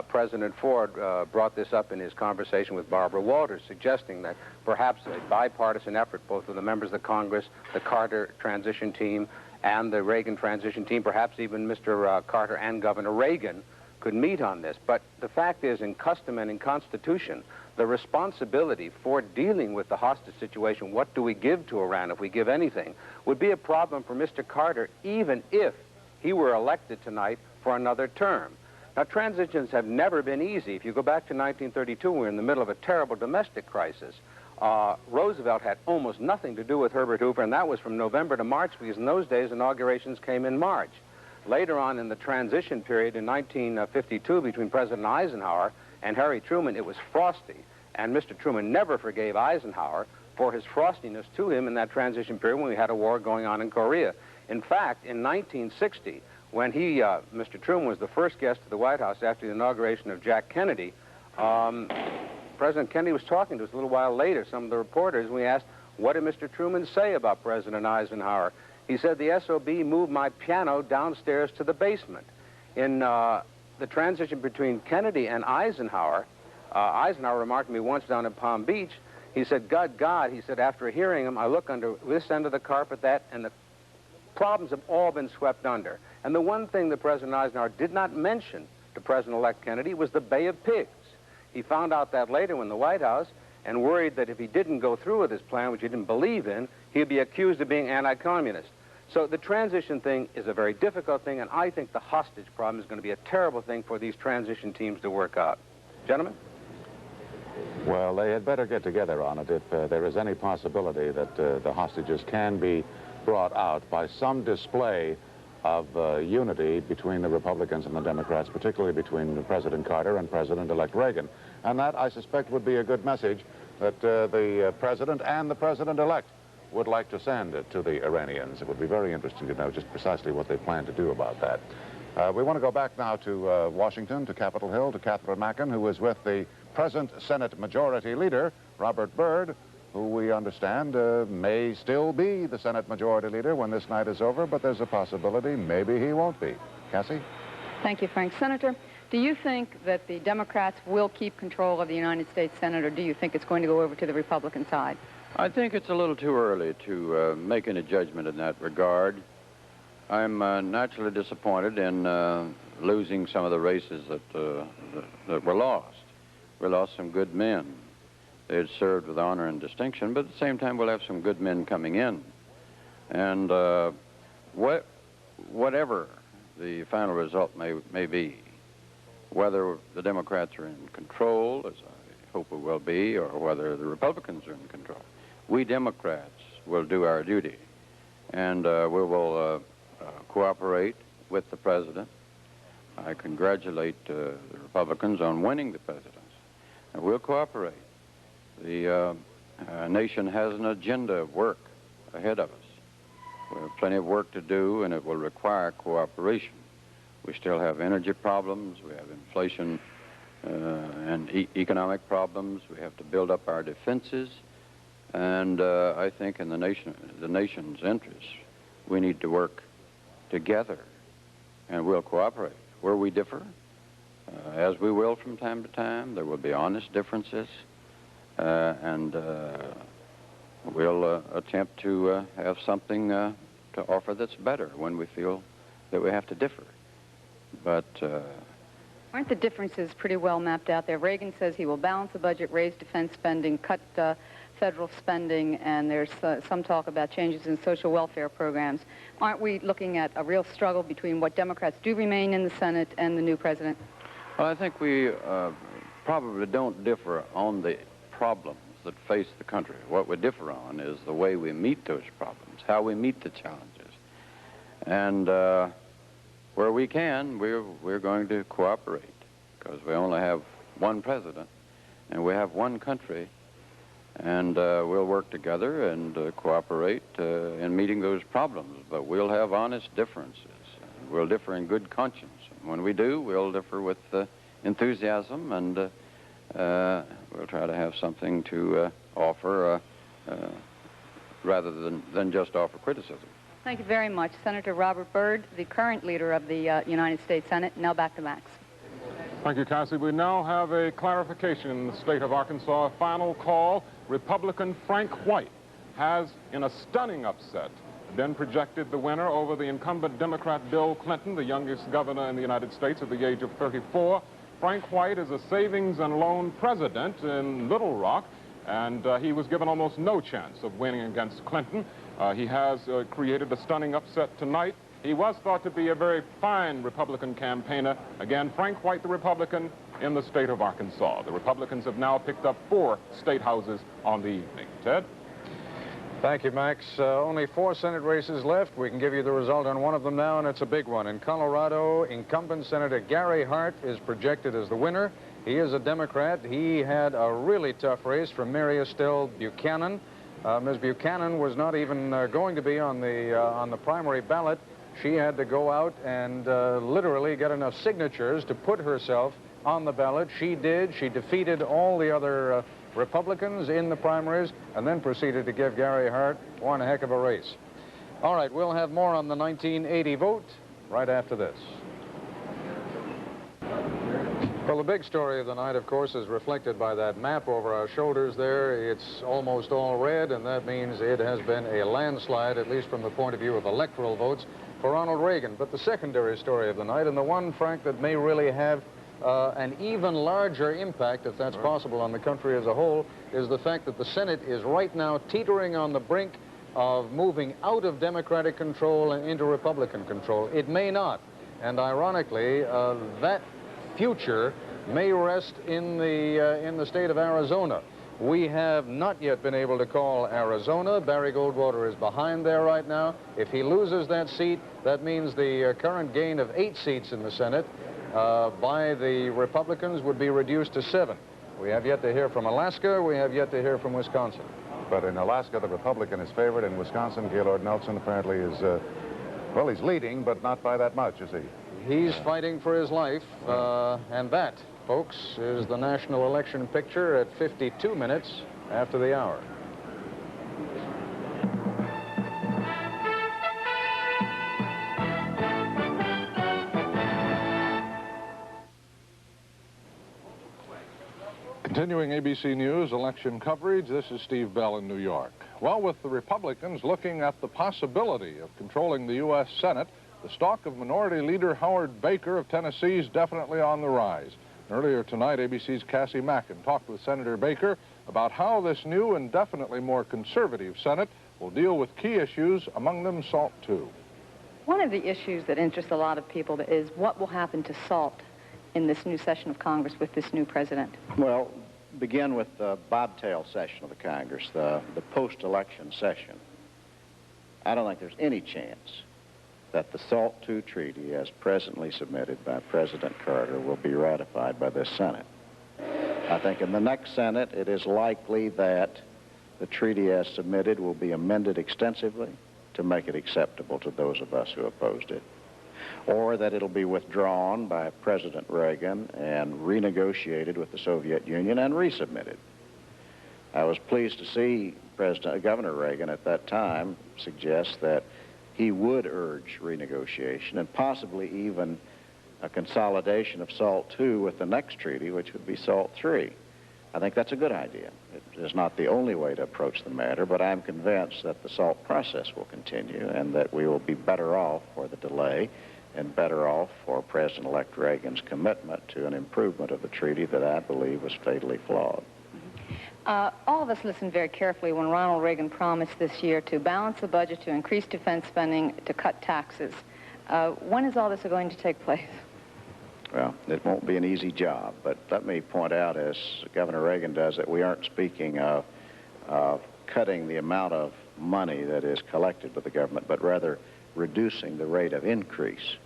President Ford brought this up in his conversation with Barbara Walters, suggesting that perhaps a bipartisan effort, both of the members of the Congress, the Carter transition team, and the Reagan transition team, perhaps even Mr. Carter and Governor Reagan, could meet on this. But the fact is, in custom and in Constitution, the responsibility for dealing with the hostage situation, what do we give to Iran if we give anything, would be a problem for Mr. Carter, even if he were elected tonight for another term. Now, transitions have never been easy. If you go back to 1932, we were in the middle of a terrible domestic crisis. Roosevelt had almost nothing to do with Herbert Hoover, and that was from November to March, because in those days, inaugurations came in March. Later on in the transition period in 1952 between President Eisenhower and Harry Truman, it was frosty. And Mr. Truman never forgave Eisenhower for his frostiness to him in that transition period when we had a war going on in Korea. In fact, in 1960, when Mr. Truman was the first guest to the White House after the inauguration of Jack Kennedy, President Kennedy was talking to us a little while later, some of the reporters, and we asked, what did Mr. Truman say about President Eisenhower? He said, the SOB moved my piano downstairs to the basement. In the transition between Kennedy and Eisenhower, Eisenhower remarked to me once down in Palm Beach, he said, God, he said, after hearing him, I look under this end of the carpet, that, and the problems have all been swept under. And the one thing that President Eisenhower did not mention to President-elect Kennedy was the Bay of Pigs. He found out that later in the White House and worried that if he didn't go through with his plan, which he didn't believe in, he'd be accused of being anti-communist. So the transition thing is a very difficult thing, and I think the hostage problem is going to be a terrible thing for these transition teams to work out. Gentlemen? Well, they had better get together on it if there is any possibility that the hostages can be brought out by some display of unity between the Republicans and the Democrats, particularly between President Carter and President-elect Reagan. And that, I suspect, would be a good message that the President and the President-elect would like to send to the Iranians. It would be very interesting to know just precisely what they plan to do about that. We want to go back now to Washington, to Capitol Hill, to Catherine Mackin, who is with the present Senate Majority Leader, Robert Byrd, who we understand may still be the Senate Majority Leader when this night is over, but there's a possibility maybe he won't be. Cassie? Thank you, Frank. Senator, do you think that the Democrats will keep control of the United States Senate, or do you think it's going to go over to the Republican side? I think it's a little too early to make any judgment in that regard. I'm naturally disappointed in losing some of the races that were lost. We lost some good men. They had served with honor and distinction, but at the same time, we'll have some good men coming in. And whatever the final result may be, whether the Democrats are in control, as I hope it will be, or whether the Republicans are in control, we Democrats will do our duty. And we will cooperate with the President. I congratulate the Republicans on winning the presidency. And we'll cooperate. The nation has an agenda of work ahead of us. We have plenty of work to do, and it will require cooperation. We still have energy problems. We have inflation and economic problems. We have to build up our defenses. And I think in the nation's interest, we need to work together, and we'll cooperate. Where we differ, as we will from time to time, there will be honest differences, and we'll attempt to have something to offer that's better when we feel that we have to differ. But aren't the differences pretty well mapped out there? Reagan says he will balance the budget, raise defense spending, cut federal spending, and there's some talk about changes in social welfare programs. Aren't we looking at a real struggle between what Democrats do remain in the Senate and the new president? Well, I think we probably don't differ on the problems that face the country. What we differ on is the way we meet those problems, how we meet the challenges. And where we can, we're going to cooperate, because we only have one president, and we have one country, and we'll work together and cooperate in meeting those problems. But we'll have honest differences. We'll differ in good conscience. And when we do, we'll differ with enthusiasm, and we'll try to have something to offer rather than just offer criticism. Thank you very much. Senator Robert Byrd, the current leader of the United States Senate. Now back to Max. Thank you, Cassie. We now have a clarification in the state of Arkansas. A final call. Republican Frank White has, in a stunning upset, been projected the winner over the incumbent Democrat Bill Clinton, the youngest governor in the United States at the age of 34. Frank White is a savings and loan president in Little Rock, and he was given almost no chance of winning against Clinton. He has created a stunning upset tonight. He was thought to be a very fine Republican campaigner. Again, Frank White, the Republican in the state of Arkansas. The Republicans have now picked up 4 state houses on the evening. Ted? Thank you, Max. Only 4 Senate races left. We can give you the result on one of them now, and it's a big one. In Colorado, incumbent Senator Gary Hart is projected as the winner. He is a Democrat. He had a really tough race from Mary Estelle Buchanan. Ms. Buchanan was not even going to be on the primary ballot. She had to go out and literally get enough signatures to put herself on the ballot. She did. She defeated all the other Republicans in the primaries and then proceeded to give Gary Hart one heck of a race. All right, we'll have more on the 1980 vote right after this. Well, the big story of the night, of course, is reflected by that map over our shoulders there. It's almost all red, and that means it has been a landslide, at least from the point of view of electoral votes, for Ronald Reagan. But the secondary story of the night, and the one, Frank, that may really have an even larger impact, if that's possible, on the country as a whole, is the fact that the Senate is right now teetering on the brink of moving out of Democratic control and into Republican control. It may not. And ironically, that future may rest in the state of Arizona. We have not yet been able to call Arizona. Barry Goldwater is behind there right now. If he loses that seat, that means the current gain of 8 seats in the Senate by the Republicans would be reduced to 7. We have yet to hear from Alaska. We have yet to hear from Wisconsin. But in Alaska, the Republican is favored. In Wisconsin, Gaylord Nelson apparently is, well, he's leading, but not by that much, is he? He's fighting for his life, and that, folks, is the national election picture at 52 minutes after the hour. Continuing ABC News election coverage, this is Steve Bell in New York. Well, with the Republicans looking at the possibility of controlling the U.S. Senate, the stock of Minority Leader Howard Baker of Tennessee is definitely on the rise. Earlier tonight, ABC's Cassie Mackin talked with Senator Baker about how this new and definitely more conservative Senate will deal with key issues, among them SALT II. One of the issues that interests a lot of people is what will happen to SALT in this new session of Congress with this new president. Well, begin with the bobtail session of the Congress, the post-election session. I don't think there's any chance that the SALT II treaty, as presently submitted by President Carter, will be ratified by this Senate. I think in the next Senate, it is likely that the treaty as submitted will be amended extensively to make it acceptable to those of us who opposed it, or that it'll be withdrawn by President Reagan and renegotiated with the Soviet Union and resubmitted. I was pleased to see Governor Reagan at that time suggest that he would urge renegotiation and possibly even a consolidation of SALT II with the next treaty, which would be SALT III. I think that's a good idea. It is not the only way to approach the matter, but I'm convinced that the SALT process will continue and that we will be better off for the delay and better off for President-elect Reagan's commitment to an improvement of the treaty that I believe was fatally flawed. All of us listened very carefully when Ronald Reagan promised this year to balance the budget, to increase defense spending, to cut taxes. When is all this going to take place? Well, it won't be an easy job, but let me point out, as Governor Reagan does, that we aren't speaking of cutting the amount of money that is collected by the government, but rather reducing the rate of increase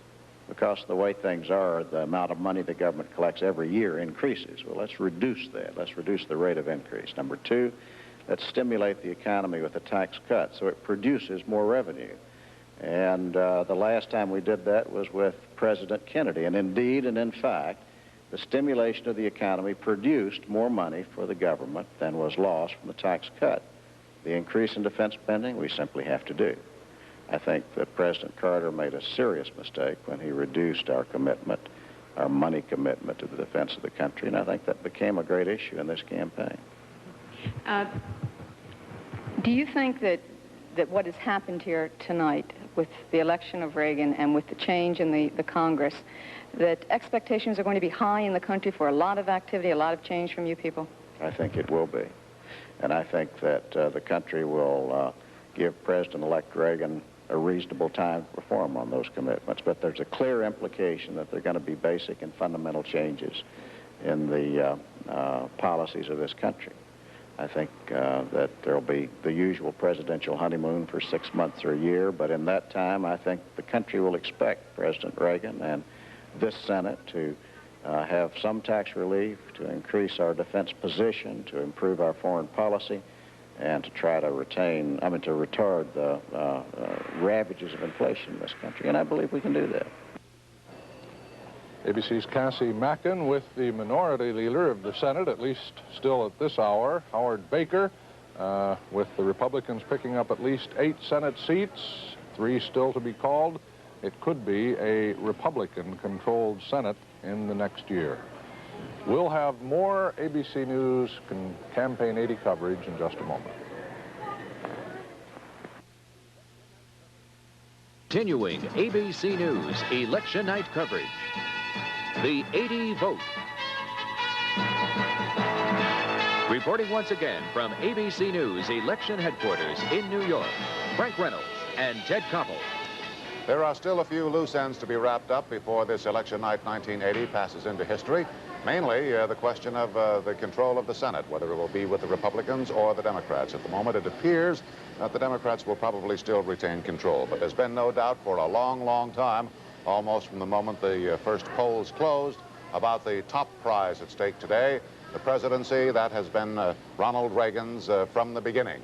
because the way things are, the amount of money the government collects every year increases. Well, let's reduce that. Let's reduce the rate of increase. Number two, let's stimulate the economy with a tax cut so it produces more revenue. And the last time we did that was with President Kennedy. And indeed, and in fact, the stimulation of the economy produced more money for the government than was lost from the tax cut. The increase in defense spending, we simply have to do. I think that President Carter made a serious mistake when he reduced our commitment, our money commitment to the defense of the country, and I think that became a great issue in this campaign. Do you think that what has happened here tonight with the election of Reagan and with the change in the Congress, that expectations are going to be high in the country for a lot of activity, a lot of change from you people? I think it will be. And I think that the country will give President-elect Reagan a reasonable time to perform on those commitments. But there's a clear implication that there are going to be basic and fundamental changes in the policies of this country. I think that there'll be the usual presidential honeymoon for 6 months or a year, but in that time, I think the country will expect President Reagan and this Senate to have some tax relief, to increase our defense position, to improve our foreign policy, and to try to retard the ravages of inflation in this country. And I believe we can do that. ABC's Cassie Mackin with the minority leader of the Senate, at least still at this hour, Howard Baker, with the Republicans picking up at least 8 Senate seats, 3 still to be called. It could be a Republican-controlled Senate in the next year. We'll have more ABC News Campaign 80 coverage in just a moment. Continuing ABC News Election Night coverage. The 80 Vote. Reporting once again from ABC News Election Headquarters in New York, Frank Reynolds and Ted Koppel. There are still a few loose ends to be wrapped up before this election night 1980 passes into history. Mainly the question of the control of the Senate, whether it will be with the Republicans or the Democrats. At the moment, it appears that the Democrats will probably still retain control. But there's been no doubt for a long, long time, almost from the moment the first polls closed, about the top prize at stake today, the presidency. That has been Ronald Reagan's from the beginning.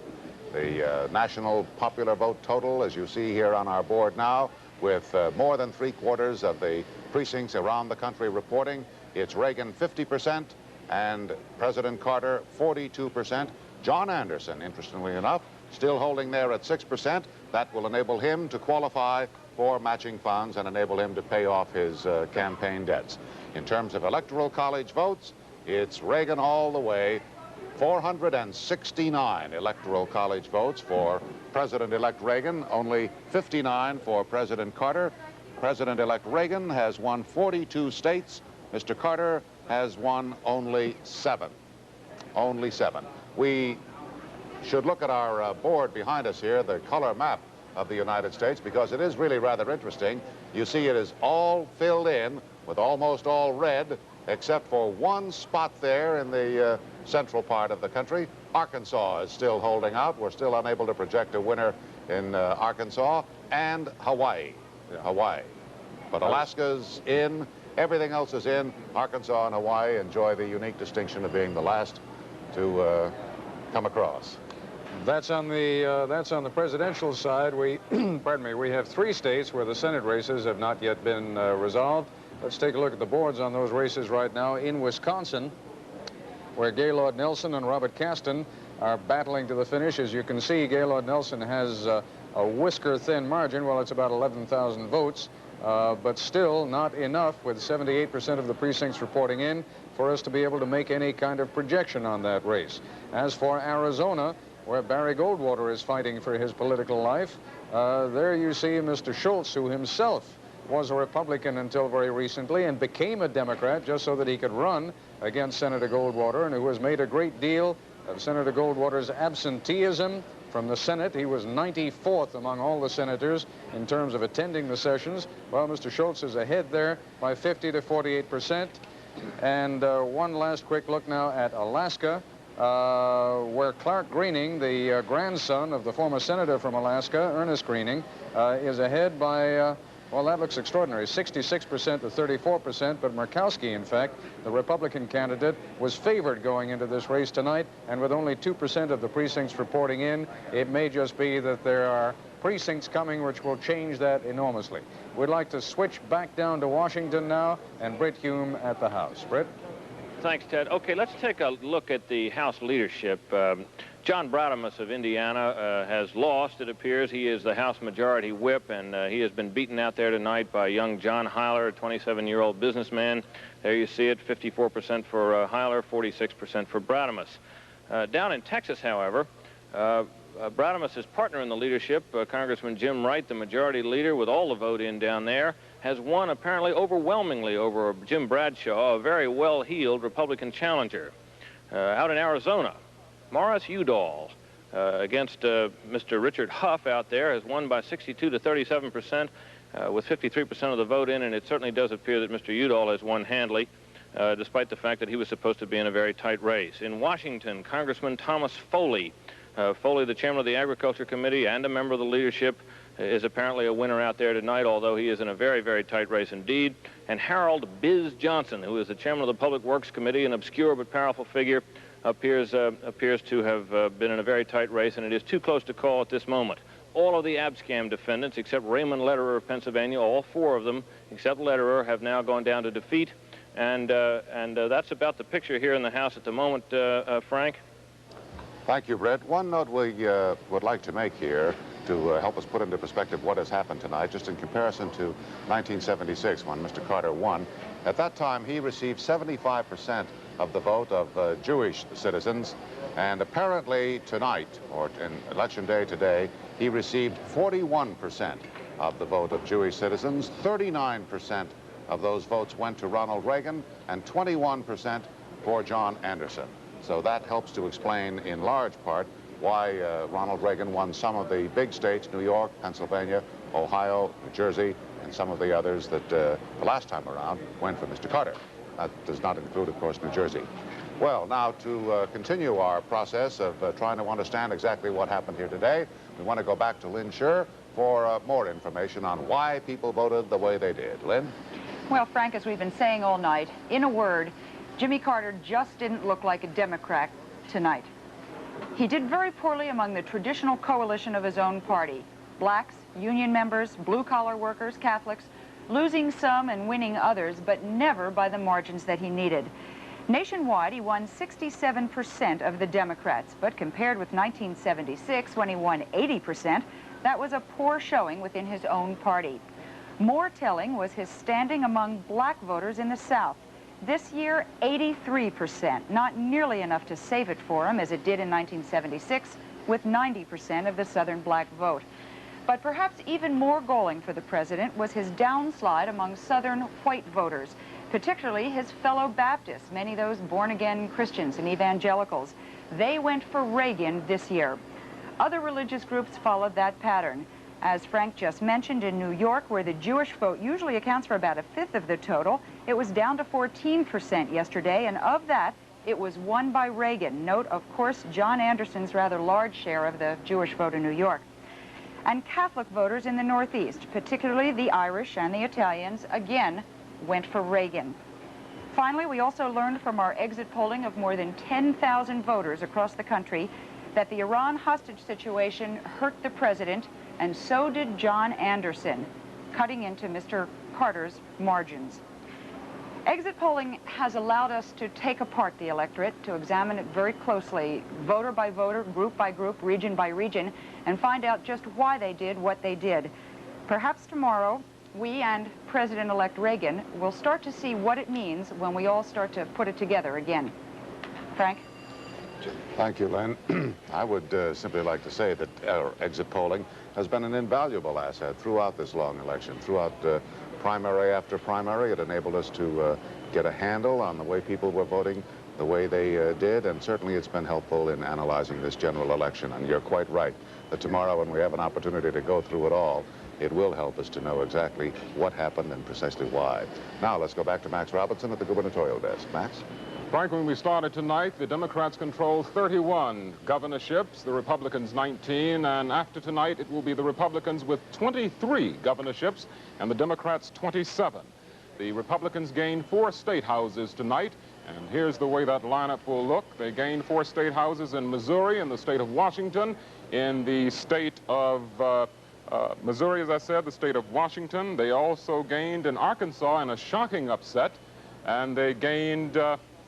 The national popular vote total, as you see here on our board now, with more than 3/4 of the precincts around the country reporting, it's Reagan 50% and President Carter 42%. John Anderson, interestingly enough, still holding there at 6%. That will enable him to qualify for matching funds and enable him to pay off his campaign debts. In terms of electoral college votes, it's Reagan all the way. 469 electoral college votes for President-elect Reagan, only 59 for President Carter. President-elect Reagan has won 42 states. Mr. Carter has won only 7. Only 7. We should look at our board behind us here, the color map of the United States, because it is really rather interesting. You see it is all filled in with almost all red, except for one spot there in the central part of the country. Arkansas is still holding out. We're still unable to project a winner in Arkansas, and Hawaii. Hawaii. But Alaska's in. Everything else is in. Arkansas and Hawaii enjoy the unique distinction of being the last to come across. That's on the presidential side. We, pardon me, we have 3 states where the Senate races have not yet been resolved. Let's take a look at the boards on those races right now. In Wisconsin, where Gaylord Nelson and Robert Kasten are battling to the finish. As you can see, Gaylord Nelson has a whisker-thin margin. Well, it's about 11,000 votes, but still not enough, with 78% of the precincts reporting in, for us to be able to make any kind of projection on that race. As for Arizona, where Barry Goldwater is fighting for his political life, there you see Mr. Schultz, who himself was a Republican until very recently and became a Democrat just so that he could run against Senator Goldwater, and who has made a great deal of Senator Goldwater's absenteeism from the Senate. He was 94th among all the senators in terms of attending the sessions. Well, Mr. Schultz is ahead there by 50 to 48%. And one last quick look now at Alaska, where Clark Greening, the grandson of the former senator from Alaska, Ernest Greening, is ahead by Well, that looks extraordinary. 66% to 34%, but Murkowski, in fact, the Republican candidate, was favored going into this race tonight, and with only 2% of the precincts reporting in, it may just be that there are precincts coming which will change that enormously. We'd like to switch back down to Washington now, and Brit Hume at the House. Brit? Thanks, Ted. Okay, let's take a look at the House leadership. John Bradamus of Indiana has lost, it appears. He is the House Majority Whip, and he has been beaten out there tonight by young John Heiler, a 27-year-old businessman. There you see it, 54% for Heiler, 46% for Bradamus. Down in Texas, however, Bradamus's partner in the leadership, Congressman Jim Wright, the majority leader with all the vote in down there, has won apparently overwhelmingly over Jim Bradshaw, a very well-heeled Republican challenger. Out in Arizona, Morris Udall against Mr. Richard Huff out there has won by 62 to 37% with 53% of the vote in, and it certainly does appear that Mr. Udall has won handily, despite the fact that he was supposed to be in a very tight race. In Washington, Congressman Thomas Foley, Foley, the chairman of the Agriculture Committee and a member of the leadership, is apparently a winner out there tonight, although he is in a very, very tight race indeed. And Harold Biz Johnson, who is the chairman of the Public Works Committee, an obscure but powerful figure, appears to have been in a very tight race, and it is too close to call at this moment. All of the Abscam defendants, except Raymond Lederer of Pennsylvania, all four of them, except Lederer, have now gone down to defeat. And that's about the picture here in the House at the moment, Frank. Thank you, Brett. One note we would like to make here to help us put into perspective what has happened tonight, just in comparison to 1976 when Mr. Carter won. At that time, he received 75% of the vote of Jewish citizens, and apparently tonight, or in Election Day today, he received 41% of the vote of Jewish citizens. 39% of those votes went to Ronald Reagan, and 21% for John Anderson. So that helps to explain, in large part, why Ronald Reagan won some of the big states, New York, Pennsylvania, Ohio, New Jersey, and some of the others that the last time around went for Mr. Carter. That does not include, of course, New Jersey. Well, now to continue our process of trying to understand exactly what happened here today, we want to go back to Lynn Scherr for more information on why people voted the way they did. Lynn? Well, Frank, as we've been saying all night, in a word, Jimmy Carter just didn't look like a Democrat tonight. He did very poorly among the traditional coalition of his own party. Blacks, union members, blue-collar workers, Catholics, losing some and winning others, but never by the margins that he needed. Nationwide, he won 67% of the Democrats, but compared with 1976, when he won 80%, that was a poor showing within his own party. More telling was his standing among black voters in the South. This year, 83%, not nearly enough to save it for him, as it did in 1976, with 90% of the Southern black vote. But perhaps even more galling for the president was his downslide among Southern white voters, particularly his fellow Baptists, many of those born-again Christians and evangelicals. They went for Reagan this year. Other religious groups followed that pattern. As Frank just mentioned, in New York, where the Jewish vote usually accounts for about a fifth of the total, it was down to 14% yesterday, and of that, it was won by Reagan. Note, of course, John Anderson's rather large share of the Jewish vote in New York. And Catholic voters in the Northeast, particularly the Irish and the Italians, again went for Reagan. Finally, we also learned from our exit polling of more than 10,000 voters across the country that the Iran hostage situation hurt the president, and so did John Anderson, cutting into Mr. Carter's margins. Exit polling has allowed us to take apart the electorate, to examine it very closely, voter by voter, group by group, region by region, and find out just why they did what they did. Perhaps tomorrow, we and President-elect Reagan will start to see what it means when we all start to put it together again. Frank? Thank you, Lynn. I would simply like to say that our exit polling has been an invaluable asset throughout this long election, throughout primary after primary. It enabled us to get a handle on the way people were voting, the way they did, and certainly it's been helpful in analyzing this general election. And you're quite right that tomorrow, when we have an opportunity to go through it all, it will help us to know exactly what happened and precisely why. Now let's go back to Max Robinson at the gubernatorial desk. Max? Frank, when we started tonight, the Democrats control 31 governorships, the Republicans 19, and after tonight it will be the Republicans with 23 governorships and the Democrats 27. The Republicans gained 4 state houses tonight, and here's the way that lineup will look. They gained 4 state houses in Missouri, in the state of Washington, in the state of Missouri, as I said, the state of Washington. They also gained in Arkansas in a shocking upset, and they gained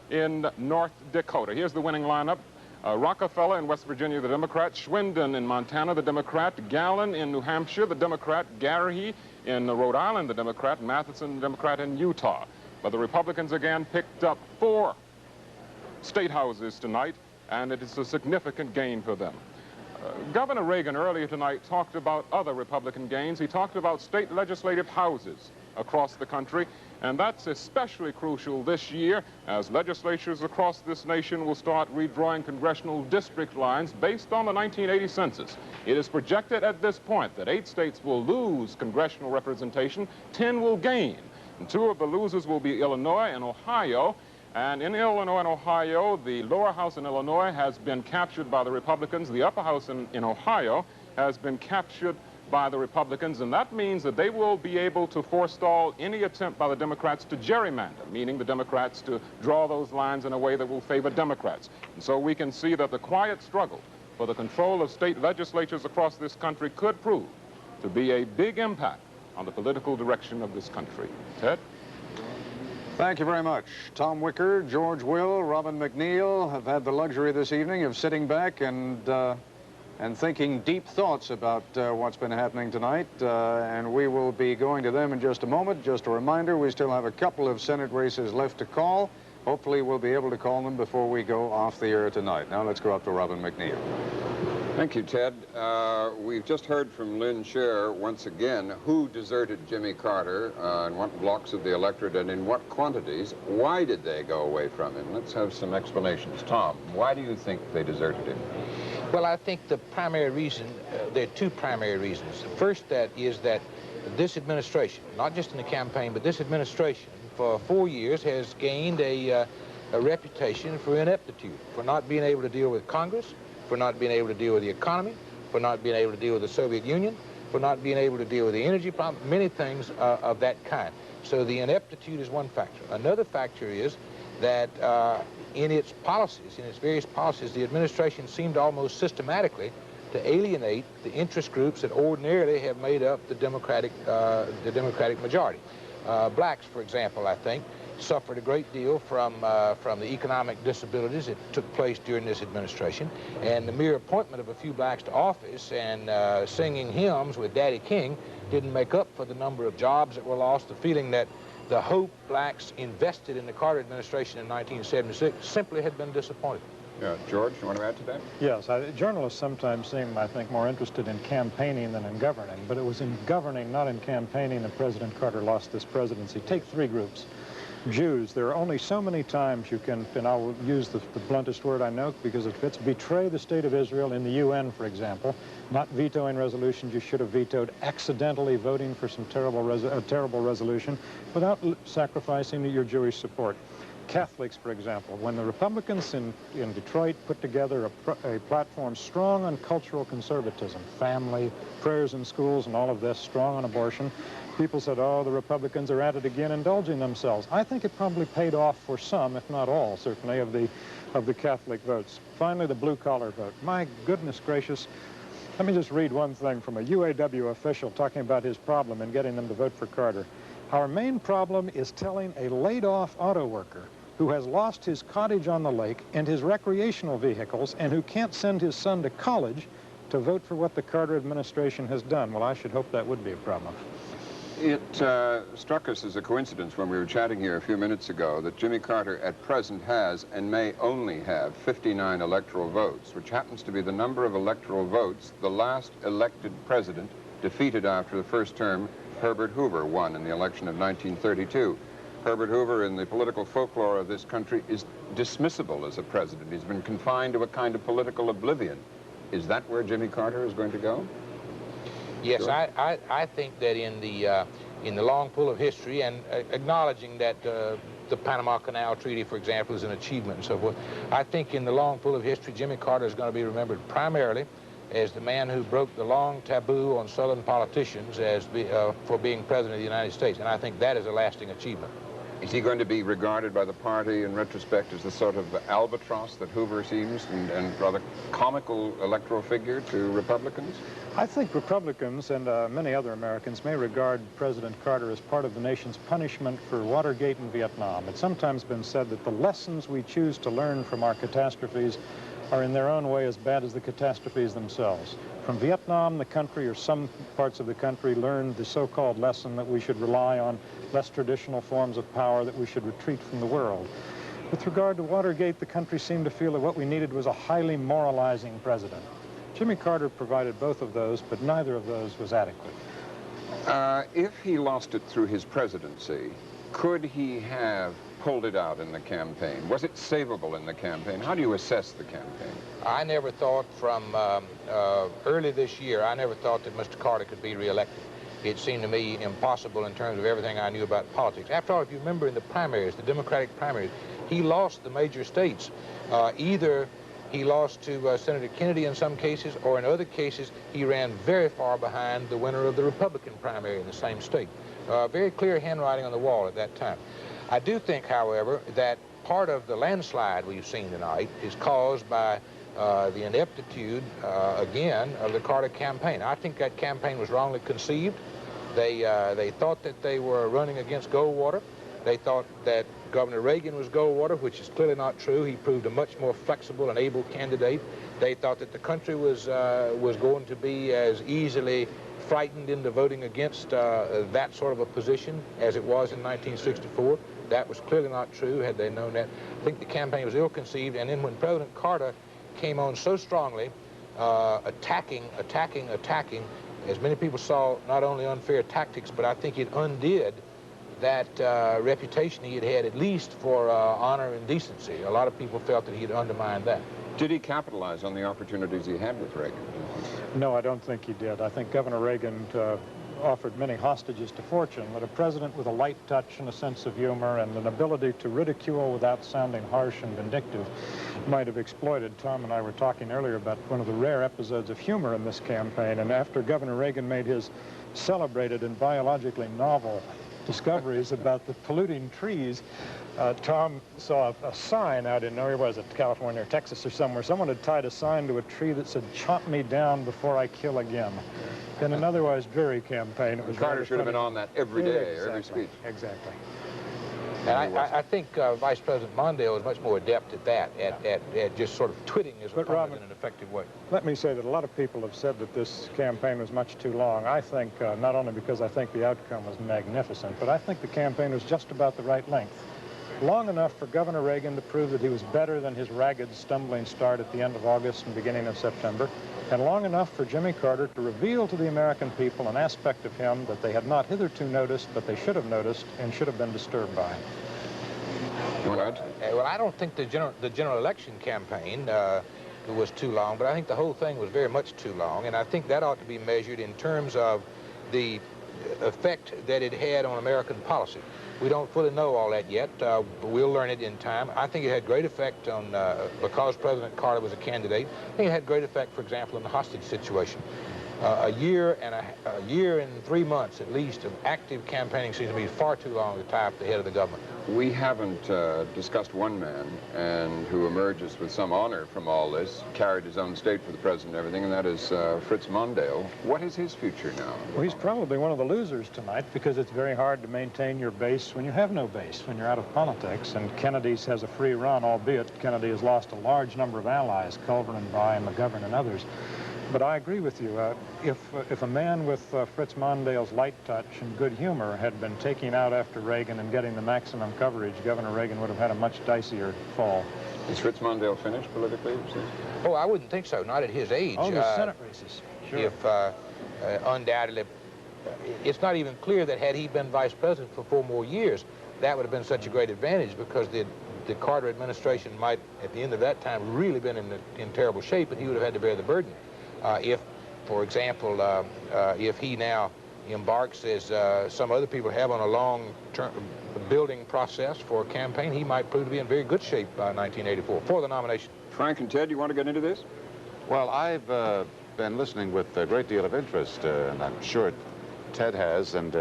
in North Dakota. Here's the winning lineup. Rockefeller in West Virginia, the Democrat. Schwinden in Montana, the Democrat. Gallon in New Hampshire, the Democrat. Garrahy in Rhode Island, the Democrat. Matheson, the Democrat in Utah. But the Republicans again picked up 4 state houses tonight, and it is a significant gain for them. Governor Reagan earlier tonight talked about other Republican gains. He talked about state legislative houses across the country, and that's especially crucial this year as legislatures across this nation will start redrawing congressional district lines based on the 1980 census. It is projected at this point that 8 states will lose congressional representation, 10 will gain. And 2 of the losers will be Illinois and Ohio. And in Illinois and Ohio, the lower house in Illinois has been captured by the Republicans. The upper house in Ohio has been captured by the Republicans, and that means that they will be able to forestall any attempt by the Democrats to gerrymander, meaning the Democrats to draw those lines in a way that will favor Democrats. And so we can see that the quiet struggle for the control of state legislatures across this country could prove to be a big impact on the political direction of this country. Ted? Thank you very much. Tom Wicker, George Will, Robin MacNeil have had the luxury this evening of sitting back and thinking deep thoughts about what's been happening tonight, and we will be going to them in just a moment. Just a reminder, we still have a couple of Senate races left to call. Hopefully we'll be able to call them before we go off the air tonight. Now let's go up to Robin MacNeil. Thank you, Ted. We've just heard from Lynn Sher once again who deserted Jimmy Carter, in what blocks of the electorate and in what quantities. Why did they go away from him? Let's have some explanations. Tom, why do you think they deserted him? Well, I think the primary reason, there are 2 primary reasons. The first is that this administration, not just in the campaign, but this administration for 4 years has gained a reputation for ineptitude, for not being able to deal with Congress, for not being able to deal with the economy, for not being able to deal with the Soviet Union, for not being able to deal with the energy problem, many things of that kind. So the ineptitude is one factor. Another factor is that in its policies, in its various policies, the administration seemed almost systematically to alienate the interest groups that ordinarily have made up the Democratic majority. Blacks, for example, I think, suffered a great deal from the economic disabilities that took place during this administration, and the mere appointment of a few blacks to office and singing hymns with Daddy King didn't make up for the number of jobs that were lost, the feeling that the hope blacks invested in the Carter administration in 1976 simply had been disappointed. Yeah, George, you want to add to that? Yes, journalists sometimes seem, I think, more interested in campaigning than in governing, but it was in governing, not in campaigning, that President Carter lost this presidency. Take 3 groups. Jews, there are only so many times you can, and I'll use the bluntest word I know because it fits, betray the state of Israel in the UN, for example, not vetoing resolutions you should have vetoed, accidentally voting for some terrible resolution without sacrificing your Jewish support. Catholics, for example, when the Republicans in Detroit put together a platform strong on cultural conservatism, family, prayers in schools, and all of this, strong on abortion, people said, oh, the Republicans are at it again, indulging themselves. I think it probably paid off for some, if not all, certainly, of the Catholic votes. Finally, the blue-collar vote. My goodness gracious. Let me just read one thing from a UAW official talking about his problem in getting them to vote for Carter. Our main problem is telling a laid-off auto worker who has lost his cottage on the lake and his recreational vehicles and who can't send his son to college to vote for what the Carter administration has done. Well, I should hope that would be a problem. It struck us as a coincidence when we were chatting here a few minutes ago that Jimmy Carter at present has and may only have 59 electoral votes, which happens to be the number of electoral votes the last elected president defeated after the first term, Herbert Hoover, won in the election of 1932. Herbert Hoover, in the political folklore of this country, is dismissible as a president. He's been confined to a kind of political oblivion. Is that where Jimmy Carter is going to go? Yes, George? I think that in the long pull of history, and acknowledging that the Panama Canal Treaty, for example, is an achievement and so forth, I think in the long pull of history, Jimmy Carter is going to be remembered primarily as the man who broke the long taboo on Southern politicians for being President of the United States, and I think that is a lasting achievement. Is he going to be regarded by the party in retrospect as the sort of albatross that Hoover seems, and rather comical electoral figure to Republicans? I think Republicans and many other Americans may regard President Carter as part of the nation's punishment for Watergate and Vietnam. It's sometimes been said that the lessons we choose to learn from our catastrophes are in their own way as bad as the catastrophes themselves. From Vietnam, the country, or some parts of the country, learned the so-called lesson that we should rely on less traditional forms of power, that we should retreat from the world. With regard to Watergate, the country seemed to feel that what we needed was a highly moralizing president. Jimmy Carter provided both of those, but neither of those was adequate. If he lost it through his presidency, could he have pulled it out in the campaign? Was it savable in the campaign? How do you assess the campaign? I never thought from early this year, I never thought that Mr. Carter could be reelected. It seemed to me impossible in terms of everything I knew about politics. After all, if you remember in the primaries, the Democratic primaries, he lost the major states. Either he lost to Senator Kennedy in some cases, or in other cases, he ran very far behind the winner of the Republican primary in the same state. Very clear handwriting on the wall at that time. I do think, however, that part of the landslide we've seen tonight is caused by the ineptitude, again, of the Carter campaign. I think that campaign was wrongly conceived. They thought that they were running against Goldwater. They thought that Governor Reagan was Goldwater, which is clearly not true. He proved a much more flexible and able candidate. They thought that the country was going to be as easily frightened into voting against that sort of a position as it was in 1964. That was clearly not true had they known that. I think the campaign was ill-conceived, and then when President Carter came on so strongly, attacking, as many people saw not only unfair tactics, but I think it undid that reputation he had had, at least for honor and decency. A lot of people felt that he had undermined that. Did he capitalize on the opportunities he had with Reagan? No, I don't think he did. I think Governor Reagan offered many hostages to fortune, that a president with a light touch and a sense of humor and an ability to ridicule without sounding harsh and vindictive might have exploited. Tom and I were talking earlier about one of the rare episodes of humor in this campaign, and after Governor Reagan made his celebrated and biologically novel discoveries about the polluting trees, Tom saw a sign out in, where was it, California or Texas or somewhere. Someone had tied a sign to a tree that said, "Chop me down before I kill again." In an otherwise dreary campaign, it was Carter should have been on that every day, exactly, every speech. Exactly. And I think Vice President Mondale was much more adept at that, at just sort of twitting his opponent in an effective way. Let me say that a lot of people have said that this campaign was much too long. I think, not only because I think the outcome was magnificent, but I think the campaign was just about the right length. Long enough for Governor Reagan to prove that he was better than his ragged, stumbling start at the end of August and beginning of September, and long enough for Jimmy Carter to reveal to the American people an aspect of him that they had not hitherto noticed, but they should have noticed and should have been disturbed by. Well, I don't think the general election campaign was too long, but I think the whole thing was very much too long, and I think that ought to be measured in terms of the effect that it had on American policy. We don't fully know all that yet, but we'll learn it in time. I think it had great effect on, because President Carter was a candidate, I think it had great effect, for example, in the hostage situation. A year and 3 months, at least, of active campaigning seems to be far too long to tie up the head of the government. We haven't discussed one man and who emerges with some honor from all this, carried his own state for the president and everything, and that is Fritz Mondale. What is his future now? Well, he's probably one of the losers tonight because it's very hard to maintain your base when you have no base, when you're out of politics. And Kennedy's has a free run, albeit Kennedy has lost a large number of allies, Culver and By and McGovern and others. But I agree with you. If a man with Fritz Mondale's light touch and good humor had been taking out after Reagan and getting the maximum coverage, Governor Reagan would have had a much dicier fall. Is Fritz Mondale finished politically? Oh, I wouldn't think so, not at his age. Oh, the Senate races, sure. If undoubtedly, it's not even clear that had he been vice president for 4 more years, that would have been such a great advantage, because the Carter administration might, at the end of that time, really been in terrible shape, and he would have had to bear the burden. If For example, if he now embarks, as some other people have, on a long-term building process for a campaign, he might prove to be in very good shape by 1984 for the nomination. Frank and Ted, you want to get into this? Well, I've been listening with a great deal of interest, and I'm sure Ted has, and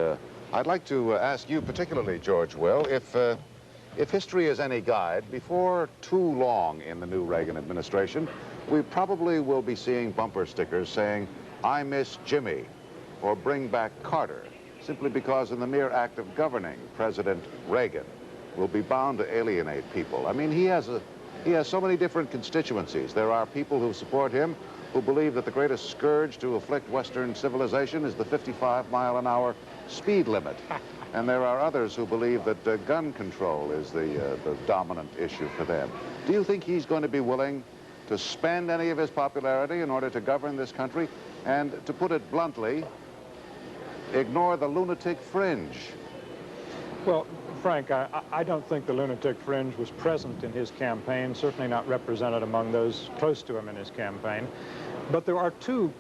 I'd like to ask you particularly, George Will, if history is any guide, before too long in the new Reagan administration, we probably will be seeing bumper stickers saying, "I miss Jimmy," or "Bring back Carter," simply because in the mere act of governing, President Reagan will be bound to alienate people. I mean, he has so many different constituencies. There are people who support him who believe that the greatest scourge to afflict Western civilization is the 55-mile-an-hour speed limit. And there are others who believe that gun control is the dominant issue for them. Do you think he's going to be willing to spend any of his popularity in order to govern this country? And to put it bluntly, ignore the lunatic fringe? Well, Frank, I don't think the lunatic fringe was present in his campaign, certainly not represented among those close to him in his campaign. But there are two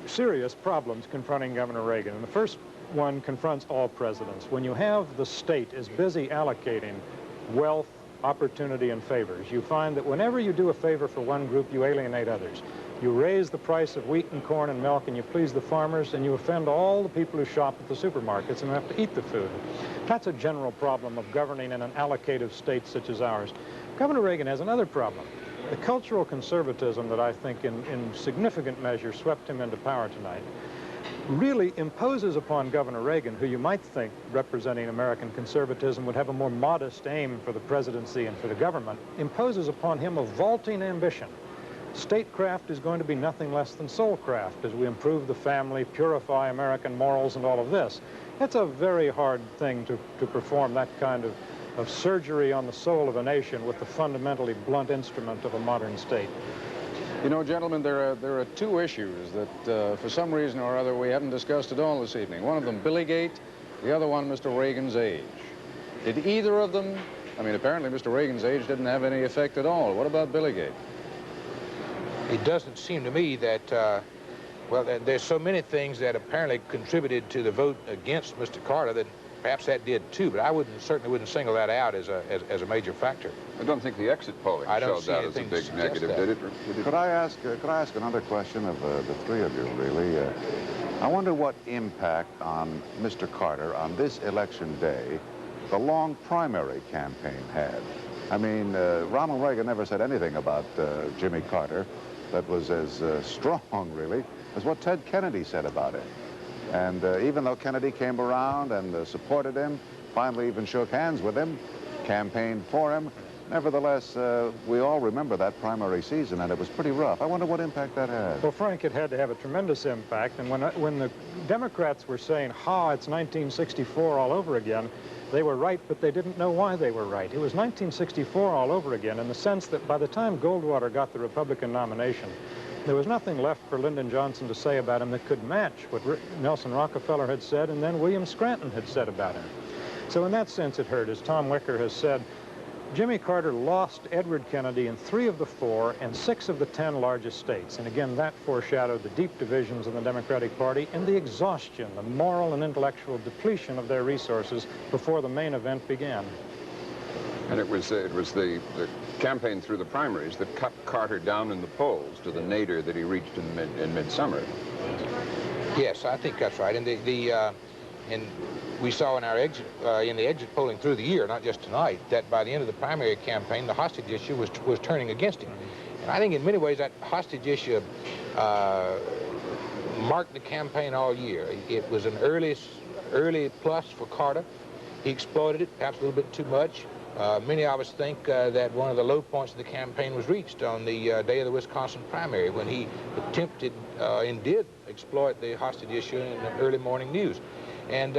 serious problems confronting Governor Reagan. And the first one confronts all presidents. When you have the state is busy allocating wealth, opportunity, and favors, you find that whenever you do a favor for one group, you alienate others. You raise the price of wheat and corn and milk, and you please the farmers, and you offend all the people who shop at the supermarkets and have to eat the food. That's a general problem of governing in an allocative state such as ours. Governor Reagan has another problem. The cultural conservatism that I think in significant measure swept him into power tonight really imposes upon Governor Reagan, who you might think, representing American conservatism, would have a more modest aim for the presidency and for the government, imposes upon him a vaulting ambition. Statecraft is going to be nothing less than soulcraft as we improve the family, purify American morals, and all of this. It's a very hard thing to perform that kind of surgery on the soul of a nation with the fundamentally blunt instrument of a modern state. You know, gentlemen, there are two issues that, for some reason or other, we haven't discussed at all this evening. One of them, Billygate, the other one, Mr. Reagan's age. Did either of them, I mean, apparently Mr. Reagan's age didn't have any effect at all. What about Billygate? It doesn't seem to me that, well, there's so many things that apparently contributed to the vote against Mr. Carter that perhaps that did too, but I certainly wouldn't single that out as a major factor. I don't think the exit polling showed that as a big negative, did it? Could I ask another question of the three of you, really? I wonder what impact on Mr. Carter on this election day the long primary campaign had. I mean, Ronald Reagan never said anything about Jimmy Carter that was as strong, really, as what Ted Kennedy said about it. And even though Kennedy came around and supported him, finally even shook hands with him, campaigned for him, nevertheless, we all remember that primary season, and it was pretty rough. I wonder what impact that had. Well, Frank, it had to have a tremendous impact. And when the Democrats were saying, ha, it's 1964 all over again, they were right, but they didn't know why they were right. It was 1964 all over again in the sense that by the time Goldwater got the Republican nomination, there was nothing left for Lyndon Johnson to say about him that could match what Nelson Rockefeller had said and then William Scranton had said about him. So in that sense it hurt. As Tom Wicker has said, Jimmy Carter lost Edward Kennedy in 3 of the 4 and 6 of the 10 largest states. And again, that foreshadowed the deep divisions in the Democratic Party and the exhaustion, the moral and intellectual depletion of their resources before the main event began. And it was the campaign through the primaries that cut Carter down in the polls to the nadir that he reached in midsummer. Yes, I think that's right. And and we saw in our exit polling through the year, not just tonight, that by the end of the primary campaign, the hostage issue was turning against him. And I think in many ways that hostage issue marked the campaign all year. It was an early plus for Carter. He exploited it, perhaps a little bit too much. Many of us think that one of the low points of the campaign was reached on the day of the Wisconsin primary when he attempted and did exploit the hostage issue in the early morning news. And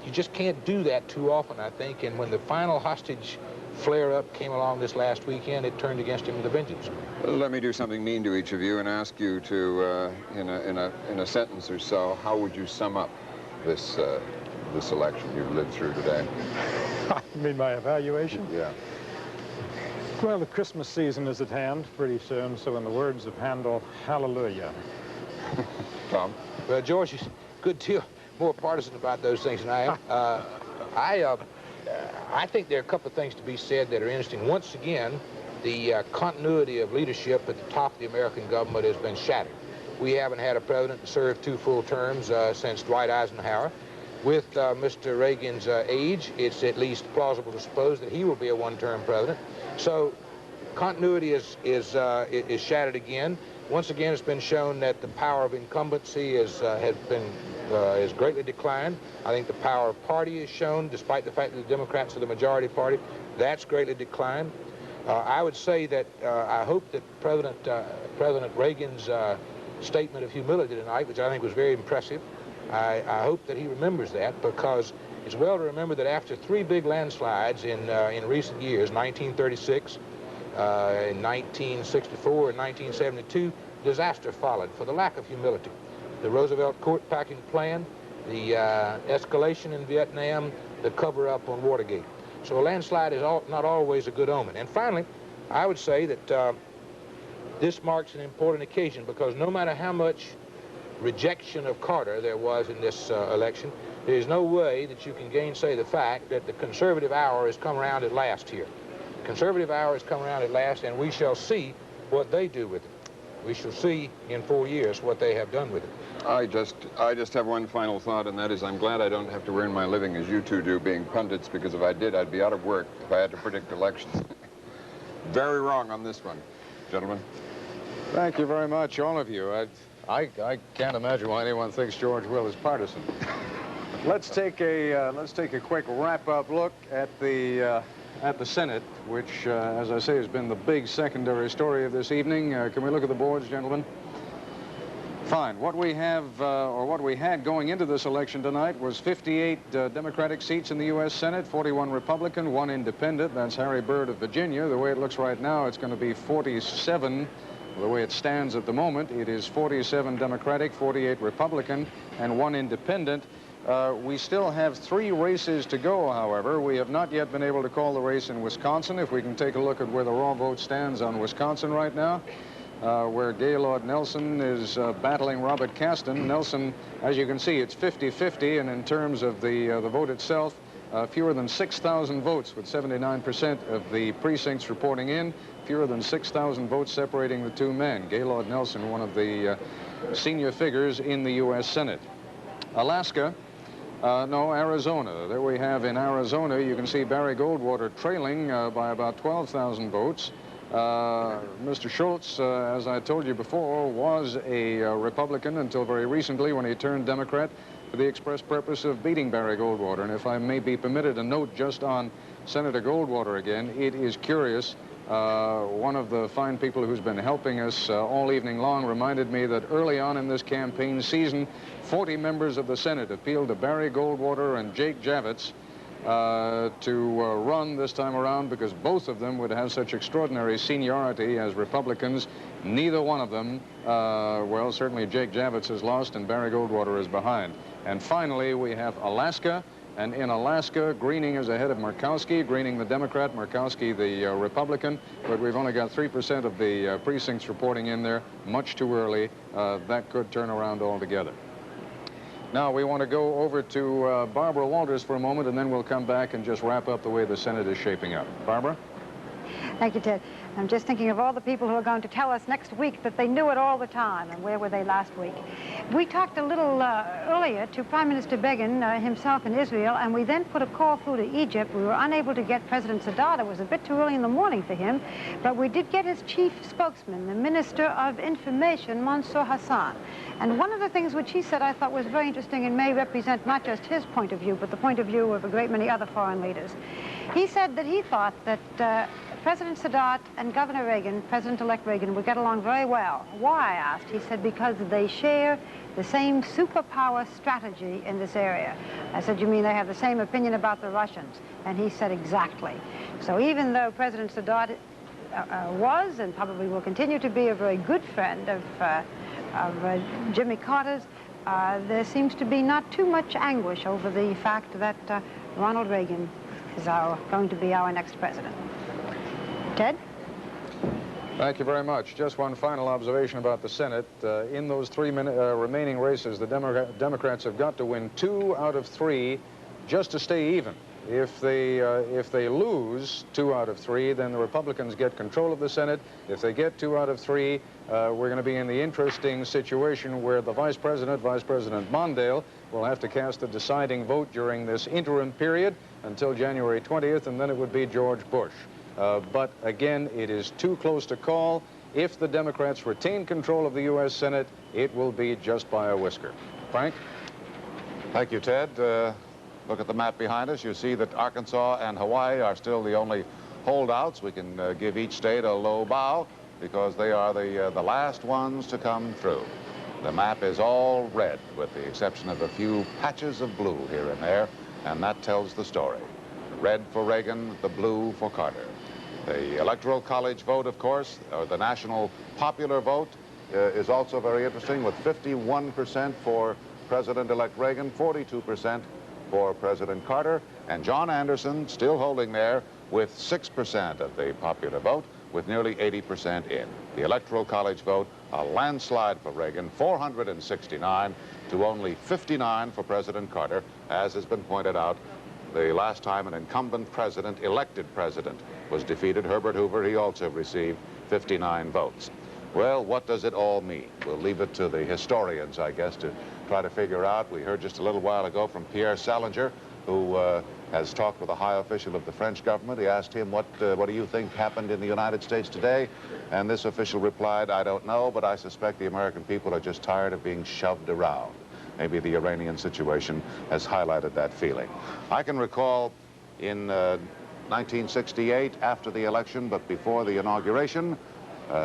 you just can't do that too often, I think. And when the final hostage flare-up came along this last weekend, it turned against him with a vengeance. Let me do something mean to each of you and ask you to, in a sentence or so, how would you sum up this election you've lived through today? You mean my evaluation? Yeah. Well, the Christmas season is at hand pretty soon, so in the words of Handel, hallelujah. Tom? Well, George is a good deal more partisan about those things than I am. I think there are a couple of things to be said that are interesting. Once again, the continuity of leadership at the top of the American government has been shattered. We haven't had a president to serve 2 full terms since Dwight Eisenhower. With Mr. Reagan's age, it's at least plausible to suppose that he will be a one-term president. So continuity is shattered again. Once again, it's been shown that the power of incumbency has greatly declined. I think the power of party is shown, despite the fact that the Democrats are the majority party. That's greatly declined. I would say that I hope that President Reagan's statement of humility tonight, which I think was very impressive, I hope that he remembers that, because it's well to remember that after 3 big landslides in recent years, 1936, in 1964, and 1972, disaster followed for the lack of humility. The Roosevelt court packing plan, the escalation in Vietnam, the cover-up on Watergate. So a landslide is not always a good omen. And finally, I would say that this marks an important occasion, because no matter how much rejection of Carter there was in this election, there's no way that you can gainsay the fact that the conservative hour has come around at last here. Conservative hour has come around at last, and we shall see what they do with it. We shall see in 4 years what they have done with it. I just have one final thought, and that is I'm glad I don't have to earn my living as you two do, being pundits, because if I did, I'd be out of work if I had to predict elections. Very wrong on this one, gentlemen. Thank you very much, all of you. I can't imagine why anyone thinks George Will is partisan. Let's take a quick wrap-up look at the Senate, which, as I say, has been the big secondary story of this evening. Can we look at the boards, gentlemen? Fine. What we have, or what we had going into this election tonight, was 58 Democratic seats in the U.S. Senate, 41 Republican, 1 independent. That's Harry Byrd of Virginia. The way it looks right now, it's going to be 47. The way it stands at the moment, it is 47 Democratic, 48 Republican, and 1 independent. We still have 3 races to go, however. We have not yet been able to call the race in Wisconsin. If we can take a look at where the raw vote stands on Wisconsin right now, where Gaylord Nelson is battling Robert Kasten. Nelson, as you can see, it's 50-50, and in terms of the vote itself, fewer than 6,000 votes, with 79% of the precincts reporting in, fewer than 6,000 votes separating the 2 men. Gaylord Nelson, one of the senior figures in the U.S. Senate. Alaska, no, Arizona. There we have in Arizona, you can see Barry Goldwater trailing by about 12,000 votes. Mr. Schultz, as I told you before, was a Republican until very recently, when he turned Democrat for the express purpose of beating Barry Goldwater. And if I may be permitted a note just on Senator Goldwater again, it is curious. One of the fine people who's been helping us all evening long reminded me that early on in this campaign season, 40 members of the Senate appealed to Barry Goldwater and Jake Javits to run this time around, because both of them would have such extraordinary seniority as Republicans. Neither one of them, well, certainly Jake Javits has lost and Barry Goldwater is behind. And finally, we have Alaska. And in Alaska, Greening is ahead of Murkowski. Greening the Democrat, Murkowski the Republican. But we've only got 3% of the precincts reporting in there. Much too early. That could turn around altogether. Now, we want to go over to Barbara Walters for a moment, and then we'll come back and just wrap up the way the Senate is shaping up. Barbara? Thank you, Ted. I'm just thinking of all the people who are going to tell us next week that they knew it all the time, and where were they last week? We talked a little earlier to Prime Minister Begin himself in Israel, and we then put a call through to Egypt. We were unable to get President Sadat. It was a bit too early in the morning for him, but we did get his chief spokesman, the Minister of Information, Mansour Hassan. And one of the things which he said I thought was very interesting and may represent not just his point of view, but the point of view of a great many other foreign leaders. He said that he thought that President Sadat and Governor Reagan, President-elect Reagan, would get along very well. Why, I asked. He said, because they share the same superpower strategy in this area. I said, you mean they have the same opinion about the Russians? And he said, exactly. So even though President Sadat was and probably will continue to be a very good friend of Jimmy Carter's, there seems to be not too much anguish over the fact that Ronald Reagan is going to be our next president. Ted? Thank you very much. Just one final observation about the Senate. In those three remaining races, the Democrats have got to win 2 out of 3 just to stay even. If they lose 2 out of 3, then the Republicans get control of the Senate. If they get 2 out of 3, we're going to be in the interesting situation where the Vice President Mondale, will have to cast the deciding vote during this interim period until January 20th, and then it would be George Bush. But again, it is too close to call. If the Democrats retain control of the U.S. Senate, it will be just by a whisker. Frank? Thank you, Ted. Look at the map behind us. You see that Arkansas and Hawaii are still the only holdouts. We can give each state a low bow because they are the last ones to come through. The map is all red with the exception of a few patches of blue here and there, and that tells the story. Red for Reagan, the blue for Carter. The Electoral College vote, of course, or the national popular vote, is also very interesting, with 51% for President-elect Reagan, 42% for President Carter, and John Anderson still holding there with 6% of the popular vote, with nearly 80% in. The Electoral College vote, a landslide for Reagan, 469 to only 59 for President Carter. As has been pointed out, the last time an incumbent president, elected president, was defeated, Herbert Hoover, he also received 59 votes. Well, what does it all mean? We'll leave it to the historians, I guess, to try to figure out. We heard just a little while ago from Pierre Salinger, who has talked with a high official of the French government. He asked him, what do you think happened in the United States today? And this official replied, I don't know, but I suspect the American people are just tired of being shoved around. Maybe the Iranian situation has highlighted that feeling. I can recall in 1968, after the election, but before the inauguration,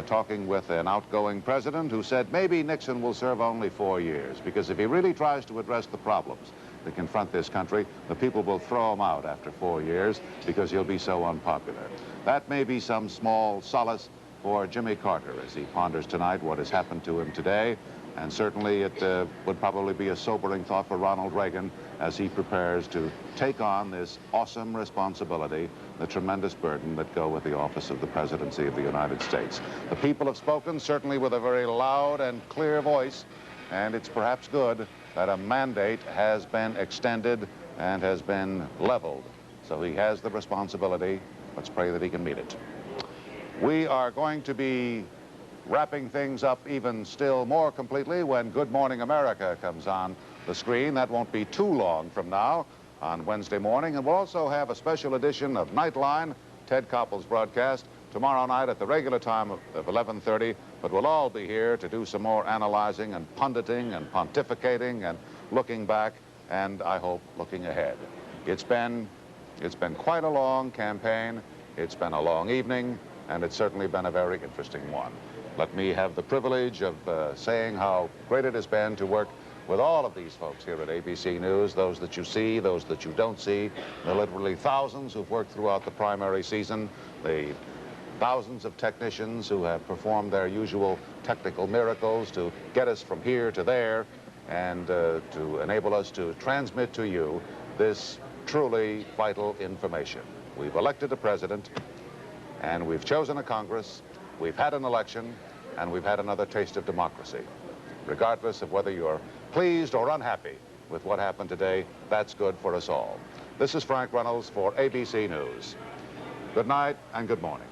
talking with an outgoing president who said maybe Nixon will serve only 4 years, because if he really tries to address the problems that confront this country, the people will throw him out after 4 years because he'll be so unpopular. That may be some small solace for Jimmy Carter as he ponders tonight what has happened to him today, and certainly it would probably be a sobering thought for Ronald Reagan as he prepares to take on this awesome responsibility, the tremendous burden that go with the office of the presidency of the United States. The people have spoken, certainly with a very loud and clear voice, and it's perhaps good that a mandate has been extended and has been leveled. So he has the responsibility. Let's pray that he can meet it. We are going to be wrapping things up even still more completely when Good Morning America comes on the screen. That won't be too long from now on Wednesday morning. And we'll also have a special edition of Nightline, Ted Koppel's broadcast, tomorrow night at the regular time of 11:30. But we'll all be here to do some more analyzing and punditing and pontificating and looking back and, I hope, looking ahead. It's been quite a long campaign. It's been a long evening, and it's certainly been a very interesting one. Let me have the privilege of saying how great it has been to work with all of these folks here at ABC News, those that you see, those that you don't see, the literally thousands who've worked throughout the primary season, the thousands of technicians who have performed their usual technical miracles to get us from here to there and to enable us to transmit to you this truly vital information. We've elected a president, and we've chosen a Congress, we've had an election, and we've had another taste of democracy. Regardless of whether you're pleased or unhappy with what happened today, that's good for us all. This is Frank Reynolds for ABC News. Good night and good morning.